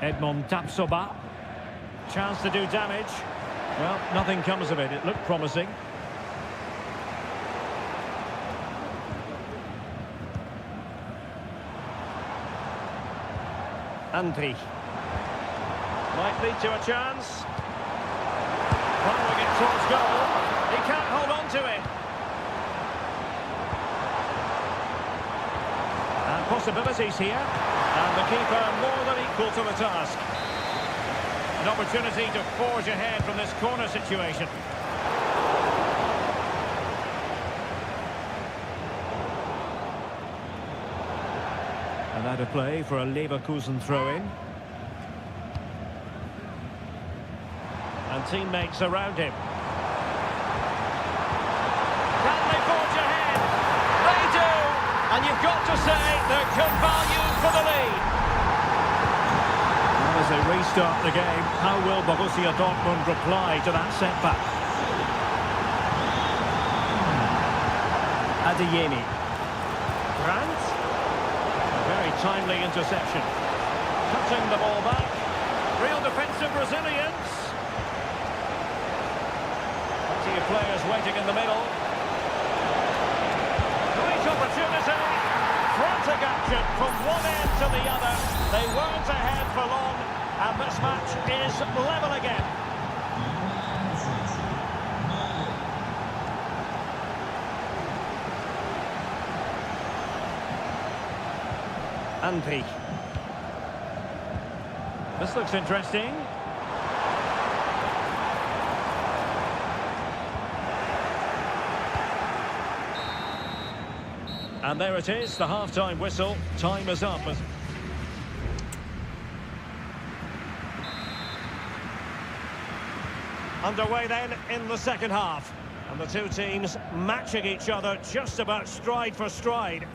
Edmond Tapsoba. Chance to do damage. Well, nothing comes of it. It looked promising. Andri. Might lead to a chance. Following it towards goal. He can't hold on to it. And possibilities here. And the keeper more than equal to the task. An opportunity to forge ahead from this corner situation. And out of play for a Leverkusen throw-in. And teammates around him. Can they forge ahead? They do! And you've got to say they're good value for the lead. As they restart the game, how will Borussia Dortmund reply to that setback? Adeyemi. Grant. A very timely interception. Cutting the ball back. Real defensive resilience. Plenty of players waiting in the middle. Great opportunity. Frantic action from one end to the other. They weren't ahead for long, and this match is level again. Andri. This looks interesting. And there it is, the half-time whistle. Time is up. Underway then in the second half. And the two teams matching each other just about stride for stride.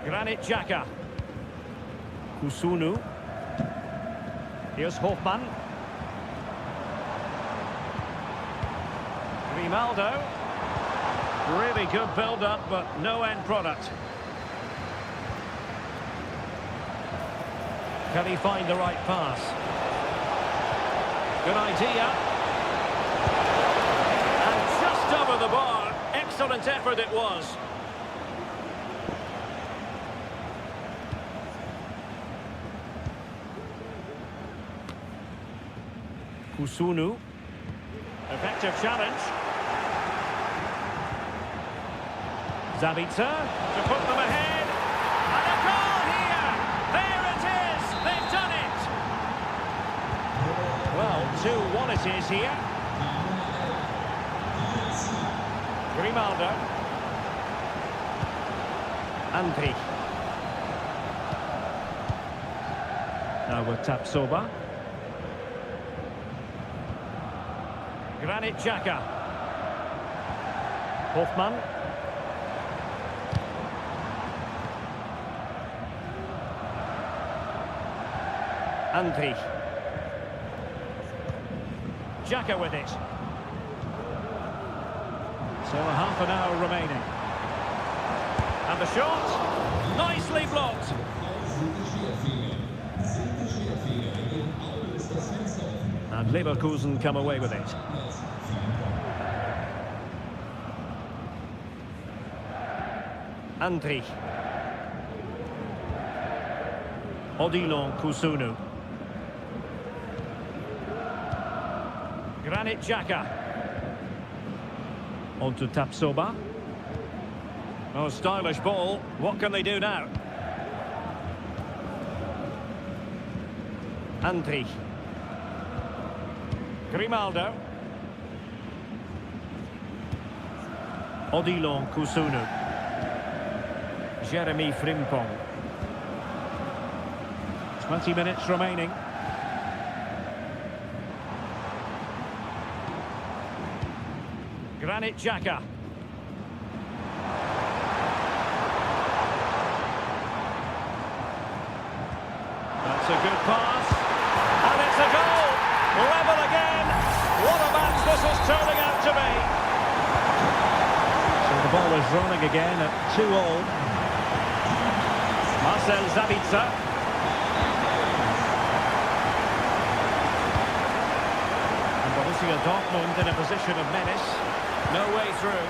Granit Xhaka. Kusunu. Here's Hofmann. Grimaldo. Really good build-up, but no end product. Can he find the right pass? Good idea. And just over the bar. Excellent effort it was. Kusunu. Effective challenge. Zabitzer to put them ahead. And a goal here! There it is! They've done it! Well, 2-1 it is here. Grimaldo. Andri. Now with Tapsoba. Granit Xhaka. Hofmann. Andri. Xhaka with it. So a half an hour remaining. And the shot, nicely blocked. And Leverkusen come away with it. Andri. Odilon Kusunu. Granit Xhaka. On to Tapsoba. Oh, stylish ball. What can they do now? Andri. Grimaldo. Odilon Kusunu. Jeremy Frimpong. 20 minutes remaining. Granit Xhaka. That's a good pass. And it's a goal! Level again! What a match this is turning out to be! So the ball is rolling again at 2-2. Marcel Sabitzer. And Borussia Dortmund in a position of menace. No way through.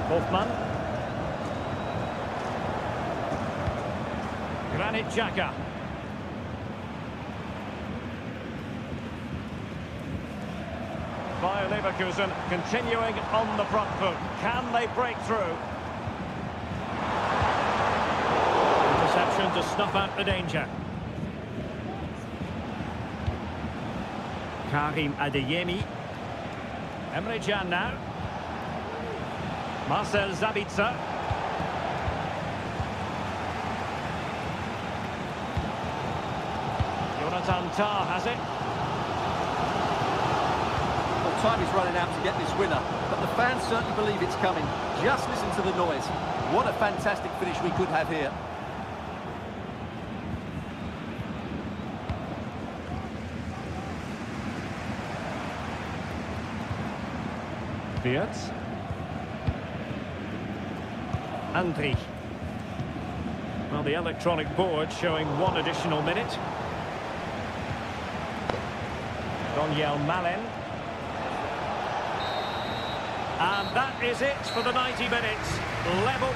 Hofmann. Granit Xhaka. Bayer Leverkusen continuing on the front foot. Can they break through? Interception to snuff out the danger. Karim Adeyemi. Emre Can now. Marcel Sabitzer. Jonathan Tah has it. Well, time is running out to get this winner, but the fans certainly believe it's coming. Just listen to the noise. What a fantastic finish we could have here. Wirtz. Andri. Well, the electronic board showing 1 additional minute. Daniel Malen. And that is it for the 90 minutes. Level.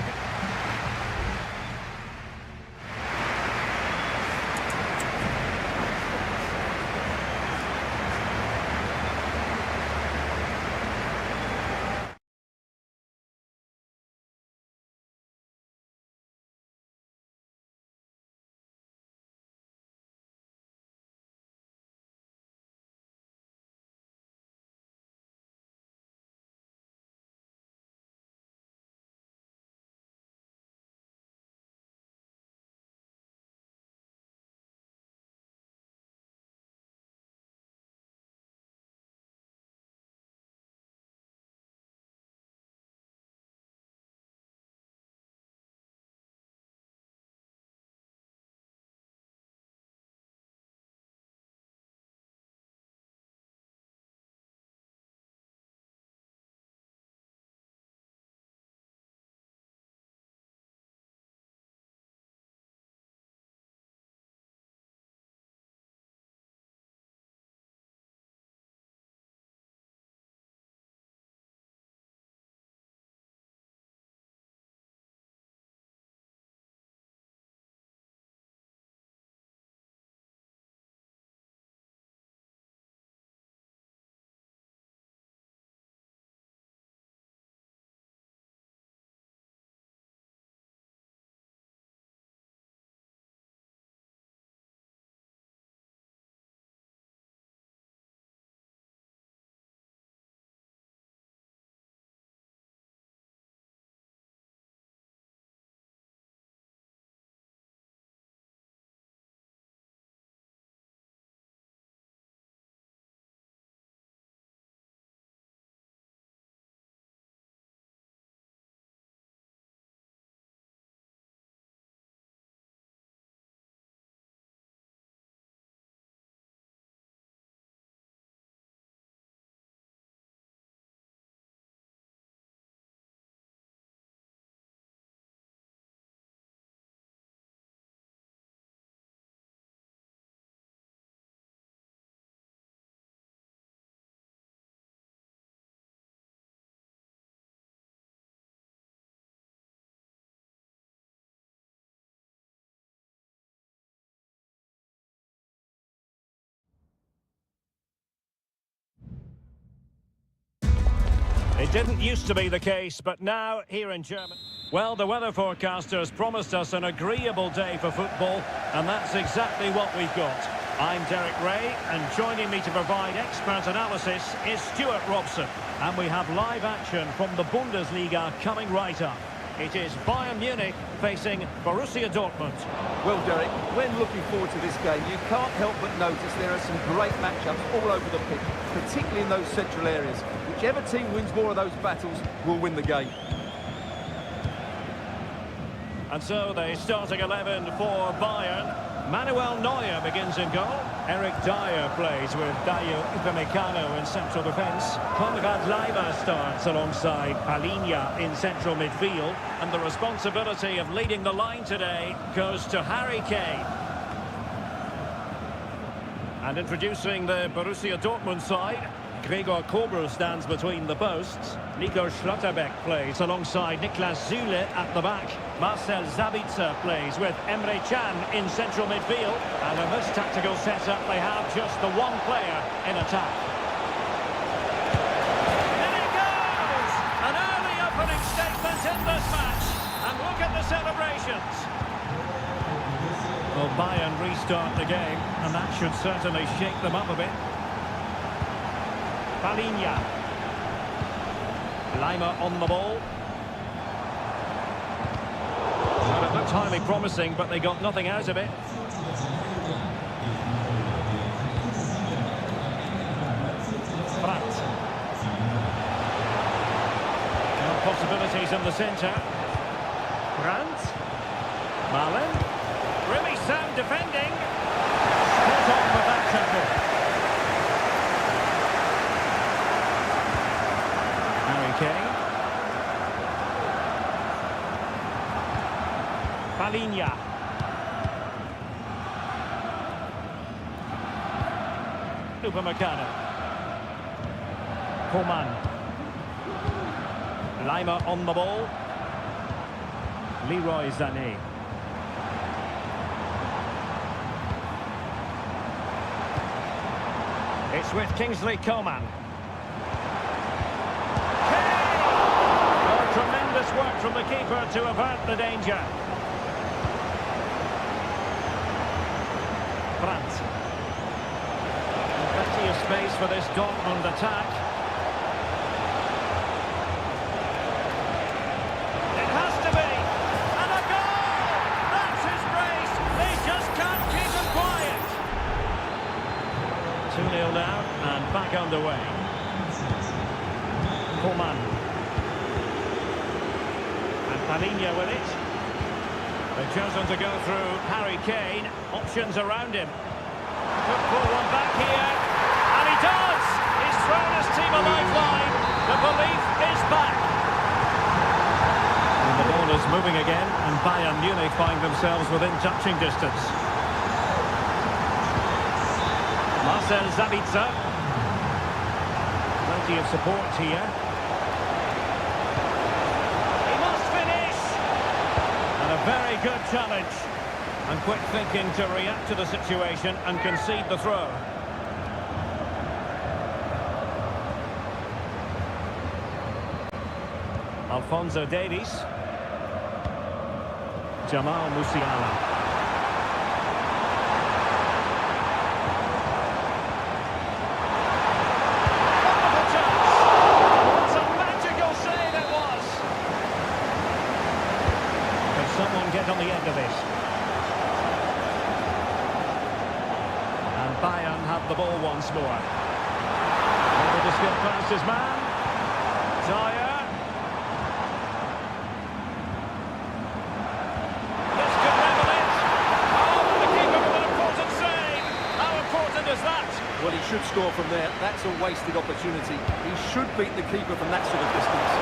It didn't used to be the case, but now here in Germany. Well, the weather forecasters promised us an agreeable day for football, and that's exactly what we've got. I'm Derek Ray, and joining me to provide expert analysis is Stuart Robson. And we have live action from the Bundesliga coming right up. It is Bayern Munich facing Borussia Dortmund. Well, Derek, when looking forward to this game, you can't help but notice there are some great matchups all over the pitch, particularly in those central areas. Whichever team wins more of those battles will win the game. And so the starting 11 for Bayern. Manuel Neuer begins in goal. Eric Dyer plays with Dayo Upamecano in central defence. Konrad Laimer starts alongside Palinha in central midfield. And the responsibility of leading the line today goes to Harry Kane. And introducing the Borussia Dortmund side, Gregor Kobel stands between the posts. Nico Schlotterbeck plays alongside Niklas Süle at the back. Marcel Sabitzer plays with Emre Can in central midfield. And in this tactical setup, they have just the one player in attack. In it goes! An early opening statement in this match. And look at the celebrations. Well, Bayern restart the game, and that should certainly shake them up a bit. Palinha. Laimer on the ball. Well, it looked highly promising, but they got nothing out of it. Brandt. No possibilities in the centre. Brandt. Malen. Really sound defending. Spot on with that tackle. Kane. Palinha. Upamecano. Coman. Laimer on the ball. Leroy Sané. It's with Kingsley Coman. Tremendous work from the keeper to avert the danger. Brandt. Plenty of space for this Dortmund attack. It has to be. And a goal! That's his brace. They just can't keep him quiet. 2-0 now and back underway. Coman. Palinha with it. They've chosen to go through Harry Kane. Options around him. Could pull one back here. And he does! He's thrown his team a lifeline. The belief is back. And the ball is moving again, and Bayern Munich find themselves within touching distance. Marcel Sabitzer. Plenty of support here. Very good challenge, and quick thinking to react to the situation and concede the throw. Alphonso Davies. Jamal Musiala. Get on the end of this. And Bayern have the ball once more. Able to skip past his man. Dyer. This could level it. Oh, the keeper with an important save. How important is that? Well, he should score from there. That's a wasted opportunity. He should beat the keeper from that sort of distance.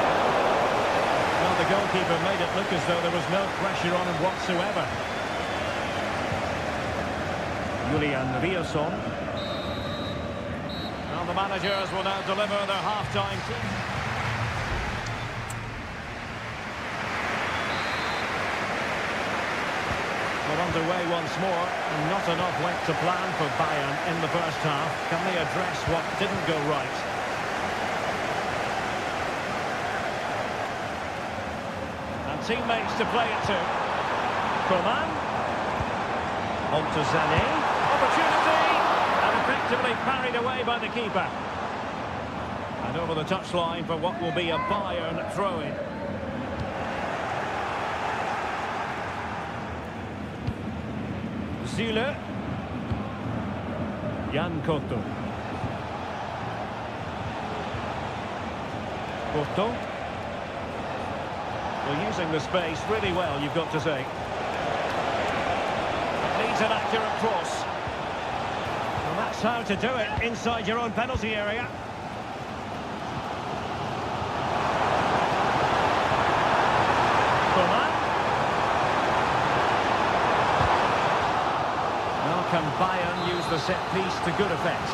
Well, the goalkeeper made it look as though there was no pressure on him whatsoever. Julian Riasson. Now the managers will now deliver their half-time team. Well, underway once more, and not enough went to plan for Bayern in the first half. Can they address what didn't go right? teammates to play it to. Coman. On to Sané. Opportunity! And effectively parried away by the keeper. And over the touchline for what will be a Bayern throw-in. Zule. Jan Cotto. Porto. Well, using the space really well, you've got to say. Needs an accurate cross. And that's how to do it inside your own penalty area. Coman. Now can Bayern use the set piece to good effect?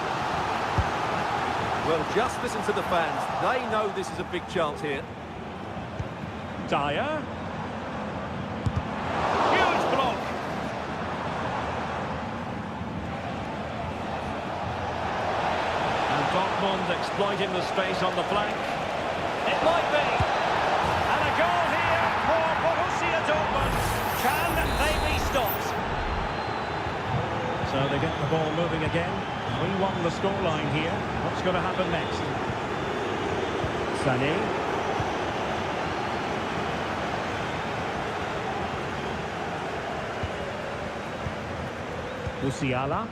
Well, just listen to the fans. They know this is a big chance here. Dyer. Huge block. And Dortmund exploiting the space on the flank. It might be. And a goal here for Borussia Dortmund. Can they be stopped? So they get the ball moving again. 3-1 the scoreline here. What's going to happen next? Sané. Musiala.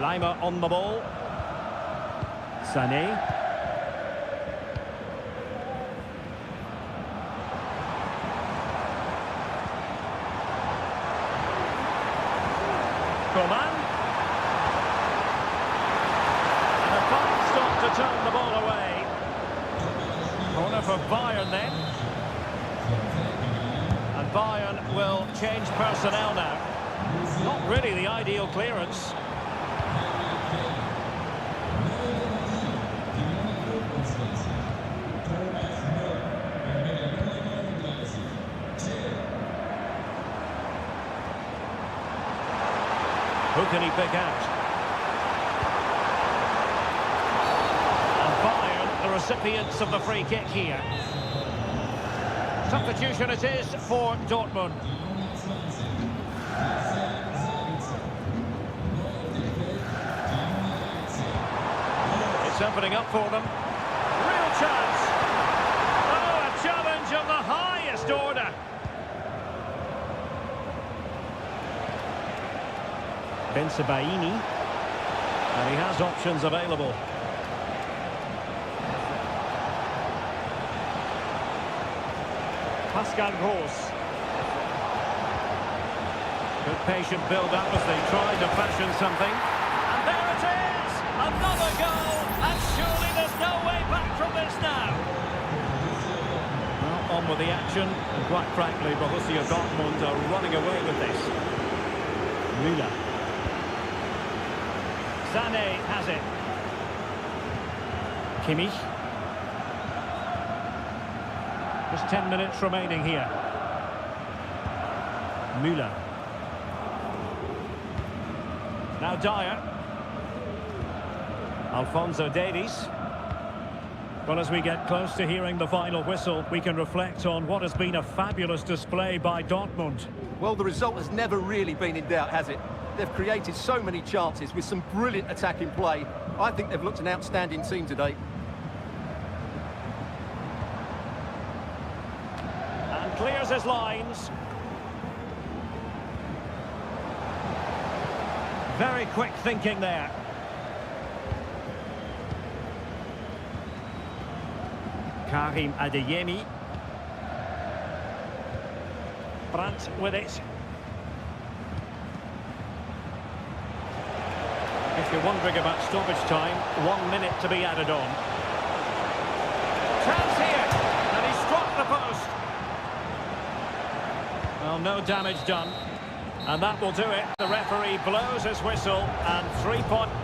Lima on the ball. Sané. Coman. And a fine stop to turn the ball away. Corner for Bayern then. And Bayern will change personnel now. Not really the ideal clearance. Who can he pick out? And Bayern, the recipients of the free kick here. Substitution it is for Dortmund. It's opening up for them. Real chance. Oh, a challenge of the highest order. Bensebaini. And he has options available. Pascal Gross. Good patient build-up as they try to fashion something. And there it is! Another goal! And surely there's no way back from this now. Well, on with the action. And quite frankly, Borussia Dortmund are running away with this. Müller. Sané has it. Kimmich. Just 10 minutes remaining here. Müller. Now Dyer. Alphonso Davies. Well, as we get close to hearing the final whistle, we can reflect on what has been a fabulous display by Dortmund. Well, the result has never really been in doubt, has it? They've created so many chances with some brilliant attacking play. I think they've looked an outstanding team today. And clears his lines. Very quick thinking there. Karim Adeyemi. Brandt with it. If you're wondering about stoppage time, 1 minute to be added on. Chance here, and he struck the post. Well, no damage done. And that will do it. The referee blows his whistle, and 3 points.